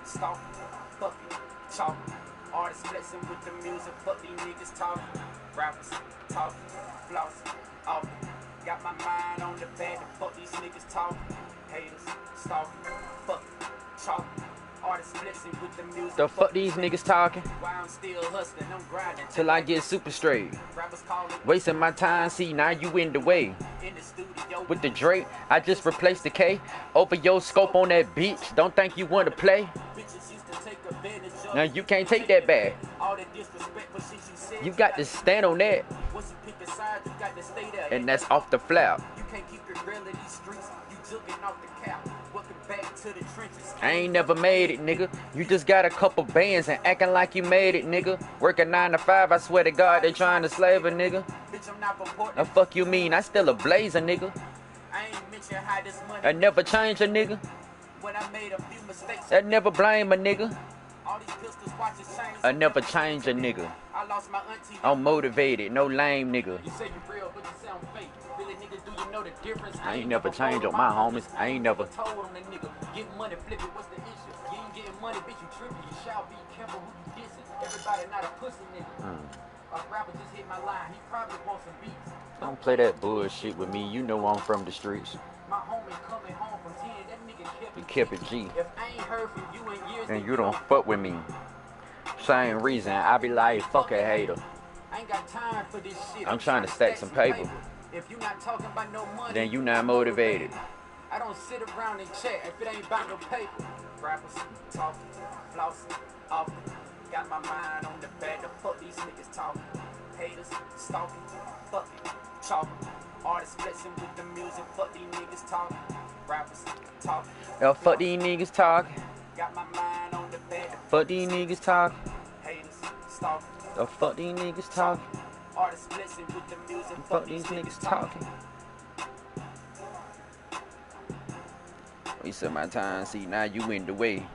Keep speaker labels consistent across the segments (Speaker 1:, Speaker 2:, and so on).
Speaker 1: stalking, fucking, chalking. Artists flexing with the music, fuck these niggas talking. Rappers talking, flossing, often. Got my mind on the bed, fuck these niggas talking. Haters, stalking, fucking, chalking. Artists flexing with the music.
Speaker 2: The fuck these niggas talking?
Speaker 1: Why I'm still hustling, I'm grinding
Speaker 2: till I get super straight.
Speaker 1: Rappers calling,
Speaker 2: wasting my time, see now you in the way.
Speaker 1: In the studio
Speaker 2: with the Drake, I just replaced the K. Over your scope on that bitch, don't think you want to play.
Speaker 1: Bitches used to take advantage of.
Speaker 2: Now you can't take that back.
Speaker 1: All that disrespect for shit you said.
Speaker 2: You got to stand on that.
Speaker 1: Once you pick a side, you got to stay there.
Speaker 2: And that's off the flap.
Speaker 1: You can't keep your grill in these streets. You jugging off the cap. Welcome back to the trenches.
Speaker 2: I ain't never made it, nigga. You just got a couple bands and acting like you made it, nigga. Working 9 to 5, I swear to God, they trying to slave a nigga.
Speaker 1: Bitch, I'm not purporting.
Speaker 2: The fuck you mean? I still a blazer, nigga.
Speaker 1: I ain't mention how this money.
Speaker 2: I never change a nigga.
Speaker 1: When I made a few mistakes.
Speaker 2: I never blame a nigga.
Speaker 1: All these pistols, watches, chains.
Speaker 2: I never change a nigga.
Speaker 1: I lost my auntie.
Speaker 2: I'm motivated, no lame nigga.
Speaker 1: You say you real, but you sound fake. Really, nigga, do you know the difference?
Speaker 2: I ain't never changed on my homies. I ain't never
Speaker 1: told on that nigga. Get money, flip it. What's the issue? You ain't getting money, bitch. You tripping. You shall be careful who you dissing. Everybody not a pussy nigga. A rapper just hit my line. He probably wants some beats.
Speaker 2: Don't play that bullshit with me. You know I'm from the streets.
Speaker 1: My homie coming home from 10. That nigga
Speaker 2: kept it G.
Speaker 1: If I ain't heard from you in years,
Speaker 2: then you don't fuck with me. Same reason. I be like, fuck a hater.
Speaker 1: I ain't got time for this shit.
Speaker 2: I'm trying to stack some paper.
Speaker 1: If you not talking about no money,
Speaker 2: then you not motivated.
Speaker 1: I don't sit around and chat if it ain't about no paper. Rappers talking, flossing, often. Got my mind on the bed, the fuck these niggas talking. Haters, stalking, fucking, chalking. Artists flexing with the music, fuck these niggas talking. Rappers talking.
Speaker 2: Yo, fuck these niggas talking.
Speaker 1: Got my mind on the bed.
Speaker 2: Fuck these niggas talking.
Speaker 1: Haters, stalking.
Speaker 2: The fuck these niggas talking.
Speaker 1: Artists flexing with the music,
Speaker 2: fuck these niggas talking. We said my time, see now you in the way.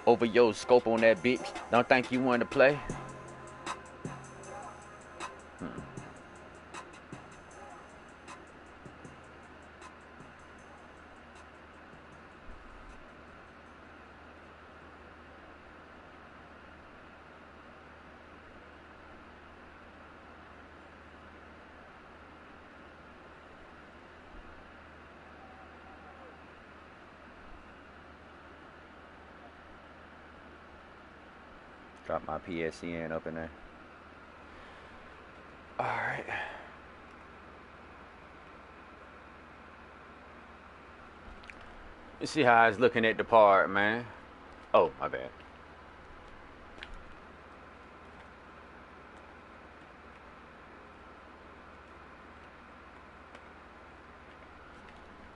Speaker 2: Over your scope on that bitch, don't think you want to play. Drop my PSCN up in there. Alright. Let's see how I was looking at the part, man. Oh, my bad.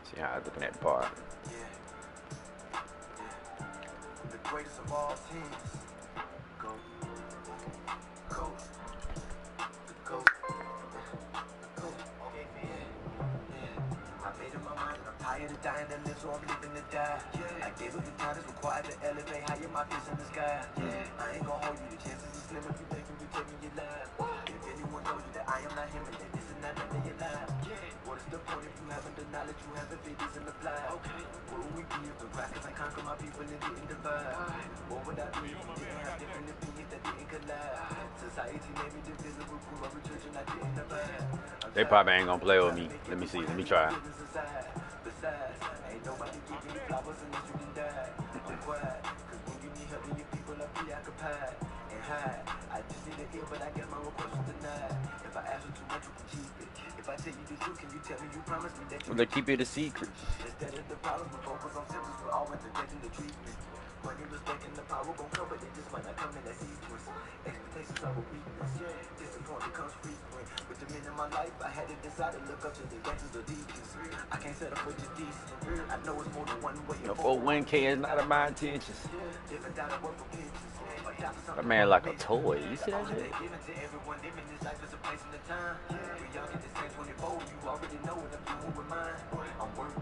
Speaker 2: See how I was looking at the part.
Speaker 3: The greatest of all teams. Dying to live, so I'm living to die. I gave up the time that's required to elevate higher my face in the sky. I ain't gonna hold you, the chances are slim if you think you be taking your life. If anyone knows you that I am not him and that this is not none of your life. What is the point if you haven't the knowledge, you haven't fit this in the fly? What would we be if the rappers I conquer my people and didn't divide? What would I be if we didn't have different opinions that didn't collide? Society made me divisible, grew up with church and I didn't abide.
Speaker 2: They probably ain't gonna play with me. Let me see, let me try.
Speaker 3: Ain't nobody giving you flowers unless you can die. I'm quiet, cause when you need help and your people are preoccupied and hide. I just need an ear, but I get my request denied. If I ask for too much, you can keep it. If I tell you the truth, can you tell me you promise me that you
Speaker 2: will keep it a secret?
Speaker 3: Instead of the problems, we focus on symptoms, we're always neglecting the treatment. Money, respect, and the power gon' come, but they just might not come in that sequence. Expectations are a weakness. Disappointment comes frequent. With the men in my life, I had to decide to look up to the gangsters or deacons. I can't settle for just decent. I know it's more than one way.
Speaker 2: No, 401k is not of my intentions. That man like a toy. You see that shit?
Speaker 3: I'm working.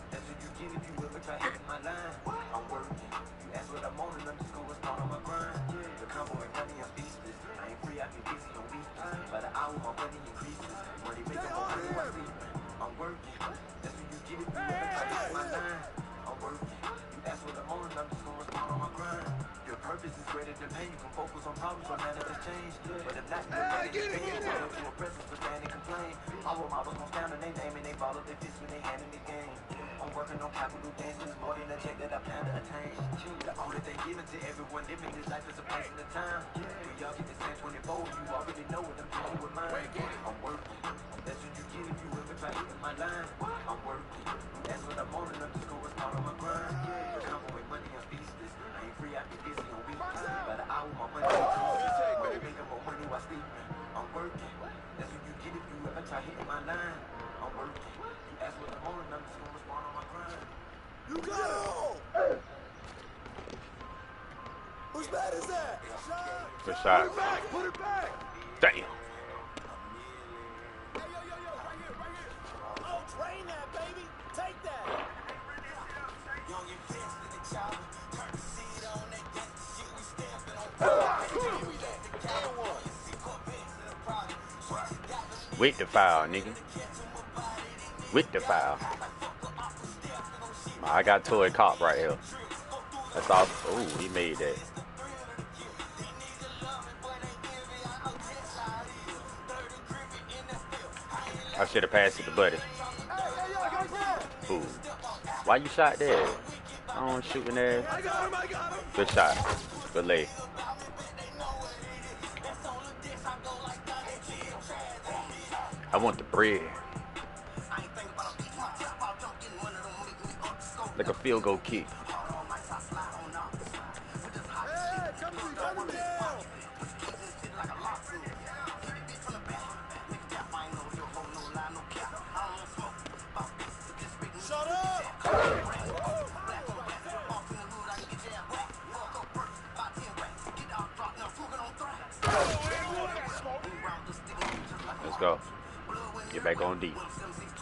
Speaker 3: That's what you get if you ever try hitting my line. I'm working. You ask what I'm on and I'm just gonna start on my grind. The combo and money, I'm speechless. I ain't free, I can busy on weekends. By the hour, my money increases. Money making more money while sleeping. I'm working. That's what you get if you ever try to hit my line. I'm working. capital dancing is more than a check that I plan to attain. The only thing given to everyone living this life is a place and a time. When y'all get the same 24, you already know what I'm doing with mine. I'm working. That's what you get if you ever try hitting my line. I'm working. That's what I'm on and I'm just going all on my grind. The combo with money, I'm beastless. I ain't free, I be busy on weekends. By the hour, my money is making more money while sleeping. I'm working. That's what you get if you ever try hitting my line. I'm working. You ask what I'm on and I'm just going to respond on my grind. You got it! Whose bat is that?
Speaker 2: Good shot.
Speaker 3: Put it back! Put it back!
Speaker 2: Damn.
Speaker 3: Hey, yo, right here, right here. Oh, train that, baby. Take that. Young invest in the child. Turn the seat on that gangsta shit. We stamping on
Speaker 2: With the foul, nigga. With the foul. I got toy cop right here. That's all. Oh, he made that. I should have passed it to Buddy. Ooh. Why you shot there? I don't shooting there. Good shot. Good lay. I want the bread. Like a field goal kick. Let's go. Get back on deep.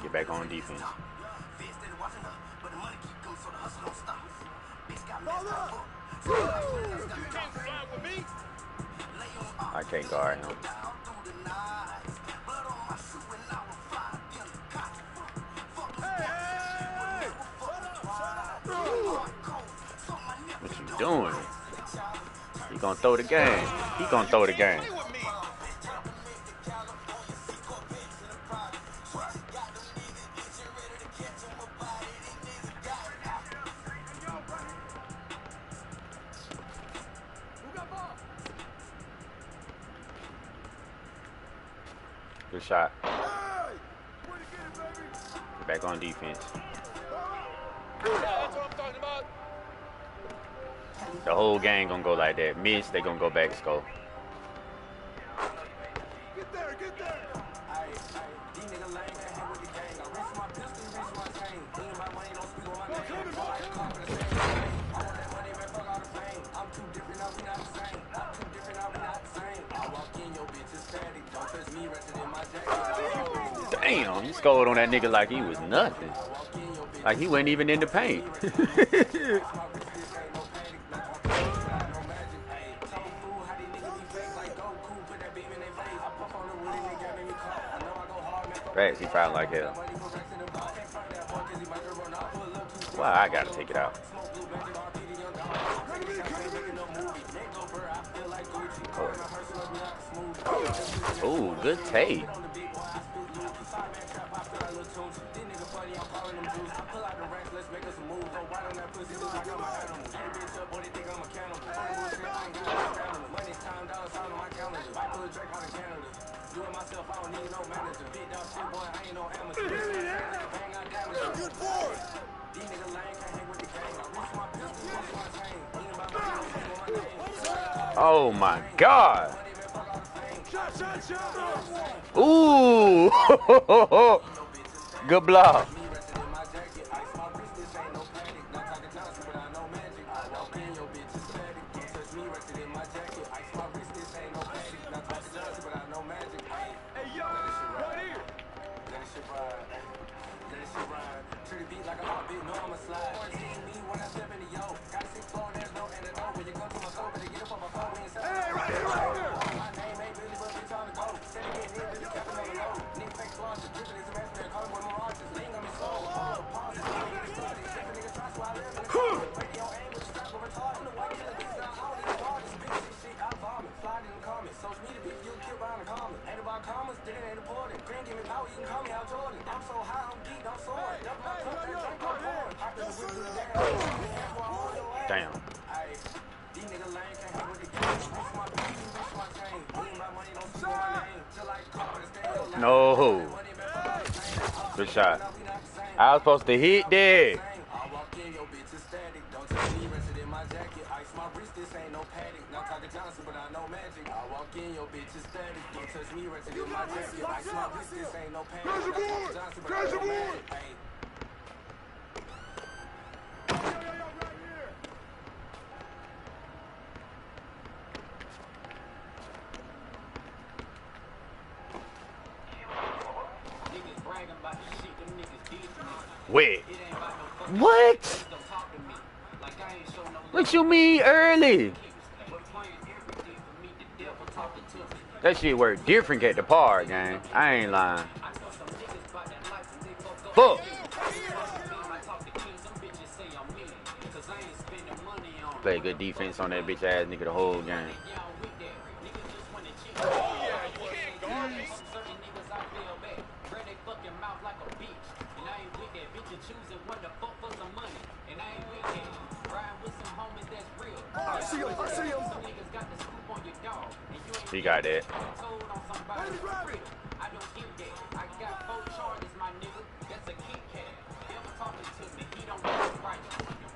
Speaker 2: Get back on defense. I can't guard him. What you doing? He gonna throw the game. He gonna throw the game. Good shot. Get back on defense.
Speaker 4: That's what I'm talking about.
Speaker 2: The whole gang gonna go like that. Miss, they gonna go back score.
Speaker 3: Get there, get there.
Speaker 2: Damn, he scored on that nigga like he was nothing. Like he wasn't even in the paint. Facts, he fouled like hell. Wow, I gotta take it out. Oh, good take. Oh my God. Ooh. Good block. Damn. No. Good shot. I was supposed to hit that. Wait. What? What you mean early? That shit work different at the park, gang. I ain't lying. Fuck. Play good defense on that bitch ass nigga the whole game. He got that.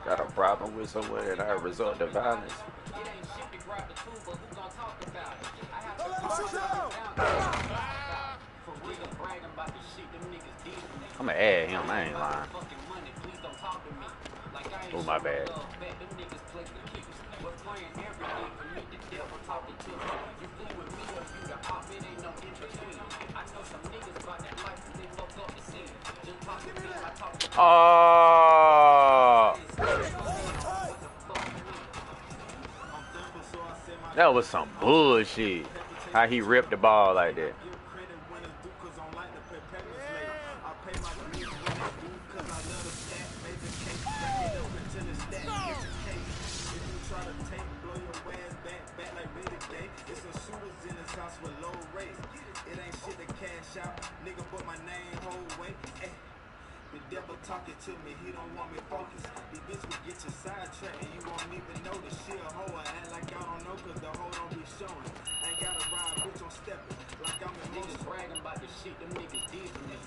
Speaker 2: Got a problem with someone and I resort to violence. I'ma add him, I ain't lying. Oh, my bad. Oh, that was some bullshit. How he ripped the ball like that.
Speaker 3: Talking to me, he don't want me focused. These bitch will get you sidetracked and you won't even know that she a hoe. Act like I don't know cause the hoe don't be showing. Ain't gotta ride, bitch, I'm stepping. Like I'm in niggas bragging about the shit, them niggas did to me.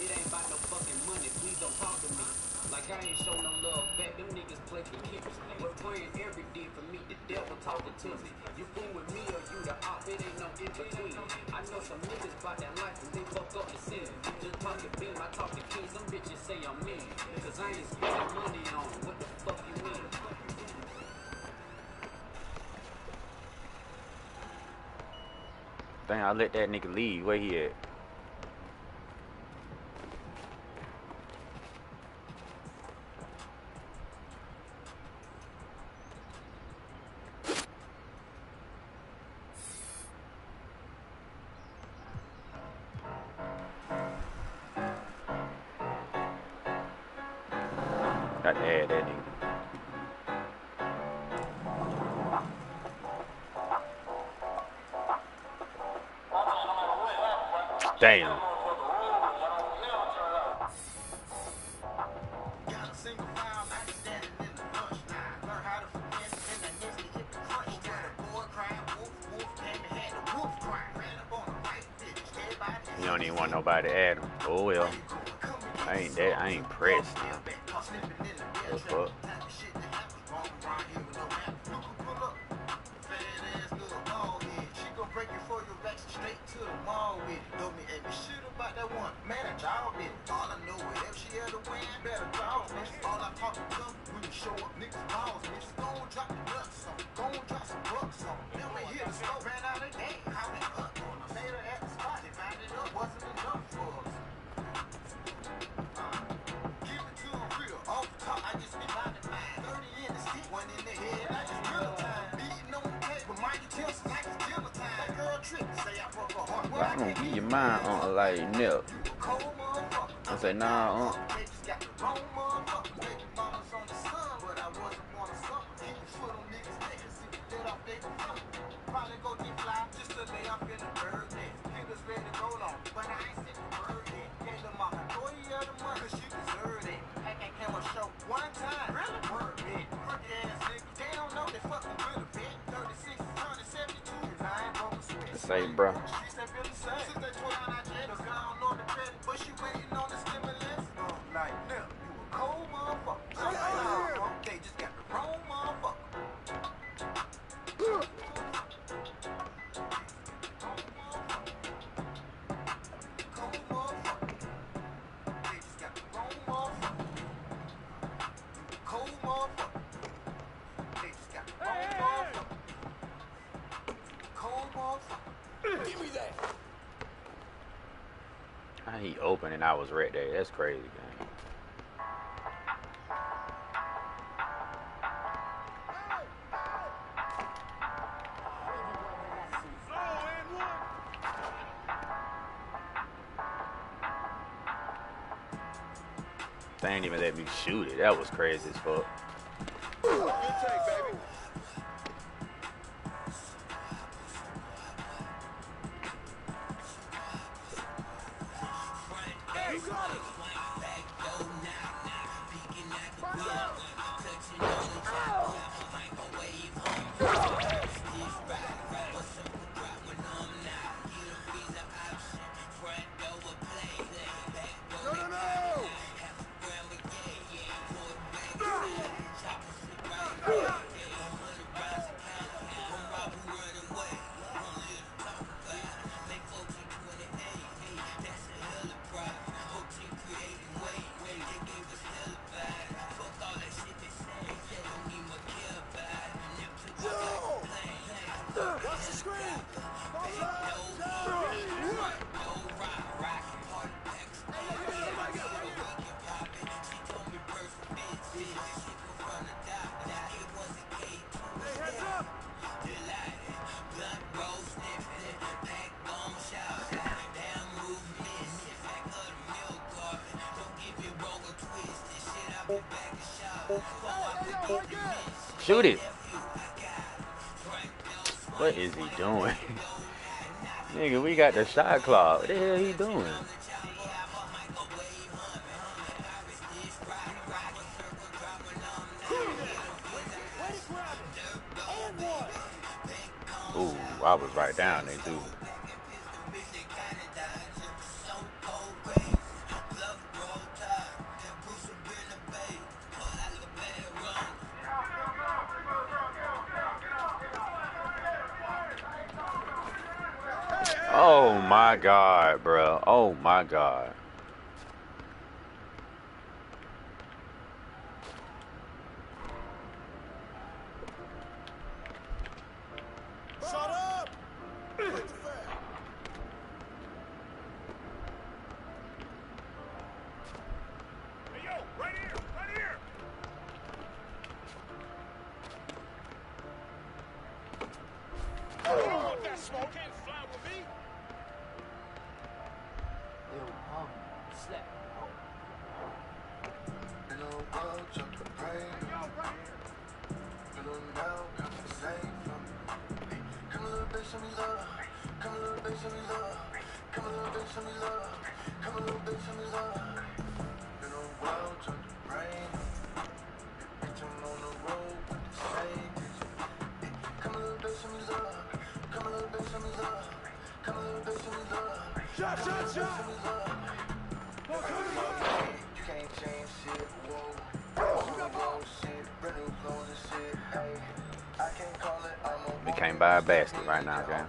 Speaker 3: It ain't about no fucking money, please don't talk to me. Like I ain't show no love back, them niggas play for keeps. But praying every day for me, the devil talking to me. You fool with me or you the op, it ain't no in between. I know some niggas about that life and they fuck up the sin. Just talking beam, I talk to kings, some bitches say I'm mean. Cause I ain't spending money on what the fuck you mean.
Speaker 2: Dang, I let that nigga leave. Where he at? Got to add that nigga. Damn. You don't even want nobody to add him. Oh well. I ain't pressed now. What the fuck? I'm gonna give you mine on like nip. I say nah, say, bro? How he opened and I was right there. That's crazy, man. They ain't even let me shoot it. That was crazy as fuck.
Speaker 4: Good take, baby.
Speaker 2: Shoot it. What is he doing? Nigga, we got the shot clock. What the hell he doing? Ooh, I was right down there too. Oh my God, bro. Oh my God.
Speaker 4: Shut up! Hey, yo, right here, right here! You don't want that smoke, can't fly with me. Shot, shot, shot!
Speaker 2: We can't buy a basket right now, gang.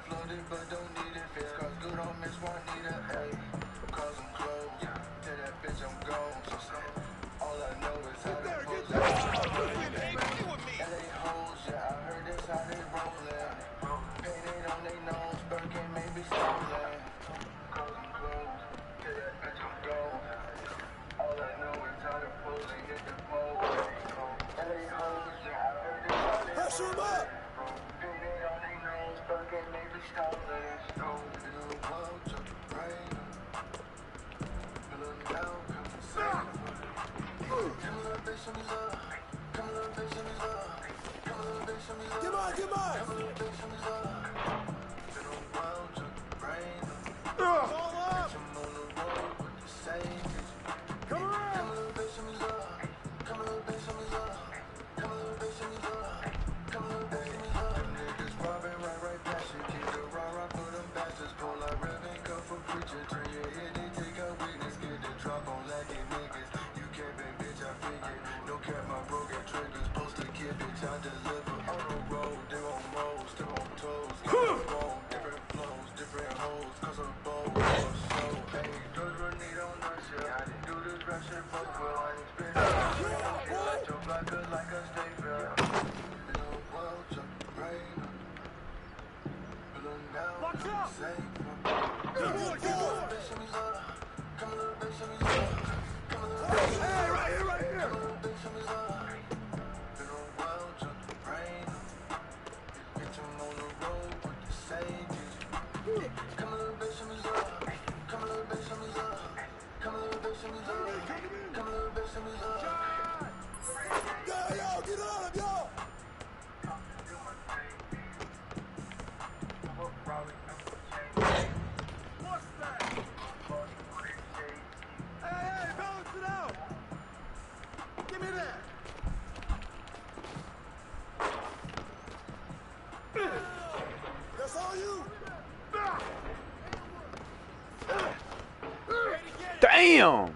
Speaker 2: Damn!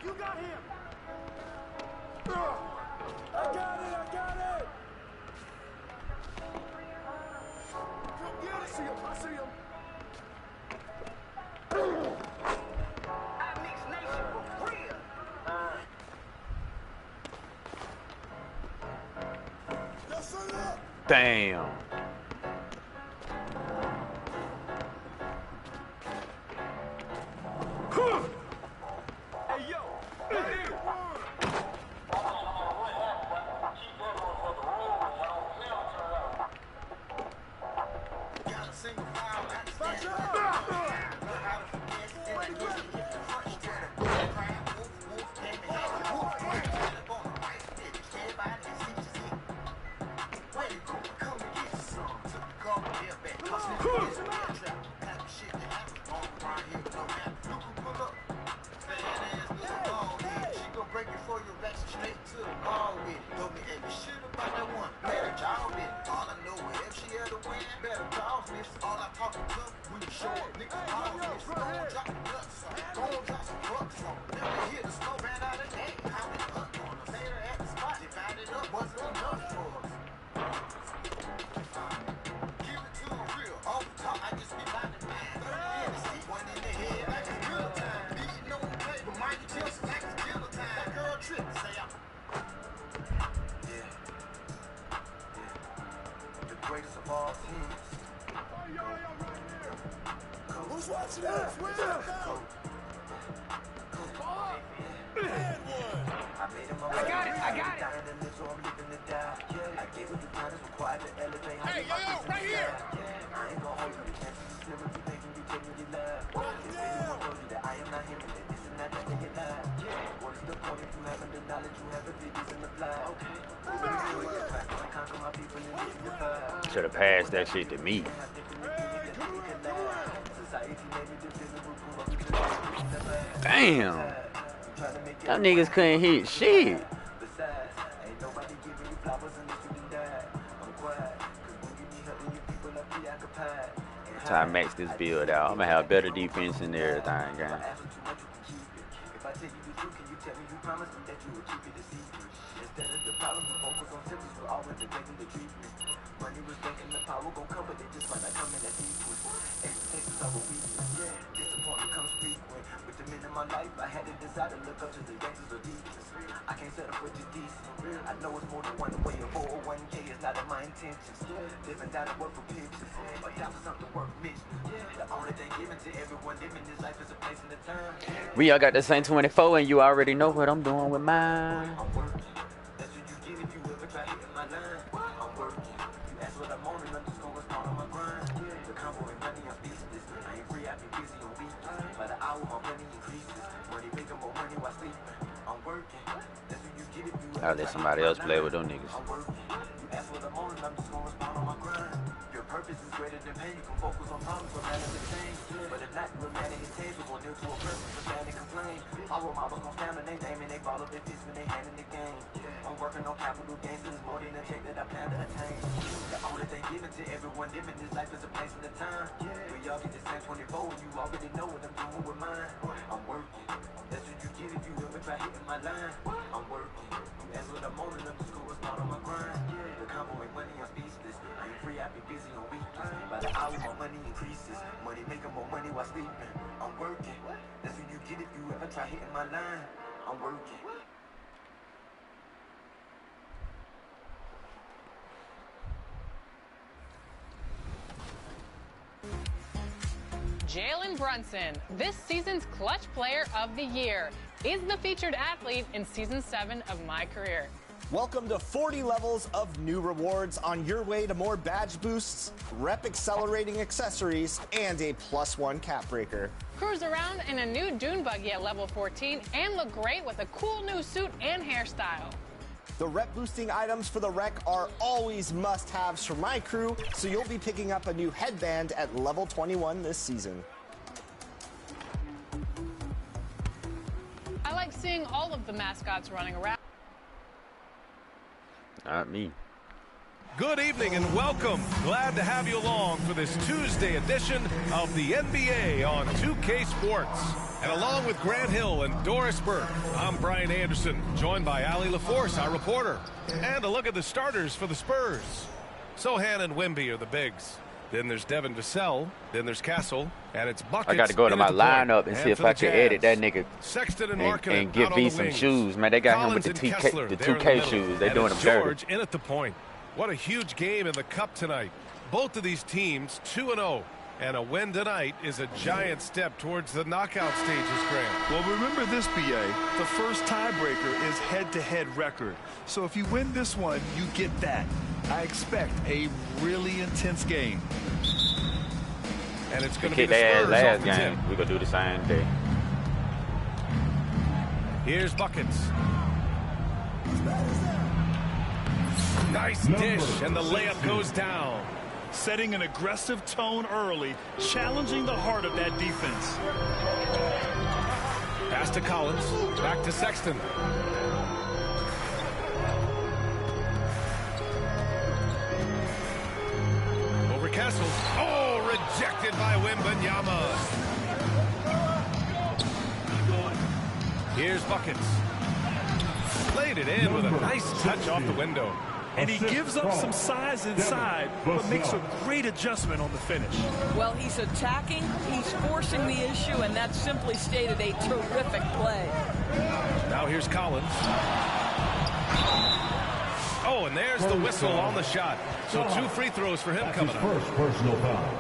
Speaker 4: You got him. I got it. I see him.
Speaker 2: Damn.
Speaker 4: Hey, yo. Who's watching us?
Speaker 1: I got it.
Speaker 4: Hey, yo, right here.
Speaker 2: Should have passed that shit to me. Damn. Them niggas couldn't hit shit. Try to max this build out. I'm gonna have better defense and everything, gang.
Speaker 3: I can't settle for just decent. I know it's more than one way. A 401k is not in my intentions. Living down and work for pictures. But that was something worth mentioning. The only thing given to everyone living this life is a place and a time.
Speaker 2: We all got the same 24 and you already know what I'm doing with mine.
Speaker 3: I'm working. That's what you get if you ever try hitting my line. I'm working. You ask what I'm on and underscore what's part of my grind. The combo and money, I'm business. I ain't free, I be busy on weekends. By the hour, my money increases. Money making more money while sleeping. I'm working. That's what you get if you
Speaker 2: I'll let somebody else play with them niggas.
Speaker 3: I'm working. You ask what I'm on and I'm just gonna respond on my grind. Your purpose is greater than pain. You can focus on problems or matter to change. But if not, you're mad and intangible. Near to a person, but mad and complain. Our models gon' stand on their name and they ball up their fists when they hand in the game. I'm working on capital gains, so it's more than a check that I plan to attain. The only thing given to everyone living this life is a place and a time. We all get the same 24 and you already know what I'm doing with mine. I'm working. That's what you get if you ever try hitting my line. I'm working. That's what I'm on and I'm just gonna start on my grind. The combo ain't money, I'm speechless. I ain't free, I be busy on weekends. By the hour, my money increases. Money making more money while sleeping. I'm working. That's what you get if you ever try hitting my line. I'm working.
Speaker 5: Jalen Brunson, this season's Clutch Player of the Year, is the featured athlete in Season 7 of My Career.
Speaker 6: Welcome to 40 levels of new rewards on your way to more badge boosts, rep accelerating accessories, and a +1 cap breaker.
Speaker 5: Cruise around in a new dune buggy at level 14 and look great with a cool new suit and hairstyle.
Speaker 6: The rep boosting items for the wreck are always must-haves for my crew, so you'll be picking up a new headband at level 21 this season.
Speaker 5: I like seeing all of the mascots running around.
Speaker 2: Not me.
Speaker 7: Good evening and welcome. Glad to have you along for this Tuesday edition of the NBA on 2K Sports. And along with Grant Hill and Doris Burke, I'm Brian Anderson, joined by Allie LaForce, our reporter. And a look at the starters for the Spurs. Sohan and Wemby are the bigs. Then there's Devin Vassell. Then there's Castle. And it's Buckets.
Speaker 2: I got to go to my lineup and see if I can edit that nigga
Speaker 7: Sexton
Speaker 2: and give V some shoes. Man, they got him with the 2K shoes. They doing him dirty.
Speaker 7: George in at the point. What a huge game in the Cup tonight. Both of these teams 2-0. And a win tonight is a giant step towards the knockout stages, Grant.
Speaker 8: Well, remember this, BA. The first tiebreaker is head-to-head record. So if you win this one, you get that. I expect a really intense game.
Speaker 7: And it's going to be the Spurs
Speaker 2: last game. We're going to do the same day.
Speaker 7: Here's Buckets. Nice dish, and the layup goes down.
Speaker 8: Setting an aggressive tone early, challenging the heart of that defense.
Speaker 7: Pass to Collins, back to Sexton. Over Castle. Oh, rejected by Wembanyama. Here's Buckets. Laid it in with a nice touch off the window.
Speaker 8: And he gives up some size inside, but makes a great adjustment on the finish.
Speaker 9: Well, he's attacking, he's forcing the issue, and that simply stated a terrific play.
Speaker 7: Now here's Collins. Oh, and there's the whistle on the shot. So 2 free throws for him coming up.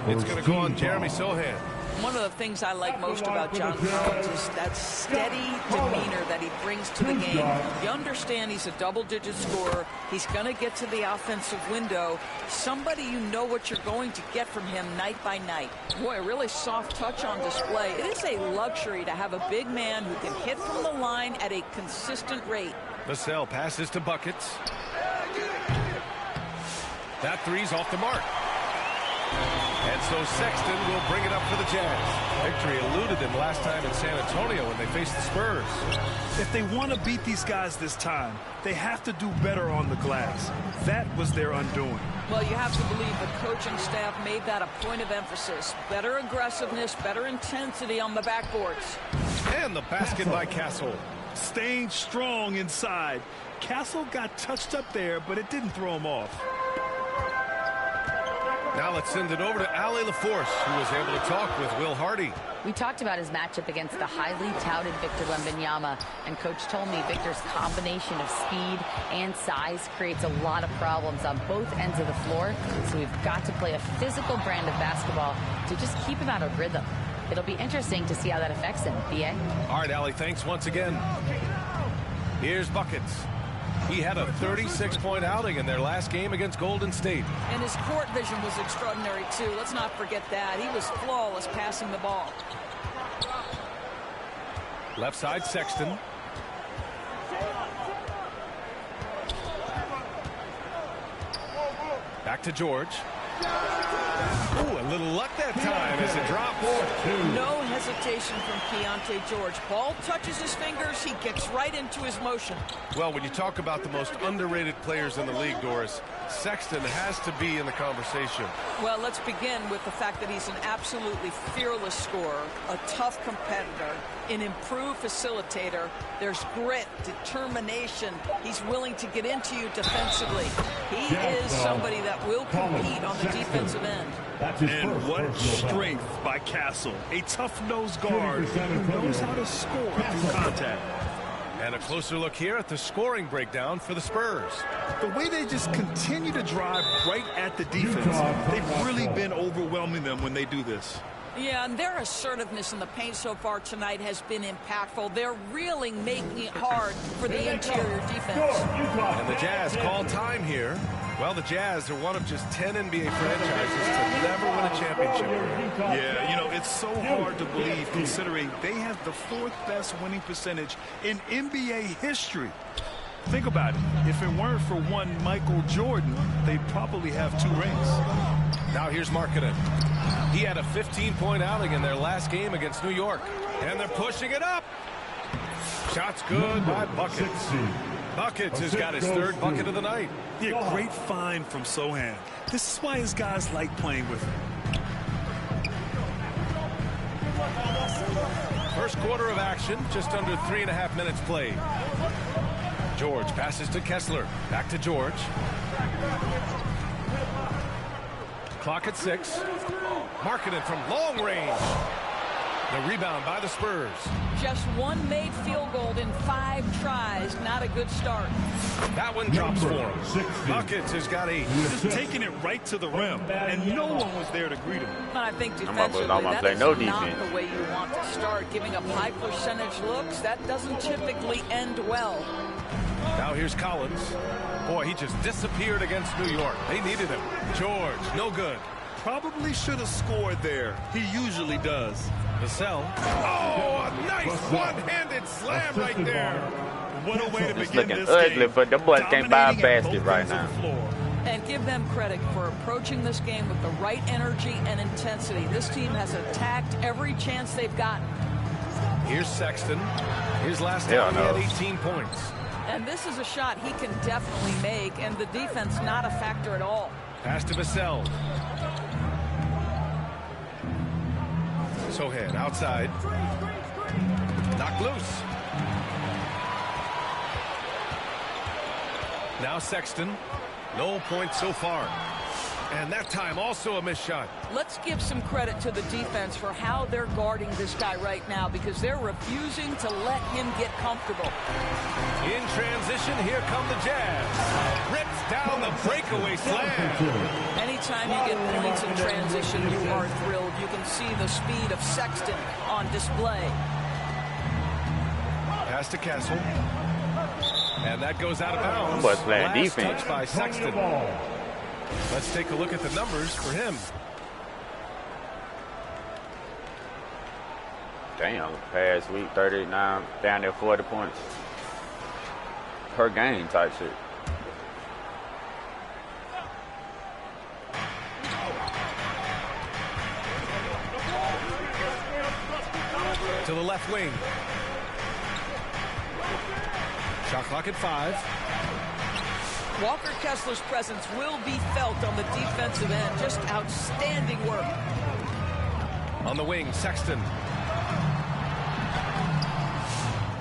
Speaker 7: It's going to go on Jeremy Sohan.
Speaker 9: One of the things I like most about John Collins is that steady demeanor that he brings to the game. You understand he's a double-digit scorer. He's going to get to the offensive window. Somebody you know what you're going to get from him night by night. Boy, a really soft touch on display. It is a luxury to have a big man who can hit from the line at a consistent rate.
Speaker 7: Vassell passes to Buckets. That three's off the mark. And so Sexton will bring it up for the Jazz. Victory eluded them last time in San Antonio when they faced the Spurs.
Speaker 8: If they want to beat these guys this time, they have to do better on the glass. That was their undoing.
Speaker 9: Well, you have to believe the coaching staff made that a point of emphasis. Better aggressiveness, better intensity on the backboards.
Speaker 7: And the basket by Castle.
Speaker 8: Staying strong inside. Castle got touched up there, but it didn't throw him off.
Speaker 7: Now let's send it over to Allie LaForce, who was able to talk with Will Hardy.
Speaker 10: We talked about his matchup against the highly touted Victor Wembanyama, and Coach told me Victor's combination of speed and size creates a lot of problems on both ends of the floor, so we've got to play a physical brand of basketball to just keep him out of rhythm. It'll be interesting to see how that affects him, B.A.
Speaker 7: All right, Allie, thanks once again. Here's Buckets. He had a 36-point outing in their last game against Golden State.
Speaker 9: And his court vision was extraordinary, too. Let's not forget that. He was flawless passing the ball.
Speaker 7: Left side, Sexton. Back to George. Ooh, a little luck that time as it dropped.
Speaker 9: No hesitation from Keontae George. Ball touches his fingers, he gets right into his motion.
Speaker 7: Well, when you talk about the most underrated players in the league, Doris, Sexton has to be in the conversation.
Speaker 9: Well, let's begin with the fact that he's an absolutely fearless scorer, a tough competitor, an improved facilitator. There's grit, determination. He's willing to get into you defensively. He is somebody that will compete on the defensive end.
Speaker 8: And what strength by Castle. A tough-nosed guard who knows how to score through contact.
Speaker 7: And a closer look here at the scoring breakdown for the Spurs.
Speaker 8: The way they just continue to drive right at the defense, they've really been overwhelming them when they do this.
Speaker 9: Yeah, and their assertiveness in the paint so far tonight has been impactful. They're really making it hard for the interior defense.
Speaker 7: And the Jazz call time here. Well, the Jazz are one of just 10 NBA franchises to never win a championship.
Speaker 8: Yeah, you know, it's so hard to believe considering they have the 4th best winning percentage in NBA history. Think about it. If it weren't for one Michael Jordan, they'd probably have 2 rings.
Speaker 7: Now here's Markkanen. He had a 15-point outing in their last game against New York. And they're pushing it up. Shots good by Buckets. Buckets has got his 3rd bucket of the night.
Speaker 8: Yeah, great find from Sohan. This is why his guys like playing with him.
Speaker 7: First quarter of action, just under 3.5 minutes played. George passes to Kessler. Back to George. Clock at 6. Markkanen from long range. The rebound by the Spurs.
Speaker 9: Just one made field goal in 5 tries. Not a good start.
Speaker 7: That one drops for him. Buckets has got 8.
Speaker 8: Just taking it right to the rim, and no one was there to greet him.
Speaker 9: I think defensively, that is not the way you want to start. Giving up high percentage looks, that doesn't typically end well.
Speaker 7: Now here's Collins. Boy, he just disappeared against New York. They needed him. George, no good.
Speaker 8: Probably should have scored there. He usually does.
Speaker 7: Vassell. Oh, a nice one-handed slam right there.
Speaker 8: What a way to
Speaker 2: it's
Speaker 8: begin
Speaker 2: looking
Speaker 8: this
Speaker 2: ugly,
Speaker 8: game.
Speaker 2: but the boy can't buy a basket right now.
Speaker 9: And give them credit for approaching this game with the right energy and intensity. This team has attacked every chance they've gotten.
Speaker 7: Here's Sexton. His last time he had 18 points.
Speaker 9: And this is a shot he can definitely make, and the defense not a factor at all.
Speaker 7: Pass to Vassell. Sohan outside. Knocked loose. Now Sexton. No points so far. And that time also a missed shot.
Speaker 9: Let's give some credit to the defense for how they're guarding this guy right now, because they're refusing to let him get comfortable.
Speaker 7: In transition, here come the Jazz. Rips down the breakaway slam.
Speaker 9: Anytime you get points in transition, you are thrilled. You can see the speed of Sexton on display.
Speaker 7: Pass to Castle. And that goes out of bounds.
Speaker 2: But playing defense.
Speaker 7: Touch by Sexton. Let's take a look at the numbers for him.
Speaker 2: Damn, past week 39, down there 40 points per game type shit.
Speaker 7: To the left wing. Shot clock at 5.
Speaker 9: Walker Kessler's presence will be felt on the defensive end. Just outstanding work.
Speaker 7: On the wing, Sexton.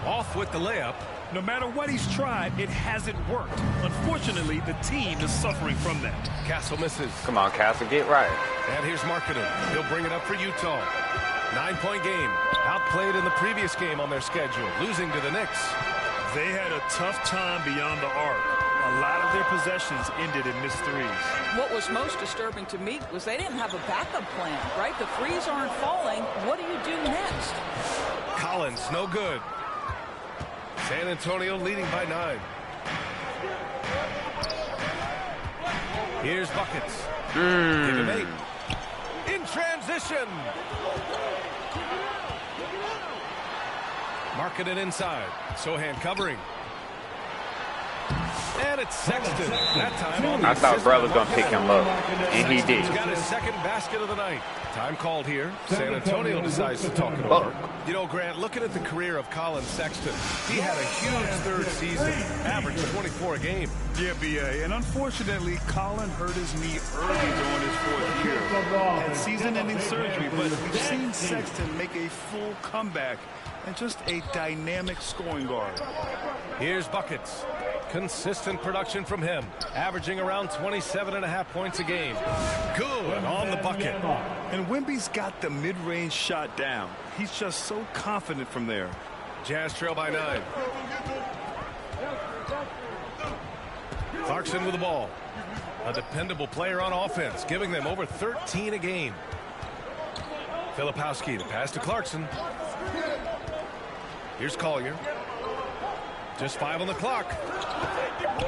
Speaker 7: Off with the layup.
Speaker 8: No matter what he's tried, it hasn't worked. Unfortunately, the team is suffering from that.
Speaker 7: Castle misses.
Speaker 2: Come on, Castle, get right.
Speaker 7: And here's Markkanen. He'll bring it up for Utah. 9-point game. Outplayed in the previous game on their schedule, losing to the Knicks.
Speaker 8: They had a tough time beyond the arc. A lot of their possessions ended in missed threes.
Speaker 9: What was most disturbing to me was they didn't have a backup plan, right? The threes aren't falling. What do you do next?
Speaker 7: Collins, no good. San Antonio leading by 9. Here's Buckets. Give him 8. In transition. Markkanen inside. Sohan covering. And it's Sexton. That time on the
Speaker 2: I thought Brad was going to pick him up, and he did.
Speaker 7: He's got his 2nd basket of the night. Time called here. San Antonio decides to talk it over. You know, Grant, looking at the career of Colin Sexton, he had a huge 3rd season, averaged 24 a game.
Speaker 8: Yeah, B.A. And unfortunately, Colin hurt his knee early during his 4th year. Had season-ending surgery, but we've seen Sexton make a full comeback and just a dynamic scoring guard.
Speaker 7: Here's Buckets. Consistent production from him, averaging around 27.5 points a game. Good on the bucket.
Speaker 8: And Wemby's got the mid-range shot down. He's just so confident from there.
Speaker 7: Jazz trail by 9. Clarkson with the ball. A dependable player on offense, giving them over 13 a game. Filipowski, the pass to Clarkson. Here's Collier. Just 5 on the clock.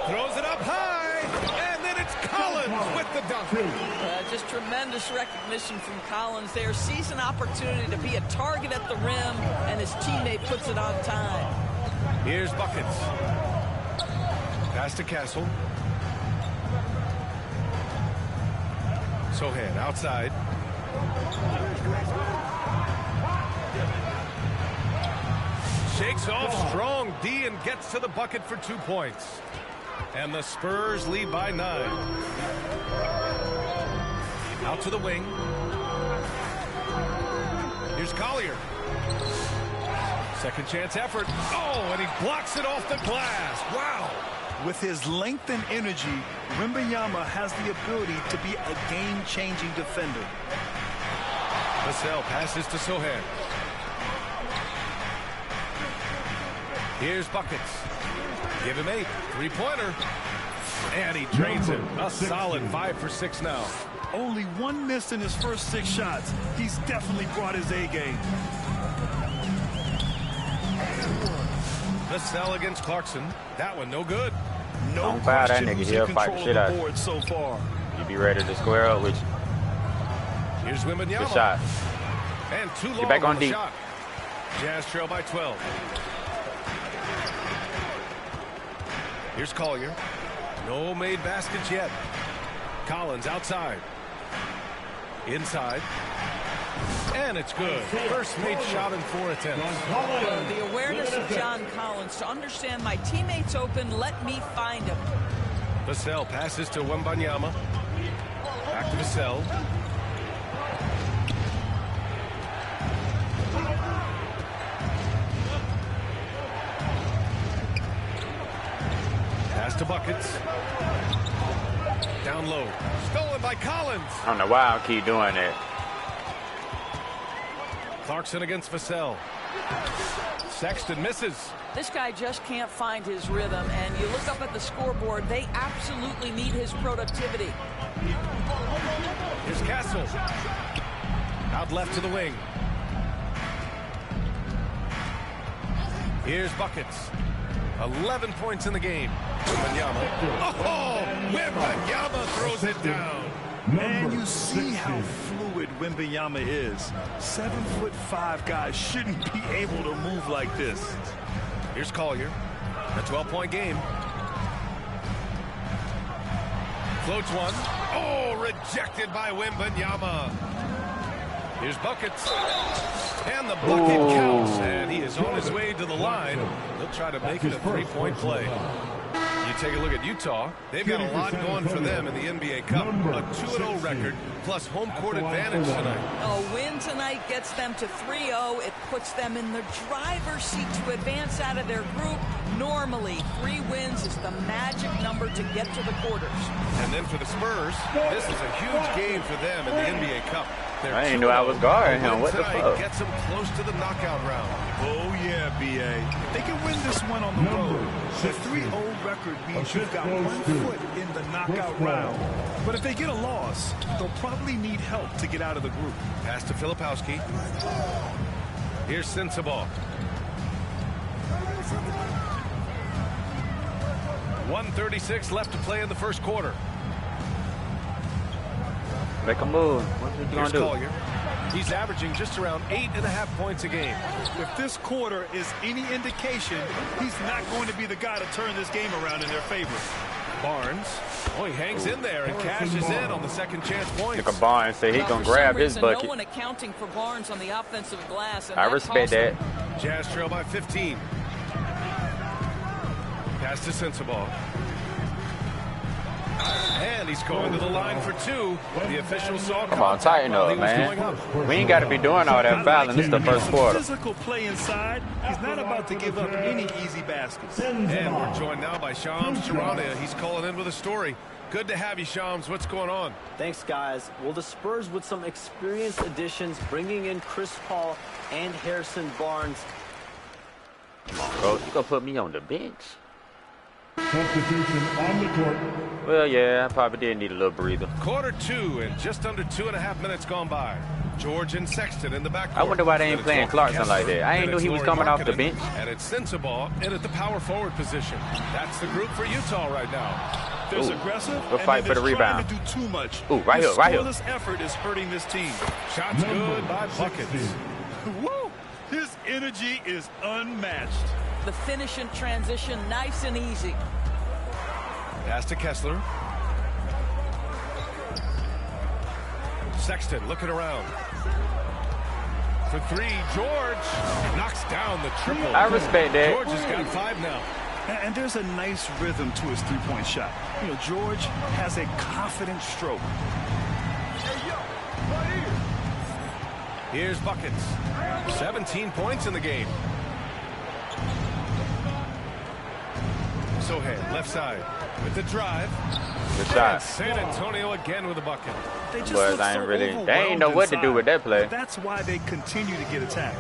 Speaker 7: Throws it up high, and then it's Collins with the dunk.
Speaker 9: Just tremendous recognition from Collins there. Sees an opportunity to be a target at the rim, and his teammate puts it on time.
Speaker 7: Here's Buckets. Pass to Castle. Sohan outside. Shakes off strong D and gets to the bucket for 2 points. And the Spurs lead by 9. Out to the wing. Here's Collier. Second chance effort. Oh, and he blocks it off the glass. Wow.
Speaker 8: With his length and energy, Wembanyama has the ability to be a game-changing defender.
Speaker 7: Vassell passes to Sohan. Here's Buckets. Give him 8. 3-pointer. And he drains him. A solid 5 for 6 now.
Speaker 8: Only 1 miss in his first 6 shots. He's definitely brought his A game.
Speaker 7: Vassell against Clarkson. That one no good.
Speaker 8: No
Speaker 2: Don't foul that
Speaker 8: question
Speaker 2: nigga.
Speaker 8: who's
Speaker 2: He'll
Speaker 8: in
Speaker 2: fight the
Speaker 8: control
Speaker 2: shit
Speaker 8: of
Speaker 2: out
Speaker 8: the
Speaker 2: of
Speaker 8: board so far.
Speaker 2: you. Be ready to square up with you.
Speaker 7: Here's Wembanyama.
Speaker 2: Good shot.
Speaker 7: And too long
Speaker 2: Get back on
Speaker 7: the
Speaker 2: deep.
Speaker 7: shot. Jazz trail by 12. Here's Collier. No made baskets yet. Collins outside. Inside. And it's good. First made shot in 4 attempts.
Speaker 9: The awareness of John Collins to understand my teammate's open, let me find him.
Speaker 7: Vassell passes to Wembanyama. Back to Vassell. Pass to Buckets. Down low. Stolen by Collins.
Speaker 2: I don't know why I keep doing that.
Speaker 7: Clarkson against Vassell. Sexton misses.
Speaker 9: This guy just can't find his rhythm, and you look up at the scoreboard, they absolutely need his productivity.
Speaker 7: Here's Castle. Out left to the wing. Here's Buckets. 11 points in the game. Wembanyama. Oh, Wembanyama throws it down.
Speaker 8: Man, you see how fluid Wembanyama is. 7'5" guys shouldn't be able to move like this.
Speaker 7: Here's Collier. A 12-point game. Floats one. Oh, rejected by Wembanyama. Here's Buckets. And the bucket counts. And he is on his way to the line. He'll try to make it a 3-point play. You take a look at Utah. They've got a lot going for them in the NBA Cup. A 2-0 record plus home court advantage tonight.
Speaker 9: A win tonight gets them to 3-0. It puts them in the driver's seat to advance out of their group. Normally, 3 wins is the magic number to get to the quarters.
Speaker 7: And then for the Spurs, this is a huge game for them in the NBA Cup.
Speaker 2: I didn't know I was guarding him. What the fuck?
Speaker 7: Gets them close to the knockout round.
Speaker 8: Oh, yeah, B.A. They can win this one on the road. The 3-0 record means you've got 1 foot in the knockout round. But if they get a loss, they'll probably need help to get out of the group.
Speaker 7: Pass to Filipowski. Here's Sensabaugh. 1:36 left to play in the first quarter.
Speaker 2: Make a move. What's he gonna do?
Speaker 7: Collier. He's averaging just around 8.5 points a game.
Speaker 8: If this quarter is any indication, he's not going to be the guy to turn this game around in their favor.
Speaker 7: Barnes. Oh, he hangs in there and cashes in on the second chance points.
Speaker 2: Look at Barnes say he gonna grab his bucket.
Speaker 9: No one accounting for Barnes on the offensive glass. And
Speaker 2: I respect that.
Speaker 7: Jazz trail by 15. Pass to Sensabaugh. And he's going to the line for 2. The official saw.
Speaker 2: Come on, tighten up, man. We ain't got to be doing all that fouling. This is the first quarter.
Speaker 8: Physical play inside. He's not about to give up any easy baskets.
Speaker 7: And we're joined now by Shams Charania. He's calling in with a story. Good to have you, Shams. What's going on?
Speaker 11: Thanks, guys. Well, the Spurs with some experienced additions, bringing in Chris Paul and Harrison Barnes.
Speaker 2: Come on, coach. You gonna put me on the bench?
Speaker 12: Substitution on the court.
Speaker 2: Well, yeah, I probably did need a little breather.
Speaker 7: Quarter 2 and just under 2.5 minutes gone by. George and Sexton in the backcourt.
Speaker 2: I wonder why they ain't playing Clarkson like that. I ain't knew he was coming off the bench.
Speaker 7: And it's Sensabaugh in at the power forward position. That's the group for Utah right now.
Speaker 8: There's aggressive.
Speaker 2: Good fight for the rebound.
Speaker 8: To do too much.
Speaker 2: Ooh, right here, right here.
Speaker 8: This effort is hurting this team.
Speaker 7: Shots good by Buckets.
Speaker 8: Woo! His energy is unmatched.
Speaker 9: The finish in transition, nice and easy.
Speaker 7: Pass to Kessler. Sexton looking around. For 3, George knocks down the triple.
Speaker 2: I respect that.
Speaker 7: George has got 5 now.
Speaker 8: And there's a nice rhythm to his three-point shot. You know, George has a confident stroke.
Speaker 7: Here's Buckets. 17 points in the game. Sohan, left side, with the drive.
Speaker 2: Good shot.
Speaker 7: San Antonio again with a bucket.
Speaker 8: They just
Speaker 2: Boys,
Speaker 8: look
Speaker 2: I ain't
Speaker 8: so
Speaker 2: really. They ain't know
Speaker 8: overwhelmed
Speaker 2: what to do with that play.
Speaker 8: That's why they continue to get attacked.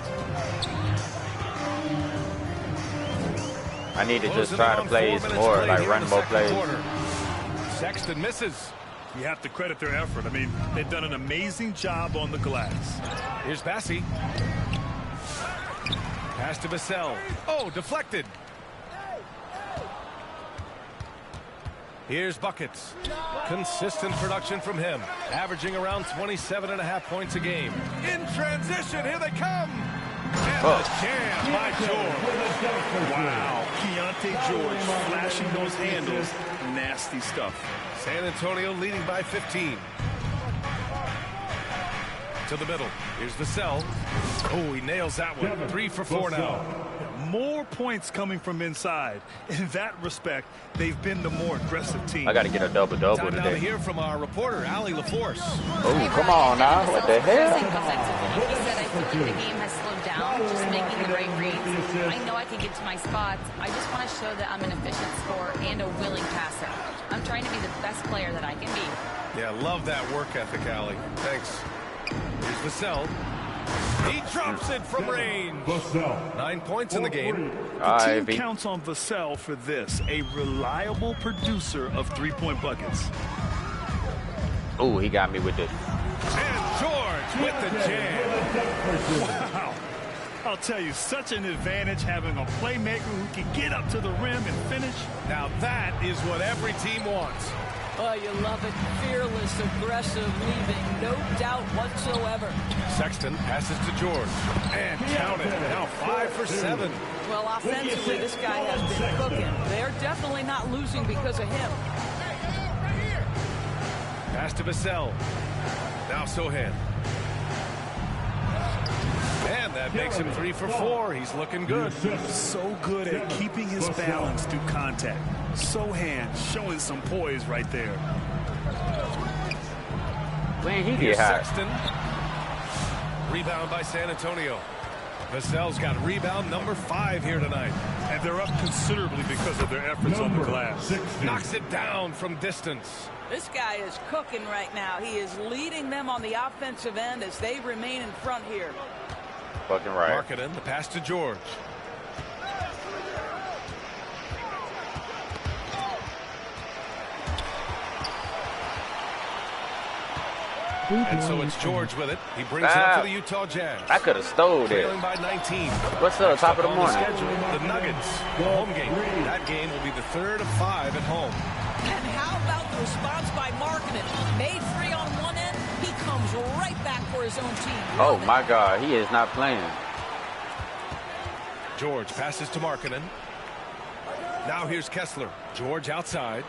Speaker 2: I need to just try to play more, like run more plays.
Speaker 7: Sexton misses.
Speaker 8: You have to credit their effort. I mean, they've done an amazing job on the glass.
Speaker 7: Here's Bassey. Pass to Vassell. Oh, deflected. Here's Buckets. Consistent production from him, averaging around 27.5 points a game. In transition, here they come. And the jam by George.
Speaker 8: Wow, Keontae George flashing those handles. Nasty stuff.
Speaker 7: San Antonio leading by 15. To the middle. Here's Vassell. Oh, he nails that one. 3 for 4 now.
Speaker 8: More points coming from inside. In that respect, they've been the more aggressive team.
Speaker 2: I got to get a double-double
Speaker 7: Time now
Speaker 2: today.
Speaker 7: to hear from our reporter, Allie LaForce.
Speaker 2: Oh, come on now. What the hell?
Speaker 10: He said, I feel like the game has slowed down, just making the right reads. I know I can get to my spots. I just want to show that I'm an efficient scorer and a willing passer. I'm trying to be the best player that I can be.
Speaker 7: Yeah, love that work ethic, Allie. Thanks. Here's Vassell. He drops it from range. 9 points in the game.
Speaker 8: The team counts on Vassell for this, a reliable producer of three-point buckets.
Speaker 2: Oh, he got me with it.
Speaker 7: And George with the jam.
Speaker 8: Wow. I'll tell you, such an advantage having a playmaker who can get up to the rim and finish.
Speaker 7: Now that is what every team wants.
Speaker 9: Oh, you love it. Fearless, aggressive, leaving. No doubt whatsoever.
Speaker 7: Sexton passes to George. And count it. Now 5 for 7.
Speaker 9: Well, offensively, this guy has been cooking. They're definitely not losing because of him.
Speaker 7: Pass to Vassell. Now Sohan. And that makes him 3 for 4. He's looking good.
Speaker 8: So good at keeping his balance through contact. Sohan showing some poise right there.
Speaker 2: When he
Speaker 7: Here's
Speaker 2: get hot.
Speaker 7: Sexton. Rebound by San Antonio. Vassell's got rebound number 5 here tonight.
Speaker 8: And they're up considerably because of their efforts on the glass.
Speaker 7: Knocks it down from distance.
Speaker 9: This guy is cooking right now. He is leading them on the offensive end as they remain in front here.
Speaker 2: Fucking right.
Speaker 7: Markkanen, the pass to George. And so it's George with it. He brings it up to the Utah Jazz.
Speaker 2: I could have stole that.
Speaker 7: Trailing by 19.
Speaker 2: What's up, top of the morning?
Speaker 7: The Nuggets, the home game. That game will be the 3rd of 5 at home.
Speaker 9: And how about the response by Markkanen? Made 3 on one end. He comes right back for his own team.
Speaker 2: Oh, my God. He is not playing.
Speaker 7: George passes to Markkanen. Now here's Kessler. George outside.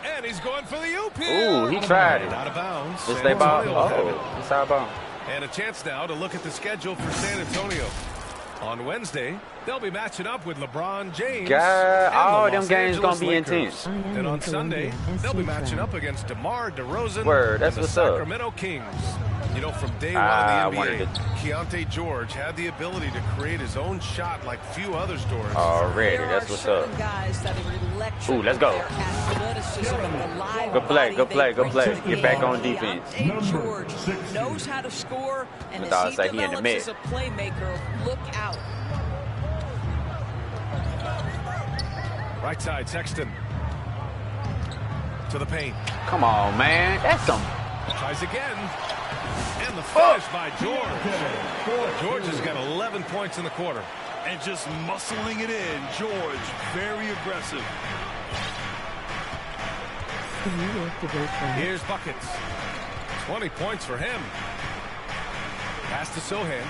Speaker 7: And he's going for the oop here.
Speaker 2: Ooh, he tried it.
Speaker 7: Out of bounds.
Speaker 2: Just stay ball. Oh, it's out of bounds.
Speaker 7: And a chance now to look at the schedule for San Antonio. On Wednesday, they'll be matching up with LeBron James.
Speaker 2: God, all them
Speaker 7: Los
Speaker 2: games
Speaker 7: Angeles
Speaker 2: gonna be
Speaker 7: Lakers.
Speaker 2: intense.
Speaker 7: And on Sunday, they'll be matching up against DeMar DeRozan
Speaker 2: Word, that's
Speaker 7: and the
Speaker 2: what's up.
Speaker 7: Sacramento Kings. You know, from day
Speaker 2: I
Speaker 7: one in the
Speaker 2: wanted
Speaker 7: NBA, Keontae George had the ability to create his own shot like few others, Doris.
Speaker 2: Already, that's what's up.
Speaker 9: Guys that are electric.
Speaker 2: Ooh, let's go.
Speaker 9: Their athleticism and the live
Speaker 2: Good play,
Speaker 9: body
Speaker 2: good play,
Speaker 9: they
Speaker 2: good
Speaker 9: bring
Speaker 2: play.
Speaker 9: to the
Speaker 2: Get back
Speaker 9: game.
Speaker 2: on defense.
Speaker 9: Keontae George knows how to score, and
Speaker 2: I thought
Speaker 9: as
Speaker 2: I
Speaker 9: he
Speaker 2: said he in the
Speaker 9: develops
Speaker 2: mid.
Speaker 9: as a playmaker, look out.
Speaker 7: Right side, Sexton. To the paint.
Speaker 2: Come on, man. That's some.
Speaker 7: Tries again. And the finish by George. George has got 11 points in the quarter.
Speaker 8: And just muscling it in. George, very aggressive.
Speaker 7: Here's buckets. 20 points for him. Pass to Sohan.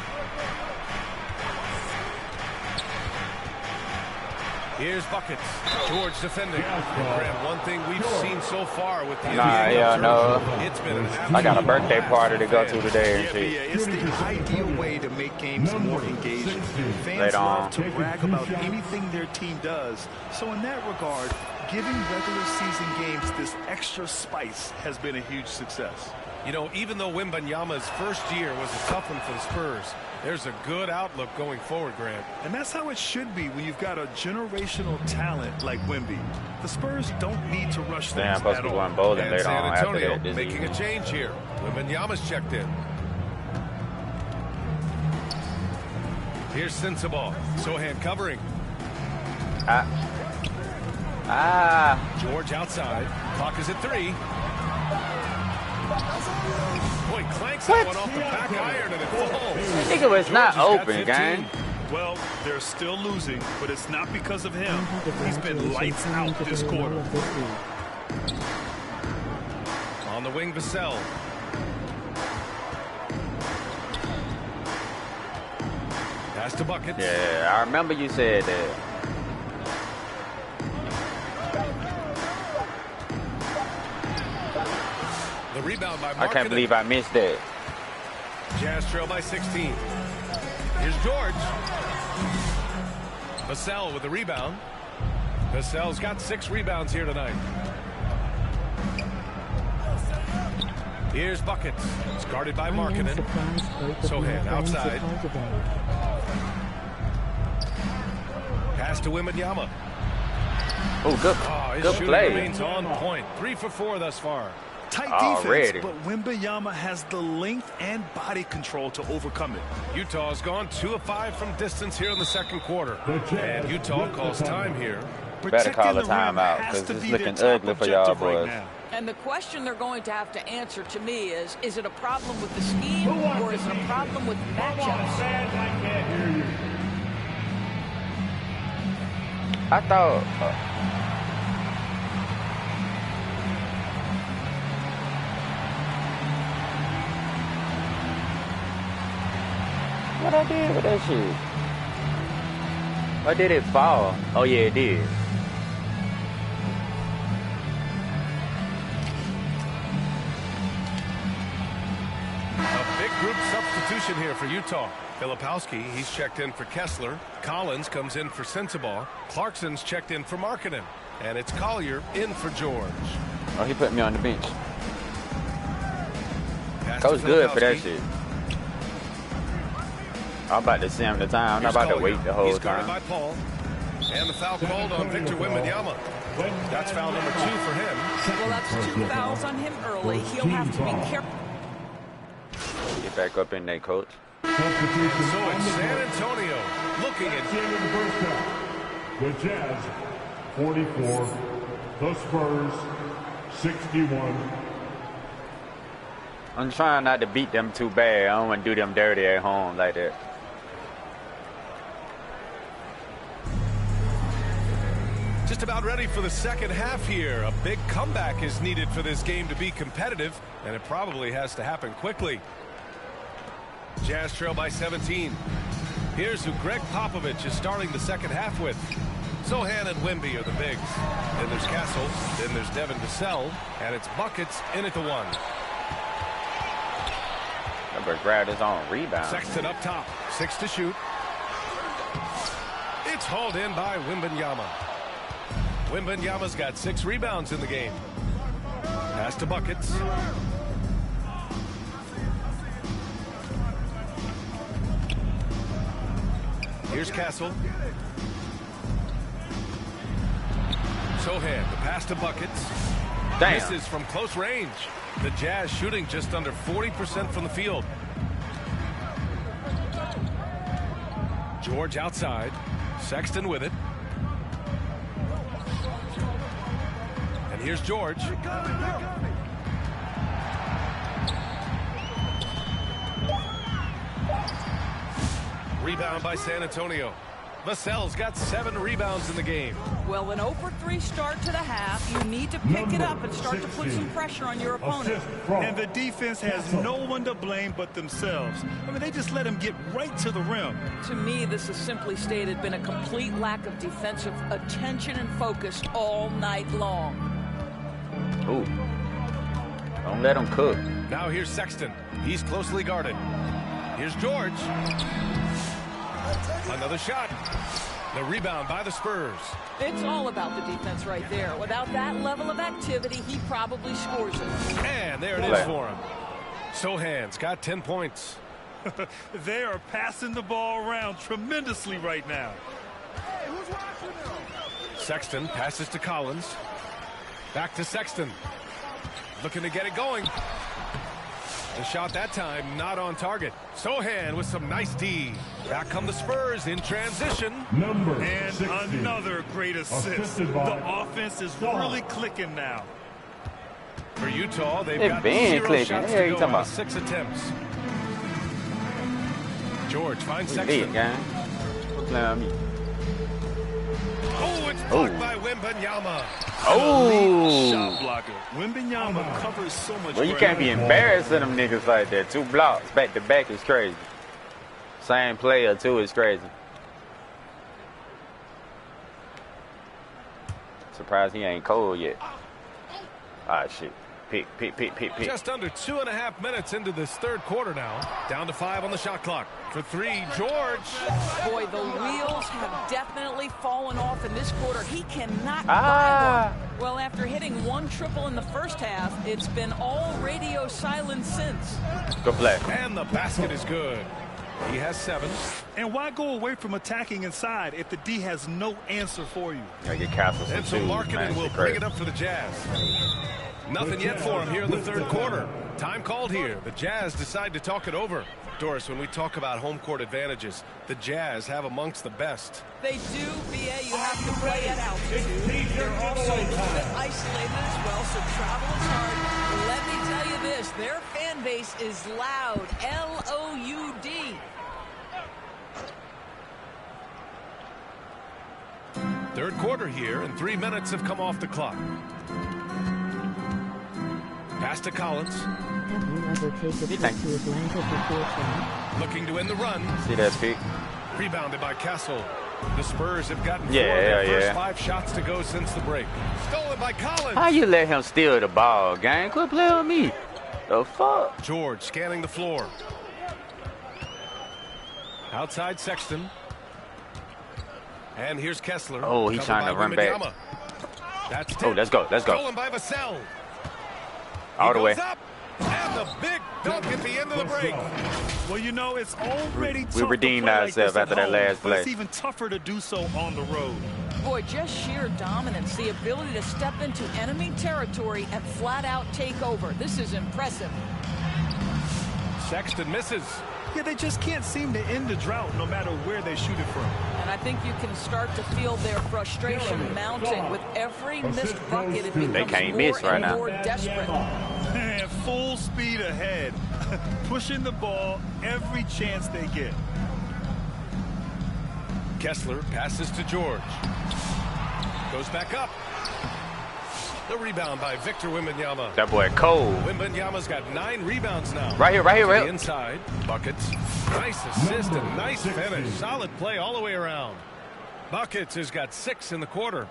Speaker 7: Here's buckets. George defending. Graham, one thing we've seen so far with the
Speaker 2: it's been I got a birthday party to go to today and shit.
Speaker 8: It's the ideal way to make games more engaging. Fans love to brag about anything their team does. So in that regard, giving regular season games this extra spice has been a huge success.
Speaker 7: You know, even though Wembanyama's first year was a tough one for the Spurs, there's a good outlook going forward, Grant.
Speaker 8: And that's how it should be when you've got a generational talent like Wemby. The Spurs don't need to rush things at all.
Speaker 7: And San Antonio making a change here. Wembanyama's checked in. Here's Sensabaugh. Sohan covering. George outside. Clock is at 3. Boy, clanks that one off the back iron and it falls.
Speaker 2: Nigga was not open, gang.
Speaker 8: Well, they're still losing, but it's not because of him. He's been lights out this quarter.
Speaker 7: On the wing, Vassell. Pass to buckets.
Speaker 2: Yeah, I remember you said that.
Speaker 7: The rebound by Markkanen.
Speaker 2: I can't believe I missed that.
Speaker 7: Jazz trail by 16. Here's George. Vassell with the rebound. Vassell's got 6 rebounds here tonight. Here's buckets. It's guarded by Markkanen. Sohan outside. Pass to Wembanyama.
Speaker 2: Oh, good.
Speaker 7: His
Speaker 2: good
Speaker 7: shooting
Speaker 2: play.
Speaker 7: remains on point. 3 for 4 thus far.
Speaker 8: Tight defense, but Wembanyama has the length and body control to overcome it.
Speaker 7: Utah's gone 2 of 5 from distance here in the second quarter. And Utah calls time here.
Speaker 2: Better call a timeout because it's looking ugly for y'all boys.
Speaker 9: And the question they're going to have to answer to me is it a problem with the scheme or is it a problem with matchups?
Speaker 2: I thought... What I did with that shit? Why did it fall? Oh yeah, it did.
Speaker 7: A big group substitution here for Utah. Filipowski, he's checked in for Kessler. Collins comes in for Sensabaugh. Clarkson's checked in for Markkanen. And it's Collier in for George.
Speaker 2: Oh, he put me on the bench. That was good for that shit. I'm about to see him the time. I'm not about to wait the whole time.
Speaker 7: By Paul. And the foul called on Victor Wembanyama. That's foul number 2 for him.
Speaker 9: Well, that's 2 fouls on him early. He'll have to be careful.
Speaker 2: Get back up in there, coach.
Speaker 7: So it's San Antonio looking at
Speaker 12: the Jazz 44, the Spurs 61.
Speaker 2: I'm trying not to beat them too bad. I don't want to do them dirty at home like that.
Speaker 7: Just about ready for the second half here. A big comeback is needed for this game to be competitive, and it probably has to happen quickly. Jazz trail by 17. Here's who Greg Popovich is starting the second half with. Sohan and Wemby are the bigs. Then there's Castle. Then there's Devin Vassell. And it's buckets in at the 1.
Speaker 2: Number grabbed his own rebound.
Speaker 7: Sexton up top. 6 to shoot. It's hauled in by Wembanyama. Wembanyama's got 6 rebounds in the game. Pass to buckets. Here's Castle. Sohan, the pass to buckets.
Speaker 2: Damn.
Speaker 7: Misses from close range. The Jazz shooting just under 40% from the field. George outside. Sexton with it. here's George. Rebound by San Antonio. Vassell's got 7 rebounds in the game.
Speaker 9: Well, an 0 for 3 start to the half. You need to pick it up and start to put some pressure on your opponent.
Speaker 8: And the defense has no one to blame but themselves. I mean, they just let him get right to the rim.
Speaker 9: To me, this has simply stated been a complete lack of defensive attention and focus all night long.
Speaker 2: Ooh. Don't let him cook.
Speaker 7: Now here's Sexton. He's closely guarded. Here's George. Another shot. The rebound by the Spurs.
Speaker 9: It's all about the defense right there. Without that level of activity, he probably scores it.
Speaker 7: And there it is for him. Sohan's got 10 points.
Speaker 8: They are passing the ball around tremendously right now.
Speaker 7: Sexton passes to Collins. Back to Sexton. Looking to get it going. The shot that time not on target. Sohan with some nice D. Back come the Spurs in transition.
Speaker 8: And another great assist. The offense is really clicking now.
Speaker 7: For Utah, they've
Speaker 2: It
Speaker 7: got
Speaker 2: been
Speaker 7: 0
Speaker 2: clicking.
Speaker 7: shots
Speaker 2: Yeah,
Speaker 7: to
Speaker 2: you
Speaker 7: go
Speaker 2: talking
Speaker 7: out
Speaker 2: about?
Speaker 7: of 6 attempts. George finds
Speaker 2: Big
Speaker 7: Sexton.
Speaker 2: guy.
Speaker 7: Oh, it's blocked by Wembanyama.
Speaker 2: Oh.
Speaker 8: Shot blocker. Wembanyama covers so much
Speaker 2: Well, you can't be embarrassing them niggas like that. 2 blocks back to back is crazy. Same player, too, is crazy. Surprised he ain't cold yet. Ah, shit. Pick.
Speaker 7: Just under 2.5 minutes into this third quarter now. Down to 5 on the shot clock. For 3, George.
Speaker 9: Boy, the wheels have definitely fallen off in this quarter. He cannot buy one. Well, after hitting 1 triple in the first half, it's been all radio silence since.
Speaker 2: Good play.
Speaker 7: And the basket is good. He has 7.
Speaker 8: And why go away from attacking inside if the D has no answer for you?
Speaker 2: Gotta get Castle some
Speaker 7: And so
Speaker 2: shoes,
Speaker 7: Markkanen
Speaker 2: man.
Speaker 7: will
Speaker 2: Shit
Speaker 7: bring
Speaker 2: crazy.
Speaker 7: it up for the Jazz. Nothing yet for him here in the third quarter. Time called here. The Jazz decide to talk it over. Doris, when we talk about home court advantages, the Jazz have amongst the best.
Speaker 9: They do, BA. You have to play at altitude. They're also a little bit isolated as well, so travel is hard. But let me tell you this, their fan base is loud. L-O-U-D.
Speaker 7: Third quarter here, and 3 minutes have come off the clock. Pass to Collins.
Speaker 13: Have you ever taken a trip to Atlanta before, Sam?
Speaker 7: Looking to win the run.
Speaker 2: See that pick?
Speaker 7: Rebounded by Kessel. The Spurs have gotten 4
Speaker 2: Yeah,
Speaker 7: of their first
Speaker 2: yeah.
Speaker 7: 5 shots to go since the break. Stolen by Collins.
Speaker 2: How you let him steal the ball, gang? Quit playing with me. The fuck?
Speaker 7: George scanning the floor. Outside Sexton. And here's Kessler.
Speaker 2: Oh, he's trying to run back.
Speaker 7: That's
Speaker 2: Oh, let's go. Let's go.
Speaker 7: Stolen by Vassell.
Speaker 2: All
Speaker 7: He
Speaker 2: the way.
Speaker 7: goes up, and the big dunk at the end of the break.
Speaker 8: Well, you know, it's already tough
Speaker 2: We redeemed
Speaker 8: to play like
Speaker 2: ourselves
Speaker 8: this at
Speaker 2: after that
Speaker 8: home,
Speaker 2: last
Speaker 8: but
Speaker 2: play.
Speaker 8: it's even tougher to do so on the road.
Speaker 9: Boy, just sheer dominance, the ability to step into enemy territory and flat out take over. This is impressive.
Speaker 7: Sexton misses.
Speaker 8: Yeah, they just can't seem to end the drought no matter where they shoot it from.
Speaker 9: And I think you can start to feel their frustration mounting. With every missed bucket, it becomes
Speaker 2: They can't
Speaker 9: more
Speaker 2: miss right
Speaker 9: and
Speaker 2: now.
Speaker 9: more desperate.
Speaker 8: And full speed ahead, pushing the ball every chance they get.
Speaker 7: Kessler passes to George. Goes back up. The rebound by Victor Wembanyama.
Speaker 2: That boy cold.
Speaker 7: Wembanyama's got 9 rebounds now.
Speaker 2: Right here, right here,
Speaker 7: To
Speaker 2: right
Speaker 7: the
Speaker 2: here.
Speaker 7: inside. Buckets. Nice assist and nice finish. Solid play all the way around. Buckets has got 6 in the quarter.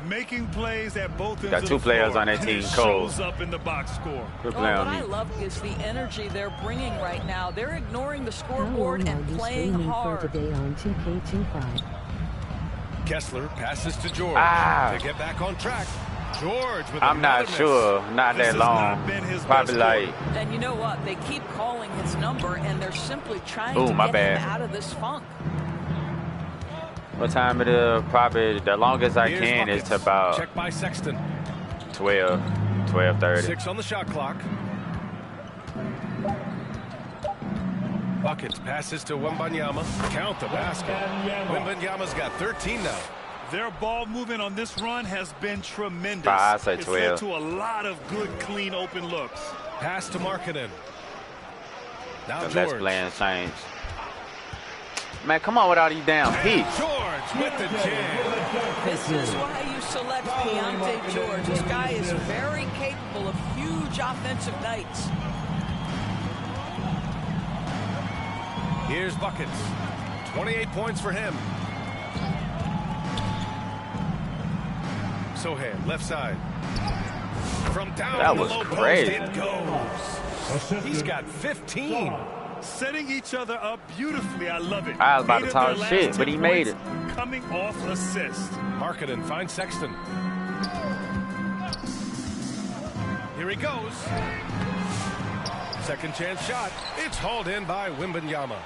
Speaker 8: Making plays at both ends
Speaker 2: Got
Speaker 8: of
Speaker 2: 2
Speaker 8: the
Speaker 2: players
Speaker 8: floor,
Speaker 2: on that
Speaker 8: and
Speaker 2: team
Speaker 8: it
Speaker 2: cold.
Speaker 8: shows up in the box score.
Speaker 2: Good
Speaker 9: Well,
Speaker 2: play
Speaker 9: what
Speaker 2: on
Speaker 9: I
Speaker 2: me.
Speaker 9: love is the energy they're bringing right now. They're ignoring the
Speaker 13: How
Speaker 9: scoreboard
Speaker 13: long are
Speaker 9: and
Speaker 13: you
Speaker 9: playing
Speaker 13: streaming for
Speaker 9: hard.
Speaker 13: today on 2K25?
Speaker 7: Kessler passes to George.
Speaker 2: Ah.
Speaker 7: To get back on track. George with
Speaker 2: I'm not
Speaker 7: another miss.
Speaker 2: sure. Not
Speaker 8: This
Speaker 2: that
Speaker 8: has
Speaker 2: long.
Speaker 8: not been his
Speaker 2: Probably
Speaker 8: best
Speaker 2: like,
Speaker 9: And you know what? They keep calling his number, and they're simply trying
Speaker 2: Ooh,
Speaker 9: to
Speaker 2: my
Speaker 9: get
Speaker 2: bad.
Speaker 9: him out of this funk.
Speaker 2: what time it is? Probably the longest I
Speaker 7: Here's
Speaker 2: can is
Speaker 7: Buckets.
Speaker 2: to about
Speaker 7: Check by Sexton.
Speaker 2: 12:30.
Speaker 7: 6 on the shot clock. Buckets passes to Wembanyama. Count the basket. Wembanyama's got 13 now.
Speaker 8: Their ball movement on this run has been tremendous.
Speaker 2: I say
Speaker 8: It's
Speaker 2: 12.
Speaker 8: led to a lot of good, clean, open looks.
Speaker 7: Pass to Markkanen. Now
Speaker 2: The
Speaker 7: George.
Speaker 2: best playing Saints. Man, come on with all these damn peaks.
Speaker 7: George with the jam.
Speaker 9: This is why you select Keontae George. This guy is very capable of huge offensive nights.
Speaker 7: Here's Buckets. 28 points for him. Sohan, left side. From down
Speaker 2: That
Speaker 7: the
Speaker 2: was
Speaker 7: low
Speaker 2: crazy.
Speaker 7: post, it goes. He's got 15.
Speaker 8: Setting each other up beautifully. I love it.
Speaker 2: I was about to
Speaker 8: Eight of
Speaker 2: talk
Speaker 8: their
Speaker 2: shit,
Speaker 8: last
Speaker 2: but
Speaker 8: 10
Speaker 2: he made
Speaker 8: points coming off assist.
Speaker 7: Markkanen finds Sexton. Here he goes. Second chance shot. It's hauled in by Wembanyama.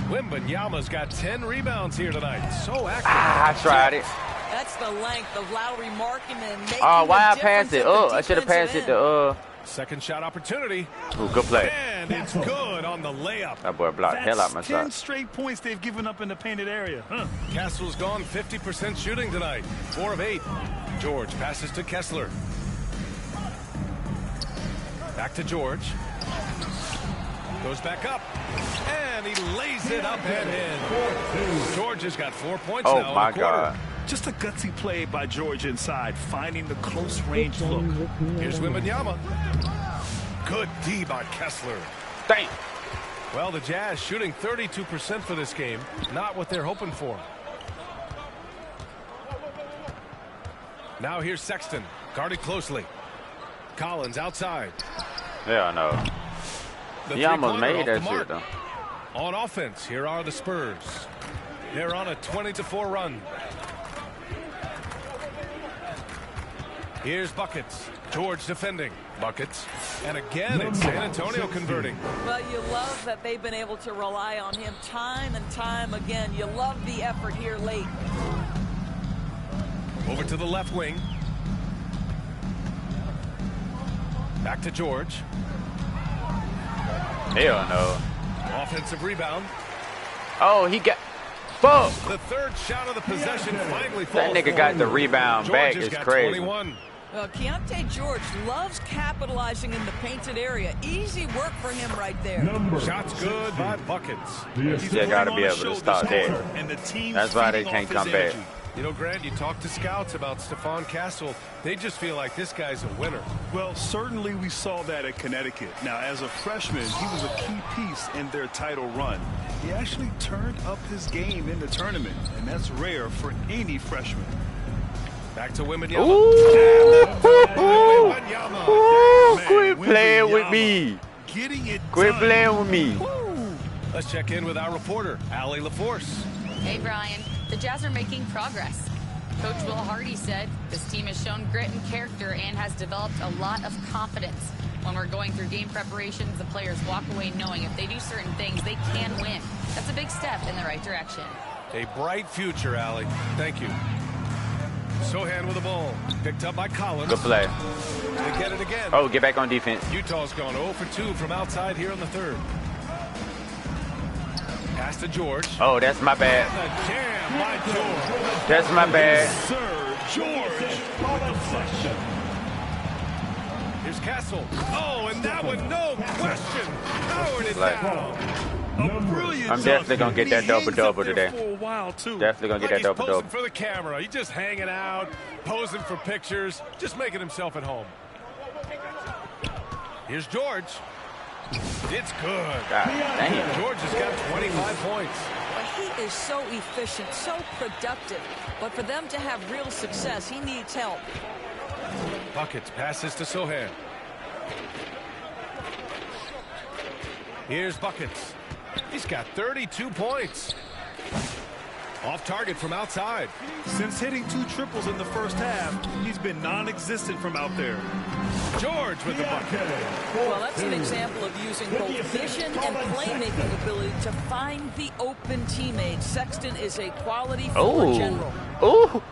Speaker 7: Wembanyama's got 10 rebounds here tonight. So active.
Speaker 2: I tried it.
Speaker 9: That's the length of Lowry Markkanen making
Speaker 2: Oh, why
Speaker 9: a
Speaker 2: I passed
Speaker 9: difference
Speaker 2: it?
Speaker 9: at the
Speaker 2: Oh, I should have passed
Speaker 9: defensive
Speaker 2: it to
Speaker 7: Second shot opportunity.
Speaker 2: Ooh, good play.
Speaker 7: And it's good on the layup.
Speaker 2: That boy blocked the hell out of my
Speaker 8: 10
Speaker 2: shot.
Speaker 8: straight points they've given up in the painted area. Huh?
Speaker 7: Castle's gone 50% shooting tonight. 4 of 8. George passes to Kessler. Back to George. Goes back up. And he lays it up and in. George has got 4 points
Speaker 2: Oh,
Speaker 7: now
Speaker 2: my
Speaker 7: in the quarter.
Speaker 2: God.
Speaker 8: Just a gutsy play by George inside, finding the close range look.
Speaker 7: Here's Wembanyama. Good D by Kessler.
Speaker 2: Damn.
Speaker 7: Well, the Jazz shooting 32% for this game. Not what they're hoping for. Now here's Sexton. Guarded closely. Collins outside.
Speaker 2: Hell no.
Speaker 7: The
Speaker 2: He almost
Speaker 7: three-pointer
Speaker 2: made
Speaker 7: off
Speaker 2: that
Speaker 7: the
Speaker 2: shit,
Speaker 7: mark.
Speaker 2: though.
Speaker 7: On offense, here are the Spurs. They're on a 20-4 run. Here's Buckets. George defending. Buckets. And again, it's San Antonio converting.
Speaker 9: But you love that they've been able to rely on him time and time again. You love the effort here late.
Speaker 7: Over to the left wing. Back to George.
Speaker 2: Hell no.
Speaker 7: Offensive rebound.
Speaker 2: Oh, he got... Fuck.
Speaker 7: The third shot of the possession finally falls.
Speaker 2: That nigga got the rebound
Speaker 7: George
Speaker 2: back.
Speaker 7: has
Speaker 2: It's
Speaker 7: got
Speaker 2: crazy.
Speaker 7: 21.
Speaker 9: Well, Keontae George loves capitalizing in the painted area. Easy work for him right there.
Speaker 7: Shots good by Buckets.
Speaker 2: You still got to be able to start there. That's why they can't come back.
Speaker 7: You know, Grant, you talk to scouts about Stephon Castle. They just feel like this guy's a winner.
Speaker 8: Well, certainly we saw that at Connecticut. Now, as a freshman, he was a key piece in their title run. He actually turned up his game in the tournament, and that's rare for any freshman.
Speaker 7: Back to Wembanyama.
Speaker 2: Quit playing with me. Quit playing with me.
Speaker 7: Let's check in with our reporter, Allie LaForce.
Speaker 10: Hey, Brian. The Jazz are making progress. Coach Will Hardy said this team has shown grit and character and has developed a lot of confidence. When we're going through game preparations, the players walk away knowing if they do certain things, they can win. That's a big step in the right direction.
Speaker 7: A bright future, Allie. Thank you. Sohan with the ball. Picked up by Collins.
Speaker 2: Good play.
Speaker 7: They get it again.
Speaker 2: Oh, get back on defense.
Speaker 7: Utah's gone 0 for 2 from outside here in the third. Pass to George.
Speaker 2: Oh, that's my bad.
Speaker 7: And the jam by George.
Speaker 2: That's my bad.
Speaker 8: Sir George with the flush.
Speaker 7: Here's Castle. Oh, and that one, no question. Powered it down.
Speaker 2: I'm definitely going to get that double-double today. Definitely going to get that
Speaker 7: He's
Speaker 2: double-double.
Speaker 7: posing for the camera. He's just hanging out, posing for pictures, just making himself at home. Here's George. It's good.
Speaker 2: God damn.
Speaker 7: George has got 25 points.
Speaker 9: But he is so efficient, so productive. But for them to have real success, he needs help.
Speaker 7: Buckets passes to Sohan. Here's Buckets. He's got 32 points. Off target from outside.
Speaker 8: Since hitting 2 triples in the first half, he's been non-existent from out there.
Speaker 7: George with the bucket.
Speaker 9: Well, that's an example of using both vision and playmaking ability to find the open teammate. Sexton is a quality floor general.
Speaker 2: Ooh.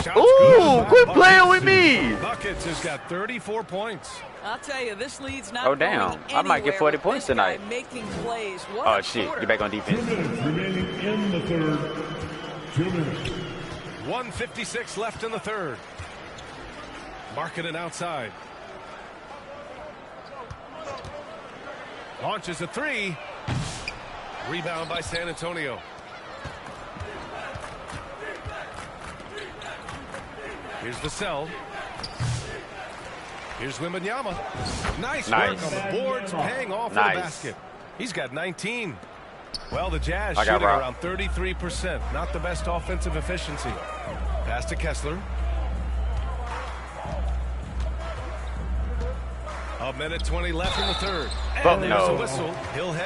Speaker 7: Shots
Speaker 2: Ooh,
Speaker 7: good
Speaker 2: quit
Speaker 7: by
Speaker 2: playing
Speaker 7: Buckets.
Speaker 2: with me.
Speaker 7: Buckets has got 34 points.
Speaker 9: I'll tell you, this lead's not
Speaker 2: Oh, damn.
Speaker 9: going
Speaker 2: I might get 40
Speaker 9: anywhere with
Speaker 2: points
Speaker 9: this guy
Speaker 2: tonight.
Speaker 9: making plays. What
Speaker 2: Oh,
Speaker 9: a
Speaker 2: shit.
Speaker 9: quarter.
Speaker 2: Get back on defense.
Speaker 12: 2 minutes remaining in the third. 2 minutes.
Speaker 7: 1:56 left in the third. Markkanen outside. Launches a three. Rebound by San Antonio. Here's Vassell. Here's Wembanyama. Nice work on the boards, paying off for the basket. He's got 19. Well, the Jazz shooting around 33%. Not the best offensive efficiency. Pass to Kessler. A minute 20 left in the third. And there's a whistle. He'll head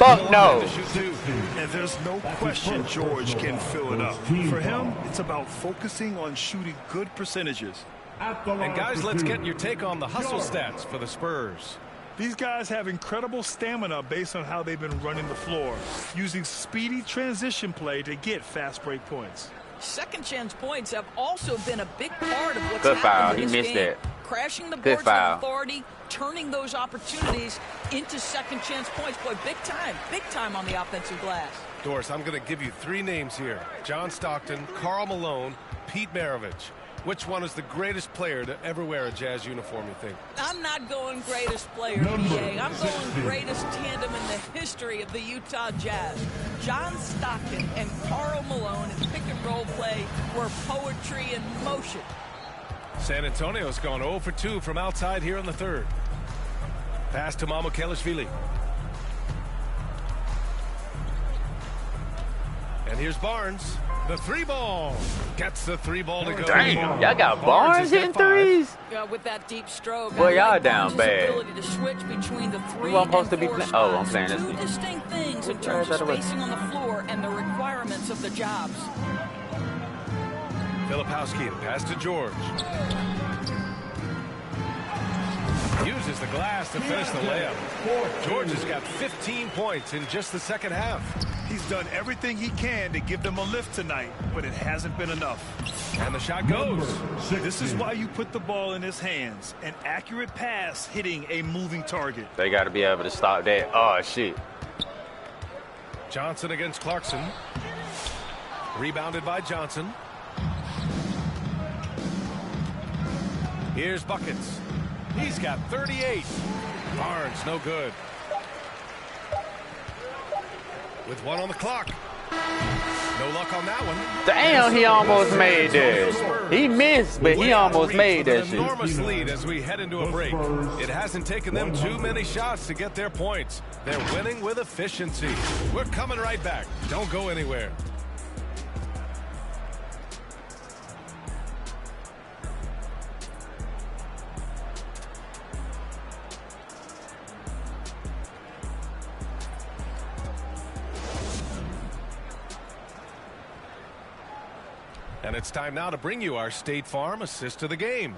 Speaker 7: to shoot two.
Speaker 8: And there's no question George can fill it up. For him, it's about focusing on shooting good percentages.
Speaker 7: And guys, let's get your take on the hustle stats for the Spurs.
Speaker 8: These guys have incredible stamina based on how they've been running the floor, using speedy transition play to get fast break points.
Speaker 9: Second chance points have also been a big part of what's
Speaker 2: Good foul.
Speaker 9: happened
Speaker 2: He
Speaker 9: in this
Speaker 2: missed
Speaker 9: game.
Speaker 2: it.
Speaker 9: Crashing the
Speaker 2: Good
Speaker 9: boards with
Speaker 2: foul.
Speaker 9: authority, turning those opportunities into second chance points. Boy, big time on the offensive glass.
Speaker 7: Doris, I'm going to give you three names here. John Stockton, Karl Malone, Pete Maravich. Which one is the greatest player to ever wear a Jazz uniform, you think?
Speaker 9: I'm not going greatest player, BA. I'm going greatest tandem in the history of the Utah Jazz. John Stockton and Karl Malone in pick-and-roll play were poetry in motion.
Speaker 7: San Antonio's gone 0 for 2 from outside here in the third. Pass to Mamukelashvili. And here's Barnes. The three ball. Gets the three ball to go.
Speaker 2: Damn, y'all got Barnes hitting threes?
Speaker 9: With that deep stroke.
Speaker 2: Boy, y'all down bad.
Speaker 9: Ability to switch between the three
Speaker 2: I'm supposed to
Speaker 9: and
Speaker 2: be
Speaker 9: four
Speaker 2: playing. Oh, I'm
Speaker 9: spots.
Speaker 2: playing this.
Speaker 9: Two distinct things in terms of spacing on the floor and the requirements of the jobs.
Speaker 7: Filipowski, pass to George. Uses the glass to finish the layup. George has got 15 points in just the second half.
Speaker 8: He's done everything he can to give them a lift tonight, but it hasn't been enough.
Speaker 7: And the shot goes.
Speaker 8: This is why you put the ball in his hands. An accurate pass hitting a moving target.
Speaker 2: They got to be able to stop that. Oh, shit.
Speaker 7: Johnson against Clarkson. Rebounded by Johnson. Here's Buckets. He's got 38. Barnes, no good. With one on the clock. No luck on that one.
Speaker 2: Damn, he almost made that. He missed, but he almost made that shit.
Speaker 7: Enormous lead as we head into a break. It hasn't taken them too many shots to get their points. They're winning with efficiency. We're coming right back. Don't go anywhere. And it's time now to bring you our State Farm assist of the game.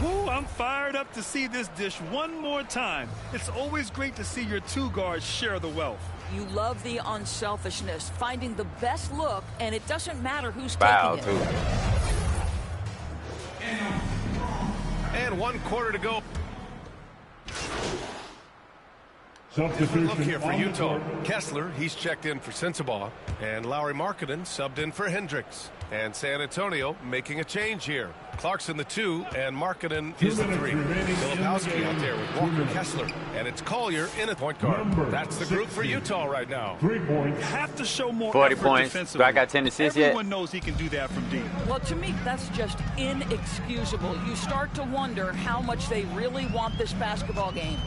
Speaker 8: Ooh, I'm fired up to see this dish one more time. It's always great to see your two guards share the wealth.
Speaker 9: You love the unselfishness, finding the best look, and it doesn't matter who's
Speaker 2: Foul,
Speaker 9: taking it.
Speaker 7: And 1 quarter to go.
Speaker 12: Substitution
Speaker 7: Look here for
Speaker 12: on the
Speaker 7: Utah.
Speaker 12: court.
Speaker 7: Kessler, he's checked in for Sensabaugh. And Lowry Markkanen subbed in for Hendricks. And San Antonio making a change here. Clarkson the 2 and Markkanen is the 3. Filipowski out there with Walker Kessler. And it's Collier in at point guard. That's the group for Utah right now.
Speaker 12: 3 points.
Speaker 8: Have to show more
Speaker 2: 40
Speaker 8: effort
Speaker 2: points.
Speaker 8: defensively.
Speaker 2: Do I got 10 assists yet?
Speaker 8: Everyone knows he can do that from deep.
Speaker 9: Well, to me, that's just inexcusable. You start to wonder how much they really want this basketball game.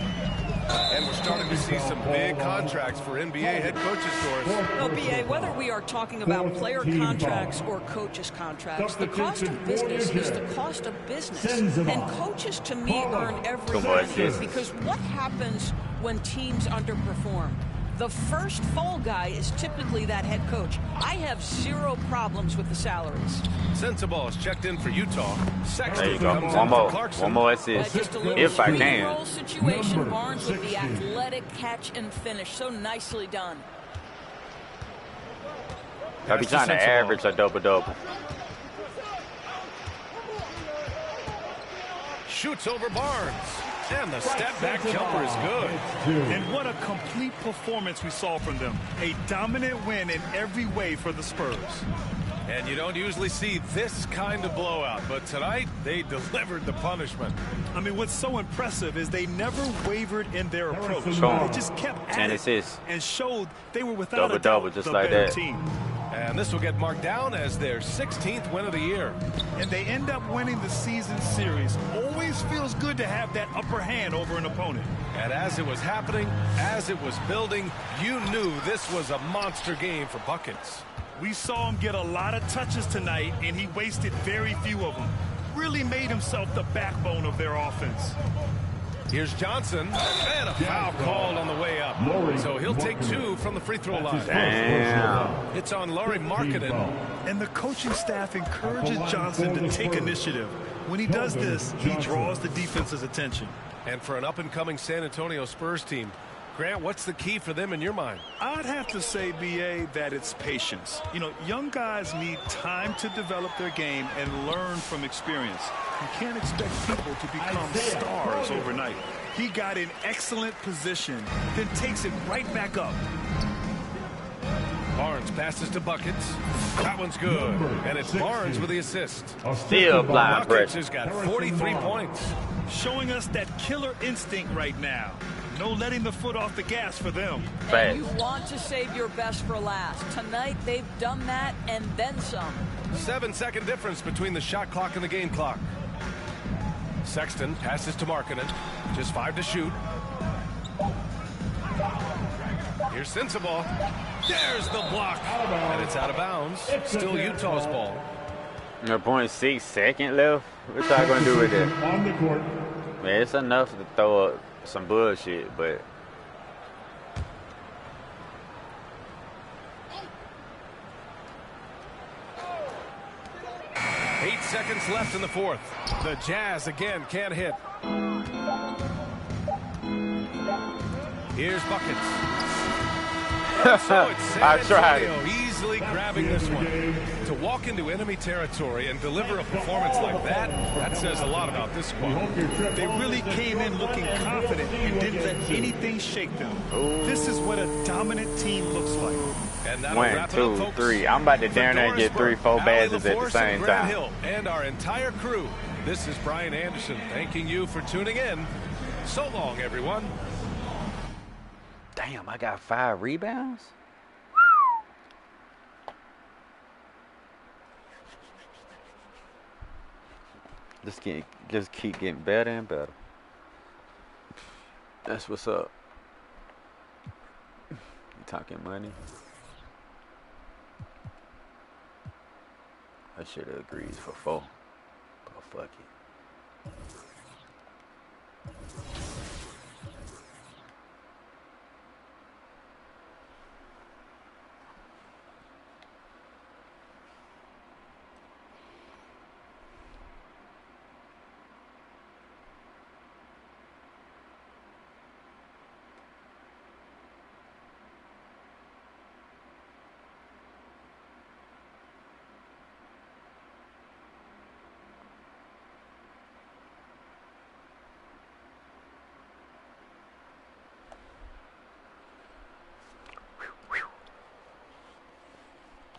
Speaker 7: And we're starting to see some big contracts for NBA head coaches, Doris.
Speaker 9: No, BA, whether we are talking about player contracts or coaches' contracts, the cost of business is the cost of business. And coaches, to me, earn every penny. Because what happens when teams underperform? The first fall guy is typically that head coach. I have zero problems with the salaries.
Speaker 7: Sensabaugh is checked in for Utah. Sexton
Speaker 2: There you go.
Speaker 7: comes
Speaker 2: One
Speaker 7: in
Speaker 2: more.
Speaker 7: for Clarkson.
Speaker 2: One more assist.
Speaker 9: Just a little
Speaker 2: If I
Speaker 9: screen
Speaker 2: can.
Speaker 9: roll situation. Barnes with the athletic catch and finish. So nicely done.
Speaker 2: I'll be trying to average a double-double.
Speaker 7: Shoots over Barnes. And the step-back jumper is good.
Speaker 8: And what a complete performance we saw from them. A dominant win in every way for the Spurs.
Speaker 7: And you don't usually see this kind of blowout, but tonight they delivered the punishment.
Speaker 8: I mean, what's so impressive is they never wavered in their approach.
Speaker 2: They
Speaker 8: just kept at
Speaker 2: 10
Speaker 8: it
Speaker 2: assists.
Speaker 8: and showed they were without a
Speaker 2: Double-double
Speaker 8: doubt
Speaker 2: just
Speaker 8: the
Speaker 2: like
Speaker 8: better
Speaker 2: that.
Speaker 8: team.
Speaker 7: And this will get marked down as their 16th win of the year.
Speaker 8: And they end up winning the season series. Always feels good to have that upper hand over an opponent.
Speaker 7: And as it was happening, as it was building, you knew this was a monster game for buckets.
Speaker 8: We saw him get a lot of touches tonight, and he wasted very few of them. Really made himself the backbone of their offense.
Speaker 7: Here's Johnson, and a foul called on the way up. So he'll take 2 from the free throw line.
Speaker 2: Damn.
Speaker 7: It's on Lauri Markkanen.
Speaker 8: And the coaching staff encourages Johnson to take initiative. When he does this, he draws the defense's attention.
Speaker 7: And for an up-and-coming San Antonio Spurs team, Grant, what's the key for them in your mind?
Speaker 8: I'd have to say, B.A., that it's patience. You know, young guys need time to develop their game and learn from experience. You can't expect people to become stars overnight. He got in excellent position, then takes it right back up.
Speaker 7: Barnes passes to Buckets. That one's good. And it's Barnes with the assist.
Speaker 2: Still blind
Speaker 7: Buckets
Speaker 2: pressure.
Speaker 7: has got 43 points.
Speaker 8: Showing us that killer instinct right now. No letting the foot off the gas for them.
Speaker 9: And you want to save your best for last. Tonight, they've done that and then some.
Speaker 7: 7-second difference between the shot clock and the game clock. Sexton passes to Markkanen. Just 5 to shoot. Here's Sensabaugh. There's the block. And it's out of bounds. Still Utah's ball.
Speaker 2: 0.6 seconds left. What y'all gonna do with it? Man, it's enough to throw up some bullshit, but
Speaker 7: 8 seconds left in the fourth. The Jazz again can't hit. Here's Buckets. So it's San
Speaker 2: I tried
Speaker 7: Antonio
Speaker 2: it.
Speaker 7: easily grabbing this one. To walk into enemy territory and deliver a performance like that says a lot about this squad.
Speaker 8: They really came in looking confident and didn't let anything shake them. This is what a dominant team looks like.
Speaker 7: And that'll
Speaker 2: 1,
Speaker 7: wrap it up,
Speaker 2: 2,
Speaker 7: folks.
Speaker 2: 3. I'm about to down there and get 3, 4 badges at the same time.
Speaker 7: Hill and our entire crew. This is Brian Anderson thanking you for tuning in. So long, everyone.
Speaker 2: Damn, I got 5 rebounds? Just keep getting better and better. That's what's up. You talking money? I should have agreed for 4. But fuck it.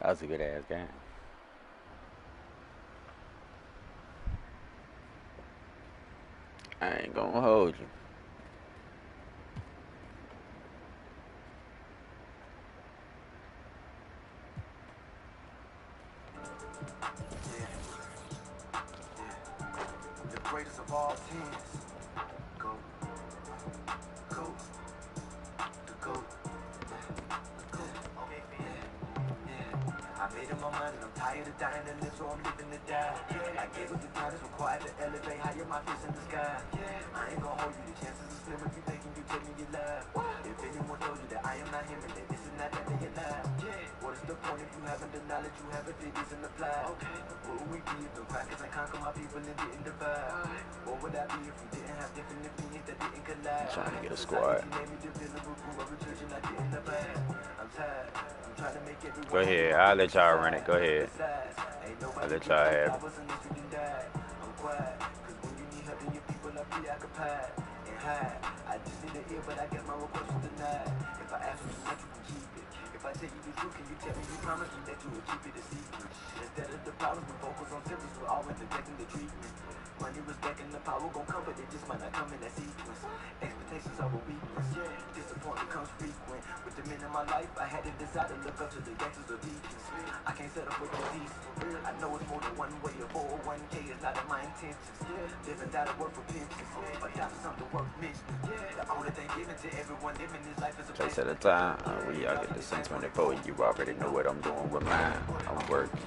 Speaker 2: That was a good ass game. I ain't gonna hold you.
Speaker 3: The greatest of all teams. Go. Go. The GOAT. I made up my mind and I'm tired of dying to live, so I'm living to die. I gave up the time that's required to elevate higher my face in the sky. I ain't gonna hold you, the chances are slim if you thinking you take me your life. If anyone told you that I am not him and that this is not that they alive. What is the point if you haven't the knowledge, you haven't did this in the fly? What would we be if the crackers and conquer my people and didn't divide? What would I be if we didn't have different opinions that didn't collide?
Speaker 2: Trying to get a squad. Go ahead, I'll let y'all run it. Go ahead. I'll let y'all have it.
Speaker 3: I just need an ear, but I guess my request was denied. If I ask for too much, you can keep it. If I tell you the truth, can you tell me you promise me that you will keep it a secret? Instead of the problems, we focus on symptoms, we're always neglecting the treatment. Money, respect, and the power gon' come, but it just might not come in that sequence. Expectations are a weakness, disappointment comes frequent. With the men in my life, I had to decide to look up to the gangsters or deacons. I can't settle for the decent. I know it's more than one way. A 401k is not in my intentions. Living without a work for pensions, but that's something worth mentioning. The only thing given to everyone living this life is a
Speaker 2: Chase at a time. We all get the same 24. You already know what I'm doing with mine. I'm working.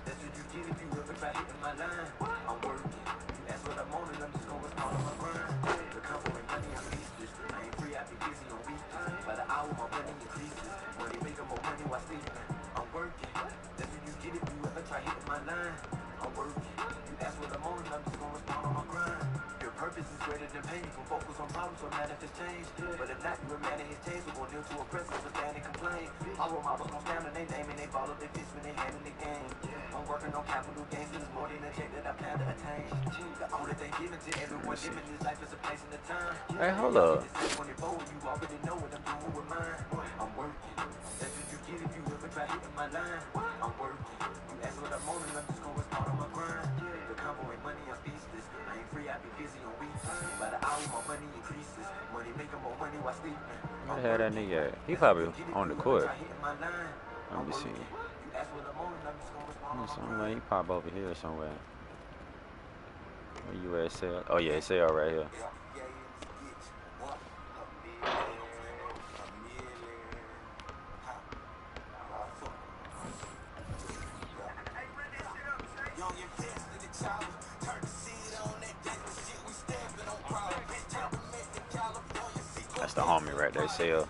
Speaker 3: That's what you get if you ever try hitting my line. I'm working. That's what I'm on, and I'm just gonna respond on my grind. The comfort and money, I'm speechless. I ain't free, I be busy on weekends. By the hour, my money increases. Money making more money while sleeping. I'm working. That's what you get if you ever try hitting my line. I'm working. That's what I'm on, and I'm just gonna respond on my grind. Your purpose is greater than pain. You can focus on problems or manifest change. But if not, you remain in his taste. We're going to oppress us, so stand and complain. Our role models gon' stand on their name and they follow their fist when they hand in the game. I'm working on capital gains, and it's more than a check that I plan to attain. The only thing given to everyone living this life is a place and a time.
Speaker 2: Hey, hold up.
Speaker 3: It's 24, you already know what I'm doing with mine. I'm working. That's what you get if you ever try hitting my line. I'm working. You ask what I'm on, and I'm just gonna respond on my grind. The combo ain't money, I'm speechless. I ain't free, I be busy on weekends. By the hour, my money increases. Money making more money while sleeping.
Speaker 2: Where the hell that nigga at? He probably on the court. Let me see. Somewhere he pop over here somewhere. Where you at, Sale? Oh yeah, Sale right here. That's the homie right there, Sale.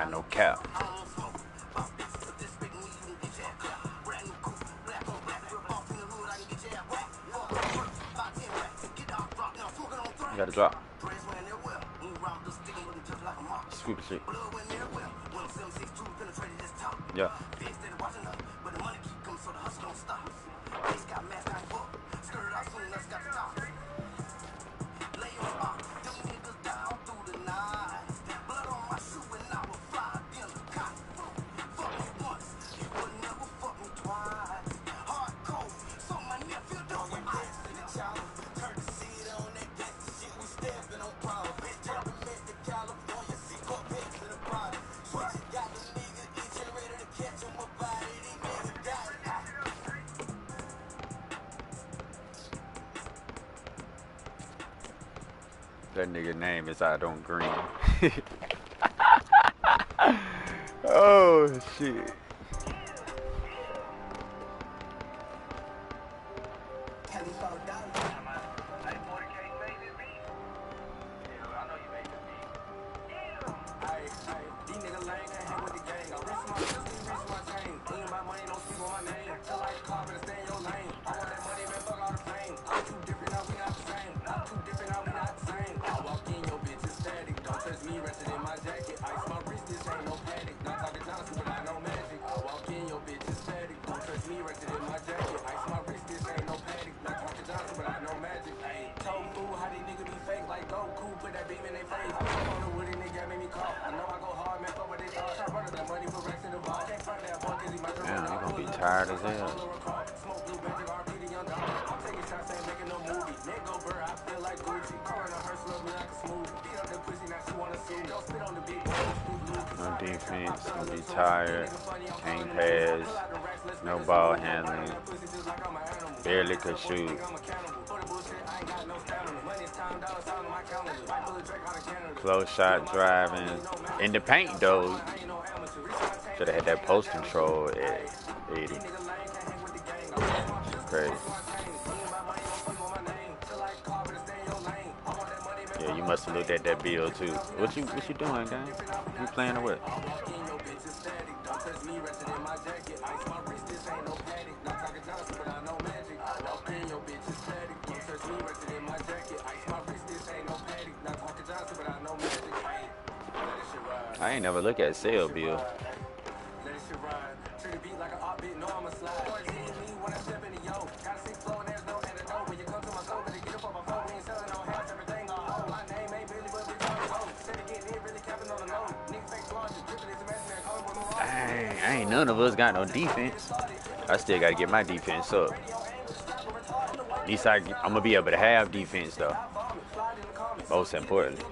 Speaker 2: No cap. You gotta drop. Sweep shit. Yeah. That nigga name is I Don't Green. Oh shit. Damn, you gonna be tired as hell. No defense, gonna be tired, can't pass, no ball handling, barely could shoot. Close shot driving. In the paint though, Should have had that post control at 80. Crazy. Yeah, you must have looked at that bill too. What you doing, gang? You playing or what? I ain't never look at sale bill. Dang, ain't none of us got no defense. I still gotta get my defense up. At least I'm gonna be able to have defense though. Most importantly.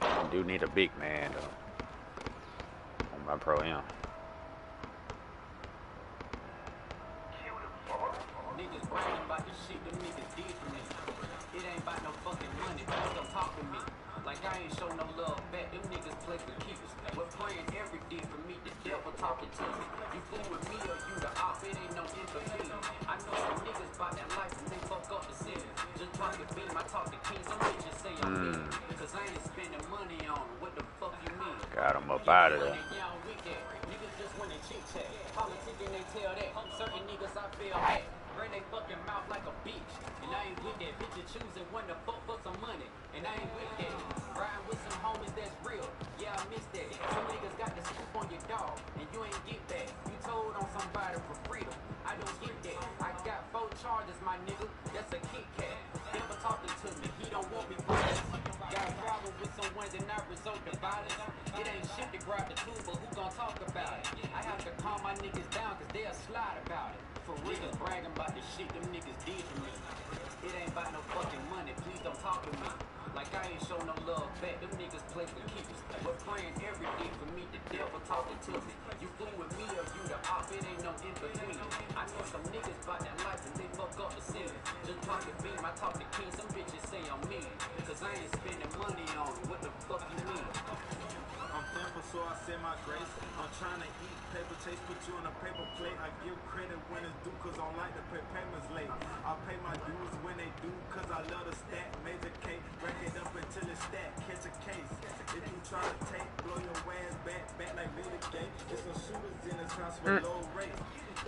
Speaker 2: I do need a big man though. On my pro am.
Speaker 1: Niggas bragging about this shit, them niggas did for me. It ain't about no fucking money, please don't talk to me. Like I ain't show no love back, them niggas play for keepers. We're praying every day for me, the devil talking to me. You fool with me or you the op, it ain't no in between. I know some niggas about that life and they fuck up the city. Just talk to beam, I talk to king, some bitches say I'm me. Cause I ain't spending money on them, what the fuck you mean?
Speaker 2: Got him up out of there.
Speaker 1: Niggas just want to chit chat. Politics and they tell that. Certain niggas I feel at. Bring they fucking mouth like a bitch. And I ain't with that. Bitches choosing when to fuck for some money. And I ain't with that. Riding with some homies that's real. Yeah, I miss that. Some niggas got the scoop on your dog. And you ain't get that. You told on somebody for freedom. I don't get that. I got 4 charges, my nigga. That's a Kit Kat. Never talking to me. He don't want me for this. Got a problem with someone that not result to violence. It ain't shit to grab the tool, but who gon' talk about it? I have to calm my niggas down, cause they'll slide about it. For real, bragging about the shit them niggas did for me. It ain't about no fucking money, please don't talk to me. Like I ain't show no love back, them niggas play for keepers. We're praying every day for me, the devil talking to me. You fool with me or you the op, it ain't no in between. I know some niggas about that life and they fuck up the city. Just talk to beam, I talk to king, some bitches say I'm mean. Cause I ain't spending money on it, what the fuck you mean?
Speaker 14: I'm thankful, so I say my grace. I'm trying to eat paper chase, put you on a paper plate. I give credit when it's due, cause I don't like to pay payments late. I pay my dues when they do, cause I love to stack. Major cake, break it up until it's stacked. Catch a case. If you try to take, blow your ass back like Lady Gate. There's some shooters in this house with low rate.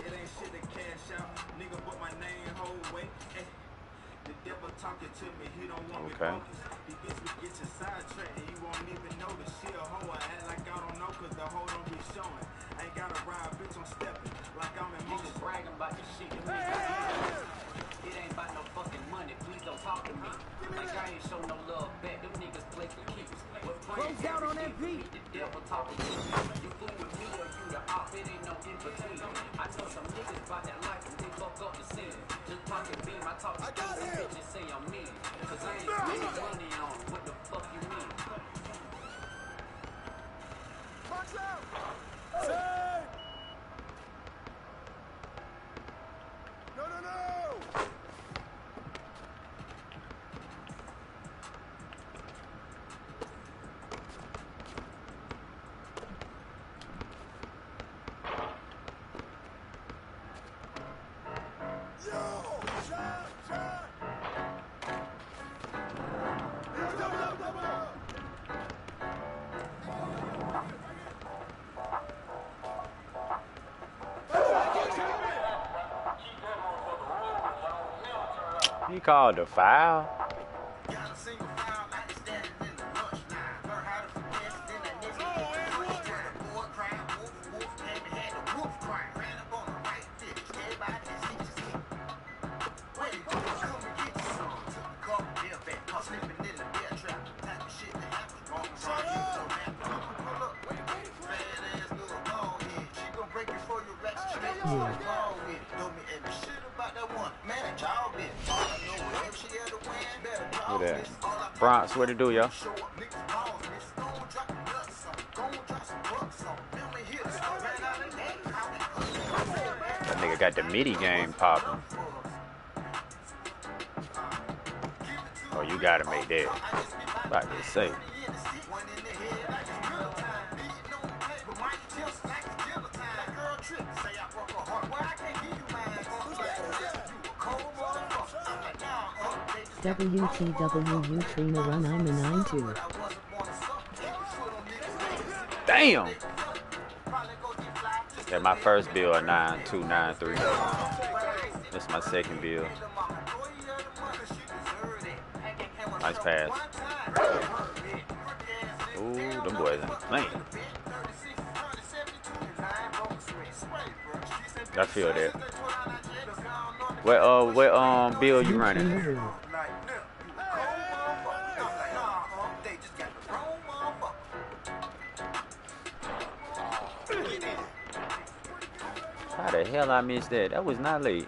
Speaker 14: It ain't shit to cash out, nigga, but my name whole weight. The devil talking to me, he don't want me focused. He gets me get your sidetracked and you won't even notice. She a hoe, I act like I don't know cause the hoe don't be showing. Ain't gotta ride, bitch, I'm stepping like I'm in motion.
Speaker 1: Niggas bragging about this shit, them niggas. It ain't about no fucking money, please don't talk to me. Like I ain't show no love back, them niggas play for keepers. We're praying every day for me, the devil talking to me. You fool with me or you the op, it ain't no in between. I know some niggas about that life and they fuck up the city. Just talking beam, I talk to king, some bitches say I'm mean. Cause I ain't spending money on it, what the fuck you mean?
Speaker 4: Box out! Save! No, no, no! Yo! Shot! Shot!
Speaker 2: He called a foul. Look at that. Bronx, what it do, yo? That nigga got the MIDI game popping. Oh, you gotta make that. About to say.
Speaker 13: WTWU Trina run, I'm a 9-2.
Speaker 2: Damn! Yeah, my first bill a 9-2, 9-3. This is my second bill. Nice pass. Ooh, them boys ain't playing. I feel that. What bill you running? How the hell I missed that? That was not late.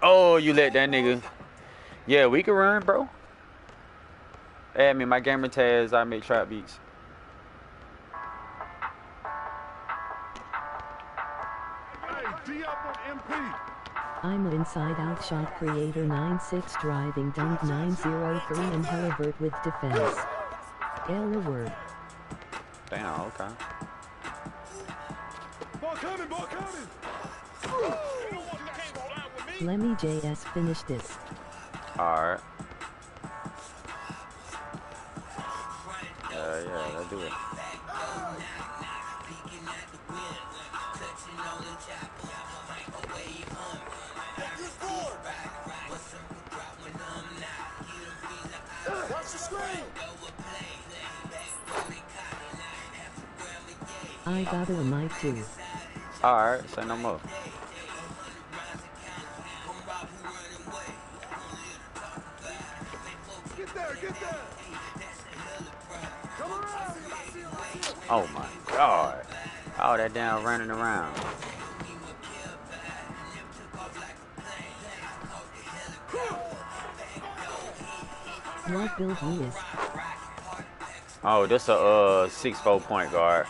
Speaker 2: Oh, you let that nigga. Yeah, we can run, bro. Add me, my gamer tag is iMakeTrapBeatz.
Speaker 13: I'm an inside-out shot creator 9-6 driving dunk 903 and Helivert with defense. Ella word.
Speaker 2: Damn, okay.
Speaker 8: Ball coming, ball coming.
Speaker 13: Let me JS finish this.
Speaker 2: Alright. Yeah, let's do it.
Speaker 13: I got a mic too.
Speaker 2: Alright, say no more.
Speaker 8: Get there, get there. Come around.
Speaker 2: Oh my god. All that damn running around.
Speaker 13: What build he is?
Speaker 2: Oh, this a 6'4" point guard.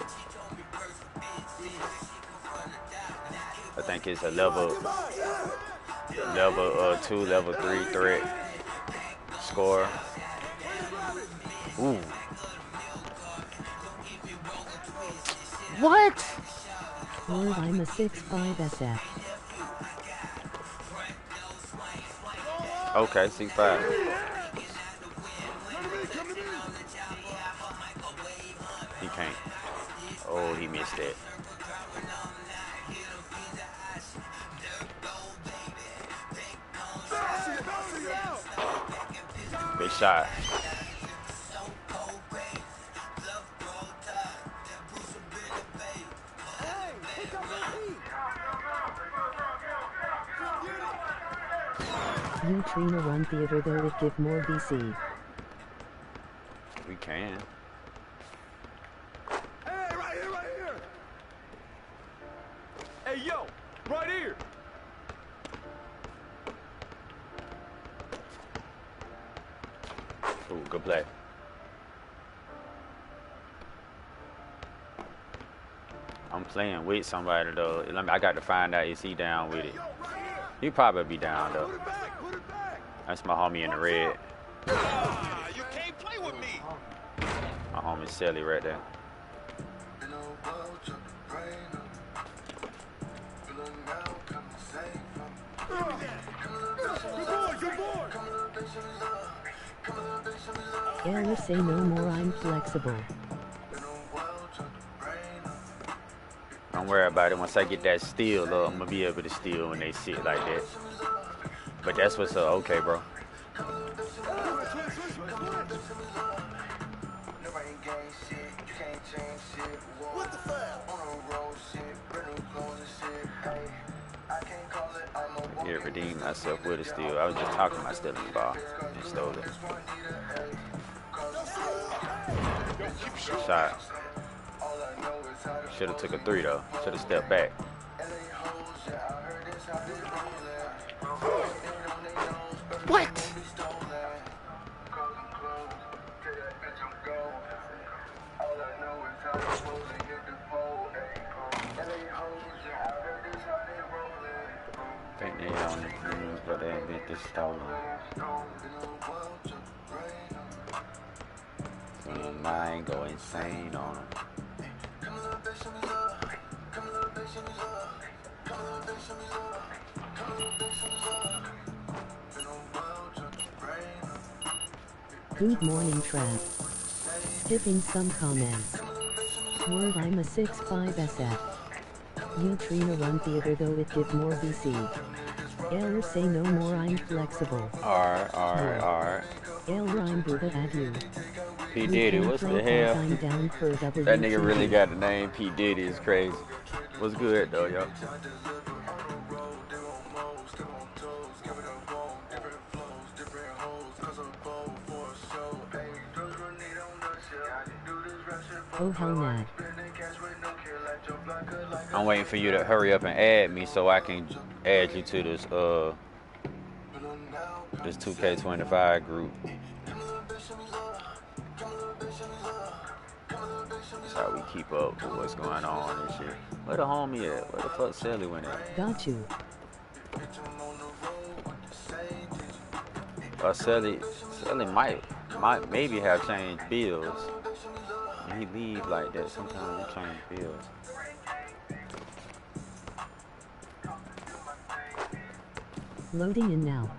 Speaker 2: I think it's a level 2, level 3 threat score. Ooh. What?
Speaker 13: Lord, I'm a 6'5" SF.
Speaker 2: Okay, 6'5". He can't. Oh, he missed it. Big shot.
Speaker 13: You Trina run theater though it give more BC.
Speaker 2: We can.
Speaker 8: Hey, right here, right here. Hey, yo, right here.
Speaker 2: Ooh, good play. I'm playing with somebody though. I got to find out is he down with it. He probably be down though. That's my homie in the red.
Speaker 4: You can't play with me.
Speaker 2: My homie Sally right there.
Speaker 13: Ella say no more, I'm flexible.
Speaker 2: Don't worry about it. Once I get that steal up, I'm gonna be able to steal when they sit like that. But that's what's up. Okay, bro.
Speaker 3: What the fuck? On a road shit, brand new clothes and shit. Hey, I can't call it, I'm a
Speaker 2: Yeah, redeemed myself with a steal. I was just talking about stealing the ball and stole it. Shot. Should have took a 3 though. Should have stepped back. What? Think they on the news, but they ain't been this stolen. So my mind go insane on them.
Speaker 13: Good morning, Trapp. Skipping some comments. Word, I'm a 6'5" SF. You Trina run theater though it give more VC. Eller say no more, I'm flexible.
Speaker 2: Alright.
Speaker 13: Eller I'm Buddha at you.
Speaker 2: P. Diddy, what's the hell?
Speaker 13: I'm down for
Speaker 2: That nigga really got the name P. Diddy, is crazy. What's good though, yo?
Speaker 13: Oh hell nah.
Speaker 2: I'm waiting for you to hurry up and add me so I can add you to this this 2K25 group. That's how we keep up with what's going on and shit. Where the homie at? Where the fuck Sally went at?
Speaker 13: Got you.
Speaker 2: Sally might maybe have changed bills. When he leave like that, sometimes he change bills.
Speaker 13: Loading in now.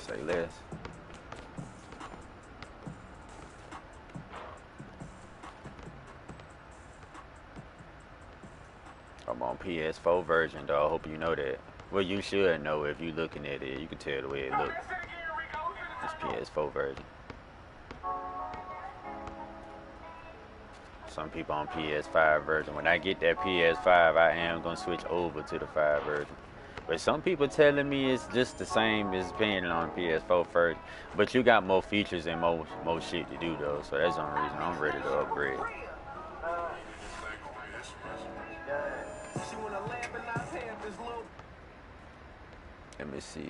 Speaker 2: Say less. I'm on PS4 version, though. I hope you know that. Well, you should know if you're looking at it. You can tell the way it looks. It's PS4 version. Some people on PS5 version. When I get that PS5, I am going to switch over to the 5 version. But some people telling me it's just the same as paying it on PS4 first. But you got more features and more shit to do, though. So that's the only reason I'm ready to upgrade. Let me see.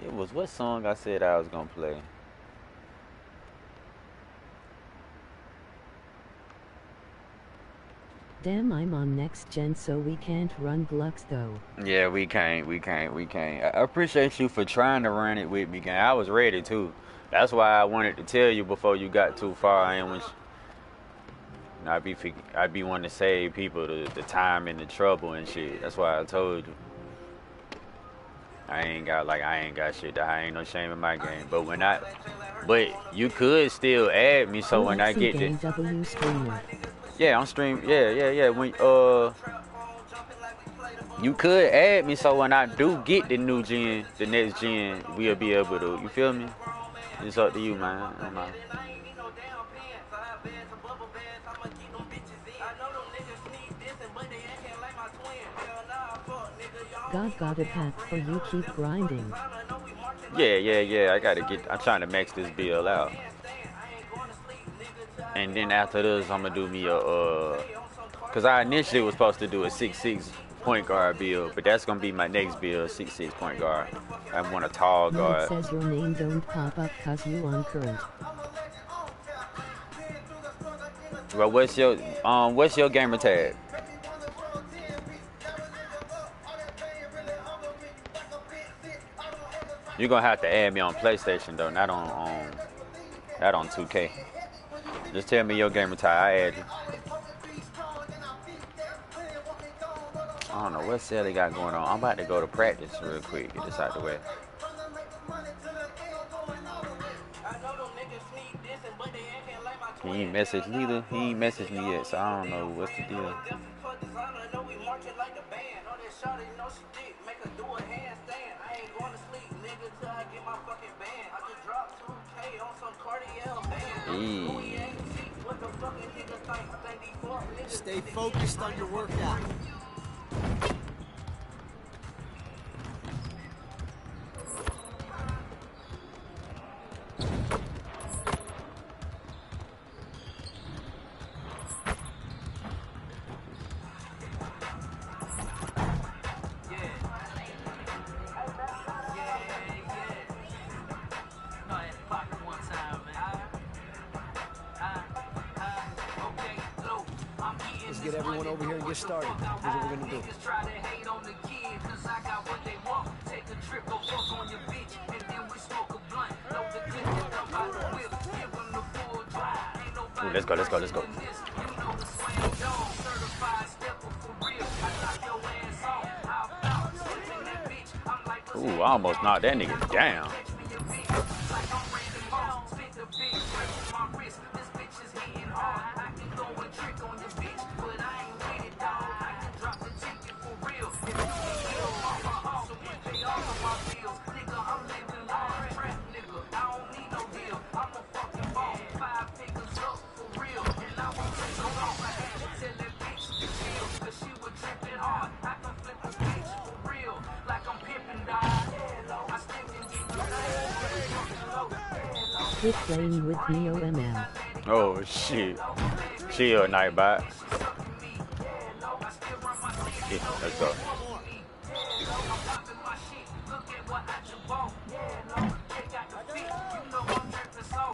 Speaker 2: It was what song I said I was gonna play?
Speaker 13: Damn, I'm on next gen, so we can't run Glux though.
Speaker 2: Yeah, we can't. I appreciate you for trying to run it with me, gang. I was ready too. That's why I wanted to tell you before you got too far. And I be wanting to save people the time and the trouble and shit. That's why I told you. I ain't got shit. I ain't no shame in my game. But you could still add me so when I get the. Yeah, I'm streaming. Yeah. When you could add me so when I do get the new gen, the next gen, we'll be able to. You feel me? It's up to you, man.
Speaker 13: God got a pack for you, keep grinding.
Speaker 2: Yeah. I'm trying to max this bill out. And then after this, I'm gonna do me cause I initially was supposed to do a 6'6" point guard build, but that's gonna be my next build, 6'6" point guard. I want a tall guard.
Speaker 13: It says your name don't pop up cause you on current.
Speaker 2: Well, what's your gamer tag? You're gonna have to add me on PlayStation though, not on 2K. Just tell me your gamer tag, I add you. I don't know what Sally got going on. I'm about to go to practice real quick, get this out the way. He ain't messaged neither. He ain't messaged me yet, so I don't know what's the deal.
Speaker 15: Stay focused on your workout. Let's get everyone over here and get started. Here's what we're gonna do.
Speaker 2: Ooh, let's go, let's go, let's go. Ooh, I almost knocked that nigga down.
Speaker 13: Quit playing with Neo ML.
Speaker 2: Oh shit. Chill, Nightbot. Yeah, let's go.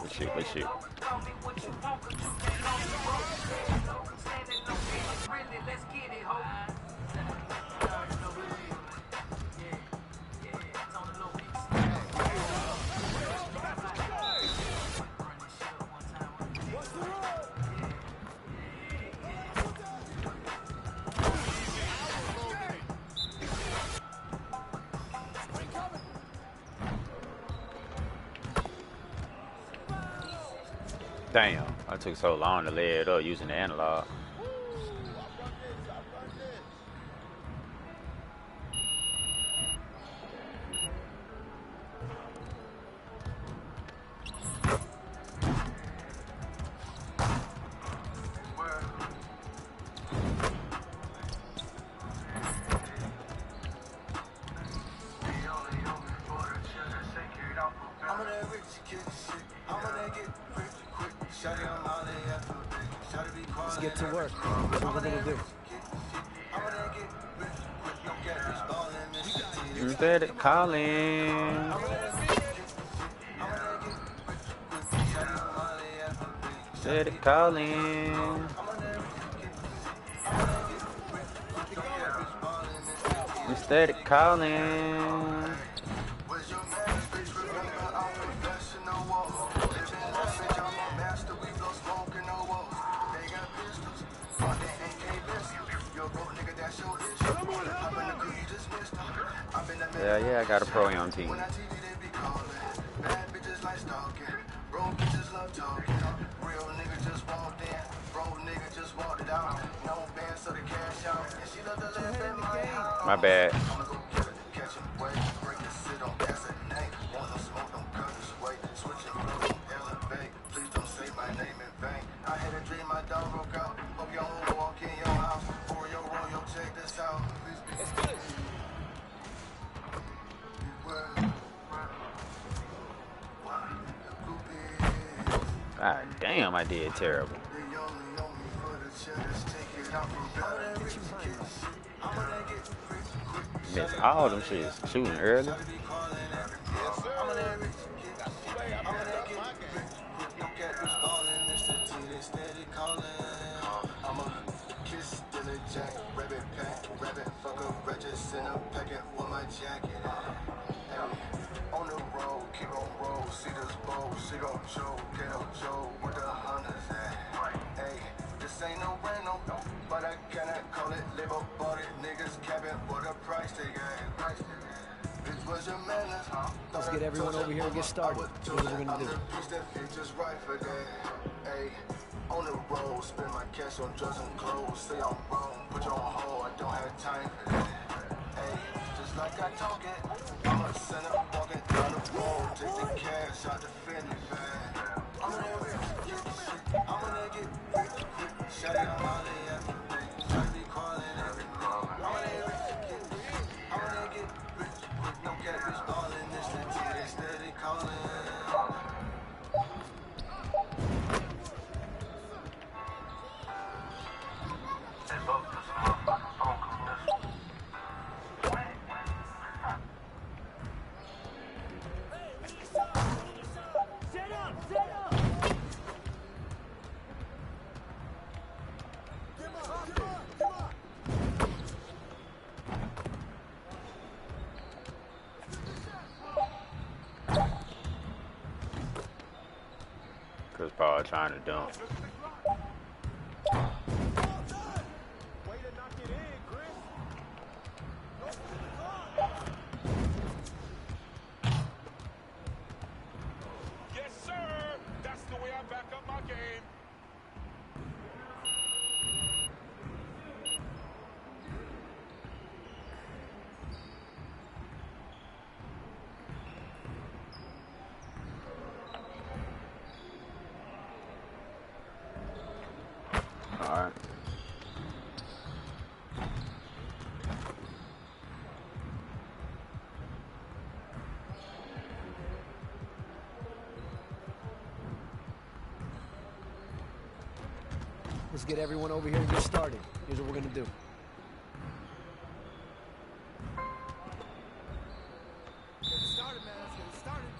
Speaker 2: Good shit, good shit. Damn, I took so long to lay it up using the analog.
Speaker 15: Let's get to work. That's what we're gonna do.
Speaker 2: Instead of calling. Instead of calling. Instead of calling. Yeah, I got a pro-am team. My bad. God damn, I did terrible. Missed all them shits. Shooting early.
Speaker 3: On the road, keep on roll, see this bowl, she gon' show, get up, Joe, where the hunters at? Hey, this ain't no rental, but I cannot call it label, bought it, niggas capping for the price they got. Bitch, was your manners,
Speaker 15: Let's get everyone over here and get started. Here's what we're gonna do.
Speaker 3: Hey, on the road, spend my cash on drugs and clothes, say I'm wrong, put you on hold, I don't have time for that. Hey, just like I talk it, I'm a sinner walking down the road, take the cash out the Fendi bag. I'm gonna get
Speaker 2: Chris Paul trying to dunk.
Speaker 4: Yes, sir. That's the way I back up my game.
Speaker 2: All right.
Speaker 15: Let's get everyone over here and get started. Here's what we're gonna do.
Speaker 14: Get started, man. Let's get started.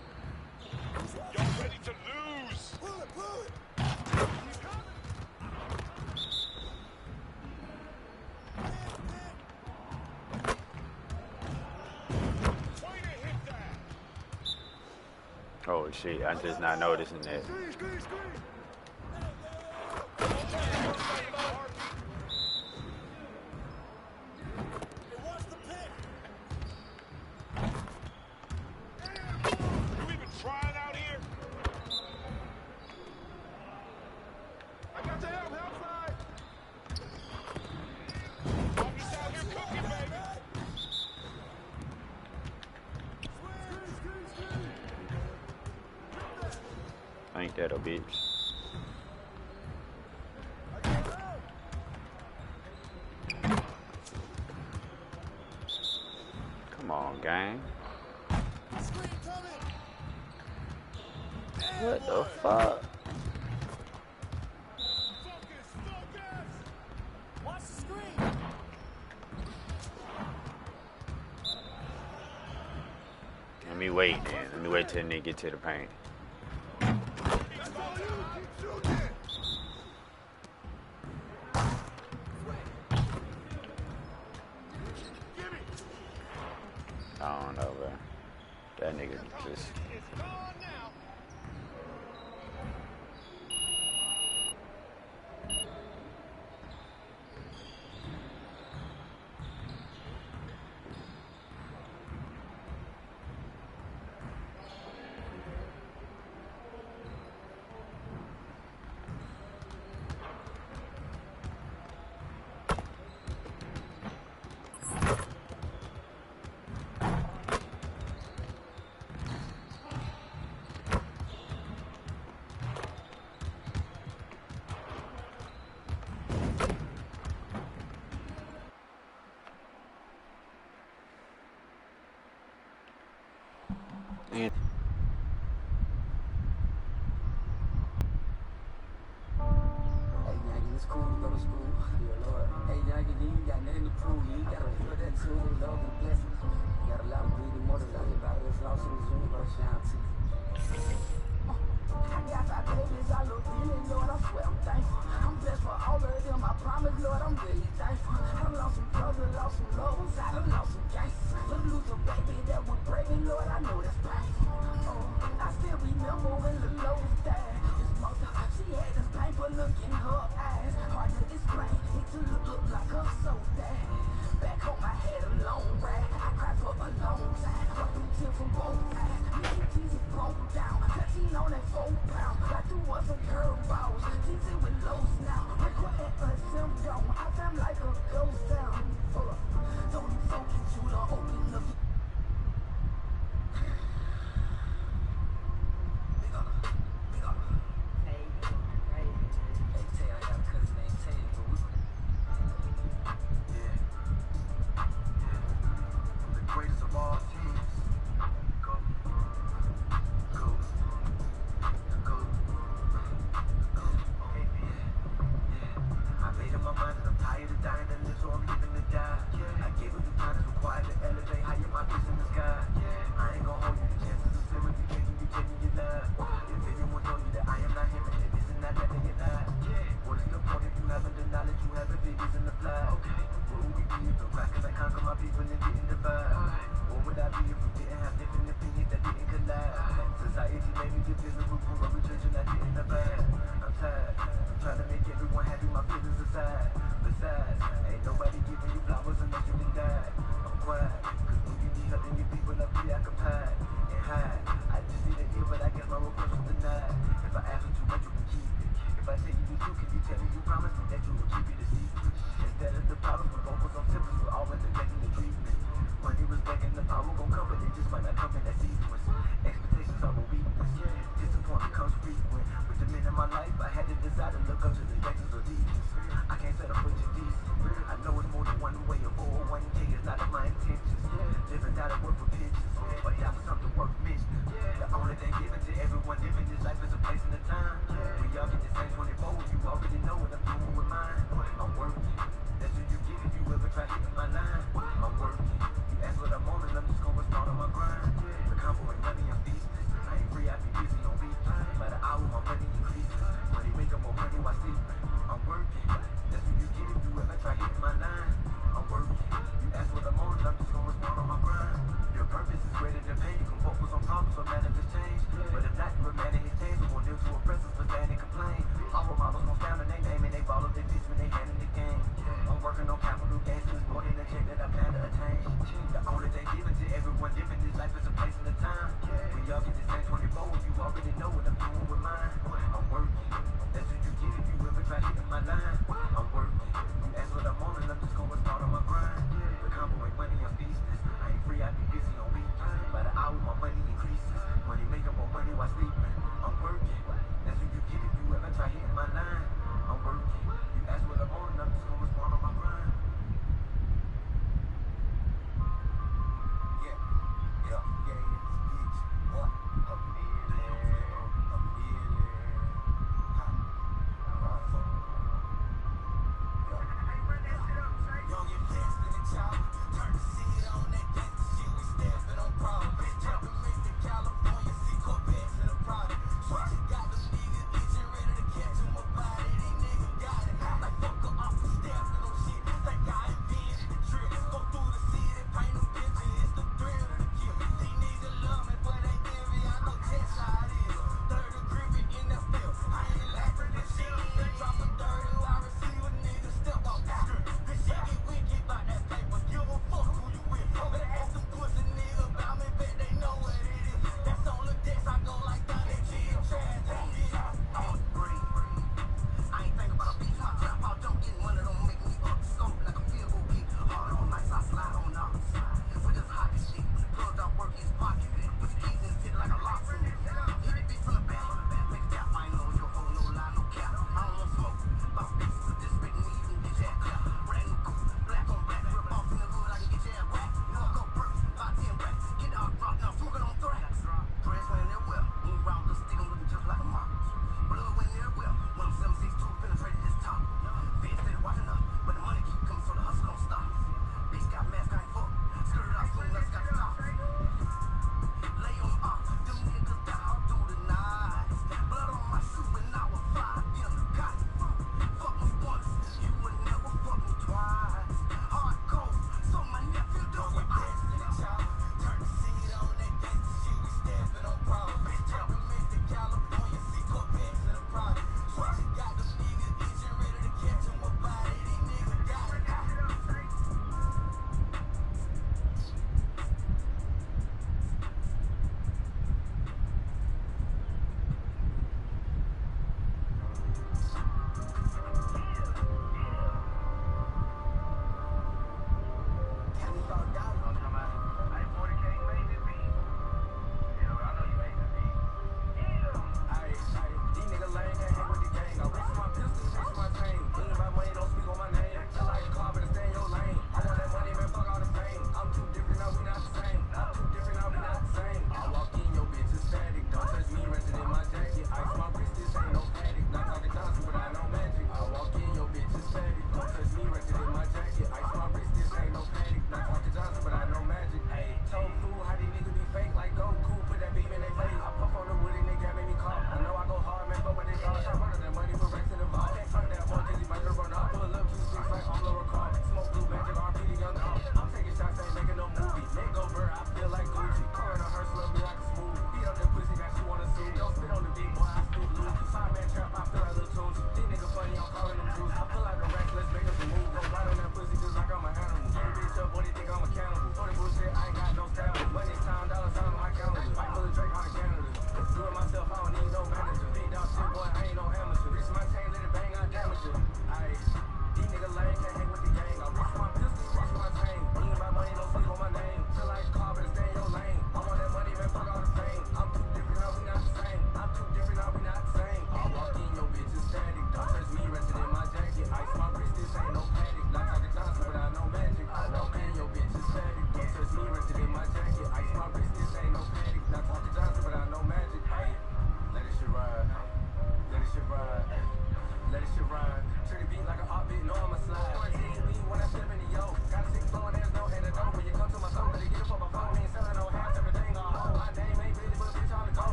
Speaker 4: Y'all ready to lose?
Speaker 14: Pull it, pull it.
Speaker 2: Oh shit, I'm just not noticing that.
Speaker 4: You even trying out here? I got your help, help side. I'm just out here cooking, baby.
Speaker 2: Ain't that a bitch? Come on, gang. What the fuck?
Speaker 14: Watch the screen.
Speaker 2: Let me wait, then. Let me wait till they get to the paint. I don't know, bro. That nigga just... And
Speaker 3: Hey, Yankee, it's cool to go to school. Yeah, Lord. Hey, Yankee, you ain't got nothing to prove. You ain't got to feel that too. Love and blessings. You got a lot of breathing mothers out here, that's lost in this universe. Shout to you. I got 5 babies, I look feeling, Lord, I swear I'm thankful. I'm blessed for all of them, I promise, Lord, I'm really thankful. I done lost some brothers, lost some loved ones, I done lost some gangsters. But lose a baby that was breaking, Lord, I know that's painful. Oh, I still remember when the Lowe's died. This mother, she had this painful look in her eyes. Hard to explain, it to look like her soul died. Back home, I had a long ride. I cried for a long time. I threw tears from both eyes. Many Jesus broke down. Touching on that 4 pound. Like there was some curveballs. Jesus with lows now. Record at a symptom. I found like check that I plan to attain. The only thing given to everyone different is life is a place and a time. We all get the same 24, you already know what I'm doing with mine. I'm working, that's what you get if you ever try hitting my line. I'm working, you ask what I'm on and I'm just gonna start on my grind. The combo ain't money, I'm business. I ain't free, I be busy on weekends. By the hour, my money increases. Money making more money while sleeping. I'm working, that's what you get if you ever try hitting my line. I'm working, you ask what I'm on and I'm just gonna start on my grind. Yeah, yeah, yeah.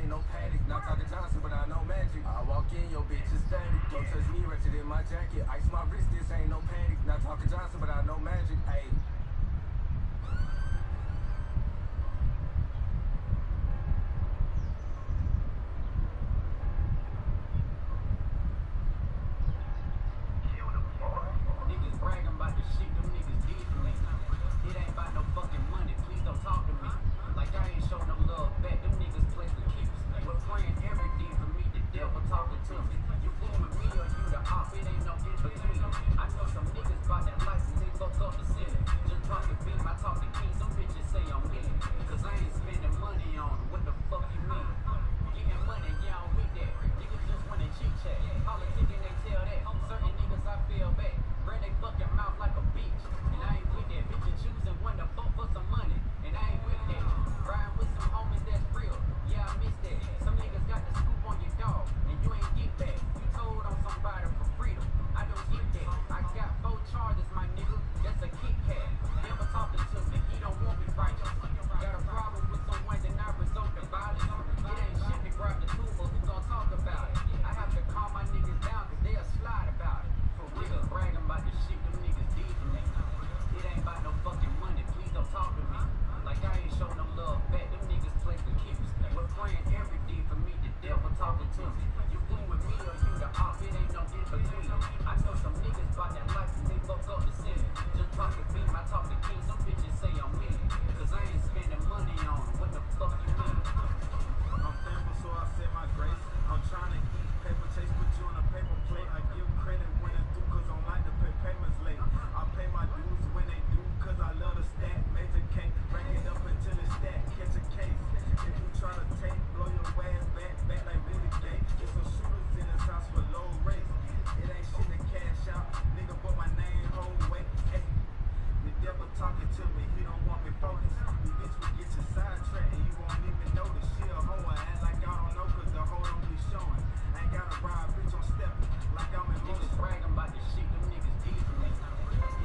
Speaker 3: ain't no panic. Not talking Johnson, but I know magic. I walk in, your bitch is static. Don't touch me, wretched in my jacket. Ice my wrist, this ain't no panic. Not talking Johnson, but I know magic. Ayy.
Speaker 1: Niggas bragging about the shit, them niggas did to me. It ain't about no fucking money, please don't talk to me. Like I ain't show no love back, them niggas play for keeps. We're praying every day for me, the devil talking to me. You fool with me or you the op, it ain't no in between. I know some niggas bought that license, they fuck up the city. Just talk to beam, I talk to king, some bitches say I'm me. Cause I ain't spending money on them, what the fuck you mean? Getting money, yeah, I'm with that. Niggas just wanna chit chat. Politicking, they tell that. Certain niggas I feel bad. Ran they fucking mouth like a bitch. And I ain't with that. Bitches choosing one to fuck for some money. And I ain't with that. Riding with some homies that's real. Yeah, I miss that. Some niggas got the scoop on your dog. And you ain't get that. You told on somebody for freedom. I don't get that. I got 4 charges, my nigga. That's a Kit Kat. Never talking to me. He don't want me right. Got a problem with someone that I resort to violence. It ain't shit to grab the tool, but who gon' talk about it? I have to calm my niggas down cause they'll slide about it. For real, bragging about the shit them niggas did to me. It ain't about no fucking money, please don't talk to me. Like I ain't show no love back, them niggas play for keeps. We're praying every day for me, the devil talking to me. You fool with me or you the op, it ain't no in between. I know some niggas bought that license, they fuck up the city. Just talk to beam, I talk to king, some bitches say I'm me. Cause I ain't spending money on them, what the fuck you mean?
Speaker 14: I'm thankful, so I say my grace. I'm trying to eat paper chase, put you on a paper plate. I give credit when it's due, cause I'm like to pay payments late. I pay my dues when they do, cause I love the stack. Major cake, rank it up until it's stack. Catch a case. If you try to take, blow your ass back like Billy Gay. There's some shooters in this house for low race. It ain't shit to cash out, nigga, but my name hold weight. Hey, the devil talking to me, he don't want me focused. You bitch will get you sidetracked and you won't even notice. She a hoe, I act like I don't know, cause the hoe don't be showing. Ain't gotta ride, bitch, I'm stepping like I'm in
Speaker 1: Niggas bragging about the shit them niggas did to me.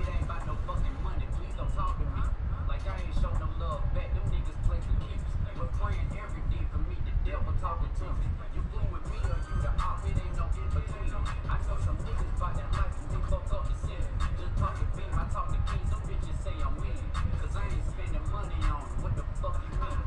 Speaker 1: It ain't about no fucking money, please don't talk to me. Like I ain't show no love back, them niggas play for keeps. We're praying every day for me, the devil talking to me. You fool with me or you the op, it ain't no in between. I know some niggas bought that license, they fuck up the city. Just talk to beam, I talk to king, some bitches say I'm me. Cause I ain't spending money on them, what the fuck you mean?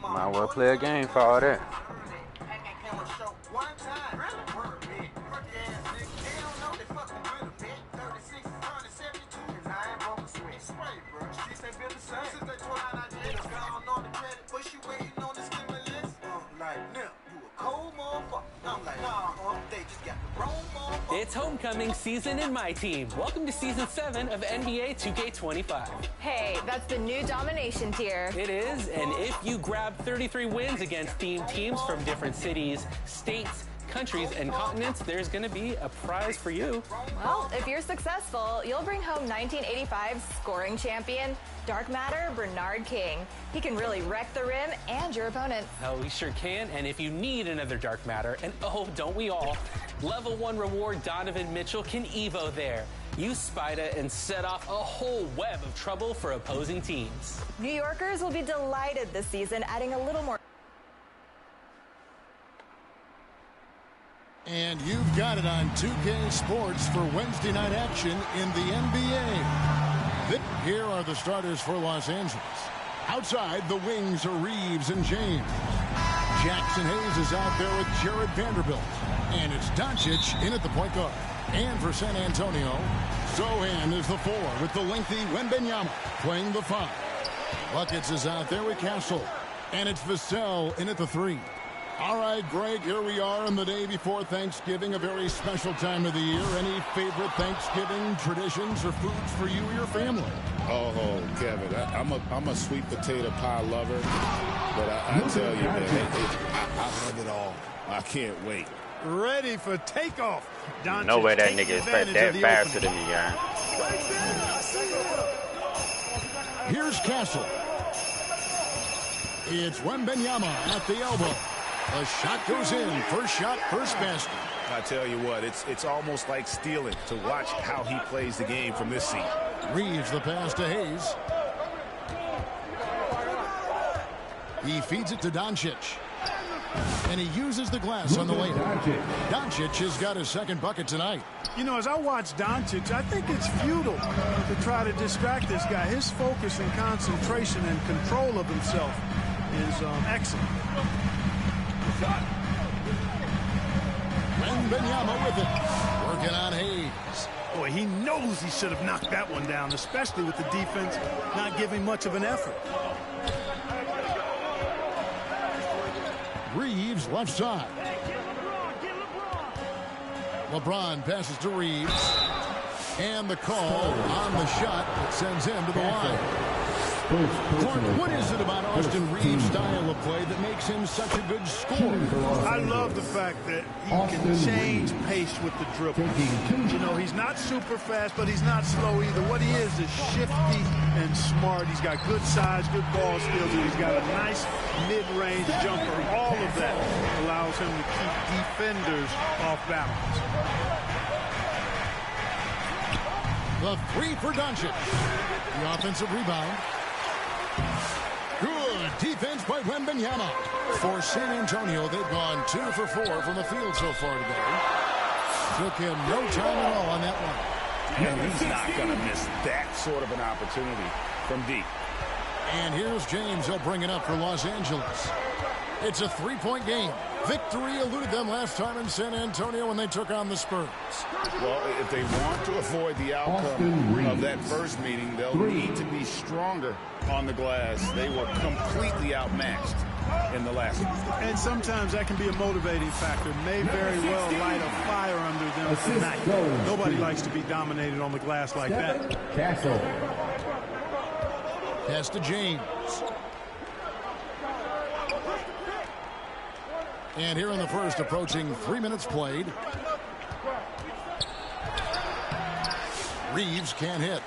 Speaker 2: Might well play a game for all that.
Speaker 16: It's homecoming season in my team. Welcome to season 7 of NBA 2K25.
Speaker 17: Hey, that's the new domination tier.
Speaker 16: It is, and if you grab 33 wins against themed teams from different cities, states, countries, and continents, there's going to be a prize for you.
Speaker 17: Well, if you're successful, you'll bring home 1985's scoring champion, Dark Matter Bernard King. He can really wreck the rim and your opponents.
Speaker 16: Oh, he sure can. And if you need another Dark Matter, and oh, don't we all, Level 1 reward Donovan Mitchell can Evo there. Use Spida and set off a whole web of trouble for opposing teams.
Speaker 17: New Yorkers will be delighted this season, adding a little more.
Speaker 18: And you've got it on 2K Sports for Wednesday night action in the NBA. Here are the starters for Los Angeles. Outside, the wings are Reeves and James. Jackson Hayes is out there with Jared Vanderbilt. And it's Doncic in at the point guard. And for San Antonio, Zohan is the 4 with the lengthy Wembanyama playing the 5. Buckets is out there with Castle. And it's Vassell in at the 3. All right, Greg, here we are on the day before Thanksgiving, a very special time of the year. Any favorite Thanksgiving traditions or foods for you or your family?
Speaker 19: Oh, Kevin, I'm a sweet potato pie lover, but I tell you, man, I love it all. I can't wait.
Speaker 8: Ready for takeoff. Doncic,
Speaker 2: no way that nigga is that faster than me, guy.
Speaker 18: Here's Castle. It's Wembanyama at the elbow. A shot goes in. First shot, first basket.
Speaker 19: I tell you what, it's almost like stealing to watch how he plays the game from this seat.
Speaker 18: Reeves the pass to Hayes. He feeds it to Doncic. And he uses the glass on the layup. Doncic has got his second bucket tonight.
Speaker 8: You know, as I watch Doncic, I think it's futile to try to distract this guy. His focus and concentration and control of himself is excellent.
Speaker 18: Wembanyama with it. Working on Hayes.
Speaker 8: Boy, he knows he should have knocked that one down, especially with the defense not giving much of an effort.
Speaker 18: Reeves left side. LeBron passes to Reeves. And the call on the shot that sends him to the line. Clark, what is it about Austin Reeves' style of play that makes him such a good scorer?
Speaker 8: I love the fact that he can change pace with the dribble. You know, he's not super fast, but he's not slow either. What he is shifty and smart. He's got good size, good ball skills, and he's got a nice mid-range jumper. All of that allows him to keep defenders off balance.
Speaker 18: The 3 for Doncic. The offensive rebound. Good defense by Wembanyama. For San Antonio, they've gone 2 for 4 from the field so far today. Took him no time at all on that one.
Speaker 19: And he's not going to miss that sort of an opportunity from deep.
Speaker 18: And here's James. He'll bring it up for Los Angeles. It's a 3-point game. Victory eluded them last time in San Antonio when they took on the Spurs.
Speaker 19: Well, if they want to avoid the outcome of that first meeting, they'll need to be stronger on the glass. They were completely outmatched in the last one.
Speaker 8: And sometimes that can be a motivating factor. May very well light a fire under them tonight. Nobody likes to be dominated on the glass like that.
Speaker 18: Castle. Pass to James. And here in the first, approaching 3 minutes played. Reeves can't hit.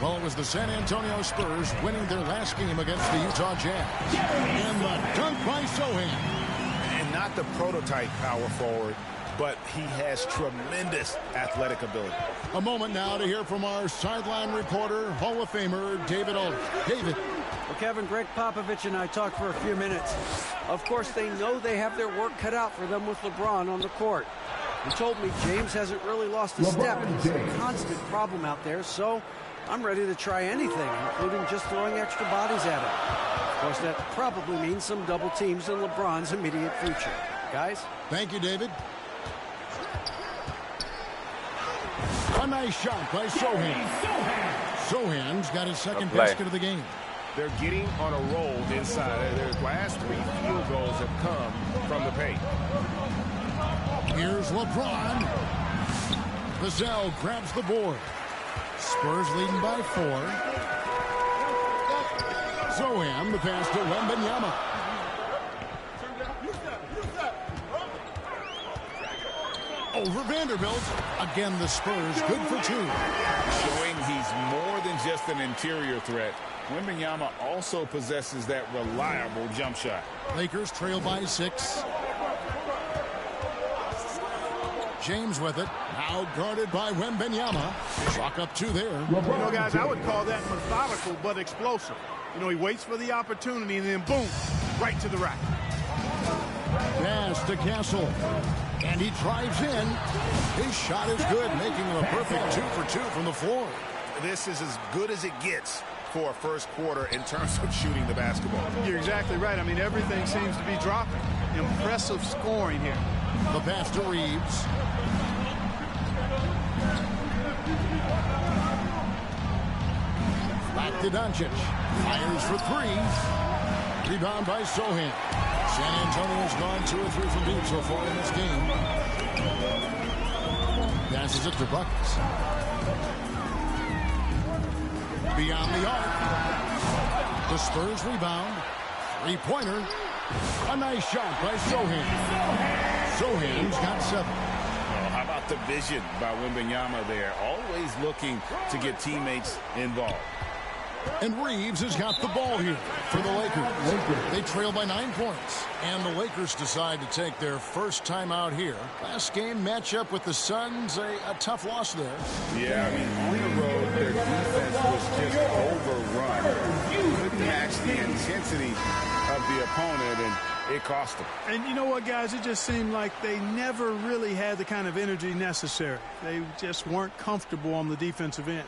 Speaker 18: Well, it was the San Antonio Spurs winning their last game against the Utah Jazz. And the dunk by Zohan.
Speaker 19: And not the prototype power forward, but he has tremendous athletic ability.
Speaker 18: A moment now to hear from our sideline reporter, Hall of Famer David Aldridge. David.
Speaker 20: Well, Kevin, Greg Popovich and I talked for a few minutes. Of course, they know they have their work cut out for them with LeBron on the court. He told me James hasn't really lost a step. It's a constant problem out there, so I'm ready to try anything, including just throwing extra bodies at him. Of course, that probably means some double teams in LeBron's immediate future. Guys?
Speaker 18: Thank you, David. A nice shot by Zohan. Zohan's got his second basket of the game.
Speaker 19: They're getting on a roll inside. Their last 3 field goals have come from the paint.
Speaker 18: Here's LeBron. Vassell grabs the board. Spurs leading by 4. Zohan, the pass to Wembanyama. Over Vanderbilt. Again, the Spurs good for 2.
Speaker 19: Showing he's more than just an interior threat. Wembanyama also possesses that reliable jump shot.
Speaker 18: Lakers trail by 6. James with it. Now guarded by Wembanyama. Chalk up 2 there.
Speaker 14: You know, guys, I would call that methodical but explosive. You know, he waits for the opportunity and then boom, right to the rack.
Speaker 18: Pass to Castle. And he drives in. His shot is good, making him a perfect 2 for 2 from the floor.
Speaker 19: This is as good as it gets for a first quarter in terms of shooting the basketball.
Speaker 14: You're exactly right. I mean, everything seems to be dropping. Impressive scoring here.
Speaker 18: The pass to Reeves. Back to Doncic. Fires for 3. Rebound by Sohan. San Antonio's gone 2 or 3 from deep so far in this game. Passes it to Buckets. Beyond the arc. The Spurs rebound. 3-pointer. A nice shot by Sohan. Sohan's got 7.
Speaker 19: Well, how about the vision by Wembanyama there? Always looking to get teammates involved.
Speaker 18: And Reeves has got the ball here for the Lakers. They trail by 9 points. And the Lakers decide to take their first time out here. Last game matchup with the Suns, a tough loss there.
Speaker 19: Yeah, I mean, on the road, their defense was just overrun. Couldn't match the intensity of the opponent, and it cost them.
Speaker 14: And you know what, guys? It just seemed like they never really had the kind of energy necessary. They just weren't comfortable on the defensive end.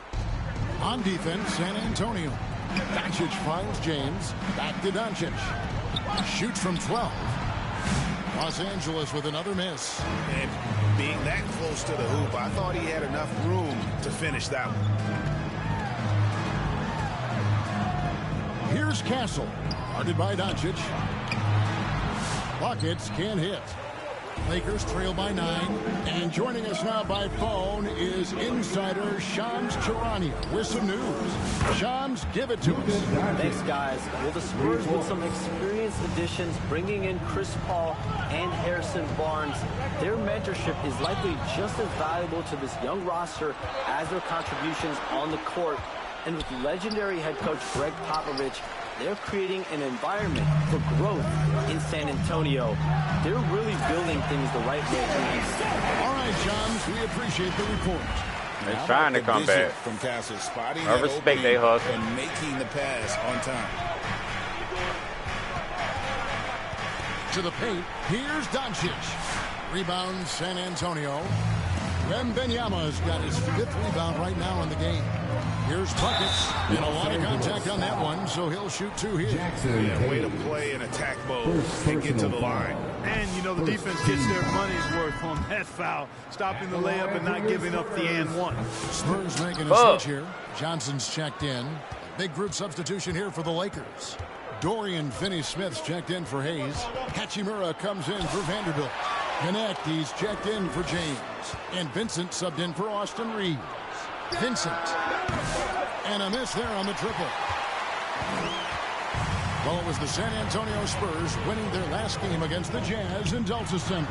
Speaker 18: On defense, San Antonio. Doncic finds James. Back to Doncic. Shoots from 12. Los Angeles with another miss.
Speaker 19: And being that close to the hoop, I thought he had enough room to finish that one.
Speaker 18: Here's Castle. Guarded by Doncic. Buckets can't hit. Lakers trail by 9. And joining us now by phone is insider Shams Charania with some news. Shams, give it to us.
Speaker 11: Thanks, guys. Well, the Spurs with some experienced additions, bringing in Chris Paul and Harrison Barnes. Their mentorship is likely just as valuable to this young roster as their contributions on the court. And with legendary head coach Greg Popovich, they're creating an environment for growth in San Antonio. They're really building things the right way.
Speaker 18: All right, Shams, we appreciate the report.
Speaker 2: They're trying to come back.
Speaker 19: From Castle, spotting
Speaker 2: I respect their hustle
Speaker 19: and making the pass on time.
Speaker 18: To the paint, here's Doncic. Rebound San Antonio. Wembanyama's got his 5th rebound right now in the game. Here's Buckets, and a lot of contact on that one, so he'll shoot 2 here.
Speaker 19: Yeah, way to play in attack mode and get to the line.
Speaker 14: And, you know, the defense gets their money's worth on that foul, stopping the layup and not giving up the and one.
Speaker 18: Spurs making a switch here. Johnson's checked in. Big group substitution here for the Lakers. Dorian Finney-Smith's checked in for Hayes. Hachimura comes in for Vanderbilt. Connect, he's checked in for James. And Vincent subbed in for Austin Reeves. Vincent. And a miss there on the triple. Well, it was the San Antonio Spurs winning their last game against the Jazz in Delta Center.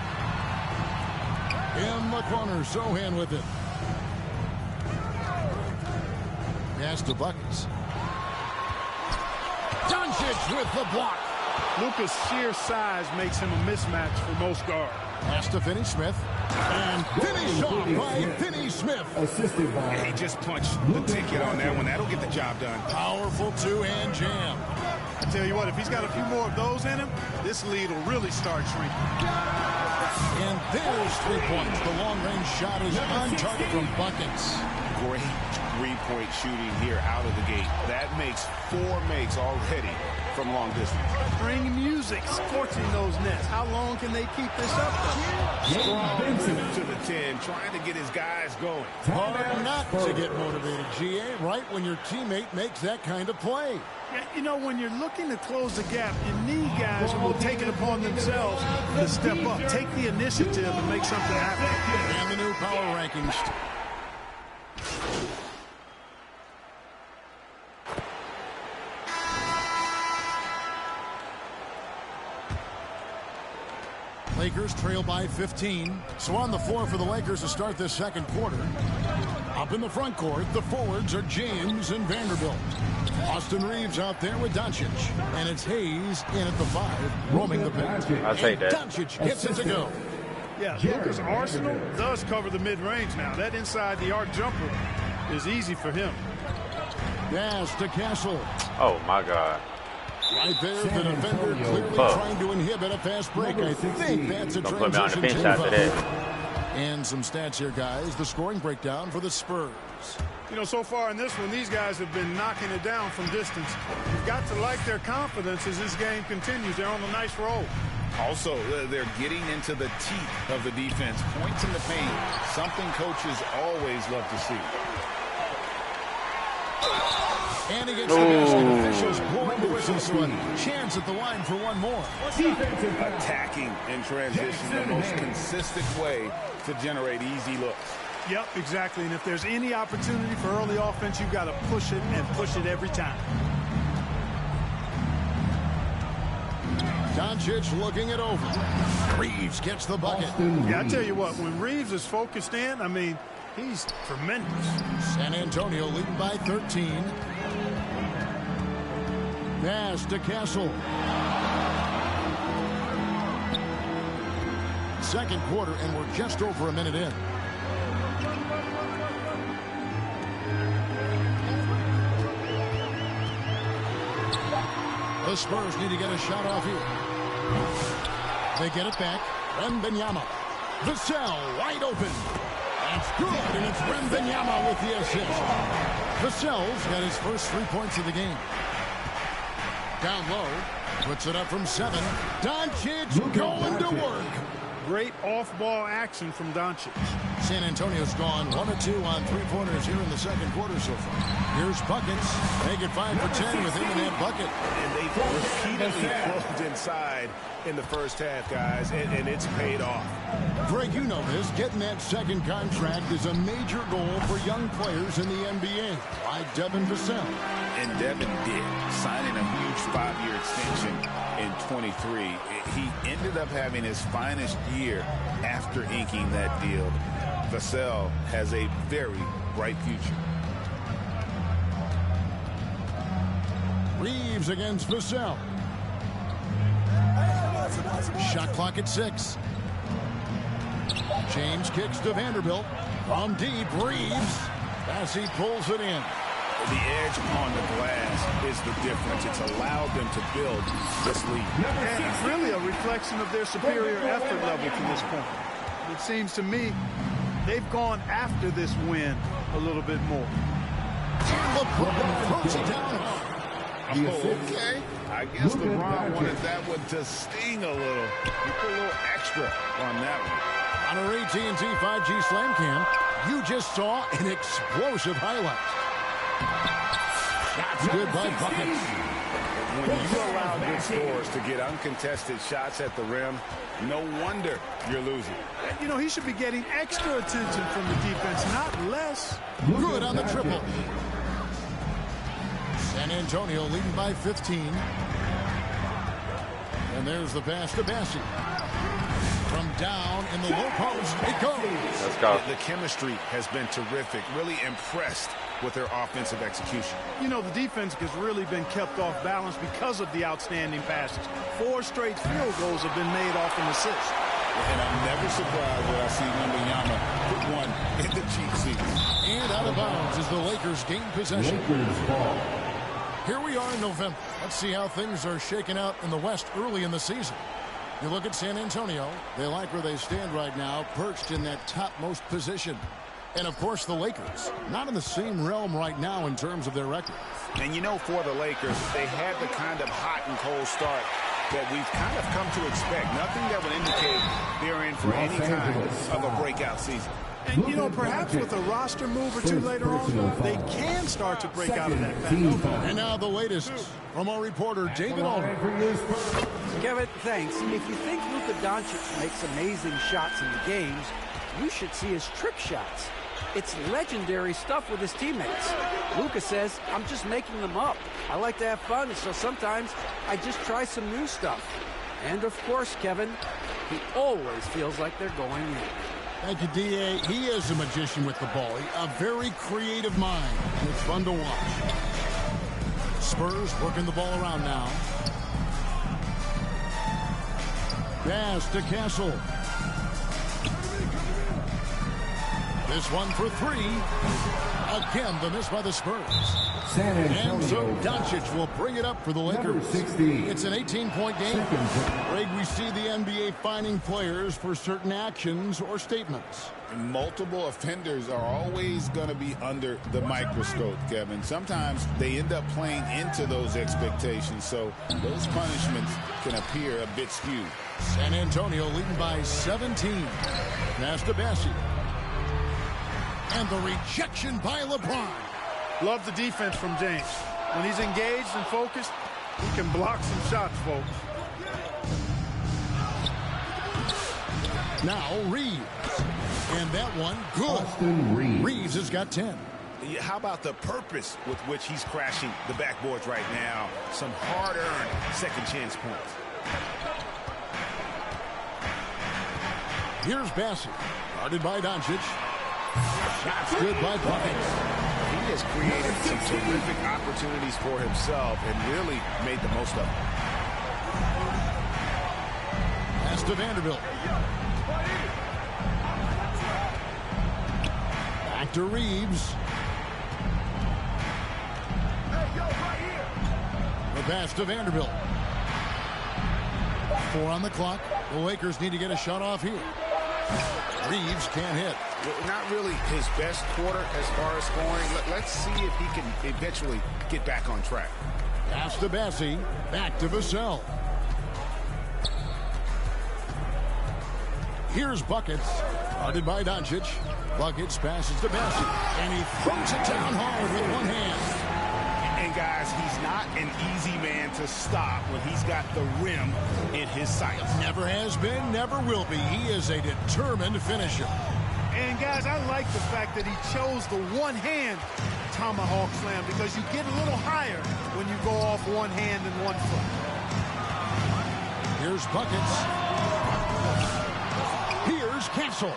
Speaker 18: In the corner, Sohan with it. Pass to Buckets. Doncic with the block.
Speaker 14: Luka's sheer size makes him a mismatch for most guards.
Speaker 18: Pass to Finney-Smith. And finished off by Finney-Smith.
Speaker 12: Assisted by...
Speaker 19: He just punched the ticket on that one. That'll get the job done.
Speaker 18: Powerful 2-hand jam.
Speaker 14: I tell you what, if he's got a few more of those in him, this lead will really start shrinking.
Speaker 18: And there's 3 points. The long-range shot is on target from Buckets.
Speaker 19: Great three-point shooting here out of the gate. That makes 4 makes already from long distance.
Speaker 8: Bring music, scorching those nets. How long can they keep this up, though?
Speaker 19: Strong to the 10, trying to get his guys going.
Speaker 18: Hard not to get motivated, GA, right when your teammate makes that kind of play.
Speaker 8: Yeah, you know, when you're looking to close the gap, you need guys who will take it upon themselves to step up, take the initiative, and make something happen.
Speaker 18: And the new power rankings. Lakers trail by 15. So on the floor for the Lakers to start this second quarter. Up in the front court, the forwards are James and Vanderbilt. Austin Reeves out there with Doncic. And it's Hayes in at the 5, roaming the paint.
Speaker 2: I'll take that.
Speaker 18: Doncic gets it to go.
Speaker 8: Yeah, Luka's arsenal does cover the mid-range now. That inside the arc jumper is easy for him.
Speaker 18: Pass to Castle.
Speaker 2: Oh, my God.
Speaker 18: Right there, the defender clearly trying to inhibit a fast break. I think that's a
Speaker 2: Don't put me on the
Speaker 18: transition
Speaker 2: bench
Speaker 18: to
Speaker 2: after that.
Speaker 18: And some stats here, guys. The scoring breakdown for the Spurs.
Speaker 8: You know, so far in this one, these guys have been knocking it down from distance. You've got to like their confidence as this game continues. They're on a nice roll.
Speaker 19: Also, they're getting into the teeth of the defense. Points in the paint, something coaches always love to see.
Speaker 18: And he gets the basket. Officials blowing the whistle, so a chance at the line for one more.
Speaker 19: Attacking in transition, the most consistent way to generate easy looks.
Speaker 8: Yep, exactly. And if there's any opportunity for early offense, you've got to push it and push it every time.
Speaker 18: Doncic looking it over. Reeves gets the bucket.
Speaker 8: Yeah, I tell you what, when Reeves is focused in, I mean, he's tremendous.
Speaker 18: San Antonio leading by 13. Pass to Castle. Second quarter, and we're just over a minute in. The Spurs need to get a shot off here. They get it back. Wembanyama. Vassell wide open. That's good, and it's Wembanyama with the assist. Vassell's got his first 3 points of the game. Down low. Puts it up from 7. Doncic going to work.
Speaker 8: Great off-ball action from Doncic.
Speaker 18: San Antonio's gone 1 of 2 on 3-pointers here in the second quarter so far. Here's buckets. Make it 5 for 10 with him in that bucket.
Speaker 19: And they've repeatedly closed inside in the first half, guys, and it's paid off.
Speaker 18: Greg, you know this. Getting that second contract is a major goal for young players in the NBA, like Devin Vassell.
Speaker 19: And Devin did, signing a huge 5-year extension in 23. He ended up having his finest year after inking that deal. Vassell has a very bright future.
Speaker 18: Reeves against Vassell. Shot clock at 6. James kicks to Vanderbilt. From deep, Reeves. As he pulls it in.
Speaker 19: The edge on the glass is the difference. It's allowed them to build this lead.
Speaker 8: And it's really a reflection of their superior effort level to this point. It seems to me they've gone after this win a little bit more.
Speaker 19: Okay. I guess LeBron wanted that one to sting a little. He put a little extra on that one.
Speaker 18: On our AT&T 5G Slam Cam, you just saw an explosive highlight. That's good by buckets.
Speaker 19: When you allow good scores to get uncontested shots at the rim, no wonder you're losing.
Speaker 8: You know, he should be getting extra attention from the defense, not less.
Speaker 18: Good on the triple. San Antonio leading by 15. And there's the pass to Bassi. From down in the low post, it goes.
Speaker 2: Let's go.
Speaker 19: The chemistry has been terrific. Really impressed with their offensive execution.
Speaker 8: You know, the defense has really been kept off balance because of the outstanding passes. 4 straight field goals have been made off an assist.
Speaker 19: And I'm never surprised when I see Wembanyama put one in the cheat seat.
Speaker 18: And out of bounds as the Lakers gain possession. Here we are in November. Let's see how things are shaking out in the West early in the season. You look at San Antonio. They like where they stand right now, perched in that topmost position. And, of course, the Lakers, not in the same realm right now in terms of their record.
Speaker 19: And, you know, for the Lakers, they had the kind of hot and cold start that we've kind of come to expect. Nothing that would indicate they're in for any kind of a breakout season.
Speaker 8: And, you know, perhaps with a roster move or two later on, they can start to break out of that pattern.
Speaker 18: And now the latest from our reporter, David Aldridge.
Speaker 20: Kevin, thanks. If you think Luka Doncic makes amazing shots in the games, you should see his trick shots. It's legendary stuff with his teammates. Luka says, I'm just making them up. I like to have fun, so sometimes I just try some new stuff. And, of course, Kevin, he always feels like they're going in.
Speaker 18: Thank you, D.A. He is a magician with the ball. A very creative mind. It's fun to watch. Spurs working the ball around now. Pass to Castle. This one for three. Again, the miss by the Spurs. And so Doncic will bring it up for the Lakers. It's an 18-point game. Greg, we see the NBA fining players for certain actions or statements.
Speaker 19: Multiple offenders are always going to be under the microscope, Kevin. Sometimes they end up playing into those expectations, so those punishments can appear a bit skewed.
Speaker 18: San Antonio leading by 17. Pass to Bessie. And the rejection by LeBron.
Speaker 8: Love the defense from James. When he's engaged and focused, he can block some shots, folks.
Speaker 18: Now Reeves. And that one, good. Reeves has got 10.
Speaker 19: How about the purpose with which he's crashing the backboards right now? Some hard-earned second chance points.
Speaker 18: Here's Bassett. Guarded by Doncic. Shots good by Buckets.
Speaker 19: He has created some terrific opportunities for himself and really made the most of them.
Speaker 18: Pass to Vanderbilt. Back to Reeves. The pass to Vanderbilt. 4 on the clock. The Lakers need to get a shot off here. Reeves can't hit.
Speaker 19: Not really his best quarter as far as scoring. Let's see if he can eventually get back on track.
Speaker 18: Pass to Bassie. Back to Vassell. Here's Buckets. Guarded by Doncic. Buckets passes to Bassie. And he throws it down hard with one hand.
Speaker 19: And guys, he's not an easy man to stop when he's got the rim in his sights.
Speaker 18: Never has been, never will be. He is a determined finisher.
Speaker 8: And guys, I like the fact that he chose the one-hand tomahawk slam because you get a little higher when you go off one hand and one foot.
Speaker 18: Here's Buckets. Here's Castle.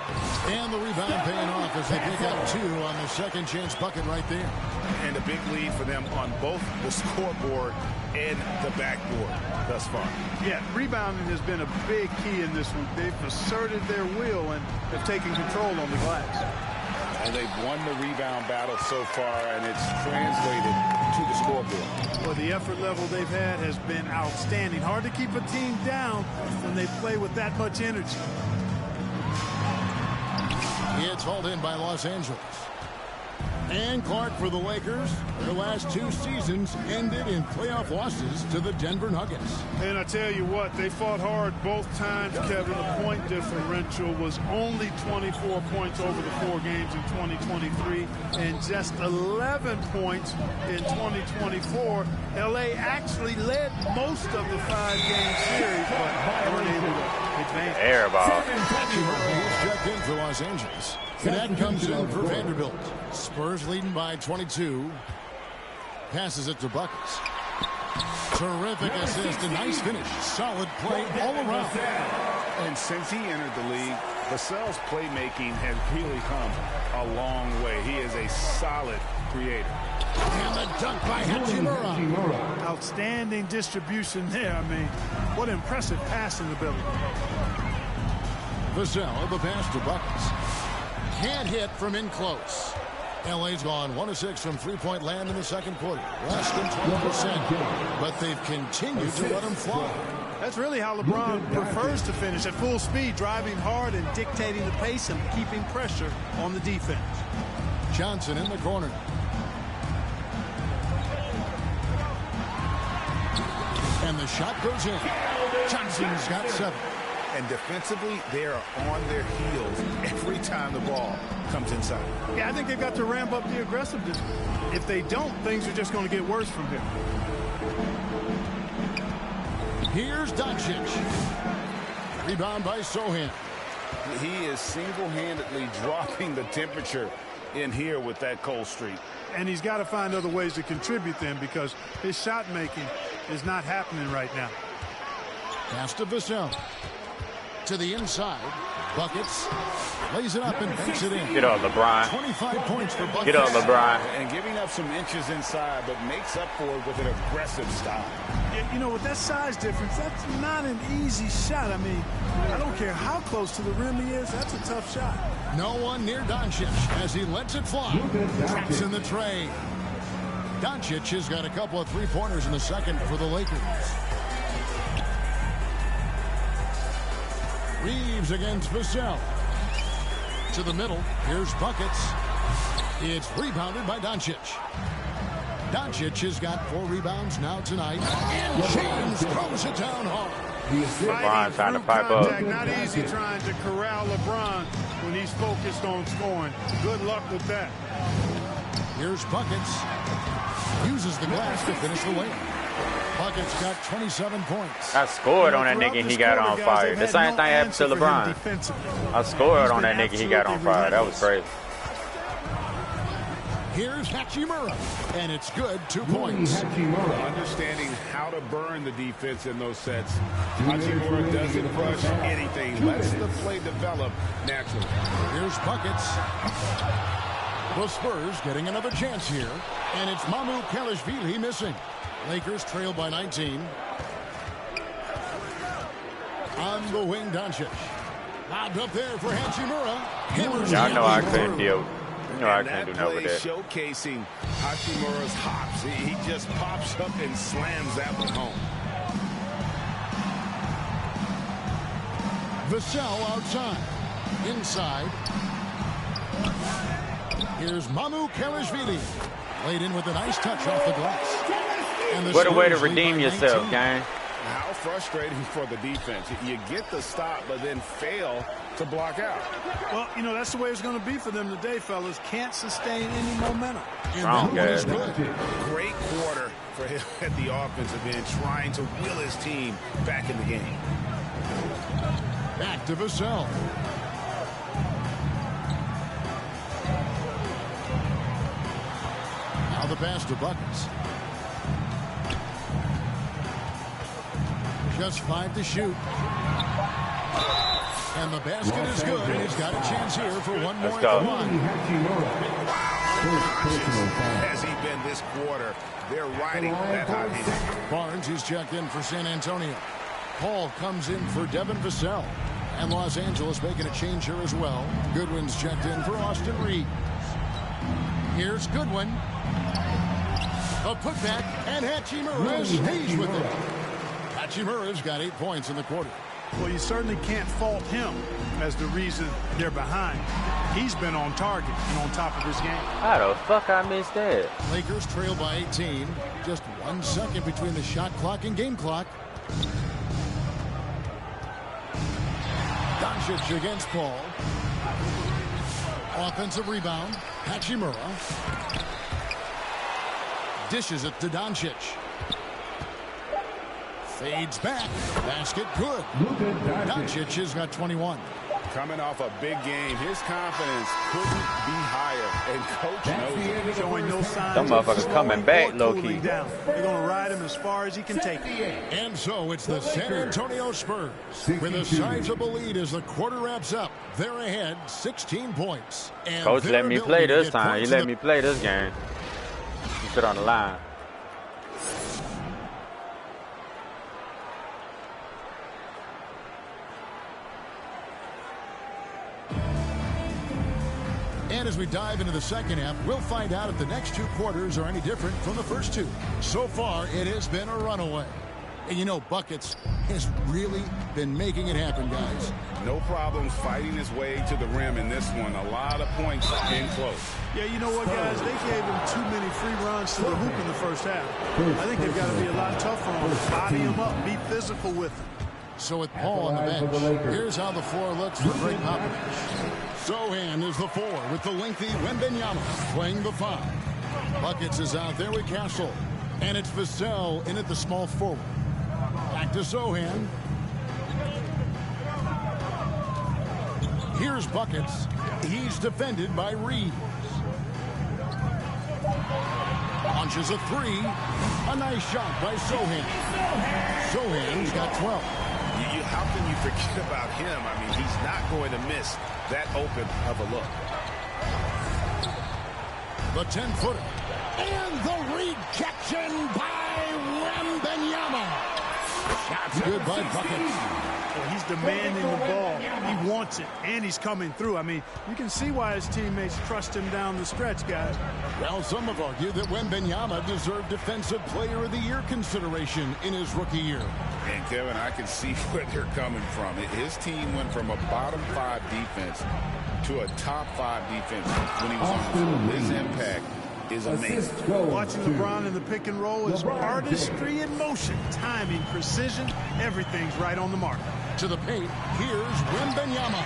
Speaker 18: And the rebound paying off as they pick up 2 on the second chance bucket right there.
Speaker 19: And a big lead for them on both the scoreboard and the backboard thus far.
Speaker 8: Yeah, rebounding has been a big key in this one. They've asserted their will and have taken control on the glass.
Speaker 19: And they've won the rebound battle so far, and it's translated to the scoreboard.
Speaker 8: Well, the effort level they've had has been outstanding. Hard to keep a team down when they play with that much energy.
Speaker 18: It's hauled in by Los Angeles. And Clark for the Lakers. Their last 2 seasons ended in playoff losses to the Denver Nuggets.
Speaker 8: And I tell you what, they fought hard both times, Kevin. The point differential was only 24 points over the 4 games in 2023 and just 11 points in 2024. LA actually led most of the 5-game series, but weren't able to advance.
Speaker 2: Air ball.
Speaker 18: He's checked in for Los Angeles. And that comes in for Vanderbilt. Spurs leading by 22. Passes it to Buckets. Terrific assist, a nice finish. Solid play all around.
Speaker 19: And since he entered the league, Vassell's playmaking has really come a long way. He is a solid creator.
Speaker 18: And the dunk by Hachimura.
Speaker 8: Outstanding distribution there. I mean, what impressive passing ability.
Speaker 18: Vassell, the pass to Buckets. Can't hit from in close. LA's gone 1 of 6 from three-point land in the second quarter. Less than 20%. But they've continued to let them fly.
Speaker 8: That's really how LeBron prefers to finish, at full speed, driving hard and dictating the pace and keeping pressure on the defense.
Speaker 18: Johnson in the corner. And the shot goes in. Johnson's got 7.
Speaker 19: And defensively, they are on their heels every time the ball comes inside.
Speaker 8: Yeah, I think they've got to ramp up the aggressiveness. If they don't, things are just going to get worse from here.
Speaker 18: Here's Doncic. Rebound by Sohan.
Speaker 19: He is single-handedly dropping the temperature in here with that cold streak.
Speaker 8: And he's got to find other ways to contribute then, because his shot making is not happening right now.
Speaker 18: Pass to Vassell. To the inside. Buckets. Lays it up and banks it in.
Speaker 2: Get up, LeBron.
Speaker 18: 25 points for Buckets.
Speaker 2: Get up, LeBron.
Speaker 19: And giving up some inches inside, but makes up for it with an aggressive style.
Speaker 8: You know, with that size difference, that's not an easy shot. I mean, I don't care how close to the rim he is. That's a tough shot.
Speaker 18: No one near Doncic as he lets it fly. Traps in the tray. Doncic has got a couple of three-pointers in the second for the Lakers. Reeves against Vassell. To the middle. Here's Buckets. It's rebounded by Doncic. Doncic has got 4 rebounds now tonight. And James throws it down hard.
Speaker 2: LeBron trying to pipe up.
Speaker 8: Not easy trying to corral LeBron when he's focused on scoring. Good luck with that.
Speaker 18: Here's Buckets. Uses the glass to finish the layup. Buckets got 27 points.
Speaker 2: I scored on that nigga he got on fire. The same thing happened to LeBron. I scored on that nigga he got on fire. That was crazy.
Speaker 18: Here's Hachimura, and it's good. 2 points.
Speaker 19: Understanding how to burn the defense in those sets. Hachimura doesn't rush anything. Lets the play develop naturally.
Speaker 18: Here's Buckets. The Spurs getting another chance here, and it's Mamu Kelishvili missing. Lakers trail by 19. On the wing, Doncic. Lobbed up there for Hachimura.
Speaker 2: Y'all know I couldn't deal. You know I can't do nothing with that.
Speaker 19: Showcasing Hachimura's hops. He just pops up and slams that one home.
Speaker 18: Vassell outside. Inside. Here's Mamu Kelishvili. Laid in with a nice touch off the glass.
Speaker 2: What a way to redeem yourself, gang.
Speaker 19: How frustrating for the defense. You get the stop, but then fail to block out.
Speaker 8: Well, you know, that's the way it's going to be for them today, fellas. Can't sustain any momentum.
Speaker 2: Wrong, guys.
Speaker 19: Great quarter for him at the offensive end, trying to will his team back in the game.
Speaker 18: Back to Vassell. Now the pass to Buckets. Just 5 to shoot. And the basket is good. He's got a chance here for one more at the line.
Speaker 19: Has he been this quarter? They're riding that hot hand.
Speaker 18: Barnes is checked in for San Antonio. Paul comes in for Devin Vassell. And Los Angeles making a change here as well. Goodwin's checked in for Austin Reeves. Here's Goodwin. A putback, and Hachimura stays with it. Hachimura's got 8 points in the quarter.
Speaker 8: Well, you certainly can't fault him as the reason they're behind. He's been on target and on top of his game.
Speaker 2: How the fuck I missed that?
Speaker 18: Lakers trail by 18. Just 1 second between the shot clock and game clock. Doncic against Paul. Offensive rebound. Hachimura. Dishes it to Doncic. Fades back. Basket good. Doncic has got 21.
Speaker 19: Coming off a big game, his confidence couldn't be higher. And coach knows it.
Speaker 8: Showing no signs.
Speaker 2: Them motherfuckers coming back low-key.
Speaker 8: They're going to ride him as far as he can take him.
Speaker 18: And so it's the San Antonio Spurs with a sizable lead as the quarter wraps up. They're ahead 16 points. And
Speaker 2: Coach let me play this time. He let me play this game. He put on the line.
Speaker 18: And as we dive into the second half, we'll find out if the next 2 quarters are any different from the first 2. So far, it has been a runaway. And you know, Buckets has really been making it happen, guys.
Speaker 19: No problems fighting his way to the rim in this one. A lot of points in close.
Speaker 8: Yeah, you know what, guys? They gave him too many free runs to the hoop in the first half. I think they've got to be a lot tougher on him. Body him up. Be physical with him.
Speaker 18: So with Paul on the bench, here's how the floor looks for Greg Popovich. Sohan is the 4 with the lengthy Wembanyama playing the 5. Buckets is out there with Castle. And it's Vassell in at the small forward. Back to Sohan. Here's Buckets. He's defended by Reeves. Launches a 3. A nice shot by Sohan. Sohan's got 12.
Speaker 19: How can you forget about him? I mean, he's not going to miss that open of a look.
Speaker 18: The 10-footer. And the rejection by Wembanyama. Shots good by Buckets.
Speaker 8: Well, he's demanding the ball. He wants it, and he's coming through. I mean, you can see why his teammates trust him down the stretch, guys.
Speaker 18: Well, some have argued that Wembanyama deserved Defensive Player of the Year consideration in his rookie year.
Speaker 19: And, Kevin, I can see where they're coming from. His team went from a bottom 5 defense to a top 5 defense when he was on the floor. His impact is amazing.
Speaker 8: Watching LeBron in the pick and roll is artistry in motion. Timing, precision, everything's right on the mark.
Speaker 18: To the paint, here's Wembanyama.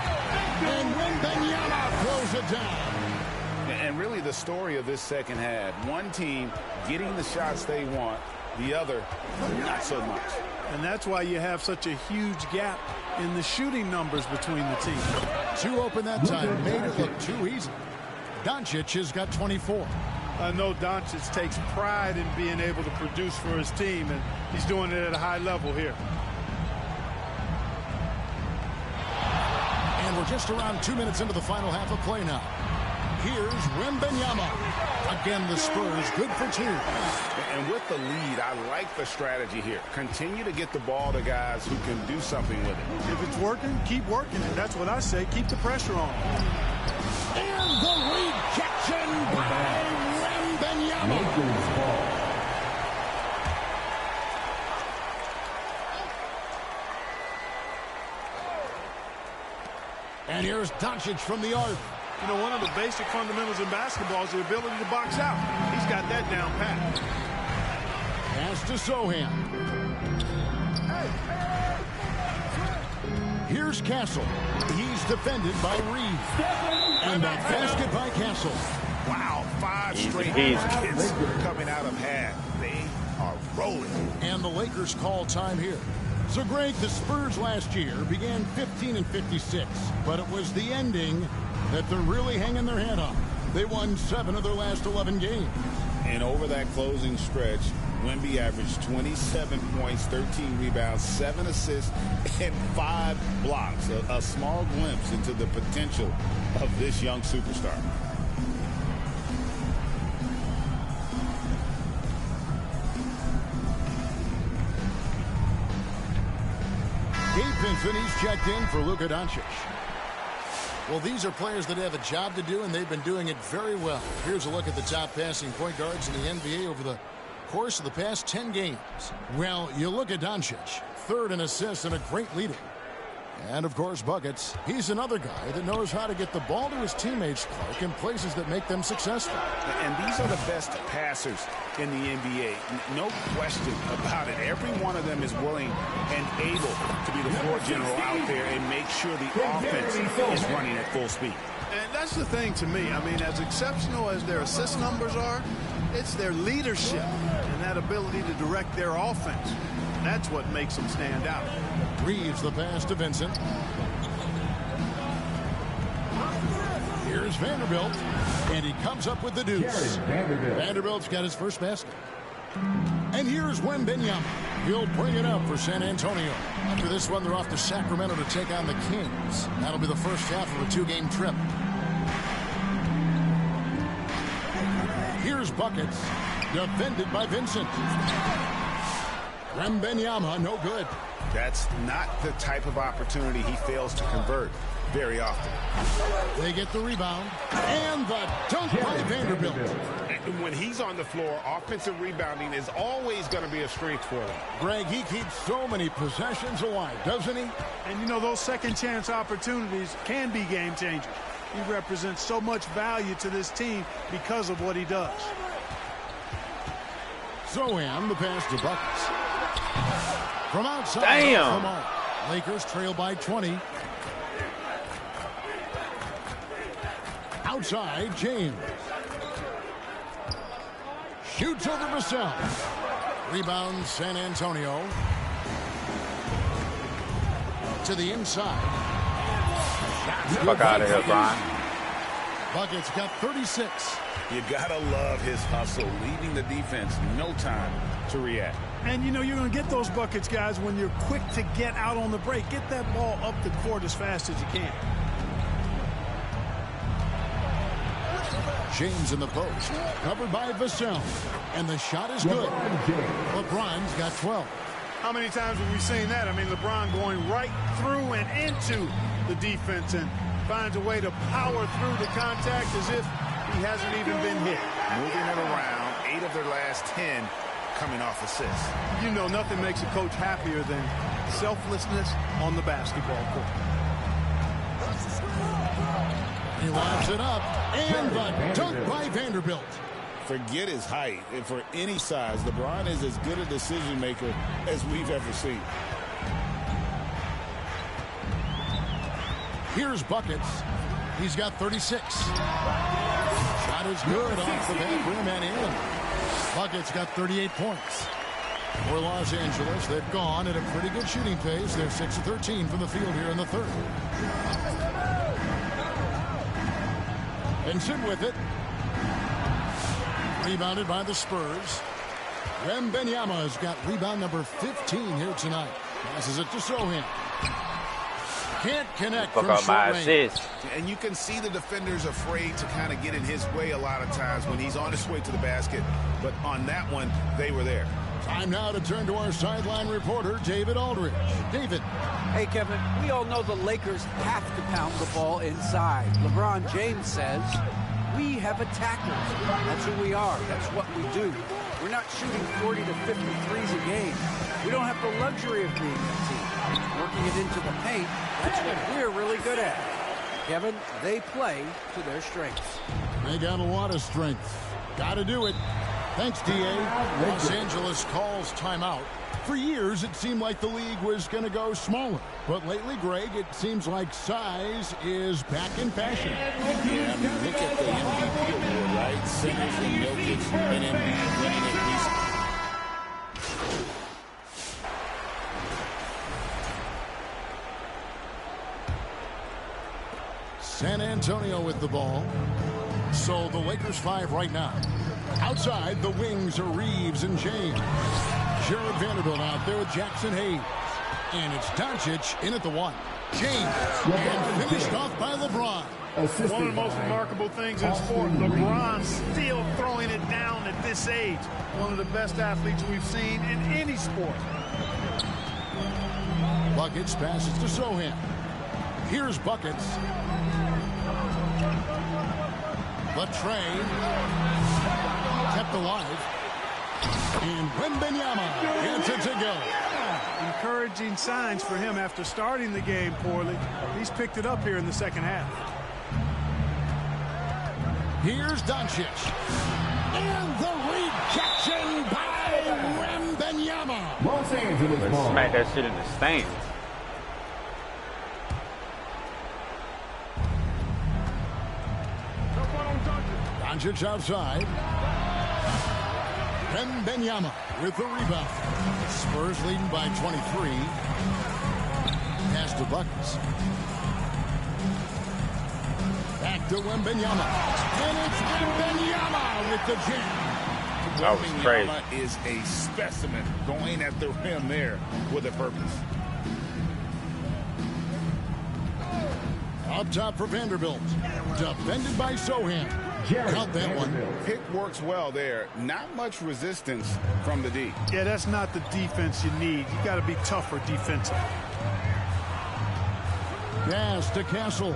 Speaker 18: And Wembanyama throws it down.
Speaker 19: And really the story of this second half, one team getting the shots they want, the other not so much.
Speaker 8: And that's why you have such a huge gap in the shooting numbers between the teams.
Speaker 18: 2 open that time, made it look too easy. Doncic has got 24.
Speaker 8: I know Doncic takes pride in being able to produce for his team, and he's doing it at a high level here.
Speaker 18: And we're just around 2 minutes into the final half of play now. Here's Wembanyama. Again, the Spurs good for 2.
Speaker 19: And with the lead, I like the strategy here. Continue to get the ball to guys who can do something with it.
Speaker 8: If it's working, keep working it. That's what I say. Keep the pressure on.
Speaker 18: And the rejection by Wembanyama. And here's Doncic from the arc.
Speaker 8: You know, one of the basic fundamentals in basketball is the ability to box out. He's got that down pat.
Speaker 18: Pass to Sohan. Here's Castle. He's defended by Reeves. And a basket by Castle.
Speaker 19: Wow, 5 straight baskets coming out of half. They are rolling.
Speaker 18: And the Lakers call time here. So, Greg, the Spurs last year began 15-56, but it was the ending that they're really hanging their head on. They won 7 of their last 11 games.
Speaker 19: And over that closing stretch, Wemby averaged 27 points, 13 rebounds, 7 assists, and 5 blocks. A small glimpse into the potential of this young superstar.
Speaker 18: Gabe Vincent, he's checked in for Luka Doncic. Well, these are players that have a job to do, and they've been doing it very well. Here's a look at the top passing point guards in the NBA over the course of the past 10 games. Well, you look at Doncic, 3rd in assists and a great leader. And, of course, buckets. He's another guy that knows how to get the ball to his teammates, Clark, in places that make them successful.
Speaker 19: And these are the best passers in the NBA. No question about it. Every one of them is willing and able to be the floor general out there and make sure the offense is running at full speed.
Speaker 8: And that's the thing to me. I mean, as exceptional as their assist numbers are, it's their leadership and that ability to direct their offense. That's what makes them stand out.
Speaker 18: Reeves the pass to Vincent. Here's Vanderbilt, and he comes up with the deuce. Vanderbilt's got his first basket. And here's Wembanyama. He'll bring it up for San Antonio. After this one, they're off to Sacramento to take on the Kings. That'll be the first half of a 2-game trip. Here's Buckets, defended by Vincent. Wembanyama, no good.
Speaker 19: That's not the type of opportunity he fails to convert. very often.
Speaker 18: They get the rebound, and the dunk by Vanderbilt.
Speaker 19: And when he's on the floor, offensive rebounding is always going to be a strength for him.
Speaker 18: Greg, he keeps so many possessions alive, doesn't he?
Speaker 8: And, you know, those second-chance opportunities can be game changers. He represents so much value to this team because of what he does.
Speaker 18: Sohan, the pass to Buckets. From outside.
Speaker 2: Damn.
Speaker 18: Lakers trail by 20. Outside, James. Shoots over Vassell. Rebound, San Antonio. To the inside.
Speaker 2: Fuck out of here, Brian.
Speaker 18: Buckets got 36.
Speaker 19: You gotta love his hustle, leaving the defense no time to react.
Speaker 8: And, you know, you're going to get those buckets, guys, when you're quick to get out on the break. Get that ball up the court as fast as you can.
Speaker 18: James in the post, covered by Vassell, and the shot is good. LeBron's got 12.
Speaker 8: How many times have we seen that? I mean, LeBron going right through and into the defense and finds a way to power through the contact as if he hasn't even been hit.
Speaker 19: Moving it around, 8 of their last 10 coming off assists.
Speaker 8: You know, nothing makes a coach happier than selflessness on the basketball court.
Speaker 18: He lines it up, and the dunk by Vanderbilt.
Speaker 19: Forget his height. And for any size, LeBron is as good a decision maker as we've ever seen.
Speaker 18: Here's Buckets. He's got 36. Shot is good off the back rim and in. Buckets got 38 points. For Los Angeles, they've gone at a pretty good shooting pace. They're 6 of 13 from the field here in the third. And sit with it. Rebounded by the Spurs. Wembanyama's got rebound number 15 here tonight. Passes it to Sohan. Can't connect from short range.
Speaker 19: And you can see the defenders afraid to kind of get in his way a lot of times when he's on his way to the basket. But on that one, they were there.
Speaker 18: Time now to turn to our sideline reporter, David Aldridge. David.
Speaker 20: Hey, Kevin, we all know the Lakers have to pound the ball inside. LeBron James says, we have attackers. That's who we are. That's what we do. We're not shooting 40 to 50 threes a game. We don't have the luxury of being a team. Working it into the paint, that's what we're really good at. Kevin, they play to their strengths.
Speaker 18: They got a lot of strength. Got to do it. Thanks, D.A. Los Angeles calls timeout. For years, it seemed like the league was going to go smaller. But lately, Greg, it seems like size is back in fashion.
Speaker 19: Yeah, I mean, look at the MVP award, right? Centers and Jokic and Embiid winning it recently.
Speaker 18: San Antonio with the ball. So the Lakers 5 right now. Outside, the wings are Reeves and James. Jared Vanderbilt out there with Jackson Hayes. And it's Doncic in at the 1. James, and finished off by LeBron.
Speaker 8: One of the most remarkable things in sport, LeBron still throwing it down at this age. One of the best athletes we've seen in any sport.
Speaker 18: Buckets passes to Sohan. Here's Buckets. Latrey kept alive. And Wembanyama gets it to go.
Speaker 8: Encouraging signs for him after starting the game poorly. He's picked it up here in the second half.
Speaker 18: Here's Doncic. And the rejection by Wembanyama.
Speaker 12: Los Angeles
Speaker 2: Let's
Speaker 12: ball.
Speaker 2: smack that shit in the stands.
Speaker 18: Doncic outside. Wembanyama with the rebound. Spurs leading by 23. Pass to Buckets. Back to Wembanyama. And it's Wembanyama with the jam.
Speaker 2: That was crazy.
Speaker 19: Wembanyama is a specimen going at the rim there with a purpose.
Speaker 18: Up top for Vanderbilt. Defended by Sohan. Count that one.
Speaker 19: Pick works well there. Not much resistance from the D.
Speaker 8: Yeah, that's not the defense you need. You got to be tougher defensively.
Speaker 18: Pass to Castle.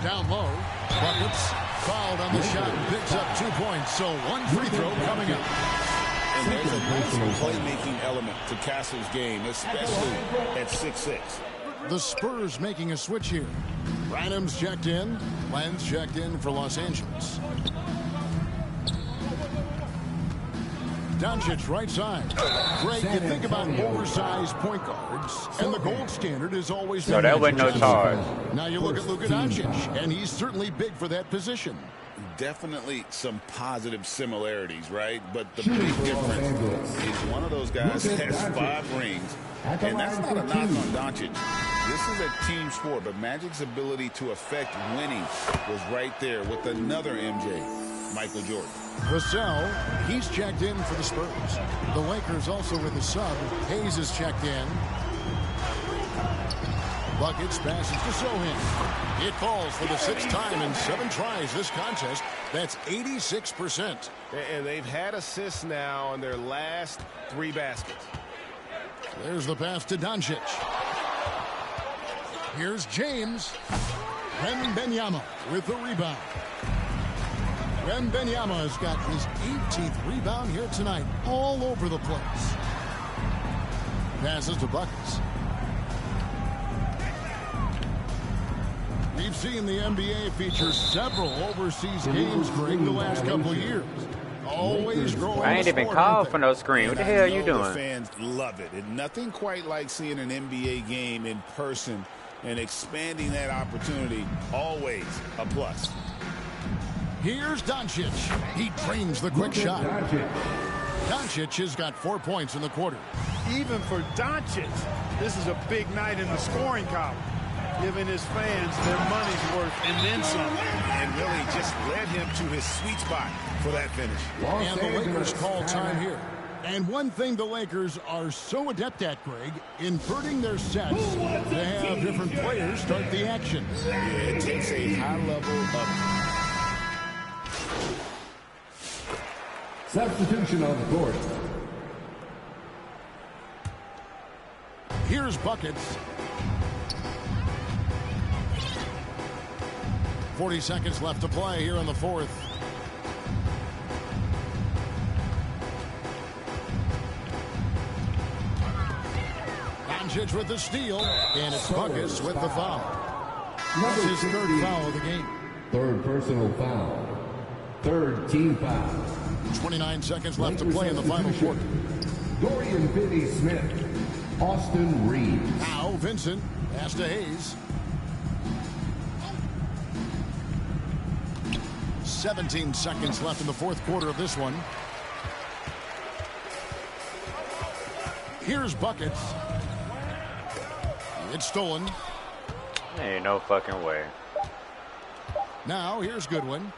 Speaker 18: Down low. Buckets. Fouled on the shot and picks up 2 points. So one free throw coming up.
Speaker 19: And there's a nice playmaking element to Castle's game, especially at 6'6".
Speaker 18: The Spurs making a switch here. Branham's checked in. Lenz checked in for Los Angeles. Doncic right side. Greg, you think about oversized point guards, and the gold standard is always...
Speaker 2: So that wasn't no charge.
Speaker 18: Now you look at Luka Doncic, and he's certainly big for that position.
Speaker 19: Definitely some positive similarities, right? But the big difference is one of those guys has 5 rings, and that's not a knock on Doncic. This is a team sport, but Magic's ability to affect winning was right there with another MJ, Michael Jordan.
Speaker 18: Vassell, he's checked in for the Spurs. The Lakers also with a sub. Hayes is checked in. Buckets passes to Sohan. It calls for the 6th time in 7 tries this contest. That's 86%.
Speaker 7: And they've had assists now on their last 3 baskets.
Speaker 18: There's the pass to Doncic. Here's James. Wembanyama with the rebound. Wembanyama has got his 18th rebound here tonight, all over the place. Passes to Buckets. We've seen the NBA feature several overseas games during the last couple of years. Always growing.
Speaker 2: I ain't even called for no screen. What the hell are you doing?
Speaker 19: The fans love it. And nothing quite like seeing an NBA game in person and expanding that opportunity. Always a plus.
Speaker 18: Here's Doncic. He drains the quick shot. Doncic has got 4 points in the quarter.
Speaker 8: Even for Doncic, this is a big night in the scoring column, giving his fans their money's worth and then some.
Speaker 19: And really just led him to his sweet spot for that finish.
Speaker 18: And the Lakers call time here. And one thing the Lakers are so adept at, Greg, inverting their sets to have different players start the action.
Speaker 19: Yeah, it takes a high level of...
Speaker 12: Substitution on the court.
Speaker 18: Here's Buckets. 40 seconds left to play here in the 4th. Doncic with the steal, and it's Buckets with the foul. That's his 3rd foul of the game.
Speaker 12: 3rd personal foul. 3rd team foul.
Speaker 18: 29 seconds left to play in the final quarter.
Speaker 12: Dorian Finney-Smith. Austin Reeves.
Speaker 18: Now Vincent. Pass to Hayes. 17 seconds left in the 4th quarter of this one. Here's Buckets. It's stolen.
Speaker 2: Ain't no fucking way.
Speaker 18: Now here's Goodwin.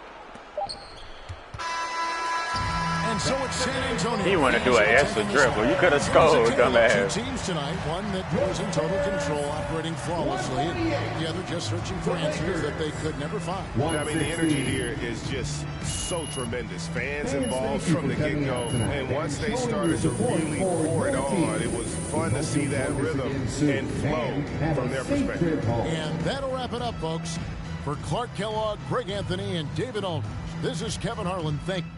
Speaker 18: And so it's San Antonio.
Speaker 2: He wanted to do an extra dribble. You could have scored, dumbass.
Speaker 18: 2 teams tonight. One that was in total control, operating flawlessly, and the other just searching for answers that they could never find.
Speaker 7: I mean, the energy here is just so tremendous. Fans involved from the get-go, and once they started to really pour it on, it was fun to see that rhythm and flow from their perspective.
Speaker 18: And that'll wrap it up, folks. For Clark Kellogg, Greg Anthony, and David Aldridge, this is Kevin Harlan. Thank you.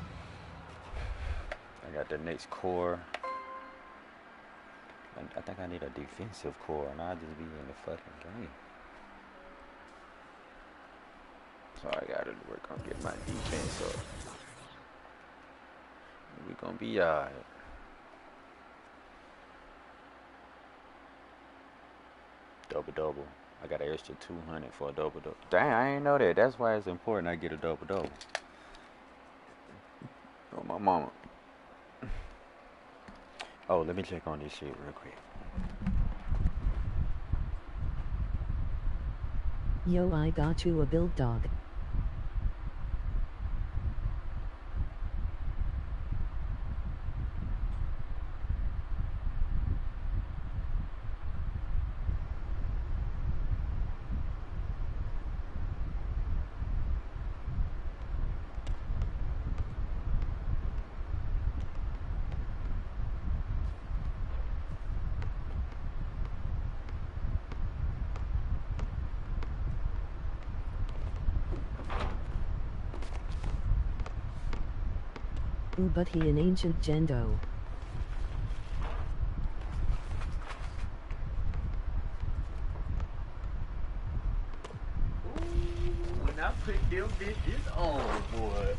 Speaker 2: I got the next core. I think I need a defensive core, and I'll just be in the fucking game. So I gotta work on getting my defense up. We're gonna be alright. Double-double. I got an extra 200 for a double-double. Dang, I ain't know that. That's why it's important I get a double-double. Oh, my mama. Oh, let me check on this shit real quick.
Speaker 13: Yo, I got you a build dog. Ooh, but he an ancient Gendo.
Speaker 2: When I put them bitches on, boy.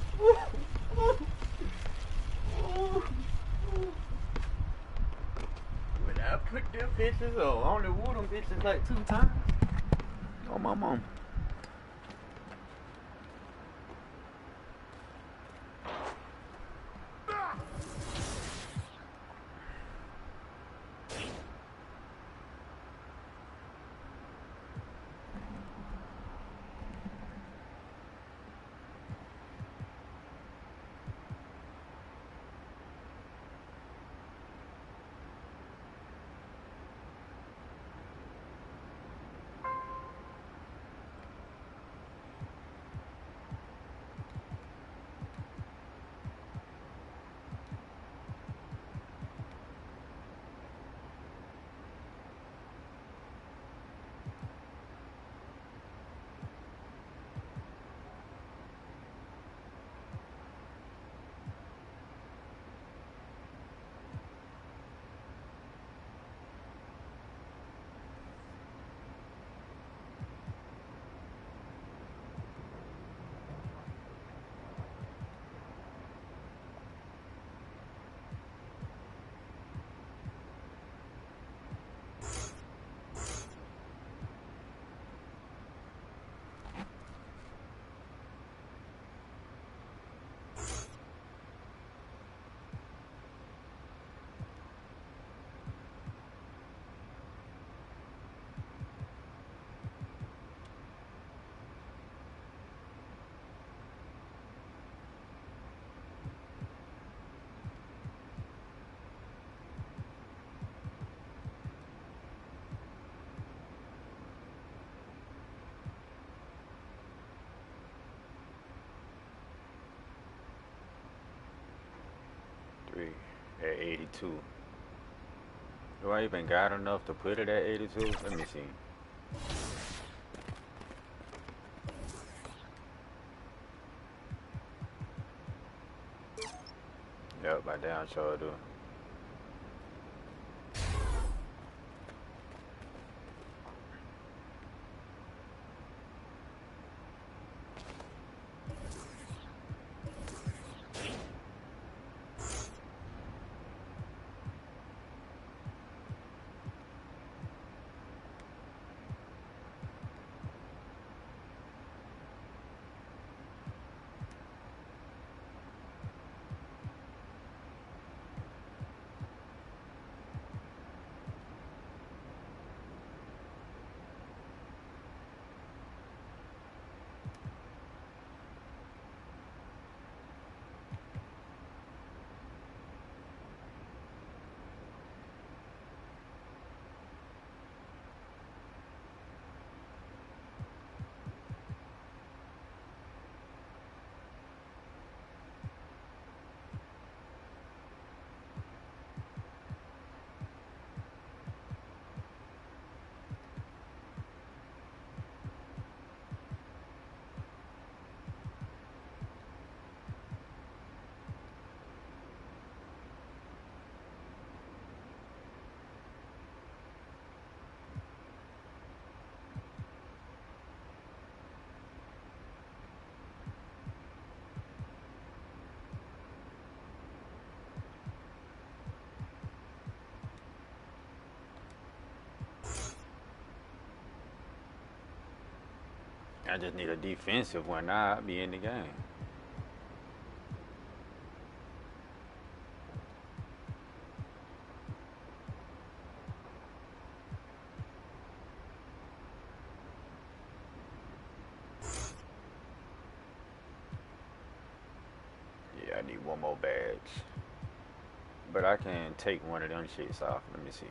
Speaker 2: When I put them bitches on, I only wore them bitches like 2 times. Oh, my mom. At 82. Do I even got enough to put it at 82? Let me see. Yep, I damn sure do. I just need a defensive one. Now I'll be in the game. Yeah, I need one more badge. But I can take one of them shits off. Let me see.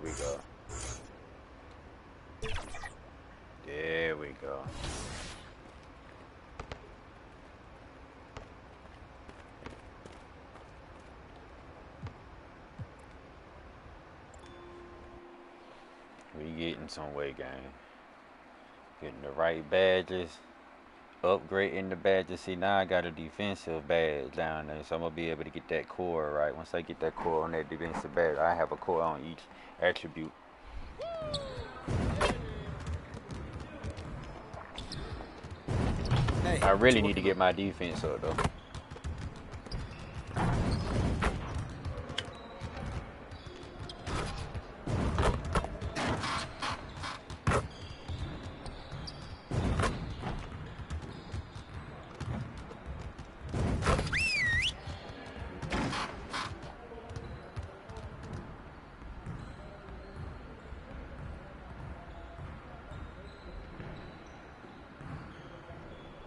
Speaker 2: There we go. There we go. We getting some way, gang. Getting the right badges. Upgrading the badges. See, now I got a defensive badge down there, so I'm gonna be able to get that core right. Once I get that core on that defensive badge, I have a core on each attribute.
Speaker 15: Hey,
Speaker 2: I really need to get my defense up though.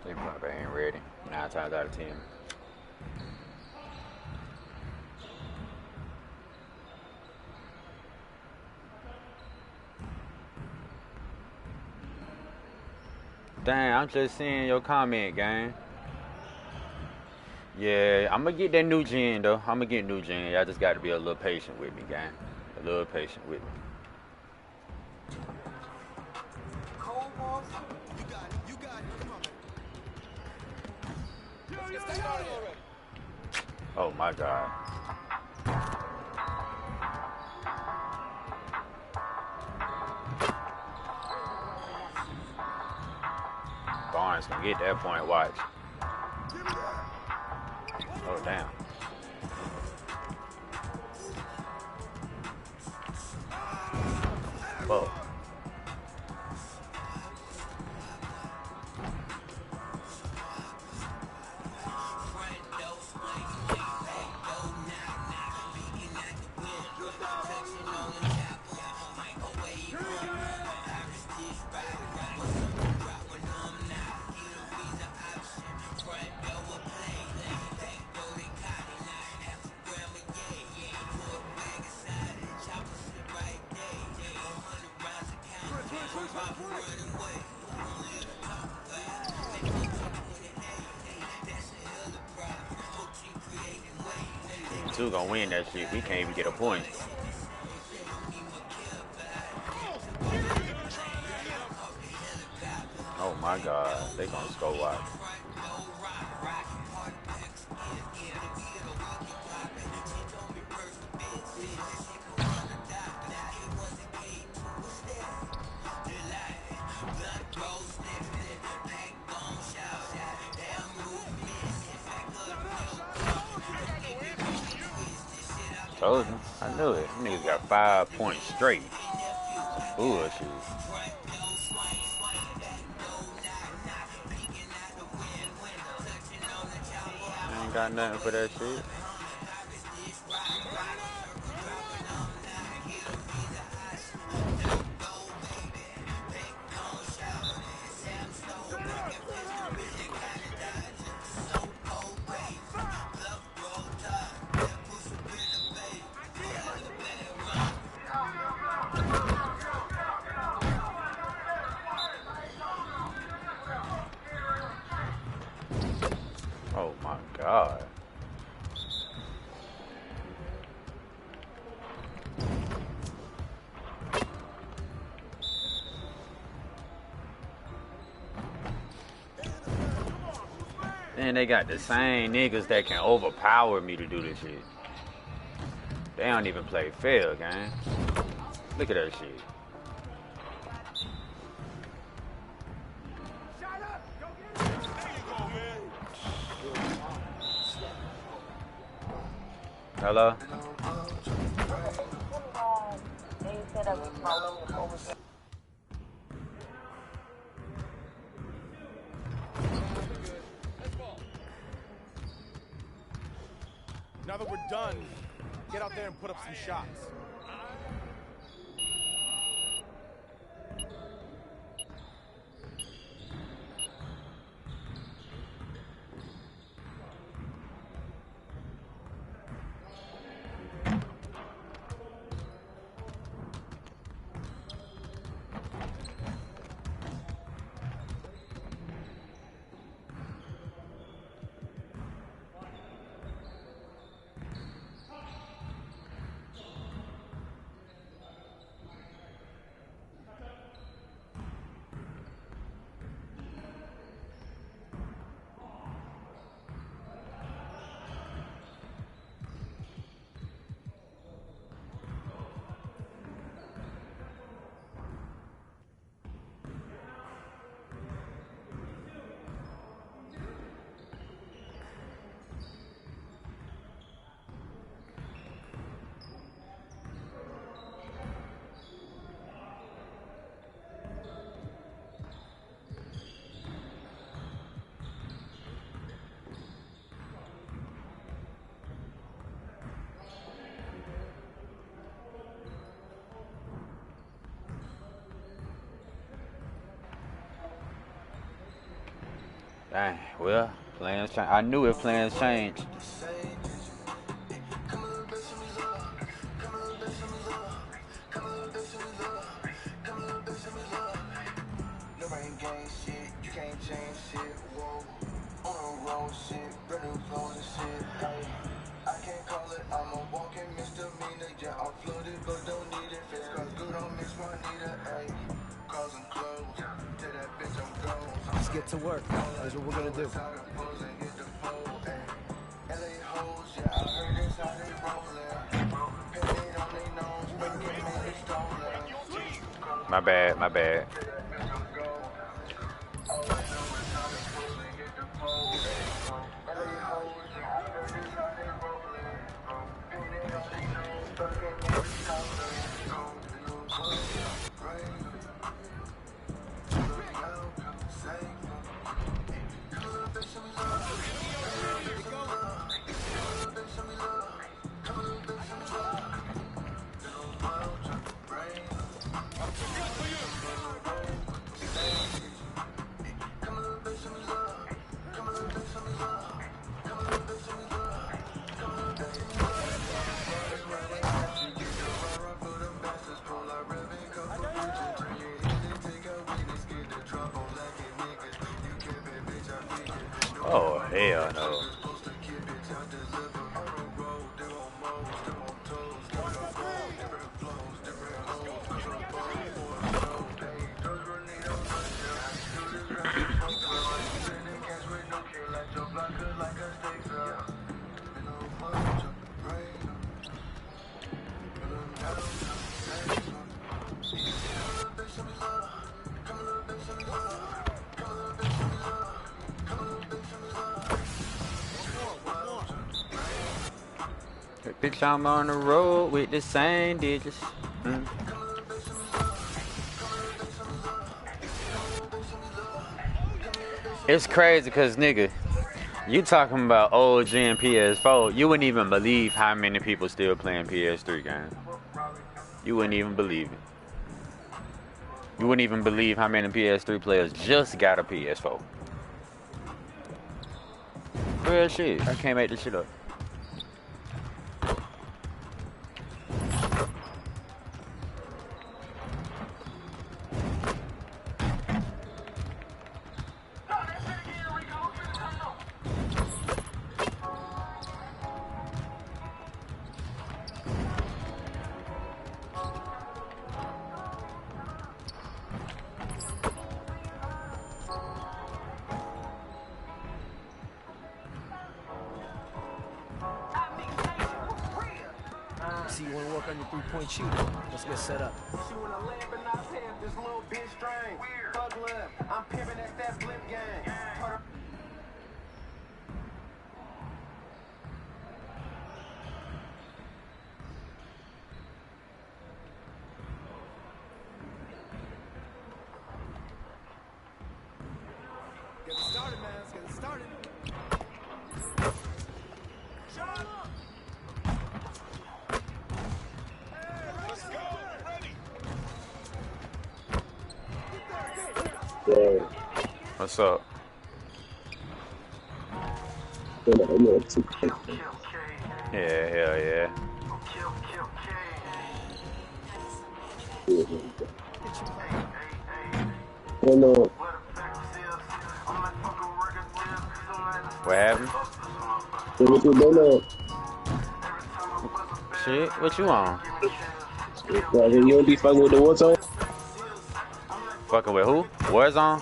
Speaker 2: They probably ain't ready. 9 times out of 10. Dang, I'm just seeing your comment, gang. Yeah, I'm gonna get that new gen though. I'm gonna get new gen. Y'all just gotta be a little patient with me, gang. A little patient with me. Oh my God. Barnes gonna get that point, watch. Oh damn. Whoa. Two gonna win that shit. We can't even get a point. Oh my God, they gonna score wide. Told you. I knew it. Them niggas got 5 points straight. Bullshit. I ain't got nothing for that shit. Oh my God. And they got the same niggas that can overpower me to do this shit. They don't even play fair, gang. Look at that shit. Hello?
Speaker 21: Now that we're done, get out there and put up some shots.
Speaker 2: Dang, well, plans change. I knew if plans changed.
Speaker 15: Let's get to work. That's what we're gonna do.
Speaker 2: My bad, my bad. Oh, hell no. Bitch, I'm on the road with the same digits. It's crazy because, nigga, you talking about old Gen PS4, you wouldn't even believe how many people still playing PS3 games. You wouldn't even believe it. You wouldn't even believe how many PS3 players just got a PS4. Real shit. I can't make this shit up.
Speaker 15: See, you want to work on your three-point shooting. Let's get set up. I'm pimping that flip game.
Speaker 21: Get it started, man. Let's get it started.
Speaker 2: What's up? Yeah, hell yeah. What happened? Shit, what you on?
Speaker 6: You don't be fucking with the Warzone?
Speaker 2: Fucking with who? Warzone?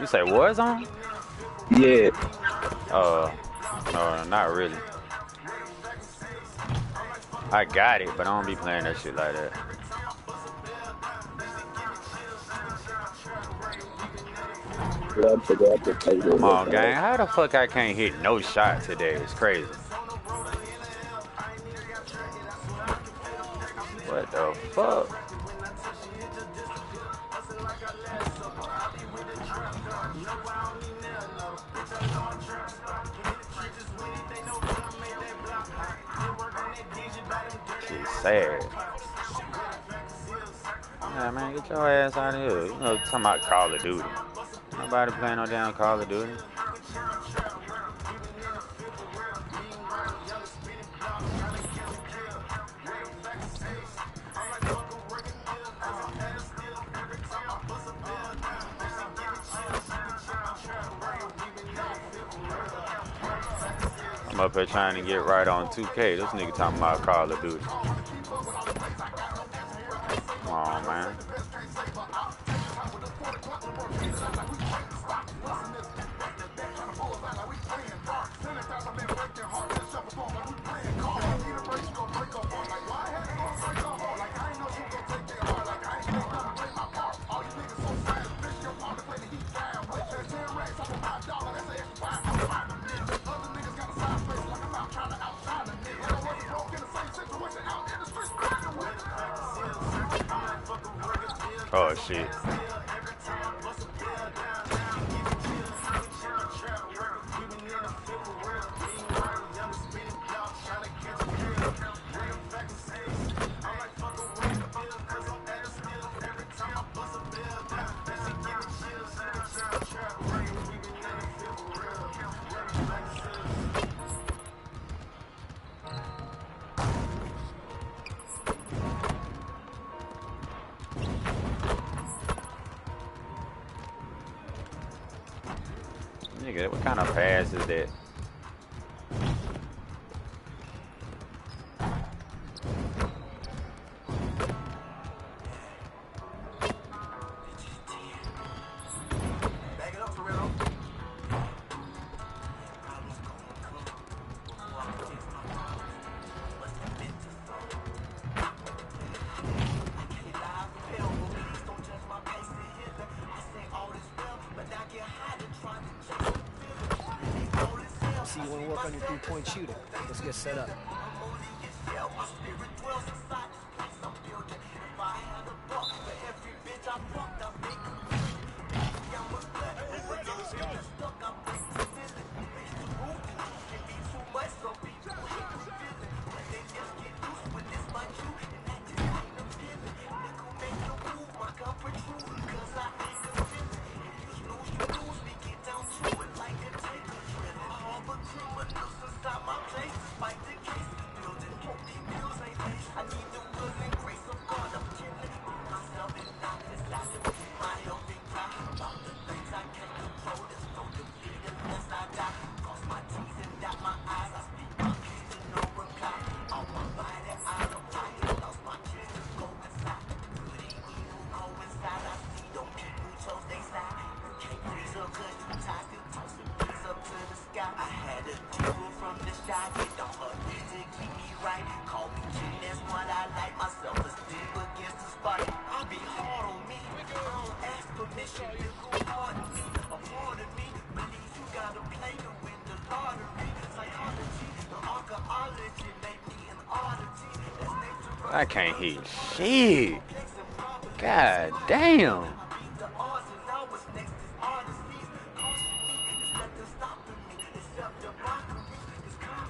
Speaker 2: You say Warzone?
Speaker 6: Yeah.
Speaker 2: No, not really. I got it, but I don't be playing that shit like that. Come on, gang. How the fuck I can't hit no shot today? It's crazy. What the fuck? Shit's sad. Yeah, man, get your ass out of here. You know, talking about Call of Duty. Nobody playing no damn Call of Duty. I'm up here trying to get right on 2K. This nigga talking about Call of Duty. Come on, man. Oh, shit. Nigga, what kind of pass is that?
Speaker 15: See, you want to work on your three-point shooting. Let's get set up.
Speaker 2: I can't hit shit. God damn.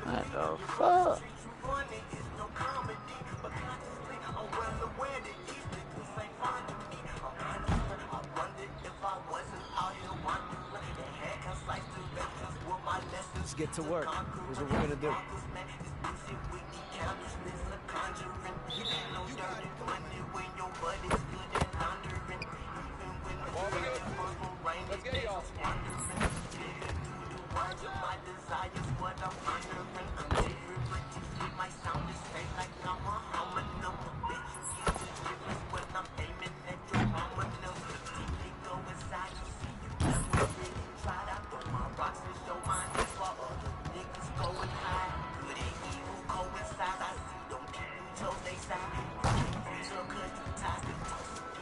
Speaker 2: What the fuck?
Speaker 15: Let's get to work. Here's what we're gonna do.
Speaker 21: Let's get y'all.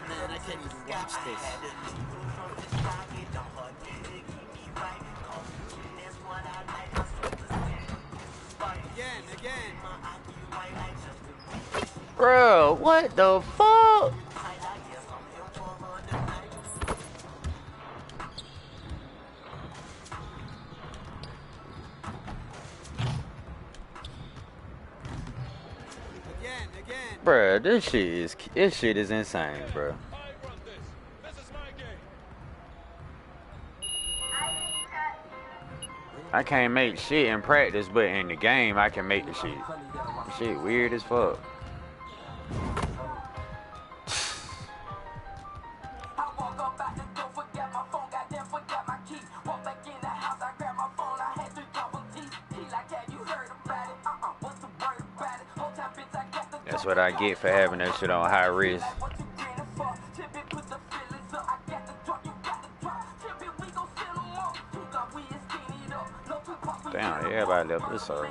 Speaker 15: Man, I can't even watch this. Again.
Speaker 2: Bro, what the fuck?
Speaker 15: Again.
Speaker 2: Bruh, this shit is insane, bruh. I can't make shit in practice, but in the game I can make the shit. Shit weird as fuck. That's what I get for having that shit on high risk. Damn, everybody left this early.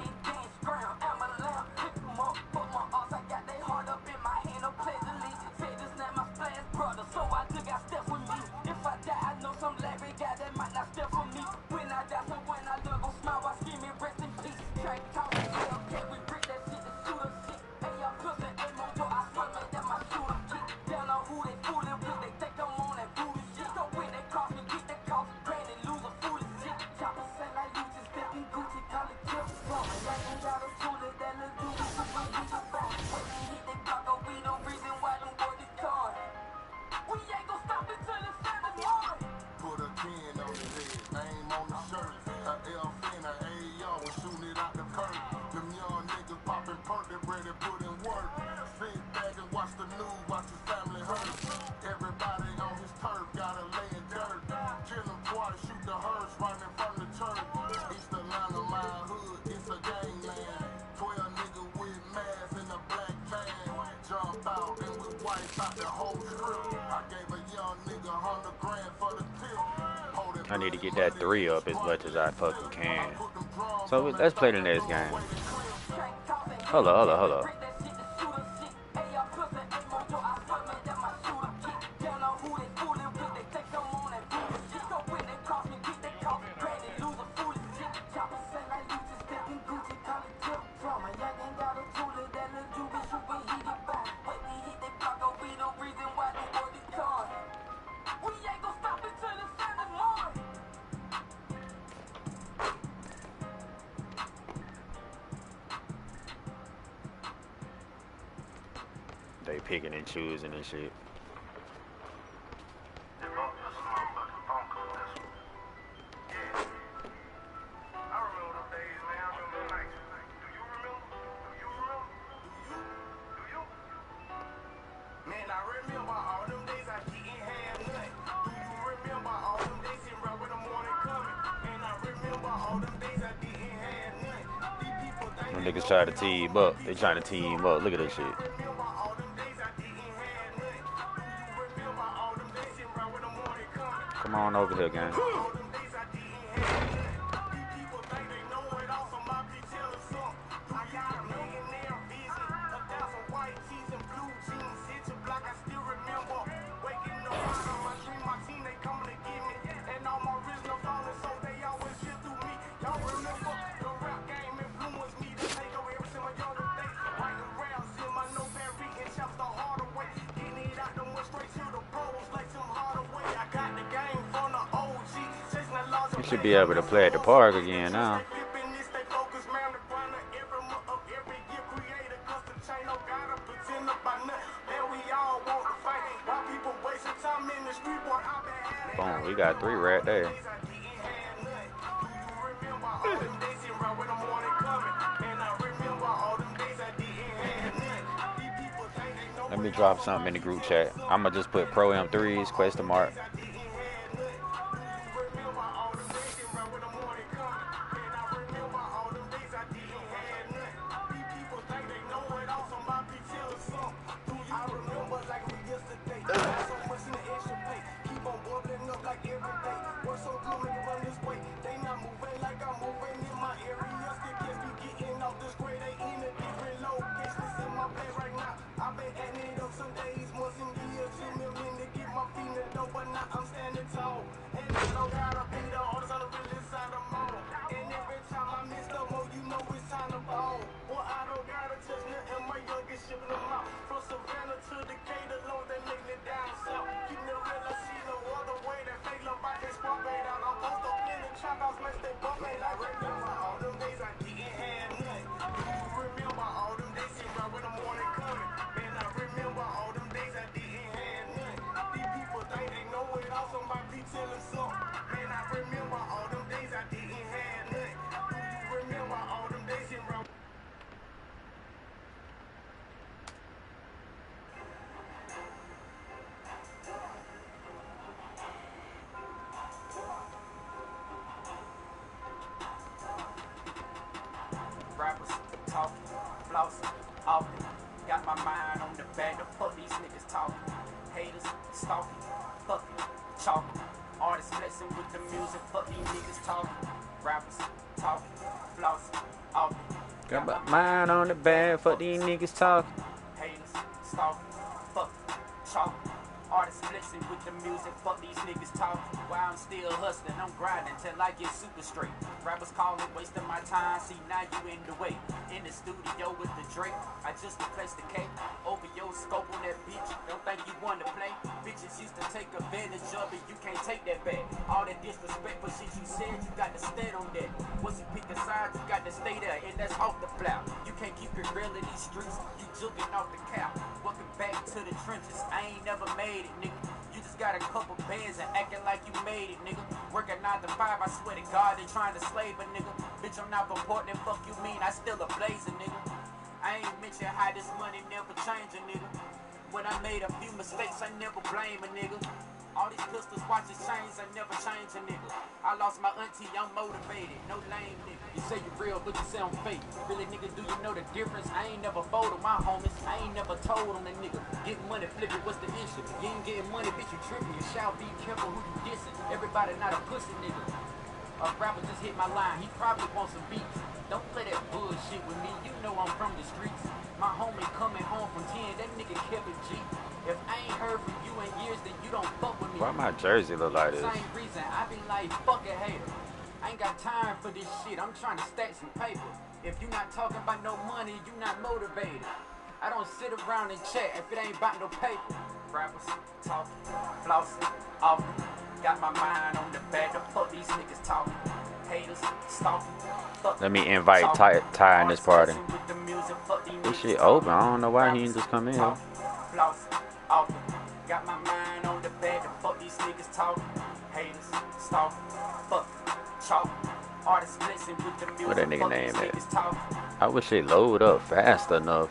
Speaker 2: I need to get that 3 up as much as I fucking can. So let's play the next game. Hold up. They picking and choosing and shit. Them niggas try to team up. They trying to team up. Look at this shit. Come on over here, gang. You should be able to play at the park again now. Boom, we got 3 right there. Let me drop something in the group chat. I'ma just put Pro M3s, question mark.
Speaker 1: Artists flexing with the music, fuck these niggas talking. Rappers talking, flossing, offering.
Speaker 2: Got my mind on the bag, fuck these niggas talking.
Speaker 1: Haters, stalking, fuck, chalking. Artists flexing with the music, fuck these niggas talking. While I'm still hustling, I'm grinding till I get super straight. Rappers calling, wasting my time, see now you in the way. In the studio with the Drake, I just replaced the cake. Over your scope on that bitch, don't think you wanna play. Bitches used to take advantage of it, you can't take that back. All that disrespect for shit you said, you got to stand on that. Once you pick a side, you got to stay there, and that's off the flap. You can't keep it real in these streets, you juking off the cap. Welcome back to the trenches, I ain't never made it, nigga. You just got a couple bands and acting like you made it, nigga. Working 9 to 5, I swear to God, they trying to slave a nigga. Bitch, I'm not from Portland, fuck you mean, I still a blazer, nigga. I ain't mention how this money never change a nigga. When I made a few mistakes, I never blame a nigga. All these pistols, watches, chains, I never change a nigga. I lost my auntie, I'm motivated, no lame nigga. You say you real, but you sound fake. Really, nigga, do you know the difference? I ain't never fold on my homies, I ain't never told on that nigga. Getting money, flip it, what's the issue? You ain't getting money, bitch, you tripping. You shall be careful who you dissing. Everybody not a pussy nigga. A rapper just hit my line, he probably wants some beats. Don't play that bullshit with me, you know I'm from the streets. My homie coming home from 10, that nigga kept it G. If I ain't heard from you in years, then you don't fuck with me.
Speaker 2: Why my jersey look like this?
Speaker 1: Same reason, I be like, fuck a hater. I ain't got time for this shit, I'm trying to stack some paper. If you not talking about no money, you not motivated. I don't sit around and chat if it ain't about no paper. Rappers talking, flossing, offering. Got my mind on the bag, the fuck these niggas talking. Haters, stalking, fuck.
Speaker 2: Let me invite Ty in this party. This shit open. I don't know why he didn't just come in here.
Speaker 1: Flossing, offering. Got my mind on the bag, the fuck these niggas talking. Haters, stalking, fuck, chalking. Artists blitzing with the music.
Speaker 2: What that nigga name is? I wish it load up fast enough.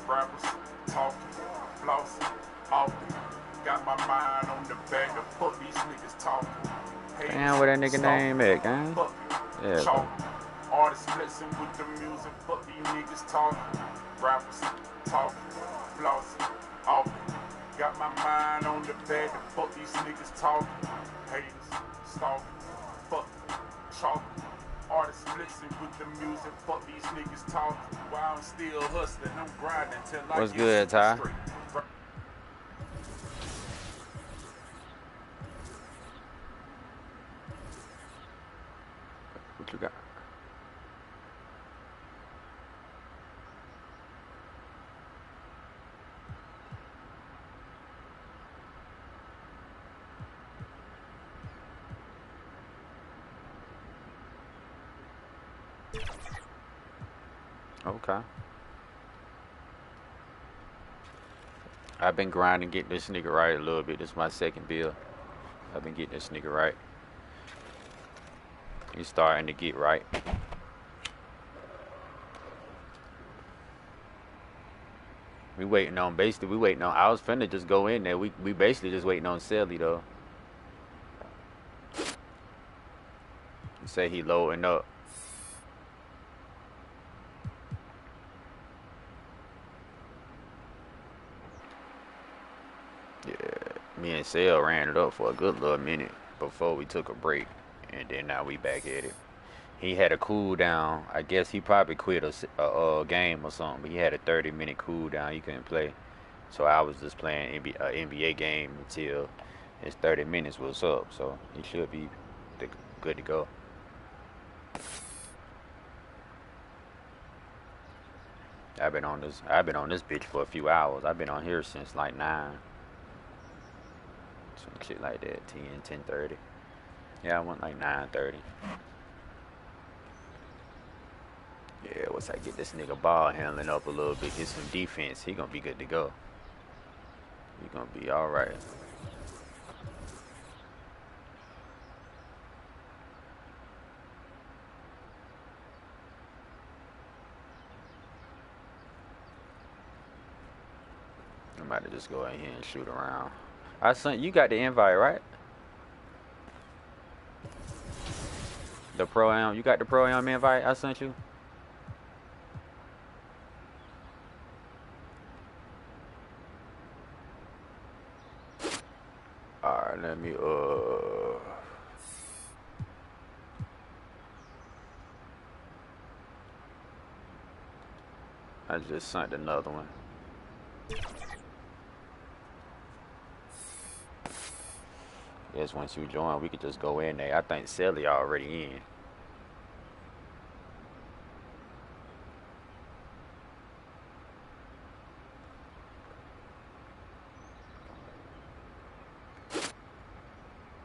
Speaker 14: Rappers talking, flossing, often. Got my mind on the bag of fuck these niggas talking.
Speaker 2: Damn, what that nigga name is, gang? Yeah, bro.
Speaker 14: Artists flexing with the music, fuck these niggas talking. Rappers talking, flossing, often. Got my mind on the bag of fuck these niggas talking. Haters, stalking, fuck, chalking. Artists blitzing with the music, fuck these niggas talking. While I'm still hustling, I'm grinding till I
Speaker 2: What's
Speaker 14: get
Speaker 2: good, Ty?
Speaker 14: straight.
Speaker 2: What you got? Okay. I've been grinding, getting this nigga right a little bit. This is my second build. I've been getting this nigga right. He's starting to get right. We waiting on, I was finna just go in there. We basically just waiting on Sally though. He say he loading up. Yeah, me and Sale ran it up for a good little minute before we took a break, and then now we back at it. He had a cool down. I guess he probably quit a game or something, but he had a 30-minute cool down. He couldn't play, so I was just playing NBA game until his 30 minutes was up. So he should be good to go. I've been on this bitch for a few hours. I've been on here since like 9. Some shit like that, 10:30. Yeah, I went like 9:30. Yeah, once I get this nigga ball handling up a little bit, get some defense, he gonna be good to go. He gonna be all right. I'm about to just go in here and shoot around. I sent you got the invite, right? The Pro-Am. You got the Pro-Am invite I sent you? Alright, let me I just sent another one. Guess once you join, we could just go in there. I think Sally already in.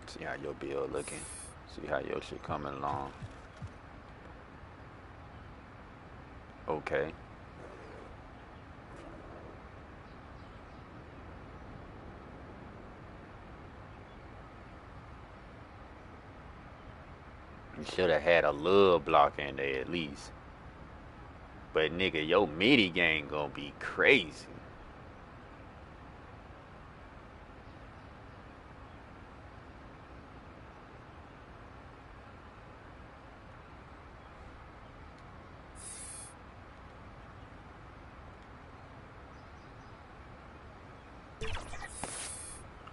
Speaker 2: See how your build looking. See how your shit coming along. Okay. You should have had a little block in there at least. But nigga, your midi game gonna be crazy.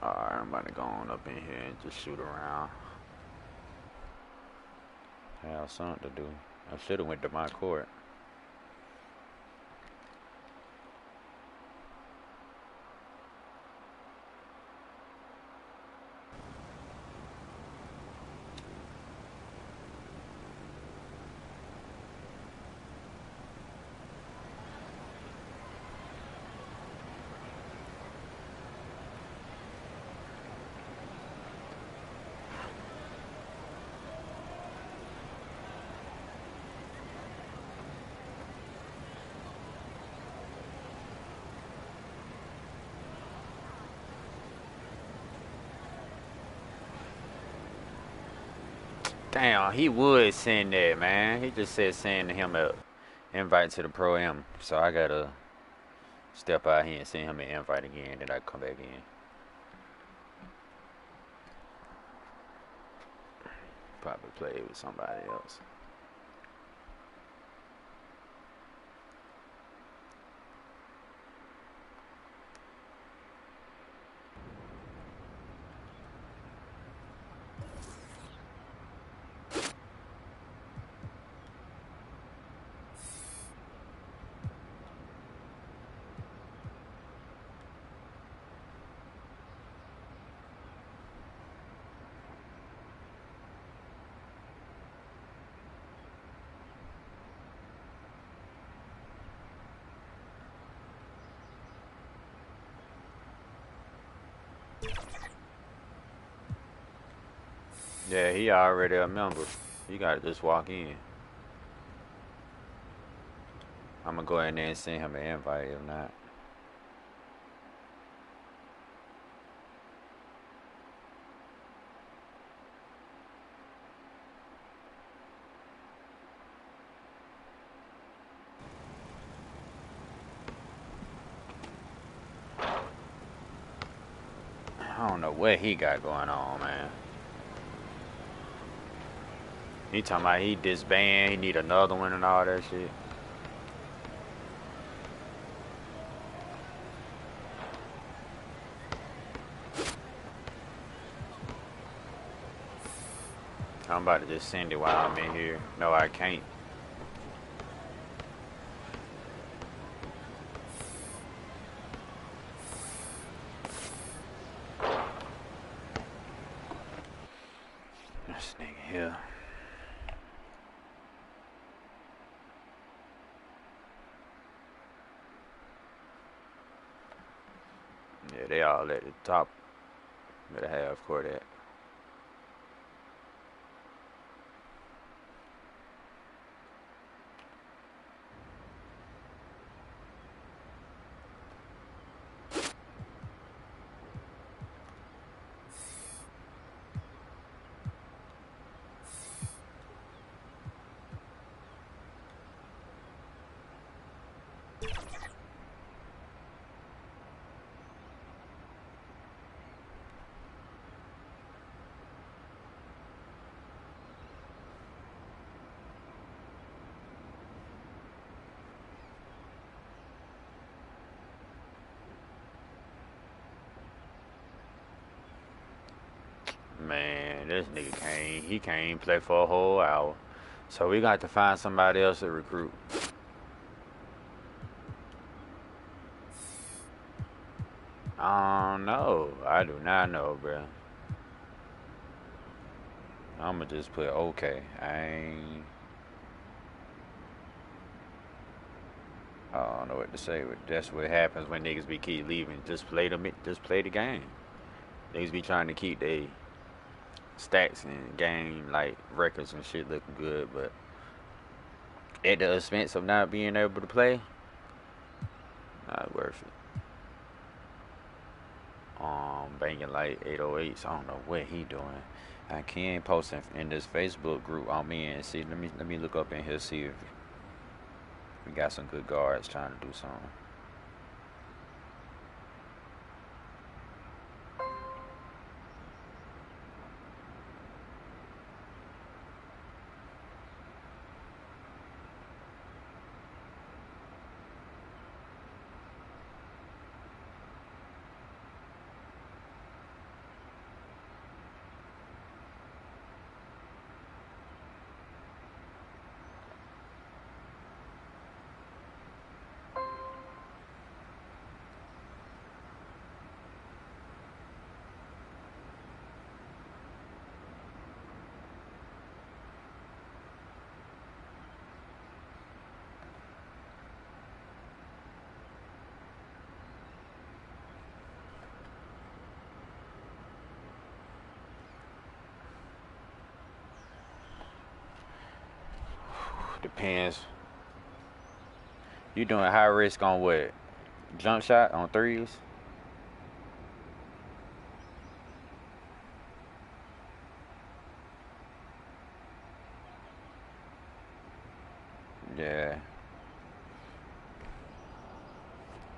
Speaker 2: Alright, I'm about to go on up in here and just shoot around. Have something to do. I should have went to my court. Damn, he would send that, man. He just said send him a invite to the Pro-Am. So I gotta step out here and send him an invite again, then I come back in. Probably play with somebody else. Yeah, he already a member. You gotta just walk in. I'm gonna go in there and send him an invite if not. I don't know what he got going on, man. He talking about he disband, he need another one and all that shit. I'm about to just send it while I'm in here. No, I can't. This nigga here. Yeah, they all at the top of the half court at. Man, this nigga he can't even play for a whole hour. So we got to find somebody else to recruit. I don't know. I do not know, bro. I'ma just put okay. I don't know what to say, but that's what happens when niggas be keep leaving. Just play the game. Niggas be trying to keep their stats and game like records and shit looking good, but at the expense of not being able to play, not worth it. Banging like 808s. I don't know what he doing. I can't post in this Facebook group on me and see. Let me look up in here, see if we got some good guards trying to do something. Depends. You doing high risk on what? Jump shot on threes? Yeah.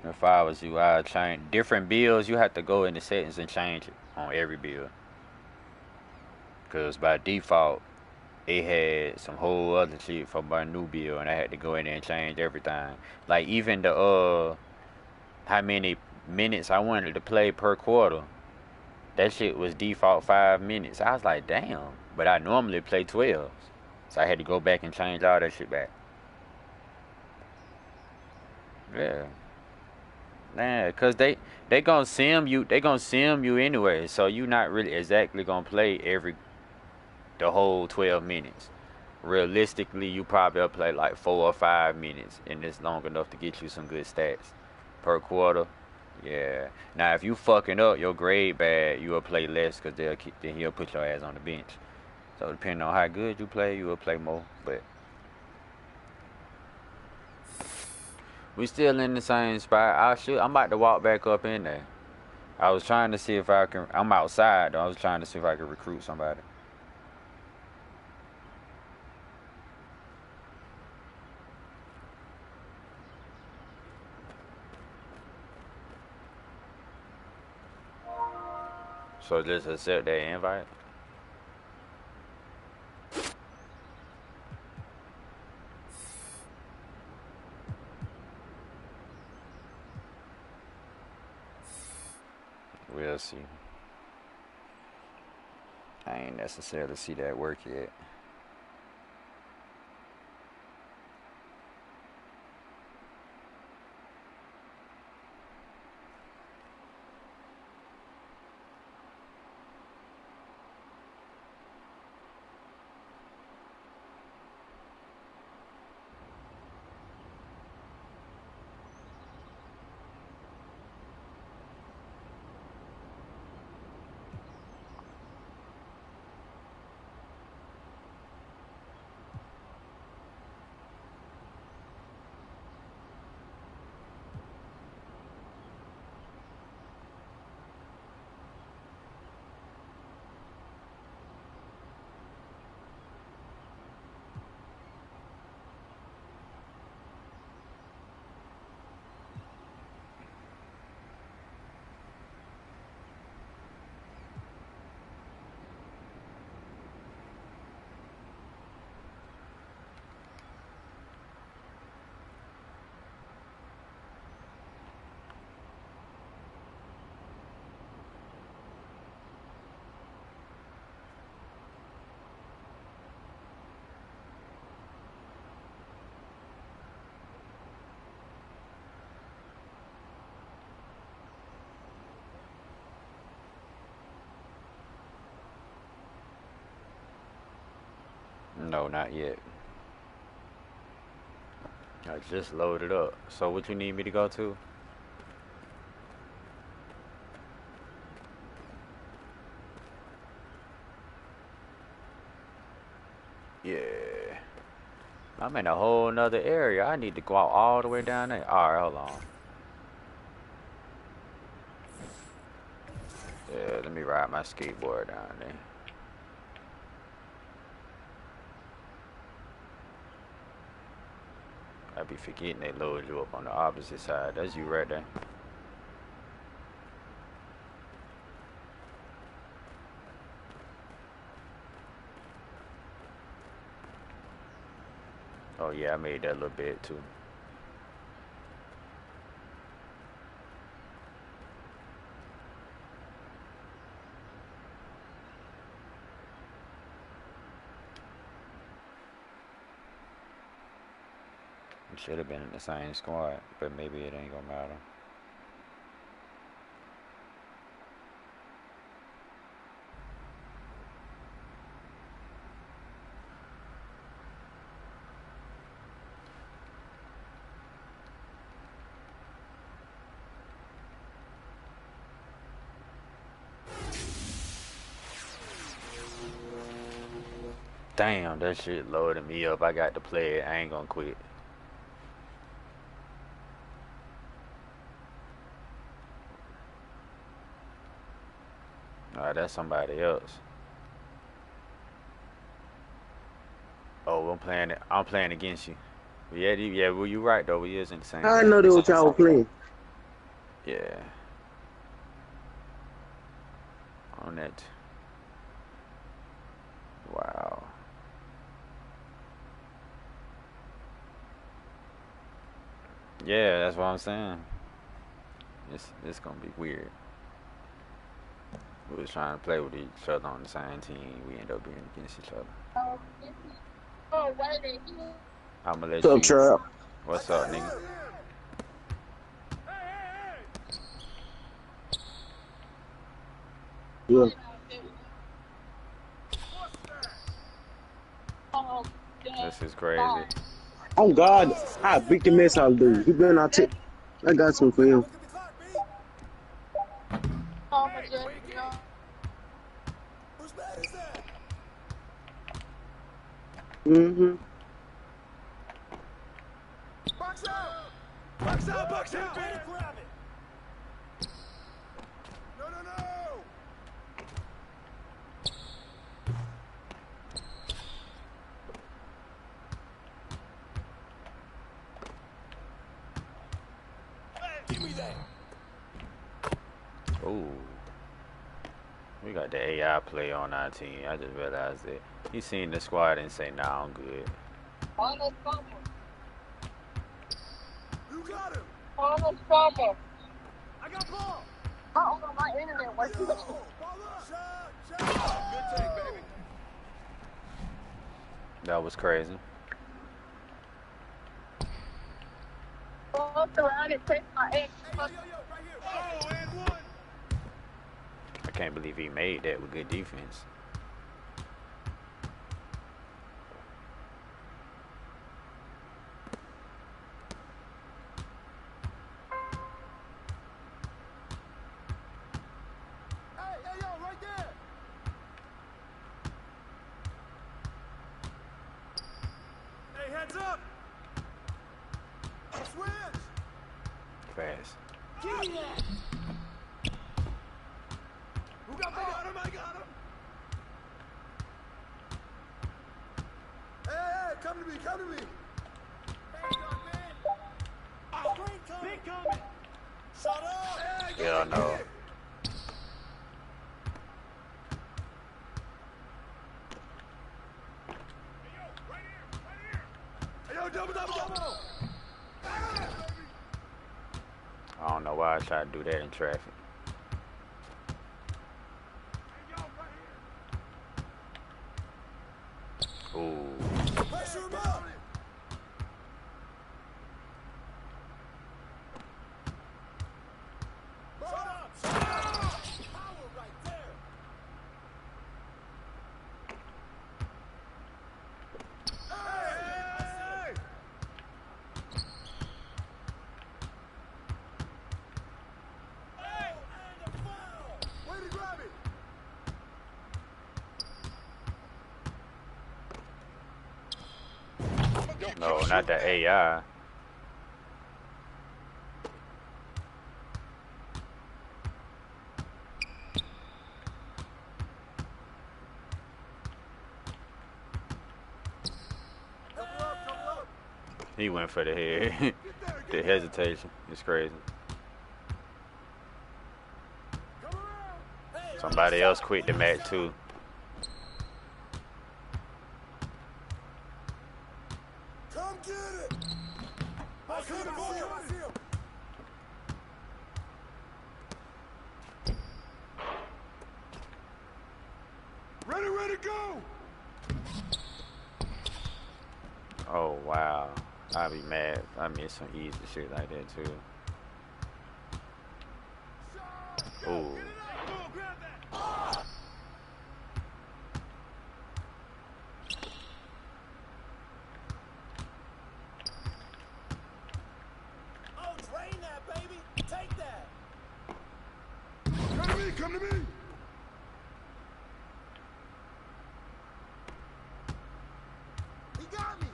Speaker 2: If I was you, I'd change different builds. You have to go in the settings and change it on every build. Cause by default, it had some whole other shit for my new build, and I had to go in there and change everything. Like even the how many minutes I wanted to play per quarter. That shit was default 5 minutes. I was like, damn. But I normally play 12, so I had to go back and change all that shit back. Yeah. Nah, cause they gonna sim you. They gonna sim you anyway. So you not really exactly gonna play the whole 12 minutes. Realistically, you probably play like 4 or 5 minutes, and it's long enough to get you some good stats per quarter. Yeah. Now, if you fucking up, your grade bad, you will play less, cause then he'll put your ass on the bench. So depending on how good you play, you will play more. But we still in the same spot. I'm about to walk back up in there. I was trying to see if I can. I'm outside though. I was trying to see if I could recruit somebody. So just accept that invite. We'll see. I ain't necessarily see that work yet. No, not yet. I just loaded up. So what you need me to go to? Yeah. I'm in a whole nother area. I need to go out all the way down there. Alright, hold on. Yeah, let me ride my skateboard down there. I be forgetting they load you up on the opposite side. That's you right there. Oh yeah, I made that little bit too. We should have been in the same squad, but maybe it ain't gonna matter. Damn, that shit loaded me up. I got to play it. I ain't gonna quit. Alright, that's somebody else. Oh, I'm playing against you. Yeah, well, you right though. We is in the same.
Speaker 6: I know that what y'all were playing.
Speaker 2: Yeah. On it. Wow. Yeah, that's what I'm saying. It's gonna be weird. We was trying to play with each other on the same team. We end up being against each other. I'ma let
Speaker 6: What's up,
Speaker 2: you.
Speaker 6: Trap?
Speaker 2: What's up, nigga?
Speaker 6: Yeah.
Speaker 2: This is crazy.
Speaker 6: Oh God, I beat the mess out of dude. He been out tip. I got some for him. Mm-hmm.
Speaker 21: Box out! Box out! Box out! Grab it! No! Hey, give me that!
Speaker 2: Ooh. We got the AI play on our team. I just realized that. He seen the squad and say, nah, I'm good.
Speaker 21: You got him!
Speaker 5: On the summer.
Speaker 21: I got ball!
Speaker 5: My internet was
Speaker 21: Ball up! Shot! Good take, baby.
Speaker 2: That was crazy.
Speaker 5: Walk around and take my ex.
Speaker 21: Right here. Oh, and one.
Speaker 2: I can't believe he made that with good defense.
Speaker 21: Hey, yo, right there. Hey, heads up. Switch.
Speaker 2: Fast.
Speaker 21: Give me that. Who got ball? I got him. Hey, come to me. Big coming. Shut up. Hey,
Speaker 2: Hell no.
Speaker 21: Hey, yo, double.
Speaker 2: I don't know why I tried to do that in traffic. Ooh.
Speaker 21: Pressure him up. Power right there.
Speaker 2: Oh, not the AI. He went for the head. The hesitation. It's crazy. Somebody else quit the match too.
Speaker 4: Come get it. I see him. Ready, go.
Speaker 2: Oh wow. I'd be mad if I miss some easy shit like that too. Ooh.
Speaker 4: Oh, drain that, baby. Take that. Come to me. He got me.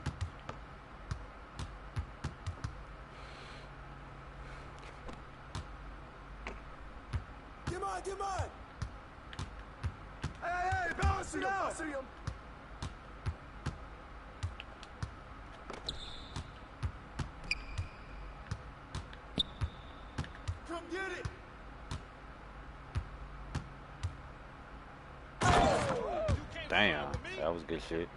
Speaker 4: Get mine. Hey, balance it out. I see him. Come get it.
Speaker 2: Damn, that was good shit.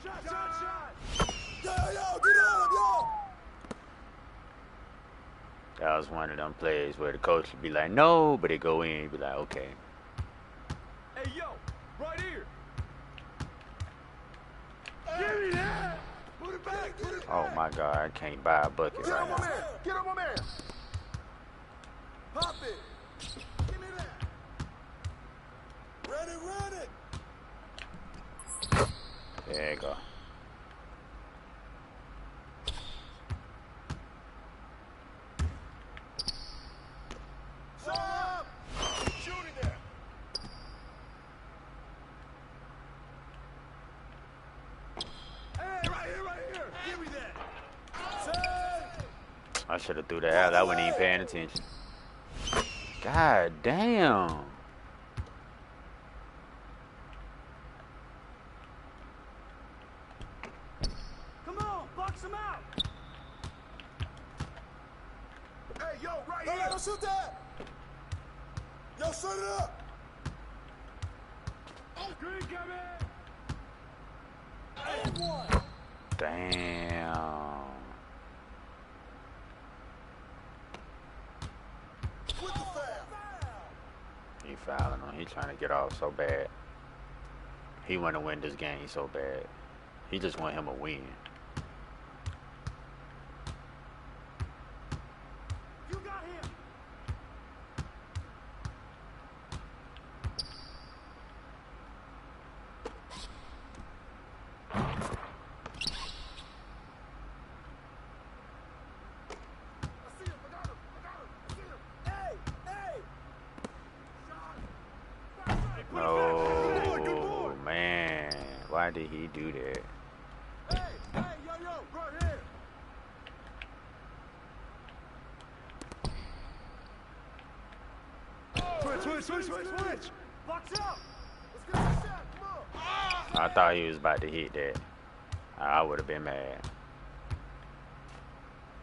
Speaker 4: Shot. Yo, get up, yo.
Speaker 2: That was one of them plays where the coach would be like, no, but it go in, he'd be like, okay.
Speaker 4: Hey, yo, right here. Give me that. Put it back.
Speaker 2: Oh my God, I can't buy a bucket right now.
Speaker 4: Get up, my man. Pop it. Give me that. Run it.
Speaker 2: There you go.
Speaker 4: Stop. Shooting there. Hey, right here. Give me that.
Speaker 2: I should have threw that out. I wasn't even paying attention. God damn.
Speaker 4: Come on, box him out. Hey, yo, right here. Don't shoot that. Yo, set it up. Green coming. And one.
Speaker 2: Damn.
Speaker 4: With the foul.
Speaker 2: He fouling on. He trying to get off so bad. He want to win this game so bad. He just want him to win.
Speaker 4: You got him.
Speaker 2: Oh, man. Why did he do that?
Speaker 4: Hey, yo, right here. Switch. Box out. Let's get this shot. Come on.
Speaker 2: I thought he was about to hit that. I would have been mad.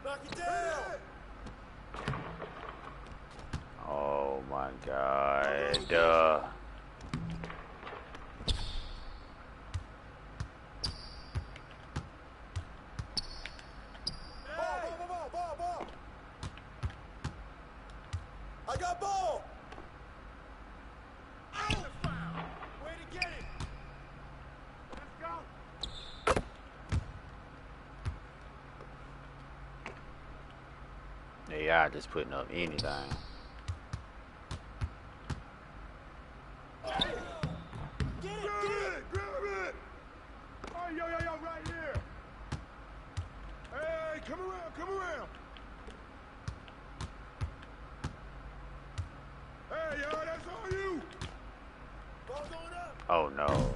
Speaker 4: Knock it down.
Speaker 2: Oh, my God.
Speaker 4: Ball. I got ball. Way to get it. Let's go.
Speaker 2: AI just putting up anything.
Speaker 4: Get it. Grab it. Oh, yo, right here. Hey, come around. Hey, yo, that's all you.
Speaker 2: Oh no.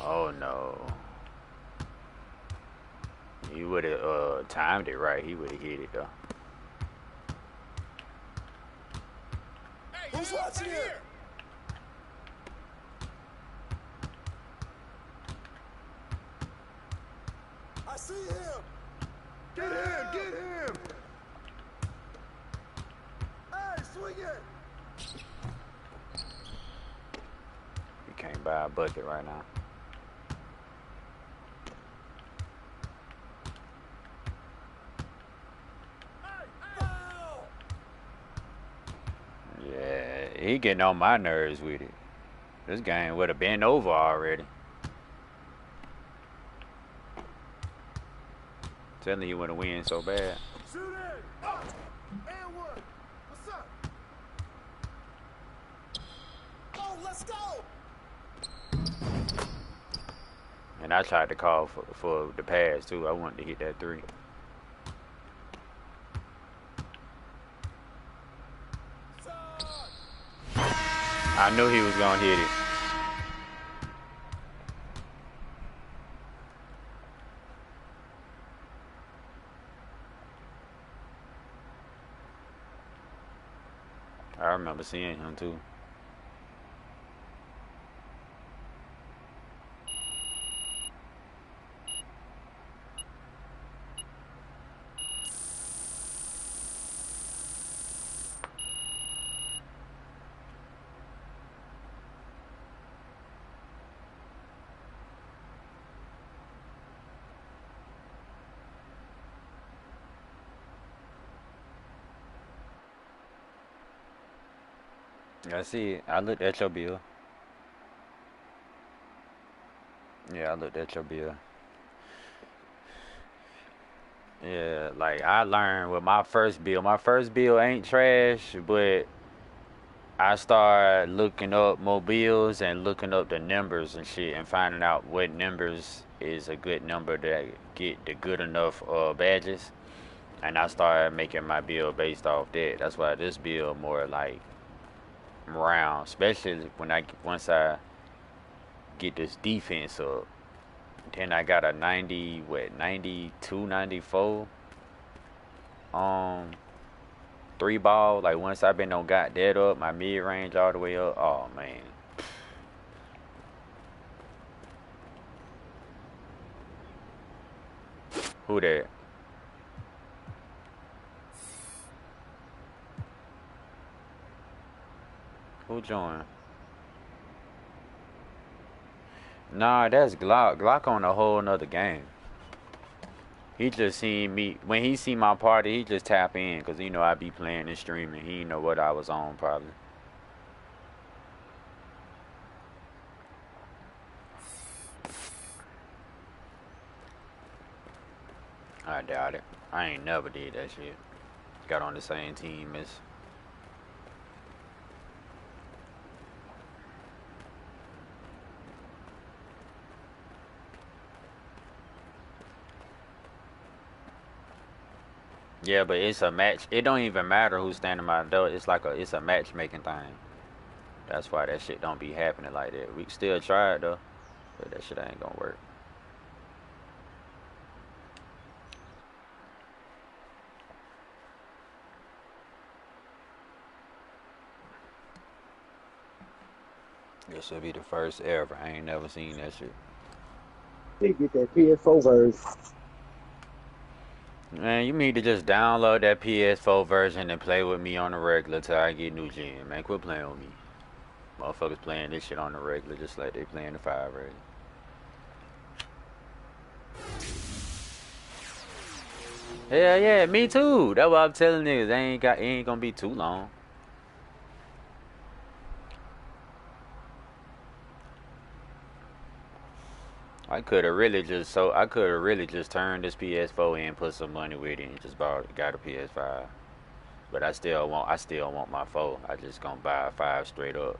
Speaker 2: Oh no. He would have timed it right. He would have hit it though.
Speaker 4: Who's watching here? I see him. Get him! Get him! Hey, swing it!
Speaker 2: You can't buy a bucket right now. Yeah, he getting on my nerves with it. This game would have been over already. Telling you want to win so bad.
Speaker 4: Shoot it! Up! And one! What's up? Oh, let's go!
Speaker 2: And I tried to call for the pass too. I wanted to hit that three. I knew he was gonna hit it. I remember seeing him too. I see it. I looked at your bill. Yeah, I looked at your bill. Yeah, like I learned with my first bill. My first bill ain't trash, but I started looking up mobiles and looking up the numbers and shit and finding out what numbers is a good number to get the good enough badges. And I started making my bill based off that. That's why this bill more like round, especially when once I get this defense up. Then I got a 92, 94 3 ball. Like once I've been got that up, my mid range all the way up. Oh man. Who that? Who joined? Nah, that's Glock. Glock on a whole nother game. He just seen me. When he see my party, he just tap in. Because, you know, I be playing and streaming. He didn't know what I was on, probably. I doubt it. I ain't never did that shit. Got on the same team as... Yeah, but it's a match. It don't even matter who's standing by the door. It's like it's a matchmaking thing. That's why that shit don't be happening like that. We can still try it though, but that shit ain't gonna work. This will be the first ever. I ain't never seen that shit.
Speaker 6: They get that PS4 version.
Speaker 2: Man, you need to just download that PS4 version and play with me on the regular till I get new gen. Man, quit playing with me. Motherfuckers playing this shit on the regular just like they playing the 5 rating. Hell yeah, me too. That's what I'm telling niggas. It ain't gonna be too long. I could have really just turned this PS4 in, put some money with it, and just got a PS5. But I still want my 4. I just gonna buy a 5 straight up.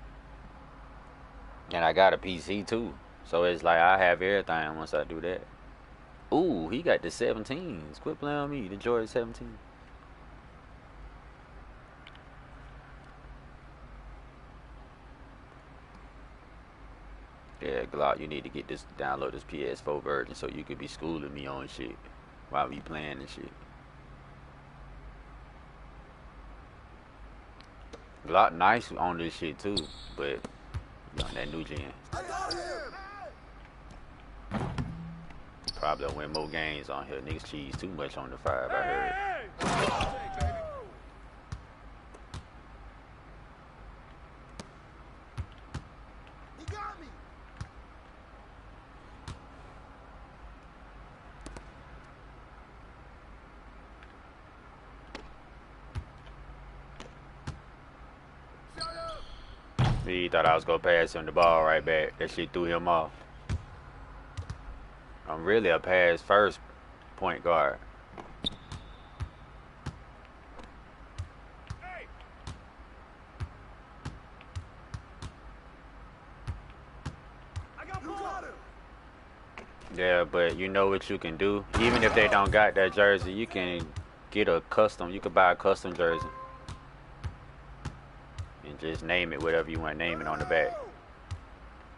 Speaker 2: And I got a PC too, so it's like I have everything once I do that. Ooh, he got the 17s. Quit playing on me. The Jordan 17. Yeah, Glock, you need to get this, download this PS4 version so you could be schooling me on shit while we playing and shit. Glock nice on this shit too, but you on that new gen. Probably win more games on here. Niggas cheese too much on the 5, I heard. He thought I was gonna pass him the ball right back. That shit threw him off. I'm really a pass first point guard. Yeah, but you know what you can do? Even if they don't got that jersey, you can get a custom. You can buy a custom jersey. And just name it whatever you want to name it on the back.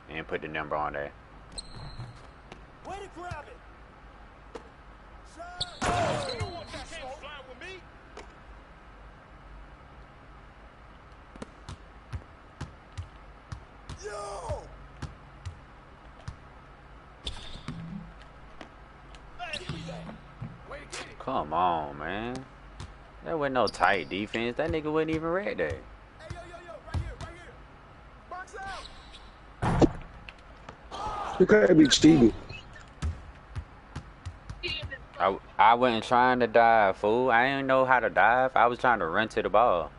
Speaker 2: And put the number on there.
Speaker 4: Way to grab it. Yo!
Speaker 2: Come on, man. That wasn't no tight defense. That nigga wasn't even right there.
Speaker 6: You can't be cheating.
Speaker 2: I wasn't trying to dive, fool. I didn't know how to dive. I was trying to run to the ball.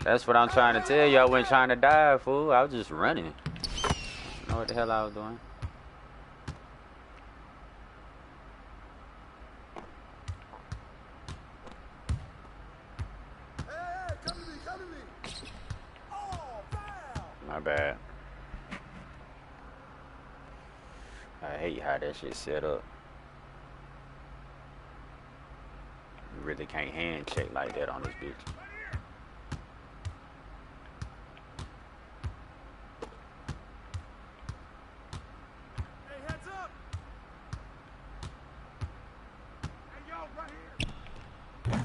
Speaker 2: That's what I'm trying to tell you. I wasn't trying to dive, fool. I was just running. I know what the hell I was doing. My bad. I hate how that shit set up. You really can't hand check like that on this bitch.
Speaker 4: Hey, heads up! Hey, yo, right here!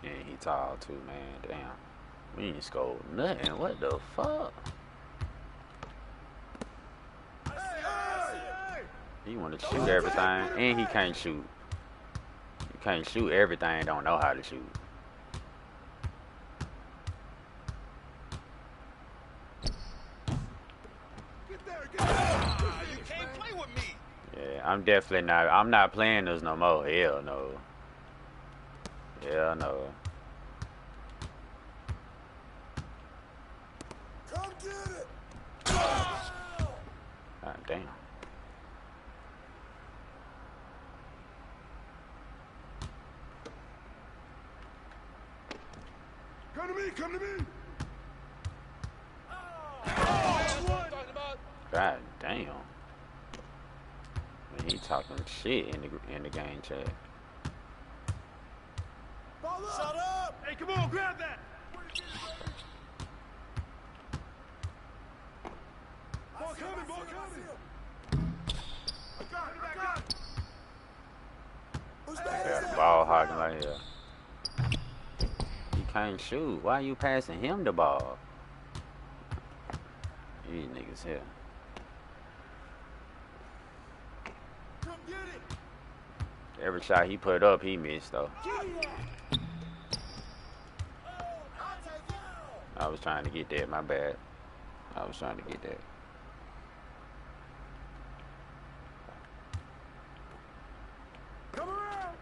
Speaker 2: Yeah, he tall too, man. Damn. We ain't scored nothing. What the fuck? He want to shoot everything, and he can't shoot. You can't shoot everything, don't know how to shoot.
Speaker 4: You can't play with me!
Speaker 2: Yeah, I'm definitely not. I'm not playing this no more. Hell no. Hell no.
Speaker 4: Come get it!
Speaker 2: God damn.
Speaker 4: Come to me, come to me!
Speaker 2: God damn. Man, he talking shit in the game chat.
Speaker 4: Shut up! Hey, come on, grab that! Ball coming, ball coming! I got it! Who's
Speaker 2: Yeah, ball hogging like here. He can't shoot. Why you passing him the ball? These niggas here.
Speaker 4: Come get it!
Speaker 2: Every shot he put up, he missed though. I was trying to get that, my bad. I was trying to get that.
Speaker 4: Come around!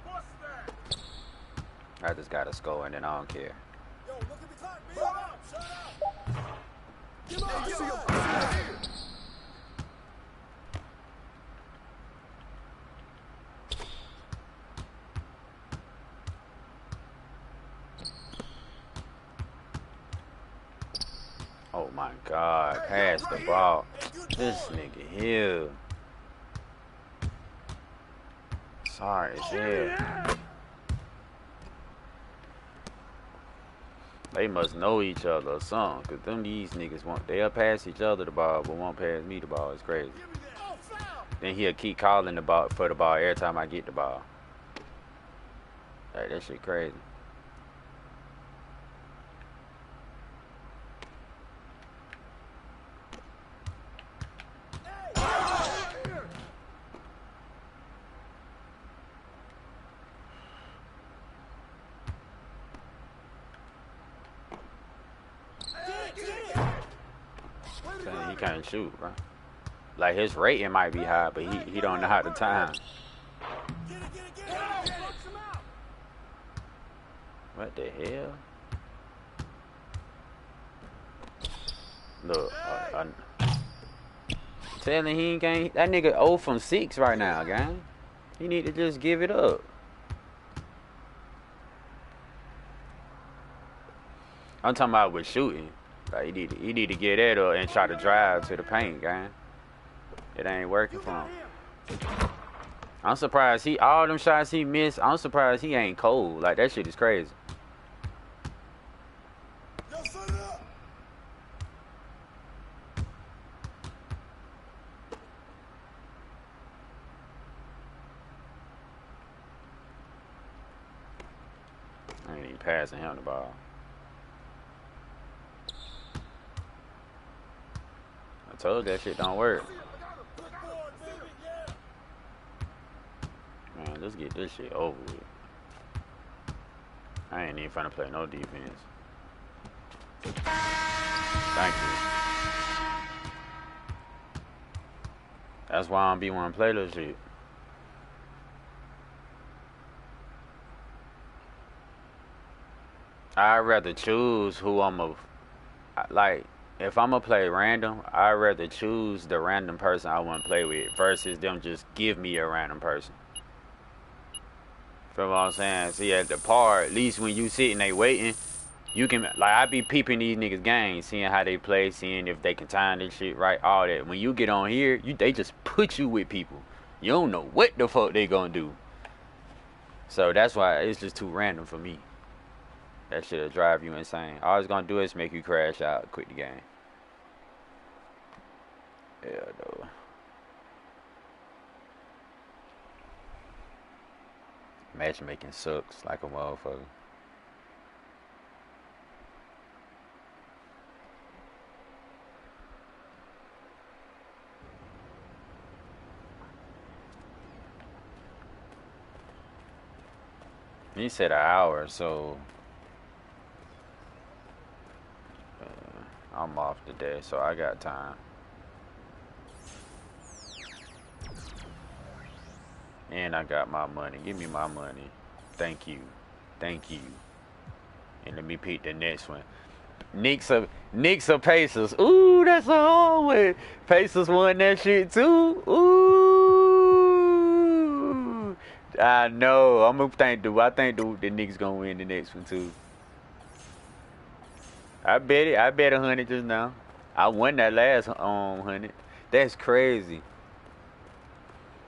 Speaker 4: What's that?
Speaker 2: I just gotta score and then I don't care.
Speaker 4: Yo, look at the clock, man! Shut up! Give up!
Speaker 2: Oh my God, pass the ball. This nigga here. Sorry as hell. They must know each other or something, cause these niggas they'll pass each other the ball, but won't pass me the ball. It's crazy. Then he'll keep calling the ball for the ball every time I get the ball. Like, that shit crazy. He can't shoot, bro. Like, his rating might be high, but he don't know how to time. What the hell? Look, telling he ain't that nigga 0 from 6 right now, gang. He need to just give it up. I'm talking about with shooting. Like, he need to get that up and try to drive to the paint, gang. It ain't working for him. I'm surprised all them shots he missed, I'm surprised he ain't cold. Like, that shit is crazy. I ain't even passing him the ball. I told that shit don't work. Man, let's get this shit over with. I ain't even finna play no defense. Thank you. That's why I don't be wanting to play this shit. I'd rather choose who like, if I'm gonna play random, I'd rather choose the random person I want to play with versus them just give me a random person. Feel what I'm saying? See, at the par, at least when you sitting they waiting, you can, like, I be peeping these niggas games, seeing how they play, seeing if they can time this shit right, all that. When you get on here, they just put you with people. You don't know what the fuck they gonna do. So that's why it's just too random for me. That shit'll drive you insane. All it's gonna do is make you crash out, quit the game. Yeah, though. Matchmaking sucks like a motherfucker. He said an hour, so I'm off today, so I got time. And I got my money. Give me my money. Thank you. Thank you. And let me pick the next one. Knicks or Pacers. Ooh, that's a hard one. Pacers won that shit too. Ooh. I know. I think the Knicks gonna win the next one too. I bet it. I bet 100 just now. I won that last 100. That's crazy.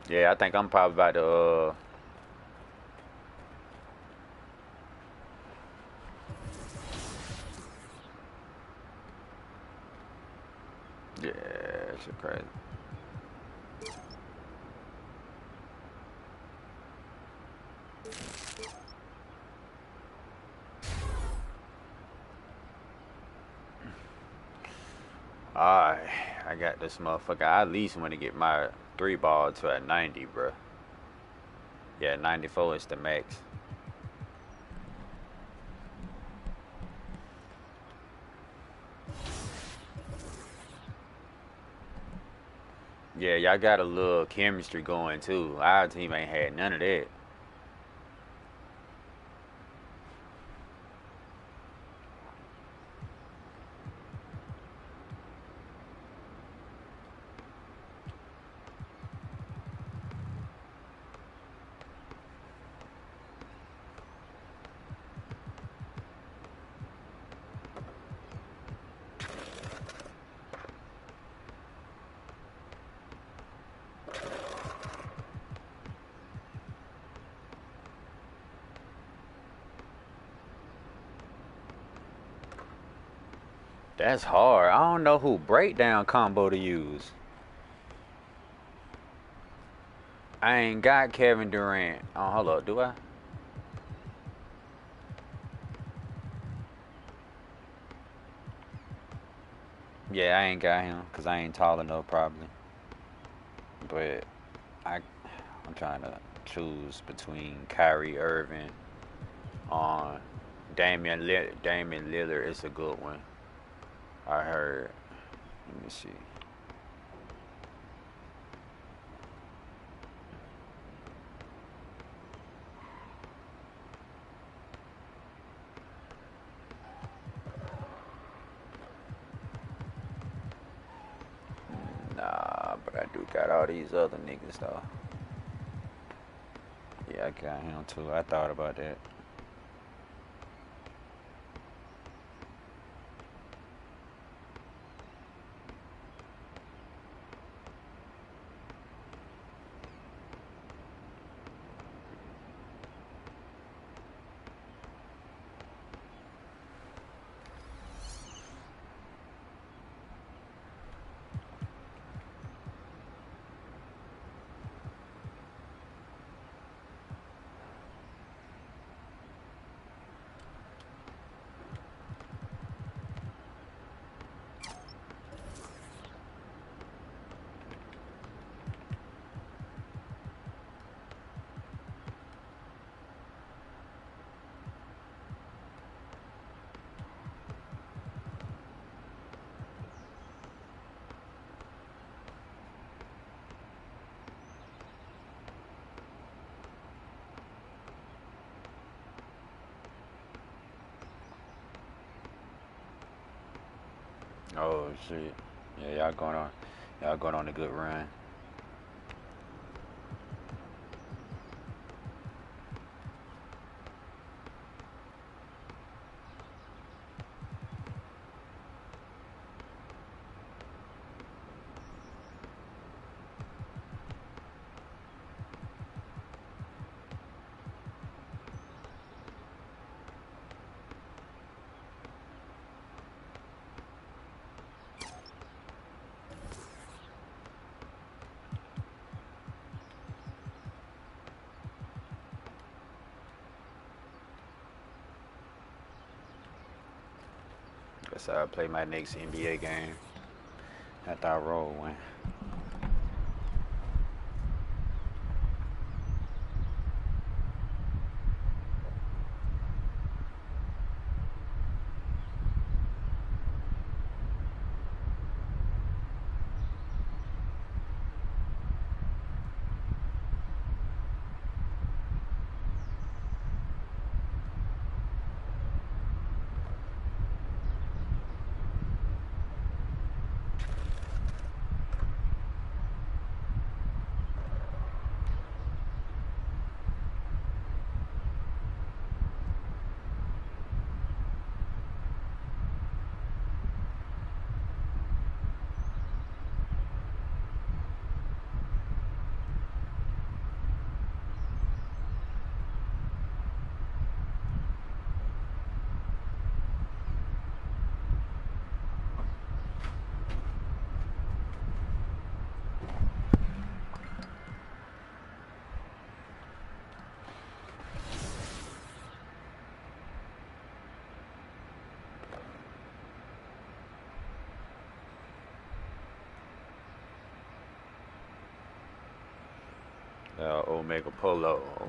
Speaker 2: Yeah, I think I'm probably about to yeah, that shit crazy. Alright, I got this motherfucker. I at least want to get my 3 ball to a 90, bro. Yeah, 94 is the max. Yeah, y'all got a little chemistry going too. Our team ain't had none of that. That's hard. I don't know who breakdown combo to use. I ain't got Kevin Durant. Oh, hold up. Do I? Yeah, I ain't got him because I ain't tall enough probably. But I'm trying to choose between Kyrie Irving on Damian Lillard. It's a good one. I heard. Let me see. Nah, but I do got all these other niggas though. Yeah, I got him too. I thought about that. Oh shit. Yeah, y'all going on a good run. Guess I'll play my next NBA game after I roll one.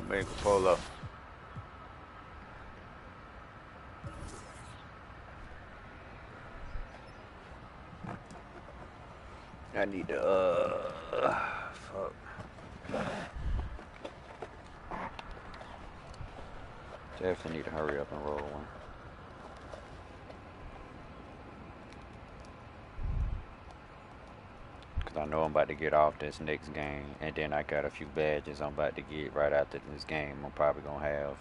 Speaker 2: Omega Polo. I need to, fuck. Definitely need to hurry up and roll one. Cause I know I'm about to get off this next game, and then I got a few badges I'm about to get right after this game. I'm probably gonna have.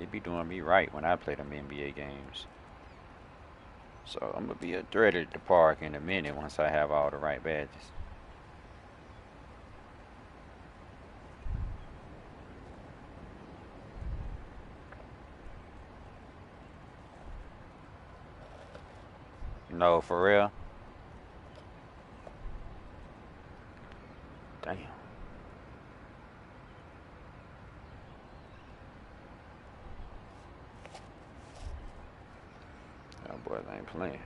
Speaker 2: It be doing me right when I play them NBA games. So I'm gonna be a threat at the park in a minute once I have all the right badges. No, for real. Damn. That boy ain't playing.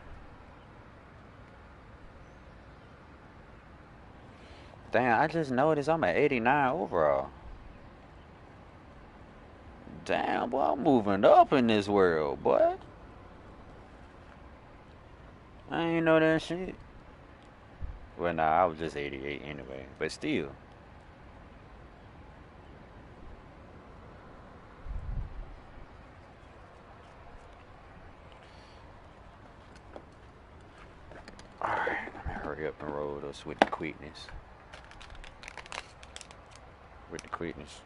Speaker 2: Damn, I just noticed I'm at 89 overall. Damn, boy, I'm moving up in this world, boy. I ain't know that shit. Well, nah, I was just 88 anyway, but still. Alright, let me hurry up and roll this with the quickness. With the quickness.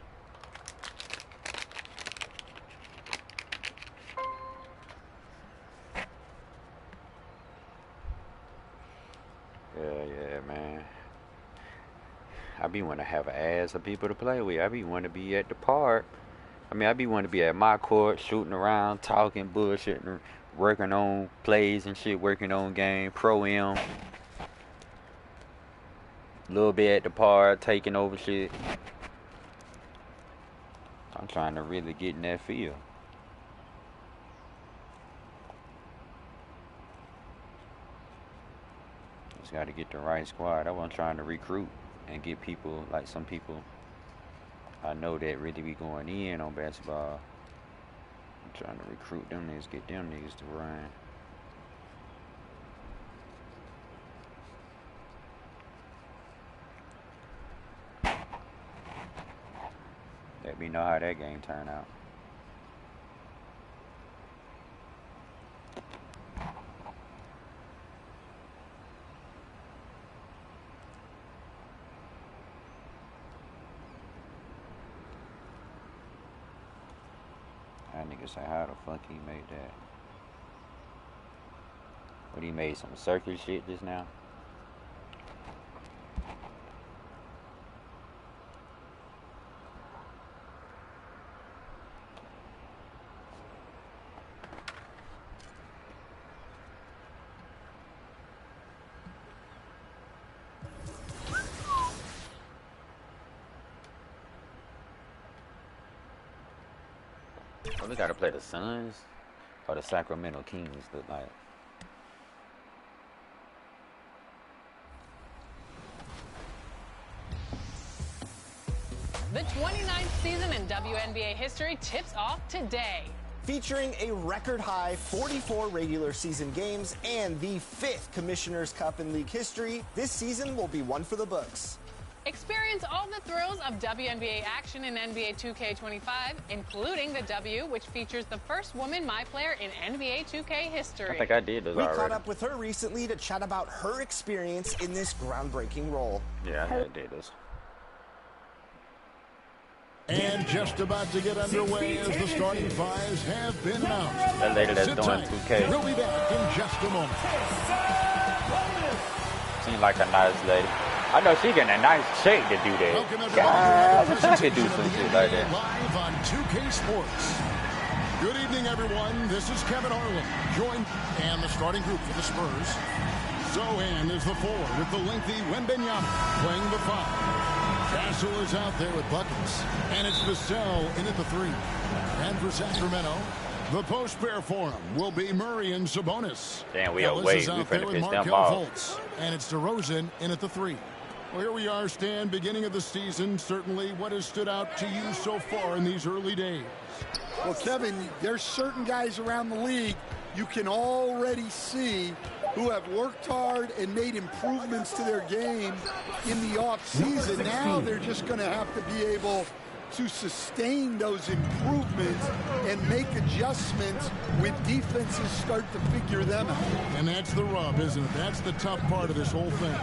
Speaker 2: Yeah, man. I be want to have an ass of people to play with. I be want to be at the park. I mean, I be want to be at my court, shooting around, talking, bullshitting, working on plays and shit, working on game, pro-am. A little bit at the park, taking over shit. I'm trying to really get in that field. Just got to get the right squad. That's what I'm trying to recruit and get people, like some people I know that really be going in on basketball. I'm trying to recruit them niggas, get them niggas to run. Let me know how that game turned out. That nigga say, how the fuck he made that? What, he made some circuit shit just now? We gotta play the Suns or the Sacramento Kings look like.
Speaker 10: The 29th season in WNBA history tips off today.
Speaker 22: Featuring a record-high 44 regular season games and the 5th Commissioner's Cup in league history, this season will be one for the books.
Speaker 10: Experience all the thrills of WNBA action in NBA 2K25, including the W, which features the first woman My Player in NBA 2K history.
Speaker 2: I think I did those already.
Speaker 22: We caught up with her recently to chat about her experience in this groundbreaking role.
Speaker 2: Yeah, I did those.
Speaker 18: And just about to get underway as the starting fives have been announced.
Speaker 2: That lady that's doing 2K.
Speaker 18: We'll be back in just a moment.
Speaker 2: Seems like a nice lady. I know she getting a nice shake to do that. God, I could do some shit like that.
Speaker 18: Live on 2K Sports. Good evening, everyone. This is Kevin Harlan, joined and the starting group for the Spurs. Zohan is the 4 with the lengthy Wembenyama playing the 5. Castle is out there with buckets, and it's Vassell in at the 3. And for Sacramento, the post pair for him will be Murray and Sabonis.
Speaker 2: Damn, we away. We finna piss them off.
Speaker 18: And it's DeRozan in at the 3. Well, here we are, Stan, beginning of the season. Certainly, what has stood out to you so far in these early days?
Speaker 4: Well, Kevin, there's certain guys around the league you can already see who have worked hard and made improvements to their game in the offseason. Now they're just going to have to be able to sustain those improvements and make adjustments when defenses start to figure them out.
Speaker 18: And that's the rub, isn't it? That's the tough part of this whole thing.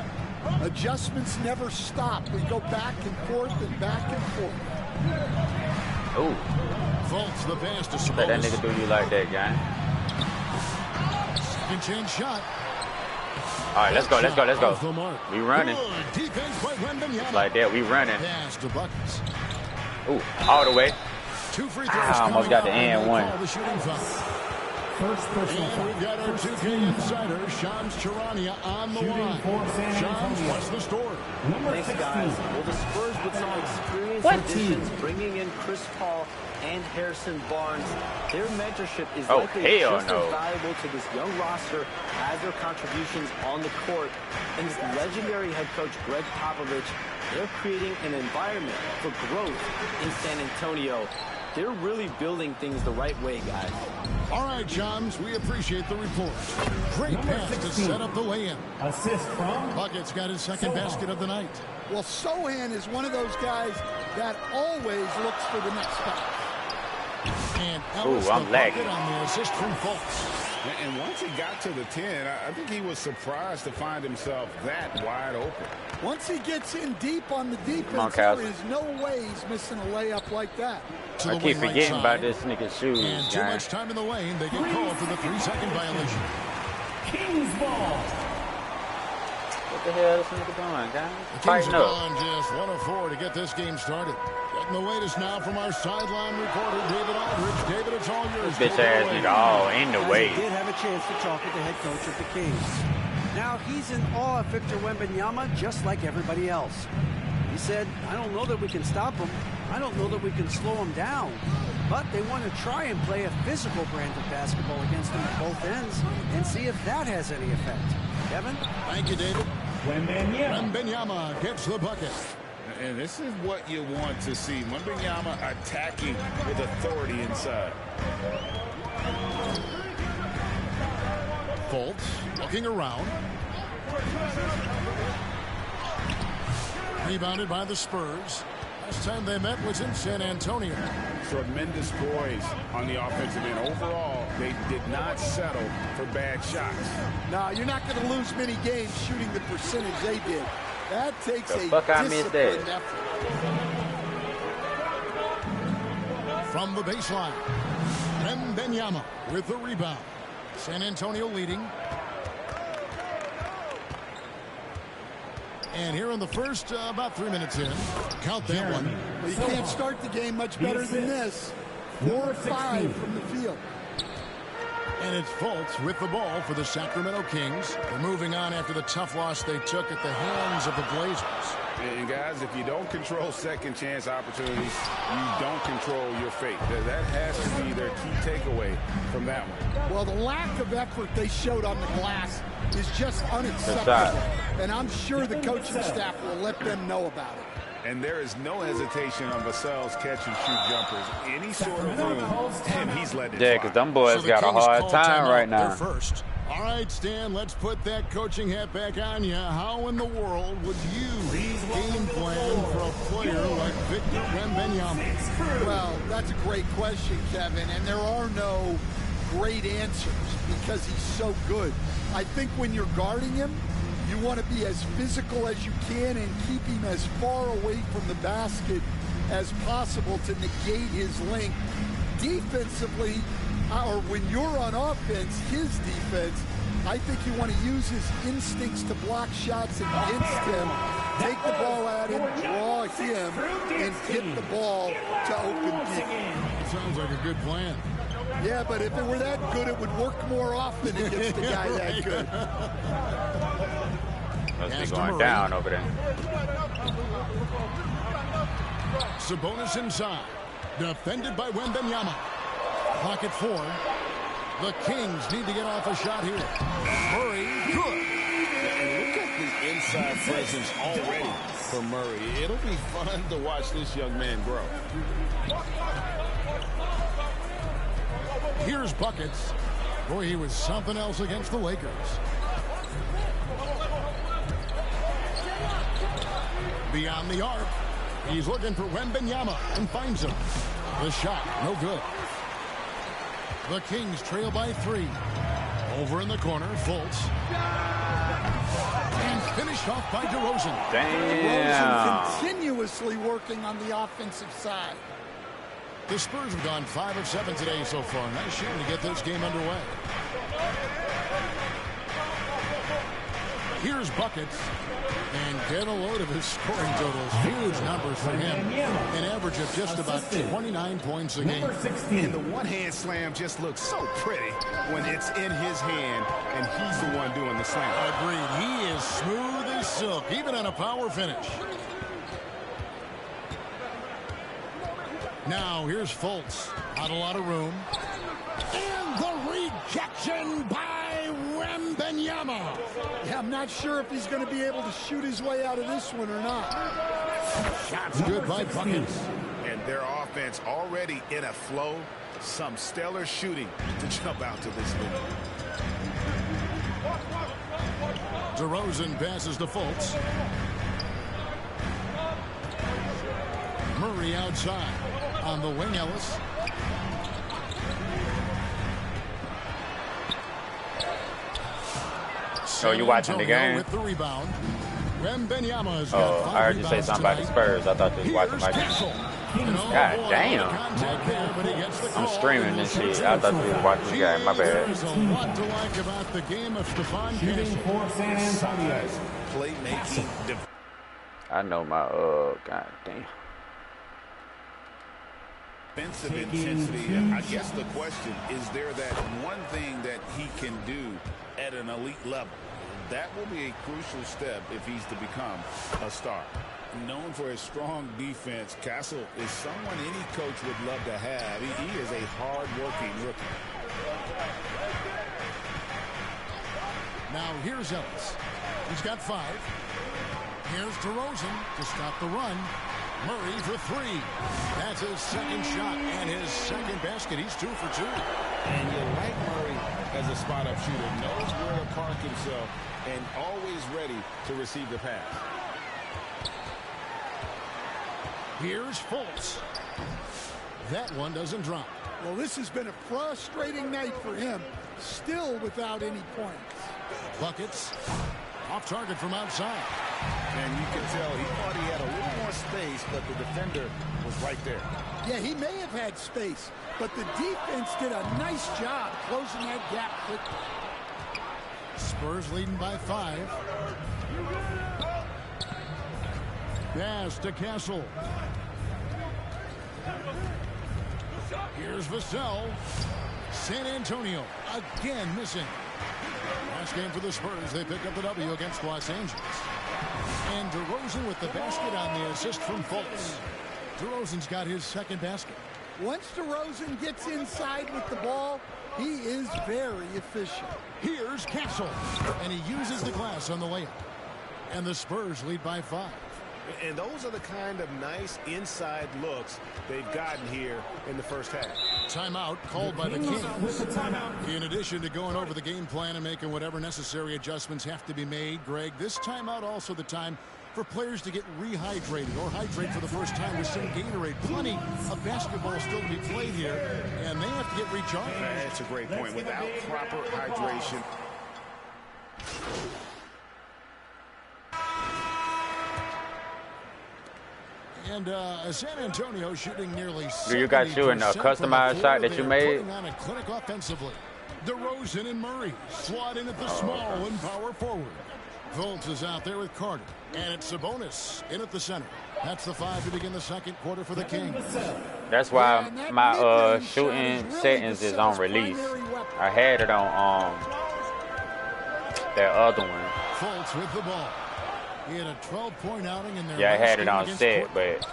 Speaker 4: Adjustments never stop. We go back and forth and back and forth.
Speaker 2: Oh.
Speaker 18: Fultz the pass to Sabonis.
Speaker 2: Let that nigga do you like that, gang.
Speaker 18: Second chance shot.
Speaker 2: All right, let's go, let's go, let's go. We running.
Speaker 18: Just
Speaker 2: like that, we running.
Speaker 18: Pass to buckets.
Speaker 2: Ooh, all the way.
Speaker 18: 2 free throws.
Speaker 2: I almost got the and one.
Speaker 18: And we've got our 2K insider, Shams Charania, on the line. Shams, what's the story?
Speaker 11: Thanks, guys. Well, the Spurs with some experienced additions, bringing in Chris Paul and Harrison Barnes. Their mentorship is likely just as valuable to this young roster as their contributions on the court. And this legendary head coach, Greg Popovich, they're creating an environment for growth in San Antonio. They're really building things the right way, guys.
Speaker 18: All right, Shams, we appreciate the report. Great pass to set up the lay-in.
Speaker 3: Assist from
Speaker 18: Bucket's got his second basket of the night.
Speaker 4: Well, Sohan is one of those guys that always looks for the next spot.
Speaker 18: And Ellis
Speaker 2: I'm lagging
Speaker 18: on the assist from Fultz.
Speaker 19: And once he got to the 10, I think he was surprised to find himself that wide open.
Speaker 4: Once he gets in deep on the defense, there is no way he's missing a layup like that.
Speaker 2: I keep forgetting about this nigga's shoes,
Speaker 18: And too much time in the lane, they get called for the 3-second violation.
Speaker 3: Kings ball.
Speaker 2: What the hell is this nigga doing, guys?
Speaker 18: The Kings
Speaker 2: Tighten
Speaker 18: are
Speaker 2: up.
Speaker 18: on just 1 of 4 to get this game started. Getting the latest now from our sideline reporter, David Aldridge. David, it's all yours.
Speaker 2: Bitch ass nigga all in the way.
Speaker 20: I did have a chance to talk with the head coach of the Kings. Now he's in awe of Victor Wembanyama just like everybody else. He said, I don't know that we can stop him. I don't know that we can slow him down. But they want to try and play a physical brand of basketball against him at both ends and see if that has any effect. Kevin?
Speaker 18: Thank you, David. Wembanyama gets the bucket.
Speaker 19: And this is what you want to see. Wembanyama attacking with authority inside.
Speaker 18: Fultz looking around. Rebounded by the Spurs. Last time they met was in San Antonio.
Speaker 19: Tremendous poise on the offensive end. Overall, they did not settle for bad shots.
Speaker 4: No, you're not going to lose many games shooting the percentage they did. That takes a disciplined effort.
Speaker 18: From the baseline, Wembanyama with the rebound. San Antonio leading. And here in the first, about 3 minutes in, count that one.
Speaker 4: Well, you can't start the game much better than this. 4 or 5 from the field.
Speaker 18: And it's Fultz with the ball for the Sacramento Kings. They're moving on after the tough loss they took at the hands of the Blazers.
Speaker 19: And guys, if you don't control second chance opportunities, you don't control your fate. That has to be their key takeaway from that one.
Speaker 4: Well, the lack of effort they showed on the glass is just unacceptable. And I'm sure the coaching staff will let them know about it.
Speaker 19: And there is no hesitation on Vassell's catch-and-shoot jumpers. Any sort of room, and he's letting it fly.
Speaker 2: Yeah, because them boys got a hard time right now.
Speaker 18: First. All right, Stan, let's put that coaching hat back on you. How in the world would you game plan for a player like Victor Wembanyama?
Speaker 4: Well, that's a great question, Kevin, and there are no great answers because he's so good. I think when you're guarding him, you want to be as physical as you can and keep him as far away from the basket as possible to negate his length. Defensively, or when you're on offense, his defense, I think you want to use his instincts to block shots against him, take the ball at him, draw him, and get the ball to open deep.
Speaker 18: Sounds like a good plan.
Speaker 4: Yeah, but if it were that good, it would work more often against a guy that good.
Speaker 2: Must be going down over there.
Speaker 18: Sabonis inside. Defended by Wembanyama. Pocket 4. The Kings need to get off a shot here. Murray, good.
Speaker 19: And look at the inside presence already for Murray. It'll be fun to watch this young man grow.
Speaker 18: Here's Buckets. Boy, he was something else against the Lakers. Beyond the arc. He's looking for Wembanyama and finds him. The shot, no good. The Kings trail by 3. Over in the corner, Fultz. And finished off by DeRozan.
Speaker 2: Damn.
Speaker 4: DeRozan continuously working on the offensive side.
Speaker 18: The Spurs have gone 5 of 7 today so far. Nice shooting to get this game underway. Here's buckets. And get a load of his scoring totals. Huge numbers for him. An average of just about 29 points a game.
Speaker 19: And the one-hand slam just looks so pretty when it's in his hand and he's the one doing the slam.
Speaker 18: Agreed. He is smooth as silk, even on a power finish. Now here's Fultz. Not a lot of room. And the rejection by Wembanyama.
Speaker 4: Yeah, I'm not sure if he's going to be able to shoot his way out of this one or not.
Speaker 18: Shots good by buckets.
Speaker 19: And their offense already in a flow. Some stellar shooting to jump out to this lead.
Speaker 18: DeRozan passes to Fultz. Murray outside. On the wing, Ellis.
Speaker 2: So you watching the game?
Speaker 18: With the rebound. Wembanyama's
Speaker 2: oh, I heard you say something about the Spurs. I thought you was watching my game. God damn. I'm streaming this shit. I thought you was watching the game. My bad.
Speaker 18: There's a lot to like about the game of Stephon
Speaker 12: Shooting for San Antonio.
Speaker 19: Playmaking.
Speaker 2: I know my god damn.
Speaker 19: Defensive intensity. I guess the question is there that one thing that he can do at an elite level. That will be a crucial step if he's to become a star. Known for his strong defense, Castle is someone any coach would love to have. He is a hard-working rookie.
Speaker 18: Now here's Ellis. He's got 5. Here's DeRozan to stop the run. Murray for 3. That's his second shot and his second basket. He's 2 for 2.
Speaker 19: And you like Murray as a spot-up shooter. Knows where to park himself and always ready to receive the pass.
Speaker 18: Here's Fultz. That one doesn't drop.
Speaker 4: Well, this has been a frustrating night for him. Still without any points.
Speaker 18: Buckets. Off target from outside.
Speaker 19: And you can tell he thought he had a little more space, but the defender was right there.
Speaker 4: Yeah, he may have had space, but the defense did a nice job closing that gap quickly.
Speaker 18: Spurs leading by 5. Pass to Castle. Here's Vassell. San Antonio again missing. Last game for the Spurs, they pick up the W against Los Angeles. And DeRozan with the basket on the assist from Fultz. DeRozan's got his second basket.
Speaker 4: Once DeRozan gets inside with the ball, he is very efficient.
Speaker 18: Here's Castle. And he uses the glass on the layup. And the Spurs lead by 5.
Speaker 8: And those are the kind of nice inside looks they've gotten here in the first half.
Speaker 18: Timeout called by the Kings. In addition to going over the game plan and making whatever necessary adjustments have to be made, Greg, this timeout also the time for players to get rehydrated or hydrate for the first time with some Gatorade. Plenty of basketball still to be played here, and they have to get recharged.
Speaker 19: That's a great point. Without proper hydration.
Speaker 18: And San Antonio shooting nearly 70%.
Speaker 2: Do you got you in a customized shot that you made?
Speaker 18: On a clinic offensively. DeRozan and Murray slot in at the small and power forward. Fultz is out there with Carter. And it's Sabonis in at the center. That's the 5 to begin the second quarter for the Kings.
Speaker 2: That's why my shooting settings is on release. I had it on that other one.
Speaker 18: Fultz with the ball. He had a 12-point outing in there.
Speaker 2: Yeah, I had it on set, but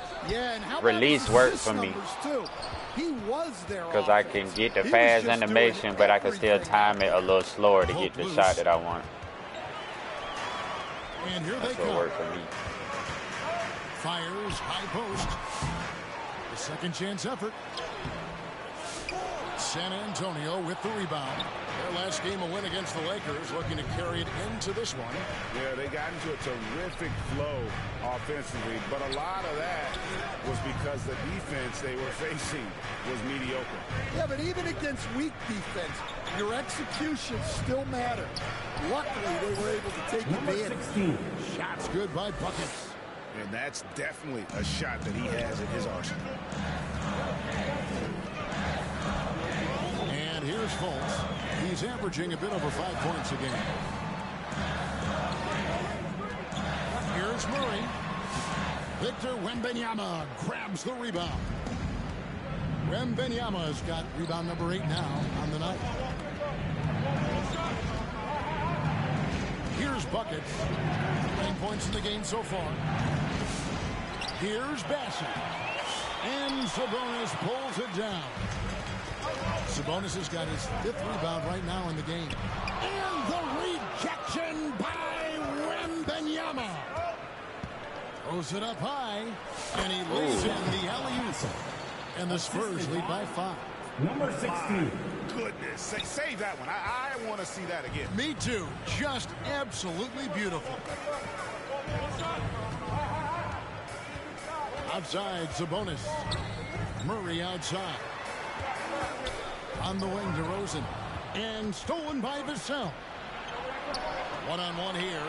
Speaker 2: release worked for me.
Speaker 4: He was there
Speaker 2: because I can get the fast animation, but I can still time it a little slower to get the shot that I want.
Speaker 18: And here
Speaker 2: That's
Speaker 18: they
Speaker 2: what
Speaker 18: come.
Speaker 2: worked for me.
Speaker 18: Fires high post. The second chance effort. San Antonio with the rebound. Their last game a win against the Lakers, looking to carry it into this one.
Speaker 19: Yeah, they got into a terrific flow offensively, but a lot of that was because the defense they were facing was mediocre.
Speaker 4: Yeah, but even against weak defense, your execution still matters. Luckily, they were able to take advantage.
Speaker 18: Shots good by Buckets.
Speaker 19: And that's definitely a shot that he has in his arsenal.
Speaker 18: And here's Fultz. He's averaging a bit over 5 points a game. Murray. Victor Wembanyama grabs the rebound. Wembanyama's got rebound number 8 now on the night. Here's buckets. 9 points in the game so far. Here's Bassett. And Sabonis pulls it down. Sabonis has got his 5th rebound right now in the game. And the rejection by Wembanyama. Throws it up high. And he lays in the alley-oop. And the Spurs lead by 5.
Speaker 3: Number 16.
Speaker 19: Goodness, save that one. I want to see that again.
Speaker 18: Me too. Just absolutely beautiful. Outside, Sabonis. Murray outside. On the wing, DeRozan. And stolen by Vassell. One-on-one here.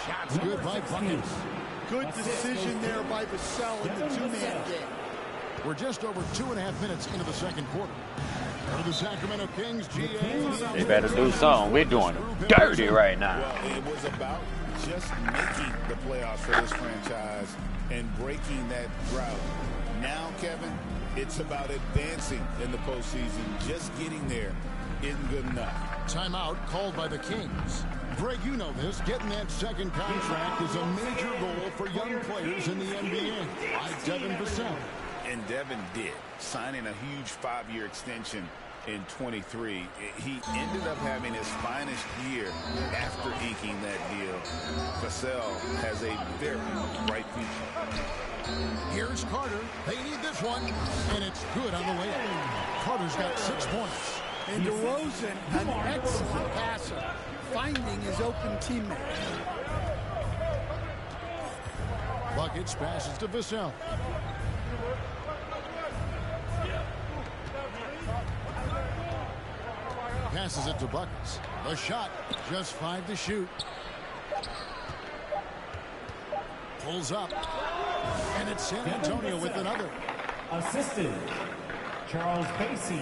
Speaker 18: Shots good by buckets.
Speaker 4: Good decision there by Vassell in the two-man game.
Speaker 18: We're just over 2.5 minutes into the second quarter. For the Sacramento Kings,
Speaker 2: They better do something. We're doing dirty right now.
Speaker 19: Well, it was about just making the playoffs for this franchise and breaking that drought. Now, Kevin, it's about advancing in the postseason. Just getting there isn't good enough.
Speaker 18: Timeout called by the Kings. Greg, you know this. Getting that second contract is a major goal for young players in the NBA. Like Devin Vassell.
Speaker 19: And Devin did, signing a huge 5-year extension in 23. He ended up having his finest year after inking that deal. Vassell has a very bright future.
Speaker 18: Here's Carter. They need this one. And it's good on the way in. Carter's got 6 points.
Speaker 4: And DeRozan, an excellent passer, finding his open teammate.
Speaker 18: Buckets passes to Vassell. Passes it to Buckets. The shot, just 5 to shoot. Pulls up. And it's San Antonio with another.
Speaker 3: Assistant, Charles Pacey.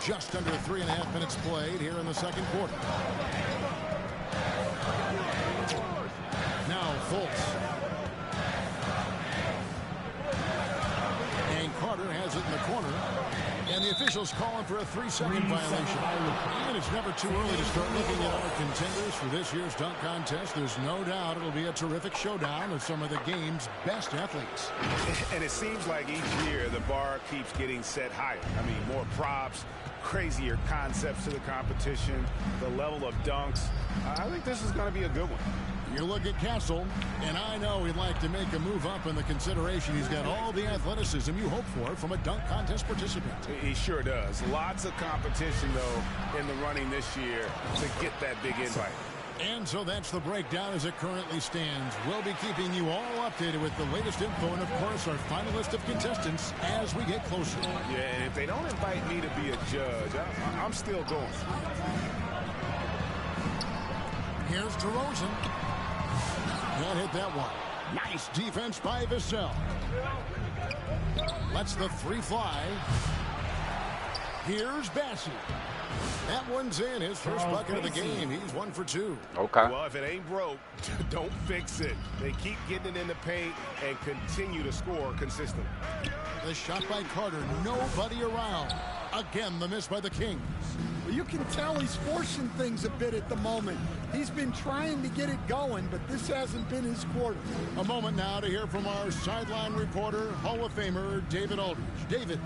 Speaker 18: Just under 3.5 minutes played here in the second quarter. Now Fultz. And Carter has it in the corner. And the officials calling for a 3-second violation. And it's never too early to start looking at our contenders for this year's dunk contest. There's no doubt it'll be a terrific showdown of some of the game's best athletes.
Speaker 7: And it seems like each year the bar keeps getting set higher. I mean, more props, crazier concepts to the competition, the level of dunks. I think this is going to be a good one.
Speaker 18: You look at Castle, and I know he'd like to make a move up in the consideration. He's got all the athleticism you hope for from a dunk contest participant.
Speaker 7: He sure does. Lots of competition, though, in the running this year to get that big invite.
Speaker 18: And so that's the breakdown as it currently stands. We'll be keeping you all updated with the latest info and, of course, our final list of contestants as we get closer.
Speaker 7: Yeah, and if they don't invite me to be a judge, I'm still going.
Speaker 18: Here's DeRozan. Can't hit that one. Nice defense by Vassell. Lets the 3 fly. Here's Bassett. That one's in. His first bucket of the game. He's 1 for 2.
Speaker 2: Okay.
Speaker 7: Well, if it ain't broke, don't fix it. They keep getting it in the paint and continue to score consistently.
Speaker 18: The shot by Carter. Nobody around. Again, the miss by the Kings.
Speaker 4: Well, you can tell he's forcing things a bit at the moment. He's been trying to get it going, but this hasn't been his quarter.
Speaker 18: A moment now to hear from our sideline reporter, Hall of Famer David Aldridge. David.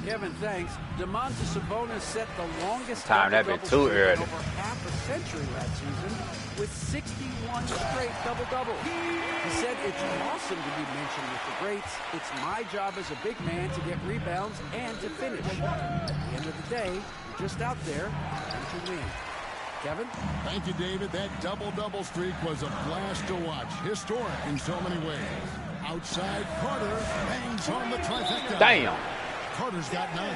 Speaker 20: Kevin, thanks. Domantas Sabonis set the longest
Speaker 2: Time that been too early.
Speaker 20: over half a century last season with 61 straight double-doubles. He said it's awesome to be mentioned with the greats. It's my job as a big man to get rebounds and to finish. At the end of the day, you're just out there and to win. Kevin?
Speaker 18: Thank you, David. That double-double streak was a blast to watch. Historic in so many ways. Outside, Carter bangs on the trifecta.
Speaker 2: Damn.
Speaker 18: Carter's got 9.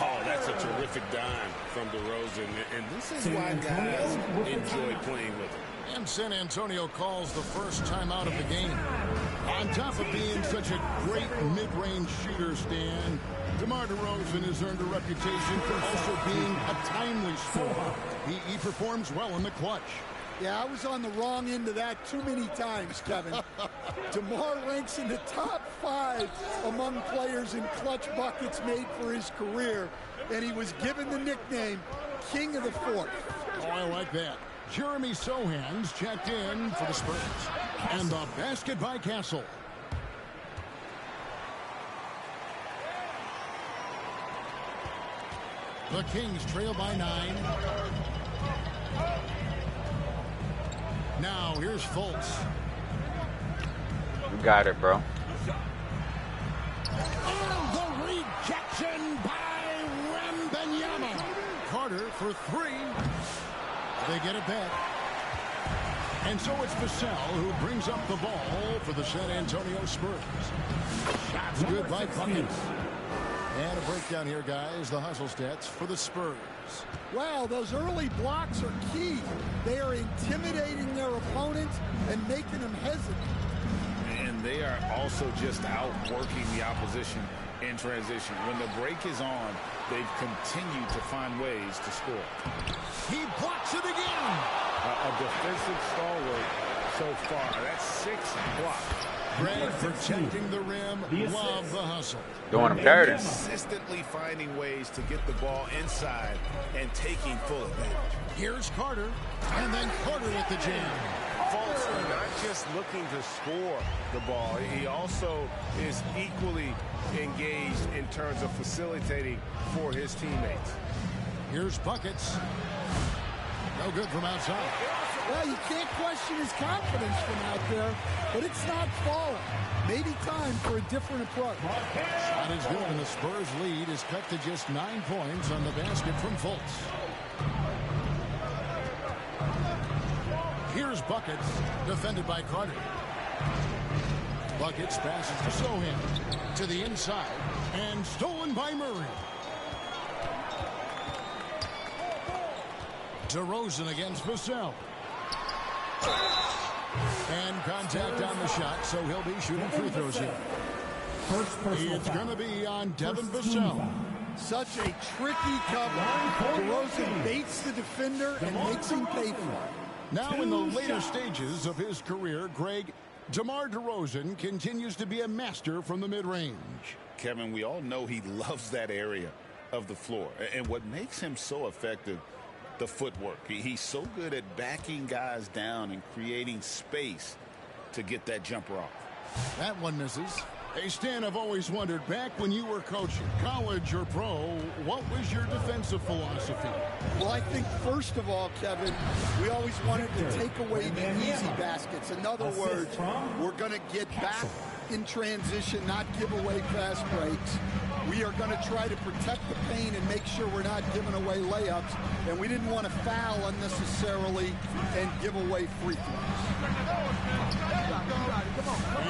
Speaker 9: Oh, that's a terrific dime from DeRozan. And this is why guys enjoy playing with him.
Speaker 18: And San Antonio calls the first timeout of the game. On top of being such a great mid-range shooter, Stan, DeMar DeRozan has earned a reputation for also being a timely scorer. He performs well in the clutch.
Speaker 4: Yeah, I was on the wrong end of that too many times, Kevin. DeMar ranks in the top 5 among players in clutch buckets made for his career, and he was given the nickname King of the Fourth.
Speaker 18: Oh, I like that. Jeremy Sohan's checked in for the Spurs. And the basket by Castle. The Kings trail by 9. Now here's Fultz.
Speaker 2: You got it, bro.
Speaker 18: And the rejection by Wembanyama. Carter for 3. They get it back. And so it's Vassell who brings up the ball for the San Antonio Spurs. Shots good by Buckets. And a breakdown here, guys. The hustle stats for the Spurs.
Speaker 4: Wow, those early blocks are key. They are intimidating their opponent and making them hesitant.
Speaker 19: And they are also just outworking the opposition in transition. When the break is on, they've continued to find ways to score.
Speaker 18: He blocks it again.
Speaker 9: A defensive stalwart so far. That's 6 blocks.
Speaker 18: Greg protecting the rim. Love the hustle.
Speaker 2: Doing them dirty.
Speaker 19: Consistently finding ways to get the ball inside and taking full advantage.
Speaker 18: Here's Carter. And then Carter with the jam.
Speaker 9: Fultz not just looking to score the ball. He also is equally engaged in terms of facilitating for his teammates.
Speaker 18: Here's Buckets. No good from outside.
Speaker 4: Well, you can't question his confidence from out there, but it's not falling. Maybe time for a different approach.
Speaker 18: Shot is good, and the Spurs lead is cut to just 9 points on the basket from Fultz. Here's Buckets, defended by Carter. Buckets passes to Sohan to the inside, and stolen by Murray. DeRozan against Vassell. And contact on the shot, so he'll be shooting free throws here. It's going to be on Devin Vassell.
Speaker 4: Such a tricky cover. DeRozan baits the defender and makes him pay for it.
Speaker 18: Now in the later stages of his career, Greg, DeMar DeRozan continues to be a master from the mid-range.
Speaker 19: Kevin, we all know he loves that area of the floor. And what makes him so effective, the footwork. He's so good at backing guys down and creating space to get that jumper off.
Speaker 18: That one misses. Hey, Stan, I've always wondered, back when you were coaching, college or pro, what was your defensive philosophy?
Speaker 4: Well, I think, first of all, Kevin, we always wanted to take away the easy baskets. In other words, we're going to get back in transition, not give away fast breaks. We are going to try to protect the paint and make sure we're not giving away layups. And we didn't want to foul unnecessarily and give away free throws.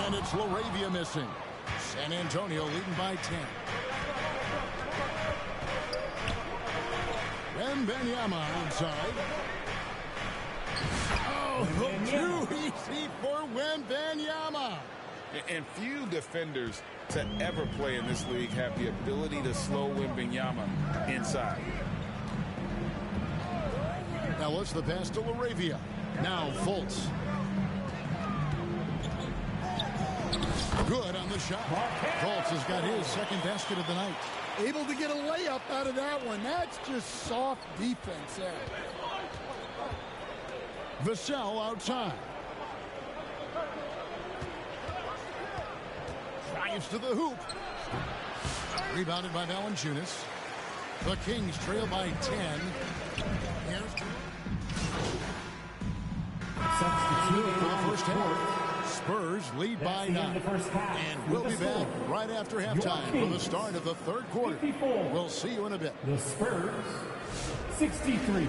Speaker 18: And it's LaRavia missing. San Antonio leading by 10. Wembanyama inside. Oh, too easy for Wembanyama.
Speaker 19: And few defenders to ever play in this league have the ability to slow Wembanyama inside.
Speaker 18: Now what's the pass to LaRavia? Now Fultz. Good on the shot. Fultz has got his second basket of the night.
Speaker 4: Able to get a layup out of that one. That's just soft defense there.
Speaker 18: Vassell outside. Drives to the hoop. Rebounded by Valanciunas. The Kings trail by 10. Here's substitute for the first half. Spurs lead by 9. And we'll be back right after halftime for the start of the third quarter. We'll see you in a bit.
Speaker 3: The Spurs, 63.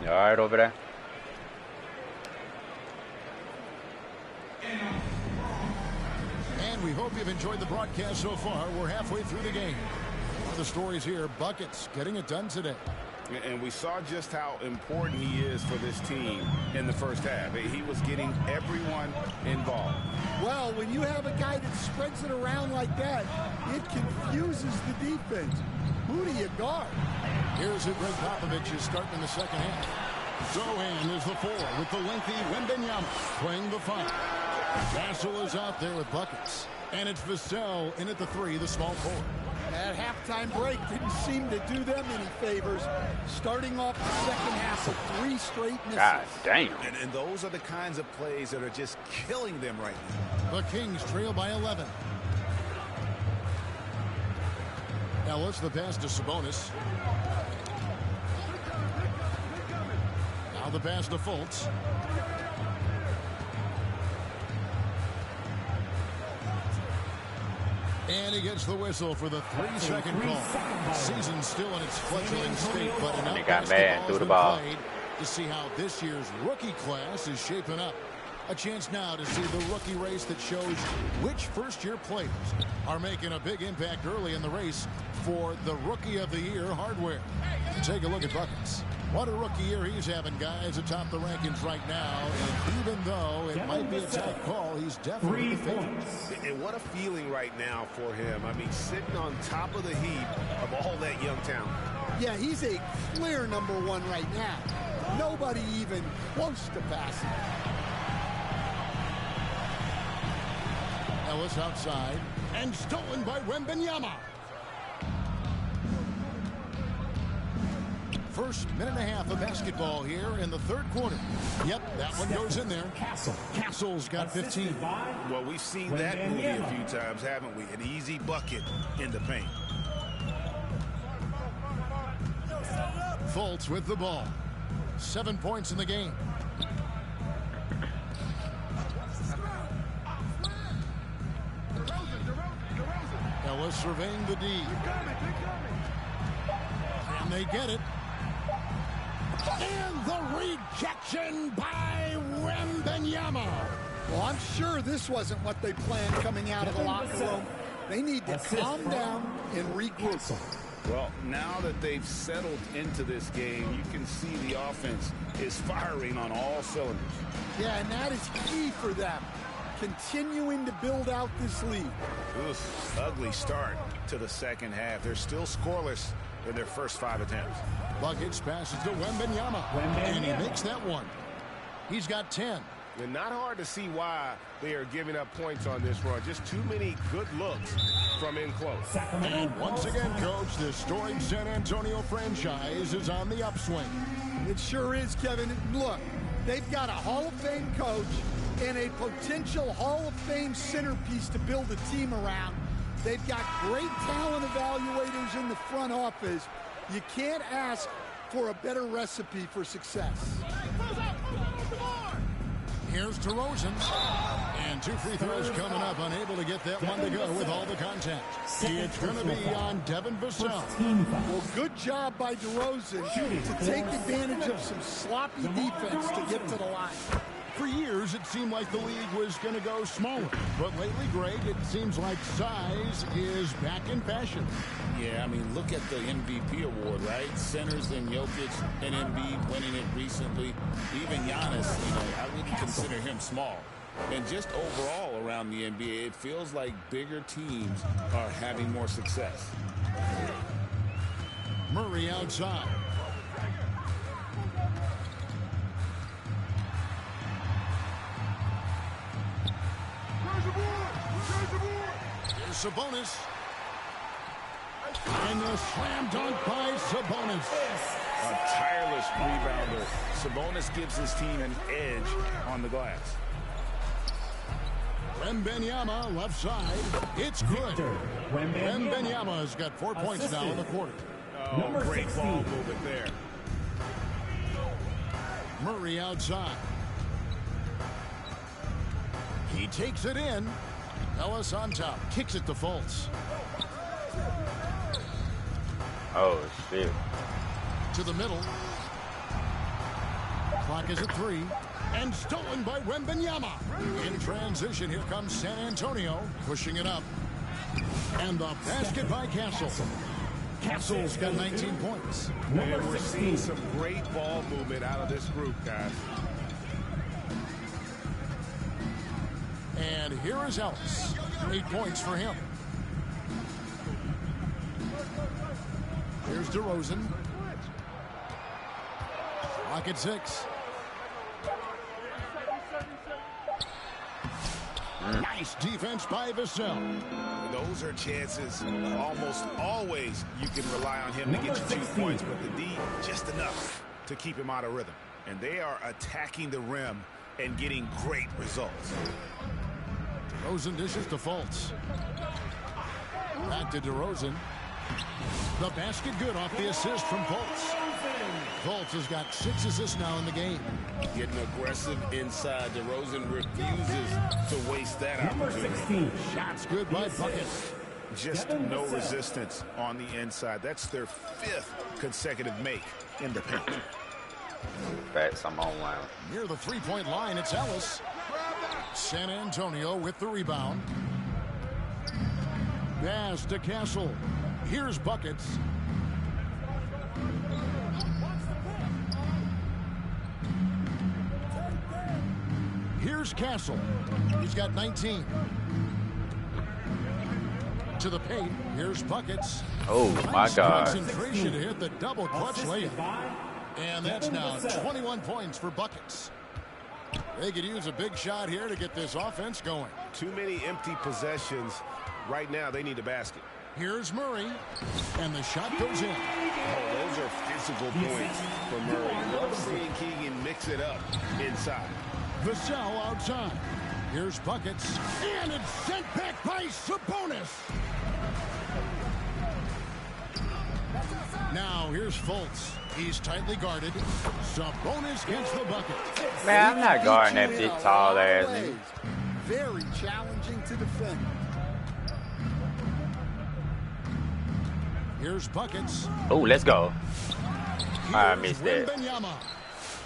Speaker 2: You all right over there?
Speaker 18: And we hope you've enjoyed the broadcast so far. We're halfway through the game. One of the stories here, Buckets getting it done today.
Speaker 9: And we saw just how important he is for this team in the first half. He was getting everyone involved.
Speaker 4: Well, when you have a guy that spreads it around like that, it confuses the defense. Who do you guard?
Speaker 18: Here's it. Greg Popovich is starting in the second half. Zohan is the 4 with the lengthy Wembanyama playing the 5. Castle is out there with buckets. And it's Vassell in at the 3, the small forward.
Speaker 4: That halftime break didn't seem to do them any favors. Starting off the second half with 3 straight misses.
Speaker 2: God damn.
Speaker 9: And those are the kinds of plays that are just killing them right now.
Speaker 18: The Kings trail by 11. Ellis, the pass to Sabonis. Now the pass to Fultz. And he gets the whistle for the 3-second call. Season's still in its fledgling state, but enough
Speaker 2: he got mad and threw the ball
Speaker 18: to see how this year's rookie class is shaping up. A chance now to see the rookie race that shows which first-year players are making a big impact early in the race for the Rookie of the Year hardware. Take a look at buckets. What a rookie year he's having, guys, atop the rankings right now. And even though it might be a tight call, he's definitely the favorite.
Speaker 9: And what a feeling right now for him. I mean, sitting on top of the heap of all that young talent.
Speaker 4: Yeah, he's a clear number 1 right now. Nobody even close to passing.
Speaker 18: Ellis outside and stolen by Wembanyama. First minute and a half of basketball here in the third quarter. Yep, that one goes in there. Castle's got 15.
Speaker 9: Well, we've seen that movie a few times, haven't we? An easy bucket in the paint.
Speaker 18: Fultz with the ball. 7 points in the game. Ellis surveying the D. And they get it. And the rejection by Wembanyama.
Speaker 4: Well, I'm sure this wasn't what they planned coming out of the locker room. They need to calm down and regroup.
Speaker 9: Well, now that they've settled into this game, you can see the offense is firing on all cylinders.
Speaker 4: Yeah, and that is key for them. Continuing to build out this lead.
Speaker 9: Oof, ugly start to the second half. They're still scoreless in their first 5 attempts.
Speaker 18: Buckets passes to Wembanyama, and he makes that one. He's got 10.
Speaker 9: And not hard to see why they are giving up points on this run. Just too many good looks from in close.
Speaker 18: And once again, Coach, the storied San Antonio franchise is on the upswing.
Speaker 4: It sure is, Kevin. Look, they've got a Hall of Fame coach and a potential Hall of Fame centerpiece to build a team around. They've got great talent evaluators in the front office. You can't ask for a better recipe for success.
Speaker 18: Here's DeRozan. And 2 free throws coming up. Unable to get that one to go with all the contact. It's going to be on Devin Vassell.
Speaker 4: Well, good job by DeRozan to take advantage of some sloppy defense to get to the line.
Speaker 18: For years, it seemed like the league was going to go smaller. But lately, Greg, it seems like size is back in fashion.
Speaker 19: Yeah, I mean, look at the MVP award, right? Centers and Jokic and Embiid winning it recently. Even Giannis, I wouldn't consider him small. And just overall around the NBA, it feels like bigger teams are having more success.
Speaker 18: Murray outside. Here's Sabonis. And a slam dunk by Sabonis.
Speaker 9: A tireless rebounder. Sabonis gives his team an edge on the glass.
Speaker 18: Wembanyama left side. It's good. Wembanyama's got 4 points now in the quarter.
Speaker 9: Oh, great ball movement there.
Speaker 18: Murray outside. He takes it in. Ellis on top. Kicks it to Fultz.
Speaker 2: Oh, shit.
Speaker 18: To the middle. Clock is at 3. And stolen by Wembanyama. In transition, here comes San Antonio. Pushing it up. And the basket by Castle. Castle's got 19 points.
Speaker 9: And we're seeing some great ball movement out of this group, guys.
Speaker 18: And here is Ellis. 8 points for him. Here's DeRozan. Clock at 6. Nice defense by Vassell.
Speaker 9: Those are chances. Almost always you can rely on him to get you 2 points, but the D just enough to keep him out of rhythm. And they are attacking the rim and getting great results.
Speaker 18: DeRozan dishes to Fultz. Back to DeRozan. The basket good off the assist from Fultz. Fultz has got 6 assists now in the game.
Speaker 9: Getting aggressive inside. DeRozan refuses to waste that opportunity.
Speaker 18: Shots good by Bucket.
Speaker 9: Just no resistance on the inside. That's their 5th consecutive make in the paint.
Speaker 2: Bats, I'm on one.
Speaker 18: Near the 3-point line, it's Ellis. San Antonio with the rebound. Pass to Castle. Here's Buckets. Here's Castle. He's got 19. To the paint. Here's Buckets.
Speaker 2: Oh, my God.
Speaker 18: Concentration to hit the double clutch layup. And that's now 21 points for Buckets. They could use a big shot here to get this offense going.
Speaker 9: Too many empty possessions. Right now, they need a basket.
Speaker 18: Here's Murray. And the shot goes in.
Speaker 9: Oh, those are physical points for Murray. Love seeing Keegan mix it up inside.
Speaker 18: Vassell outside. Here's Buckets. And it's sent back by Sabonis. Now here's Fultz. He's tightly guarded. Sabonis gets the bucket.
Speaker 2: Man, I'm not guarding that big tall ass nigga.
Speaker 4: Very challenging to defend.
Speaker 18: Here's Buckets.
Speaker 2: Oh, let's go. I missed that.
Speaker 18: Wembanyama.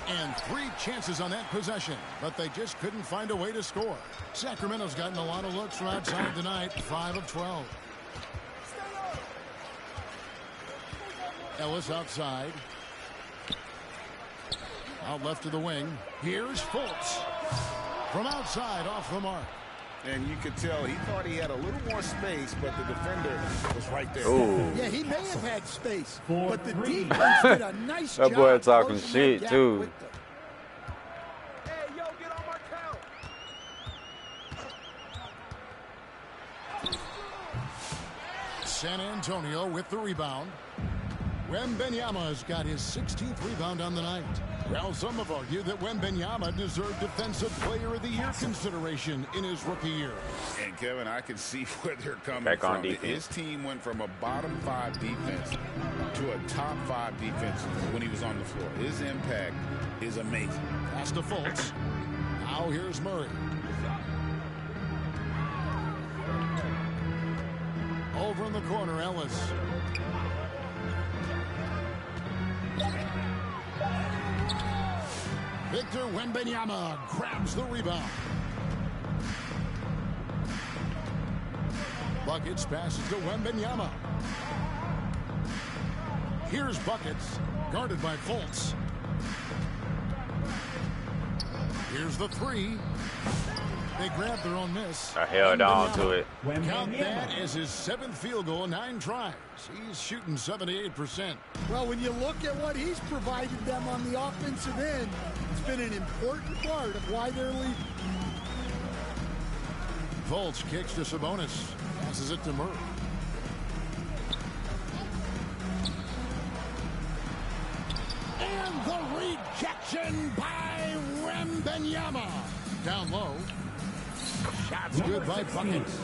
Speaker 18: And 3 chances on that possession, but they just couldn't find a way to score. Sacramento's gotten a lot of looks from outside tonight, 5 of 12. Ellis outside. Out left to the wing. Here's Fultz. From outside, off the mark.
Speaker 9: And you could tell he thought he had a little more space, but the defender was right there.
Speaker 2: Ooh.
Speaker 4: Yeah, he may have had space, but the defense did a nice job.
Speaker 2: That boy talking shit, too.
Speaker 14: Hey, yo, get on my couch.
Speaker 18: San Antonio with the rebound. Wembanyama's got his 16th rebound on the night. Well, some have argued that Wembanyama deserved Defensive Player of the Year consideration in his rookie year.
Speaker 9: And, Kevin, I can see where they're coming
Speaker 2: Back on
Speaker 9: from.
Speaker 2: defense.
Speaker 9: His team went from a bottom 5 defense to a top 5 defense when he was on the floor. His impact is amazing.
Speaker 18: Pass to Fultz. Now here's Murray. Over in the corner, Ellis. Victor Wembanyama grabs the rebound. Buckets passes to Wembanyama. Here's Buckets, guarded by Fultz. Here's the 3. They grabbed their own miss.
Speaker 2: I held on to it.
Speaker 18: Count that as his 7th field goal, 9 tries. He's shooting 78%.
Speaker 4: Well, when you look at what he's provided them on the offensive end, it's been an important part of why they're leading.
Speaker 18: Fultz kicks to Sabonis. Passes it to Murray. And the rejection by Wembanyama. Down low. Shots good by Buckets.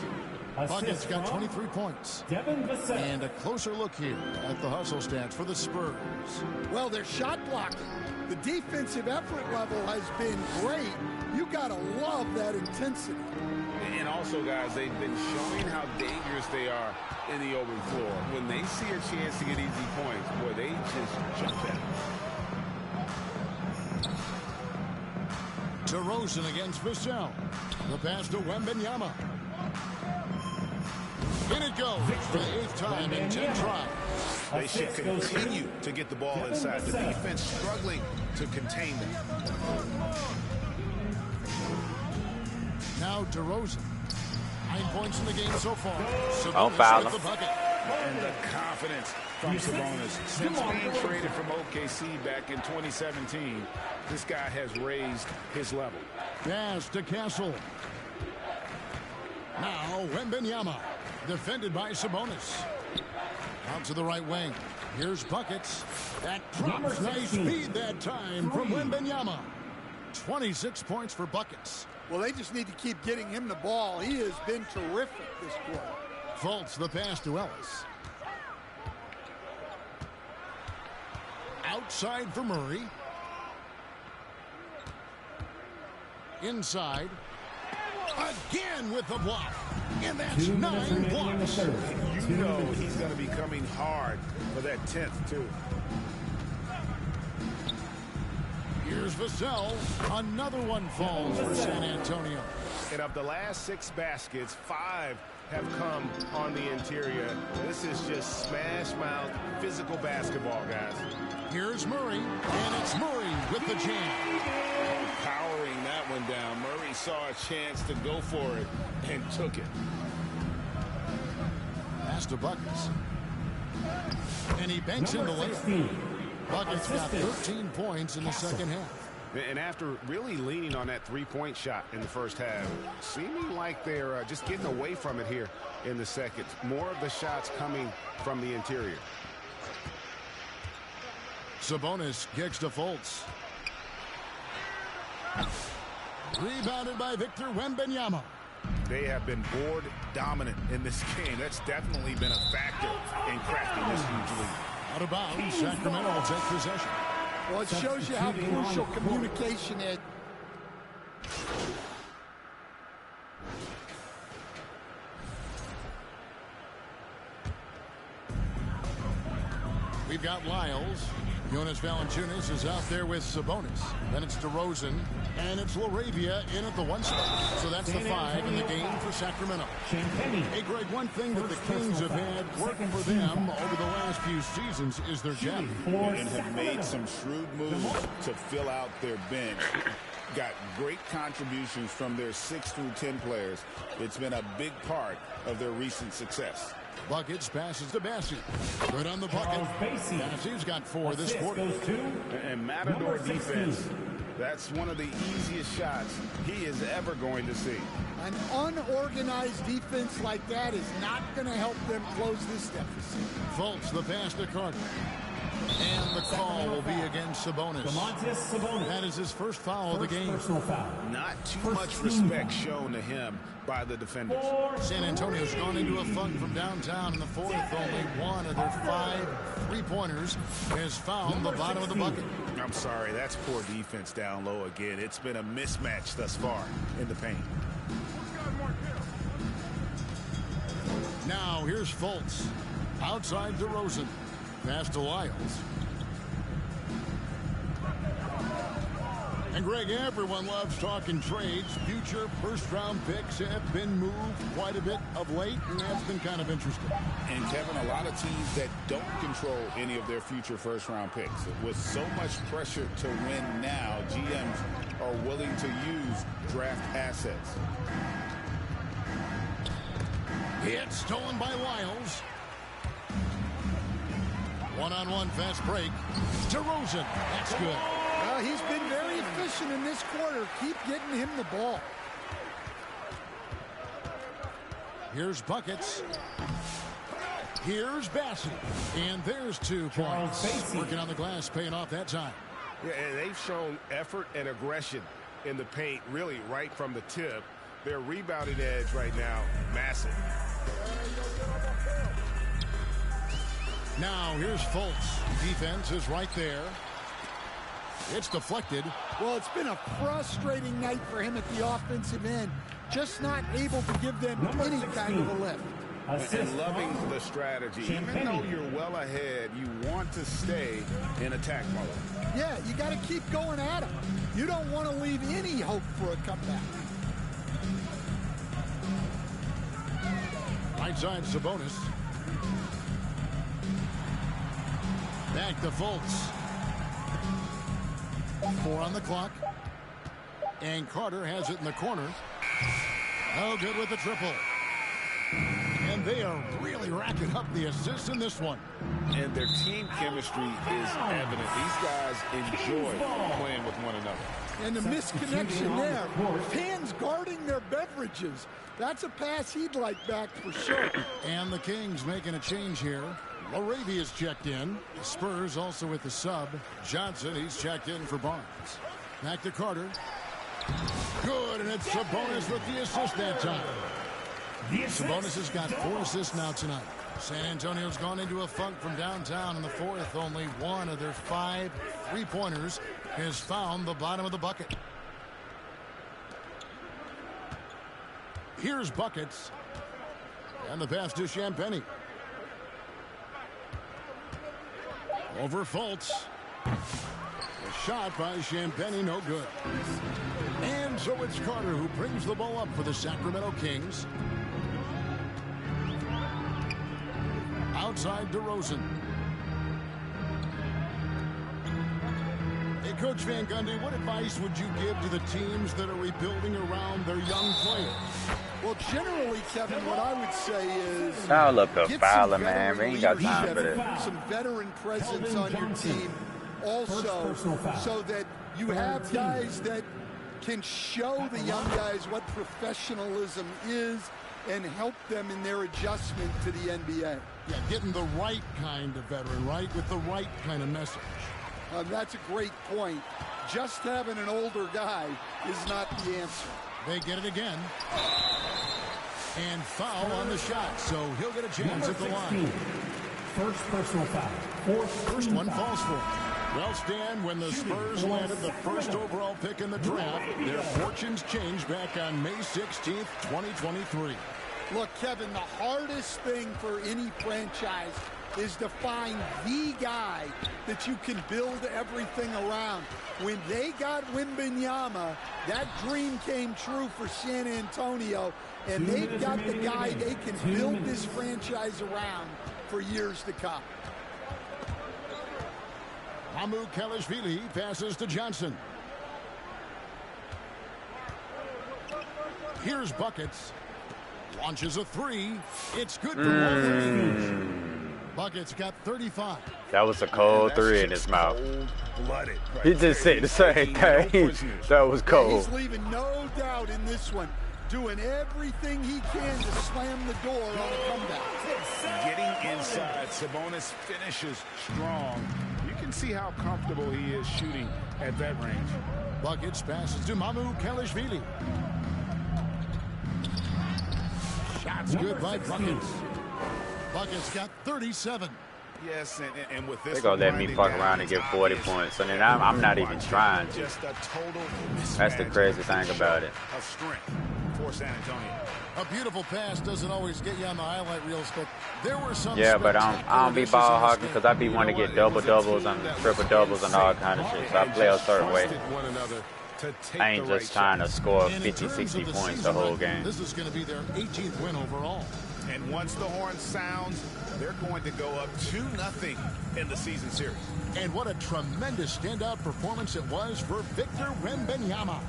Speaker 18: Buckets got 23 points. And a closer look here at the hustle stats for the Spurs.
Speaker 4: Well, their shot blocking. The defensive effort level has been great. You got to love that intensity.
Speaker 9: And also, guys, they've been showing how dangerous they are in the open floor. When they see a chance to get easy points, boy, they just jump at it.
Speaker 18: DeRozan against Vassell. The pass to Wembanyama. In it goes for the 8th time in 10 tries.
Speaker 9: They should continue to get the ball inside. The defense struggling to contain them.
Speaker 18: Now DeRozan. 9 points in the game so far.
Speaker 2: Don't foul him.
Speaker 9: And the confidence from Sabonis. Since being traded from OKC back in 2017, this guy has raised his level.
Speaker 18: Pass to Castle. Now Wembanyama. Defended by Sabonis. Out to the right wing. Here's buckets. That drops. Nice speed that time from Wembanyama. 26 points for buckets.
Speaker 4: Well, they just need to keep getting him the ball. He has been terrific this quarter.
Speaker 18: Fultz the pass to Ellis. Outside for Murray. Inside. Again with the block. And that's 9 blocks.
Speaker 9: You know he's going to be coming hard for that 10th, too.
Speaker 18: Here's Vassell. Another one falls for San Antonio.
Speaker 8: And of the last 6 baskets, 5 have come on the interior. This is just smash mouth physical basketball, guys.
Speaker 18: Here's Murray, and it's Murray with the jam.
Speaker 9: Powering that one down. Murray saw a chance to go for it and took it.
Speaker 18: Pass to Buckets. And he banks in the layup. Buckets got 13 points in the second half.
Speaker 8: And after really leaning on that three-point shot in the first half, seeming like they're just getting away from it here in the second. More of the shots coming from the interior.
Speaker 18: Sabonis kicks to Fultz. Rebounded by Victor Wembanyama.
Speaker 9: They have been board dominant in this game. That's definitely been a factor in crafting this huge lead.
Speaker 18: Out of bounds, Sacramento will take possession.
Speaker 4: Well, it shows you how crucial communication is.
Speaker 18: We've got Lyles. Jonas Valanciunas is out there with Sabonis. Then it's DeRozan, and it's LaRavia in at the 1 spot. So that's the 5 in the game for Sacramento. Hey, Greg, one thing that the Kings have had working for them over the last few seasons is their depth.
Speaker 9: And have made some shrewd moves to fill out their bench. Got great contributions from their 6 through 10 players. It's been a big part of their recent success.
Speaker 18: Buckets passes to Bassey. Good on the bucket. Bassey's got 4 this quarter.
Speaker 9: And Matador defense, that's one of the easiest shots he is ever going to see.
Speaker 4: An unorganized defense like that is not going to help them close this deficit.
Speaker 18: Fultz the pass to Carter. And the call will be against Sabonis. That is his first foul of the game.
Speaker 9: Not too much respect shown to him by the defenders.
Speaker 18: San Antonio's gone into a funk from downtown in the fourth. Only one of their 5 3-pointers has found the bottom of the bucket.
Speaker 9: I'm sorry, that's poor defense down low again. It's been a mismatch thus far in the paint.
Speaker 18: Now here's Fultz. Outside DeRozan. Pass to Lyles. And Greg, everyone loves talking trades. Future first-round picks have been moved quite a bit of late, and that's been kind of interesting.
Speaker 9: And Kevin, a lot of teams that don't control any of their future first-round picks. With so much pressure to win now, GMs are willing to use draft assets.
Speaker 18: It's stolen by Lyles. One-on-one fast break. DeRozan. That's good.
Speaker 4: He's been very efficient in this quarter. Keep getting him the ball.
Speaker 18: Here's Buckets. Here's Bassey. And there's 2 points. Working on the glass, paying off that time.
Speaker 8: Yeah, and they've shown effort and aggression in the paint, really right from the tip. Their rebounding edge right now, massive.
Speaker 18: Now here's Fultz. Defense is right there. It's deflected.
Speaker 4: Well, it's been a frustrating night for him at the offensive end. Just not able to give them any kind of a lift.
Speaker 9: And loving the strategy. Even though you're well ahead, you want to stay in attack mode.
Speaker 4: Yeah, you got to keep going at him. You don't want to leave any hope for a comeback.
Speaker 18: Right side, Sabonis. Back to Fultz. 4 on the clock. And Carter has it in the corner. No good with the triple. And they are really racking up the assists in this one.
Speaker 19: And their team chemistry is evident. These guys enjoy playing with one another.
Speaker 4: And the misconnection there. Fans guarding their beverages. That's a pass he'd like back for sure.
Speaker 18: And the Kings making a change here. Laravia's checked in. The Spurs also with the sub. Johnson, he's checked in for Barnes. Back to Carter. Good, and it's Sabonis with the assist that time. Sabonis has got 4 assists now tonight. San Antonio's gone into a funk from downtown in the fourth. Only one of their 5 3-pointers has found the bottom of the bucket. Here's buckets. And the pass to Champagny. Over Fultz. A shot by Champagny, no good. And so it's Carter who brings the ball up for the Sacramento Kings. Outside DeRozan. Hey, Coach Van Gundy, what advice would you give to the teams that are rebuilding around their young players?
Speaker 4: Well, generally, Kevin, what I would say is
Speaker 2: Foul up the fouler, man. We ain't got time for that.
Speaker 4: Some veteran presence on your team also, so that you have guys that can show the young guys what professionalism is and help them in their adjustment to the NBA.
Speaker 18: Yeah, getting the right kind of veteran, right, with the right kind of message.
Speaker 4: That's a great point. Just having an older guy is not the answer.
Speaker 18: They get it again. And foul on the shot, so he'll get a chance at the line.
Speaker 3: First personal foul.
Speaker 18: First one falls for him. Well, Stan, when the Spurs landed the first overall pick in the draft, their fortunes changed back on May 16th, 2023.
Speaker 4: Look, Kevin, the hardest thing for any franchise is to find the guy that you can build everything around. When they got Wembanyama, that dream came true for San Antonio, and they've got the guy they can build this franchise around for years to come.
Speaker 18: Hamu Kelishvili passes to Johnson. Here's buckets. Launches a 3. It's good for one. Buckets got 35.
Speaker 2: That was a cold 3 in his mouth.
Speaker 9: Blooded.
Speaker 2: He just said the same thing. That was cold.
Speaker 4: He's leaving no doubt in this one. Doing everything he can to slam the door on a comeback.
Speaker 9: Getting inside, Sabonis finishes strong. You can see how comfortable he is shooting at that range.
Speaker 18: Buckets passes to Hamu Kelishvili. Shots good by Buckets. Buckets got 37.
Speaker 9: Yes, and with this,
Speaker 2: they're going to let me fuck around and get 40 points. So then I'm not even trying to.
Speaker 9: Just a total
Speaker 2: That's the crazy thing about it.
Speaker 9: Of strength for San Antonio.
Speaker 18: A beautiful pass doesn't always get you on the highlight reels, but there were some.
Speaker 2: Yeah, but I don't be ball hogging because I be wanting to get double-doubles and triple-doubles and all kind of shit. So I play a certain way. I ain't just trying to score 50, 60 points the whole game.
Speaker 18: This is going to be their 18th win overall.
Speaker 9: And once the horn sounds, they're going to go up 2-0 in the season series.
Speaker 18: And what a tremendous standout performance it was for Victor Wembanyama.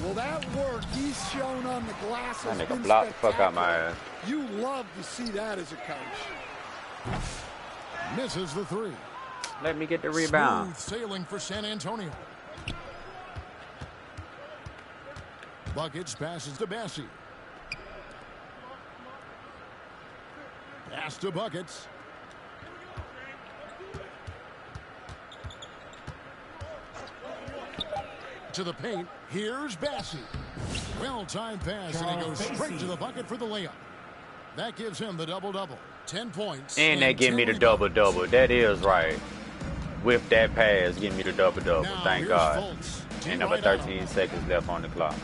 Speaker 4: Well, that work he's shown on the glass has been
Speaker 2: block the fuck out my ass.
Speaker 4: You love to see that as a coach.
Speaker 18: Misses the 3.
Speaker 2: Let me get the rebound.
Speaker 18: Smooth sailing for San Antonio. Buckets passes to Bassi. Pass to Buckets. To the paint. Here's Bassi. Well-timed pass, and he goes straight to the bucket for the layup. That gives him the double-double. 10 points.
Speaker 2: And they give me the double-double. That is right. With that pass, give me the double-double. Thank God. And number 13 seconds left on the clock.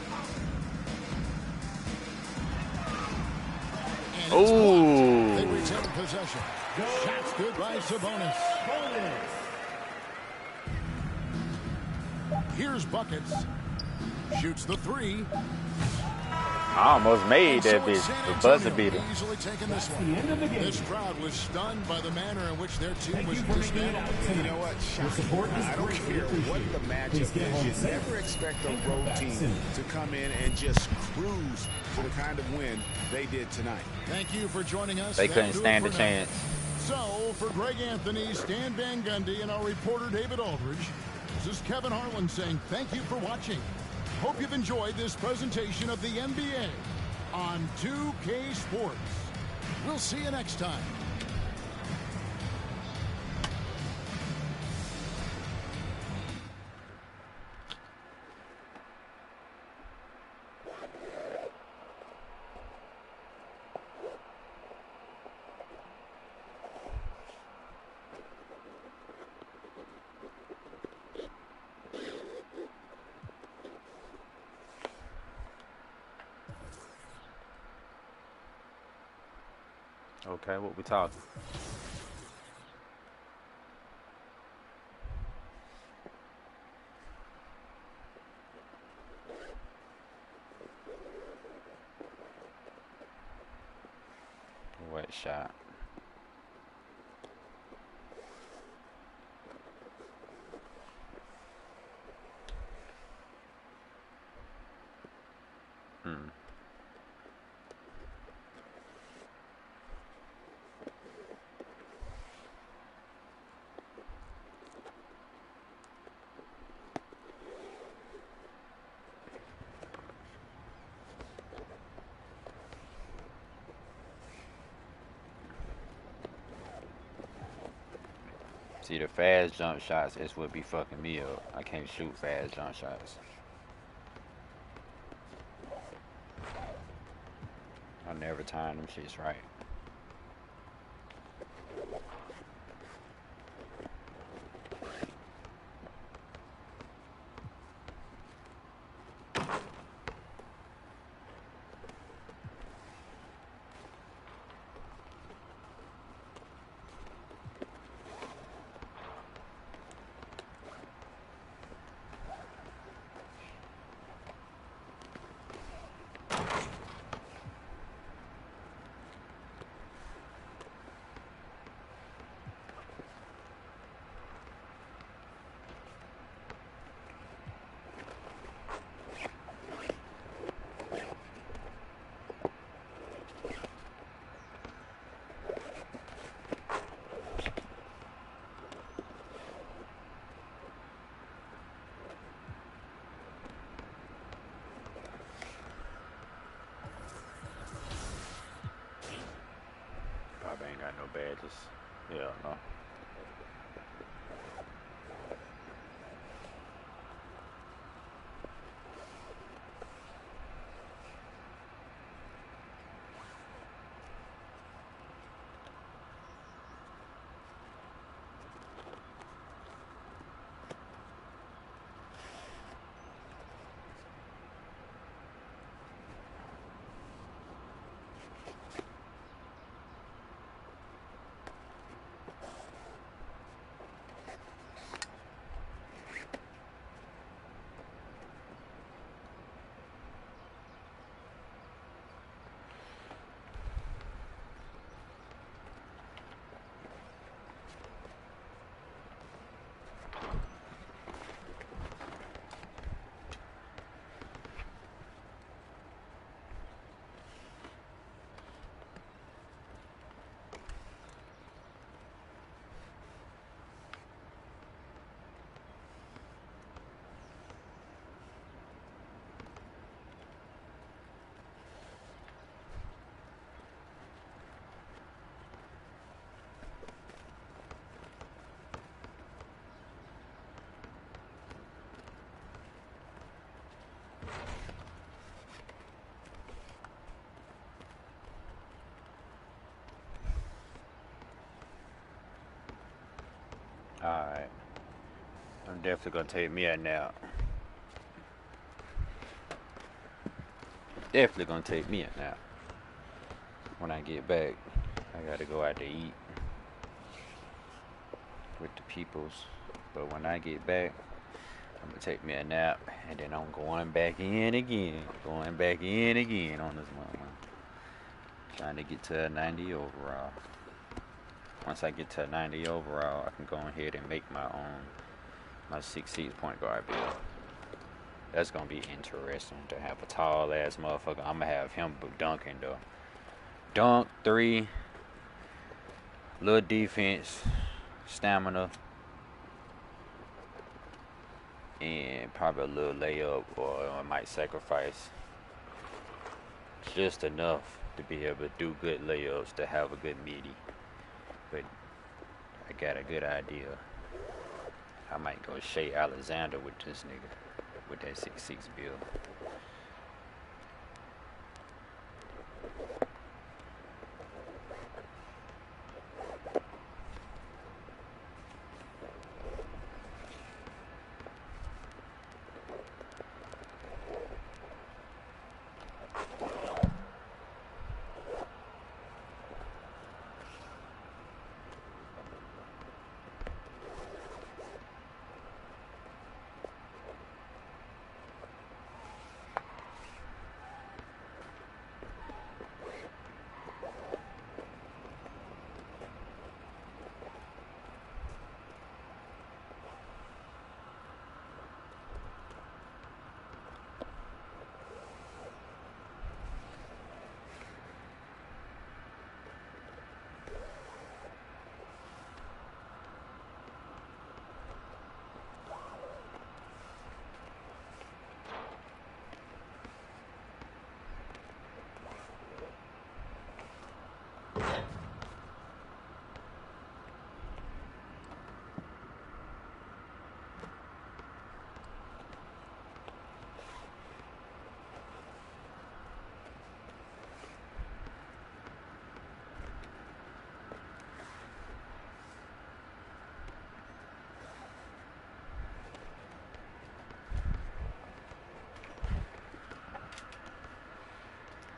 Speaker 2: Ooh.
Speaker 18: They retain possession. Shots good by Sabonis. Here's Buckets. Shoots the 3.
Speaker 2: I almost made that bitch the buzzer beater.
Speaker 18: Easily taking this one. This crowd was stunned by the manner in which their team was dismantled.
Speaker 9: You know what? I don't care what the matchup is. You never expect a road team to come in and just cruise to the kind of win they did tonight.
Speaker 18: Thank you for joining us.
Speaker 2: They couldn't stand a chance.
Speaker 18: So, for Greg Anthony, Stan Van Gundy, and our reporter David Aldridge, this is Kevin Harlan saying thank you for watching. Hope you've enjoyed this presentation of the NBA on 2K Sports. We'll see you next time.
Speaker 2: Okay, what we talking? Wet shot. See, the fast jump shots is what be fucking me up. I can't shoot fast jump shots. I never time them shits right. Ain't got no badges. Yeah, no. Alright. I'm definitely gonna take me a nap. Definitely gonna take me a nap. When I get back, I gotta go out to eat with the peoples. But when I get back, I'm gonna take me a nap, and then I'm going back in again. Going back in again on this one. Trying to get to a 90 overall. Once I get to a 90 overall, I can go ahead and make my 6'6" point guard build. That's gonna be interesting to have a tall ass motherfucker. I'm gonna have him dunking though. Dunk, 3, little defense, stamina, and probably a little layup, or I might sacrifice just enough to be able to do good layups to have a good midi. But I got a good idea. I might go Shea Alexander with this nigga, with that 6'6" build.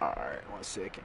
Speaker 2: Alright, 1 second.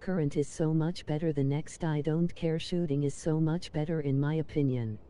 Speaker 13: current is so much better. The next I don't care shooting is so much better in my opinion.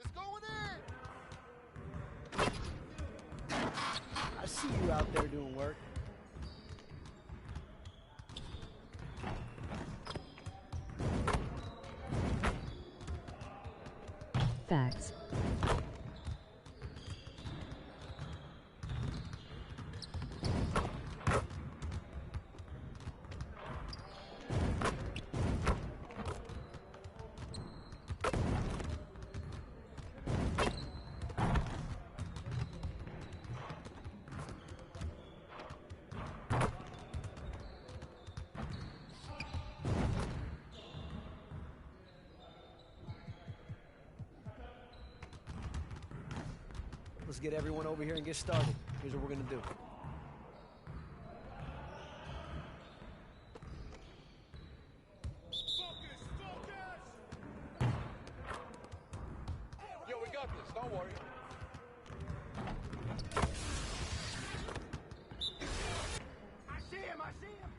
Speaker 22: It's going in! I see you out there doing work.
Speaker 13: Facts.
Speaker 15: Let's get everyone over here and get started. Here's what we're gonna do.
Speaker 21: Yo, we got this. Don't worry.
Speaker 22: I see him! I see him!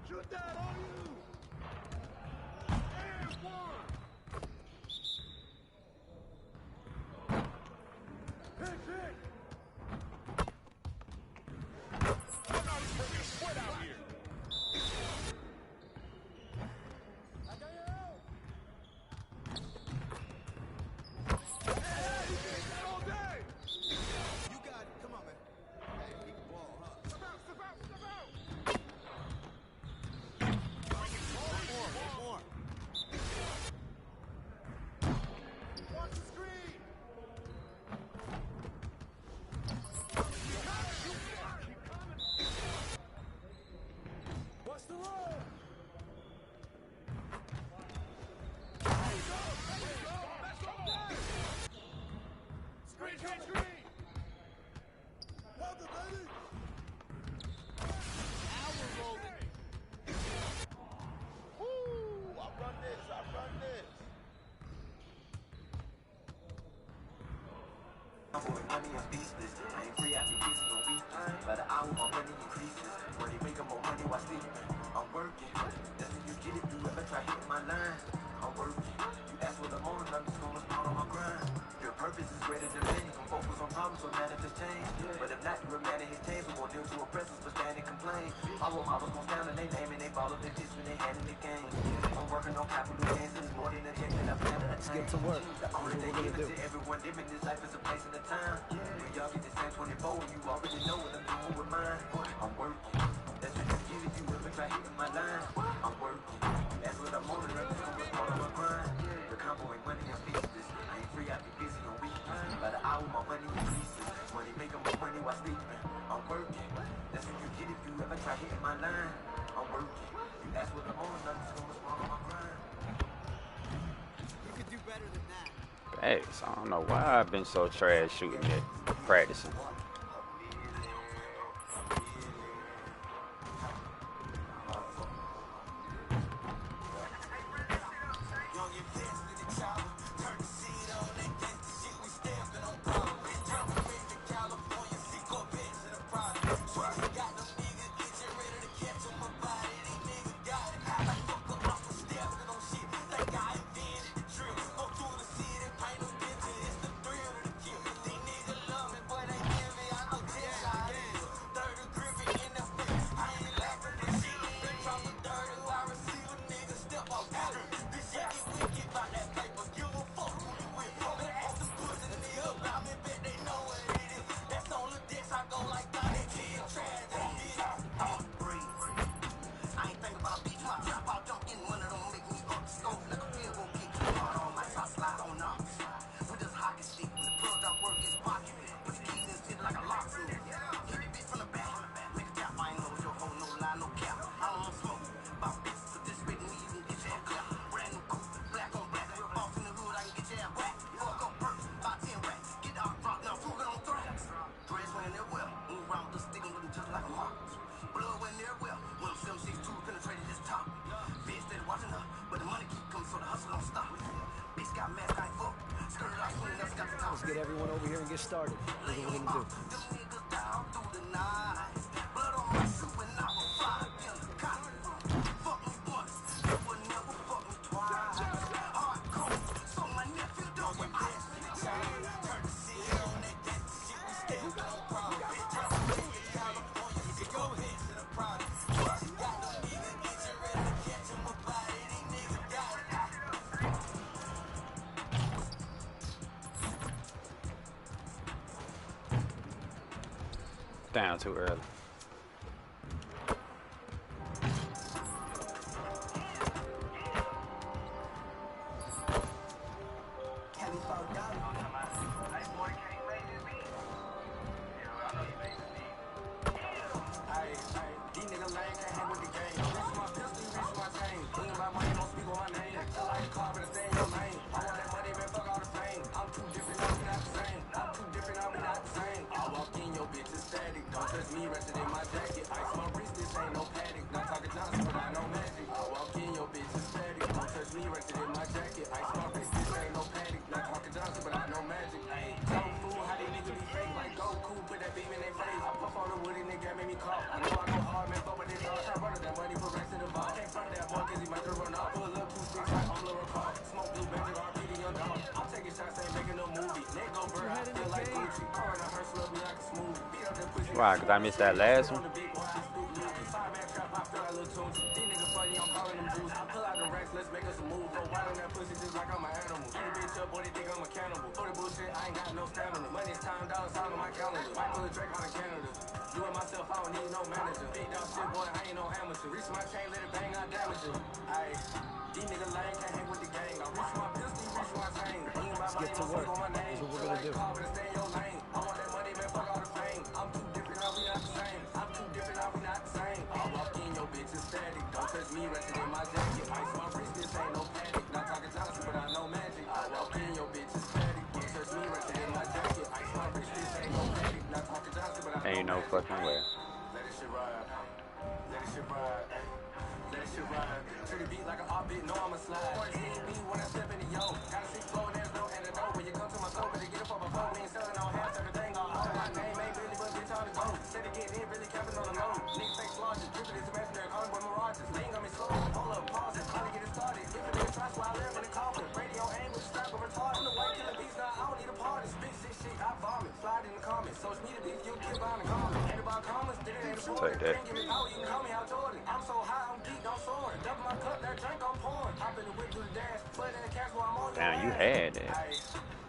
Speaker 21: Shoot that on you! And one! Hit, hit! Somebody's bringing sweat out here! I got you out! Hey, you did that all day! You got it. Come on, man. Hey, he can ball, huh? Step out, step out, step out!
Speaker 14: try hitting my line, I'm working. You ask what I'm on, I'm just gonna start on my grind. Your purpose is greater than many. Can focus on problems or manifest change. But if not, you remain in his chains. We won't deal to oppressors, but stand and complain. Our role models gon' stand on their name and they follow their kids when they hand in the game. I'm working on capital gains, it's more than a check that I plan to attain.
Speaker 15: Let's get to work.
Speaker 14: The honor they give it to everyone, living this life is a place and a time. When y'all get the same 24, you already know what I'm doing with mine. I'm working. That's what you give if you ever try hitting my line. I'm working. That's what I'm on, and I'm just gonna start on my grind. The combo ain't money, I'm pieces. I ain't free, I be busy on weekends. By the hour, my money increases. Money making more money while sleeping. I'm working. That's what you get if you ever try hitting my line. I'm working. You ask what I'm on, and I'm just gonna start on my grind.
Speaker 15: You could do better than that.
Speaker 2: Thanks. I don't know why I've been so trash shooting it, practicing.
Speaker 15: Let's get everyone over here and get started. Here's what we're gonna do.
Speaker 2: Down too early. Why? Because I missed that last one?
Speaker 15: Let's get to work. Here's what we're gonna do.
Speaker 2: Ain't no fucking way.
Speaker 1: shit, I vomit. Slide in the comments. Social media beef, you get behind the comments. Ain't about comments, did it ain't important.
Speaker 2: Take that.
Speaker 1: Can't give me power, you can call me out Jordan. I'm so high, I'm geeked, I'm soaring. Double my cup, that drink I'm pouring. Hop in the whip, do the dash. Put in the cash while I'm on your
Speaker 2: Damn, you
Speaker 1: ass.
Speaker 2: had that.
Speaker 1: Ayy,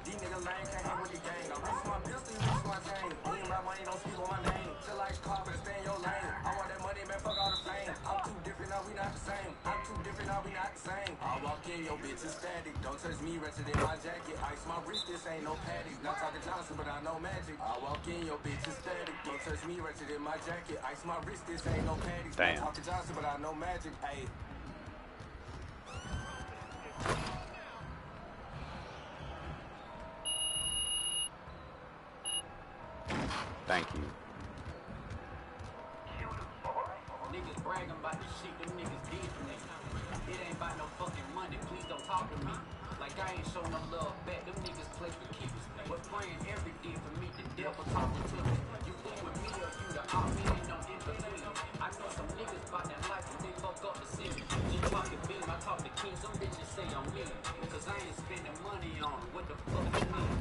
Speaker 1: these niggas lame, can't hang with the gang. I'm risking my pistol, you risk my chain. Me and my money don't speak on my name. Feel like a car, but stay in your lane. I want that money, man, fuck all the fame. I'm too different, now we not the same. I'm too different, now we not the same. I walk in, your bitch is static. Don't touch me, wretched in my jacket. Ice my wrist, this ain't no paddock. Not talking Johnson, but I know magic. I walk in, your bitch is static. Don't touch me, wretched in my jacket. Ice my wrist, this ain't no paddock.
Speaker 2: Damn.
Speaker 1: Not talking Johnson, but I know magic. Ayy.
Speaker 2: Thank you.
Speaker 1: Niggas bragging about the shit them niggas did for me. It ain't about no fucking money, please don't talk to me. Like I ain't show no love back, them niggas play for keeps. But praying every day for me, the devil talking to me. You fool with me or you the op, it ain't no in between. I know some niggas about that life and they fuck up the city. Just talking beam, I talk to kings, some bitches say I'm me. Cause I ain't spending money on it, what the fuck you mean?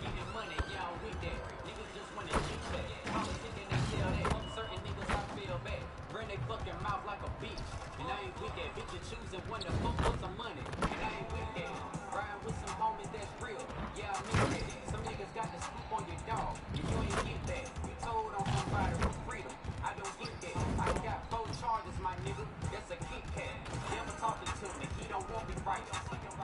Speaker 1: Getting money, y'all with that. Niggas just wanna cheat that. Politicking they tell that. Certain niggas I feel bad. Run they fucking mouth like a bitch. And I ain't with that. Bitch, you choosing one to fuck for some money. And I ain't with that. Riding with some homies that's real. Yeah, I mean that. Some niggas got the scoop on your dog. And you ain't get that. You told on somebody for freedom. I don't get that. I got 4 charges, my nigga. That's a Kit Kat. Never talking to me. He don't want me right.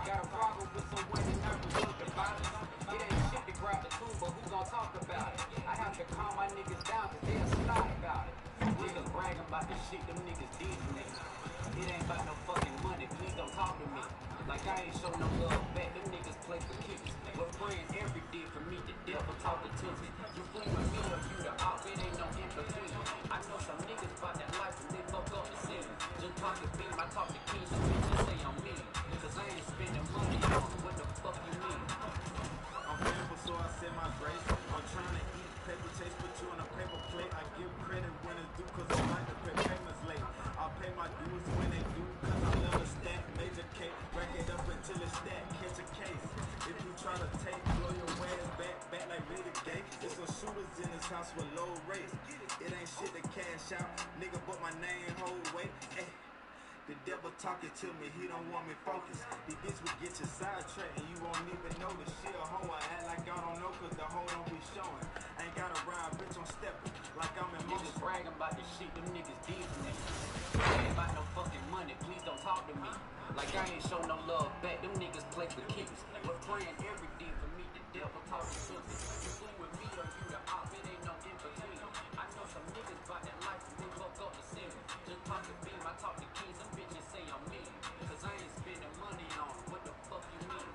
Speaker 1: Got a problem with someone that never looked about it. It ain't shit to grab the tool, but who gon' talk about it? I have to calm my niggas down cause they'll slide about it. Niggas bragging about the shit them niggas did for me. It ain't about no fucking money, please don't talk to me. Like I ain't show no love back, them niggas play for keeps. But praying every day for me, the devil talking to me. You fool with me or you the op, it ain't no in between. I know some niggas about that life and they fuck up the city. Just talking beam, I talk to kings, some bitches say I'm me. Cause I ain't spending money on what the fuck you mean?
Speaker 14: I'm thankful, so I said my grace. I'm trying to eat paper chase, put you on a paper plate. I give credit when it's due, cause I like to pay payments late. I pay my dues when they do, cause I love to stack. Major cake, rack it up until it's stacked. Catch a case. If you try to take, blow your ass back like Rita Gay. There's some shooters in this house with low rates. It ain't shit to cash out, nigga, but my name hold weight. Ay. The devil talking to me, he don't want me focused. The bitch will get you sidetracked and you won't even notice. She a hoe, I act like I don't know cause the hoe don't be showing. Ain't gotta ride, bitch, I'm stepping like I'm in
Speaker 1: Niggas bragging about the shit them niggas did for me. It ain't about no fucking money, please don't talk to me. Like I ain't show no love back, them niggas play for keeps. But praying every day for me, the devil talking to me. You fool with me or you the op, it ain't no in between. I know some niggas about that life and they fuck up the city. Just talking beam, I talk to kings, some bitches say I'm me. Cause I ain't spending money on it, what the fuck you mean?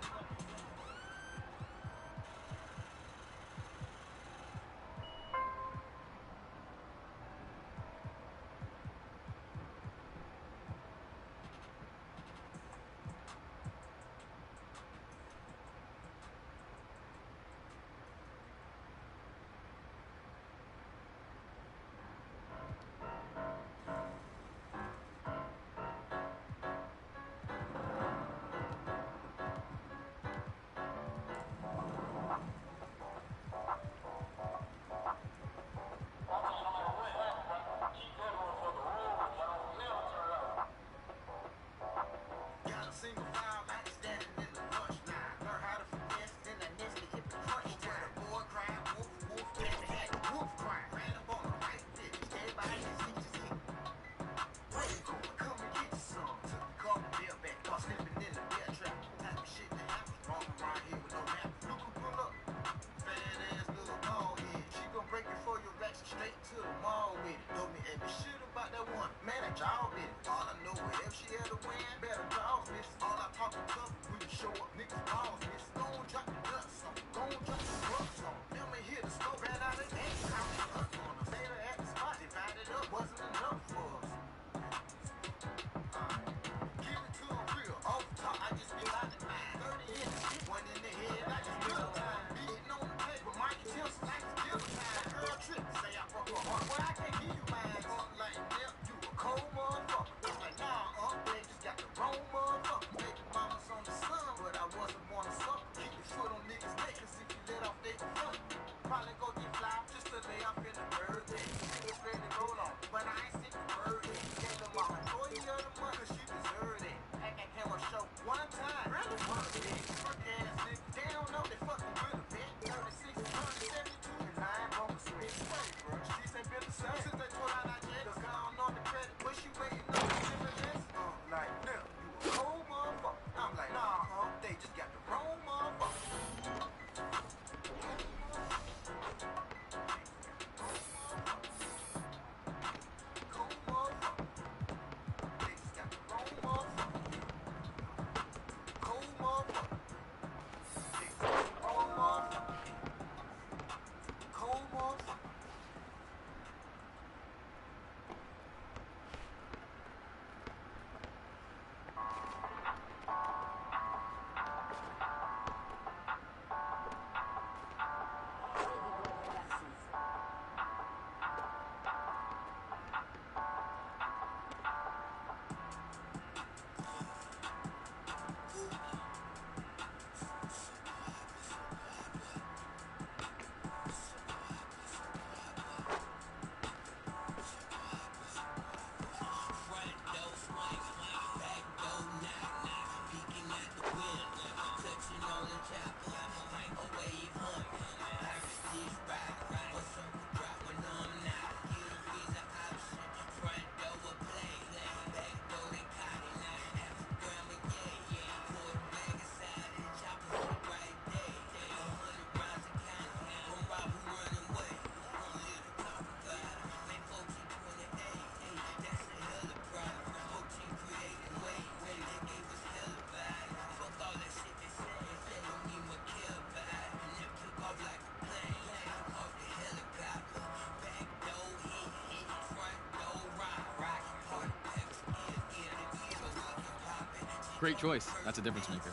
Speaker 16: great choice. That's a difference maker.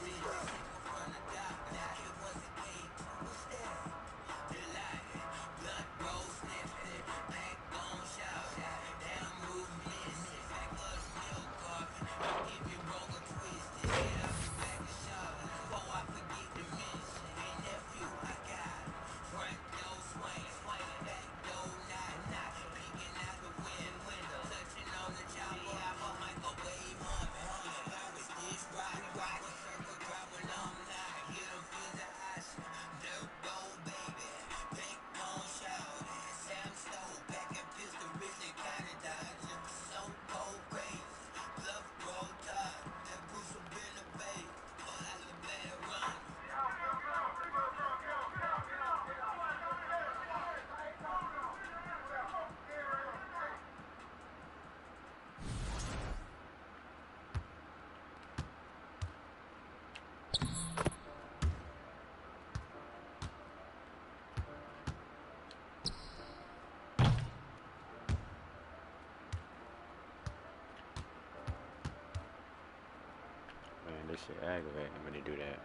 Speaker 2: This shit aggravating when they do that.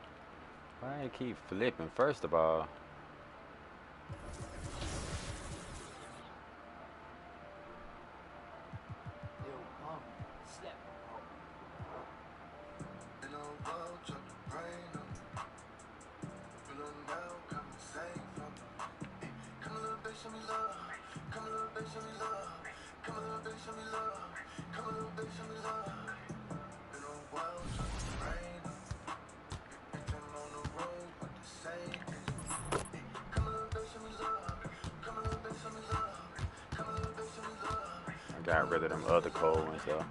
Speaker 2: Why they keep flipping, first of all? Got rid of them other cold ones though.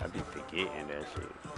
Speaker 2: I be forgetting that shit.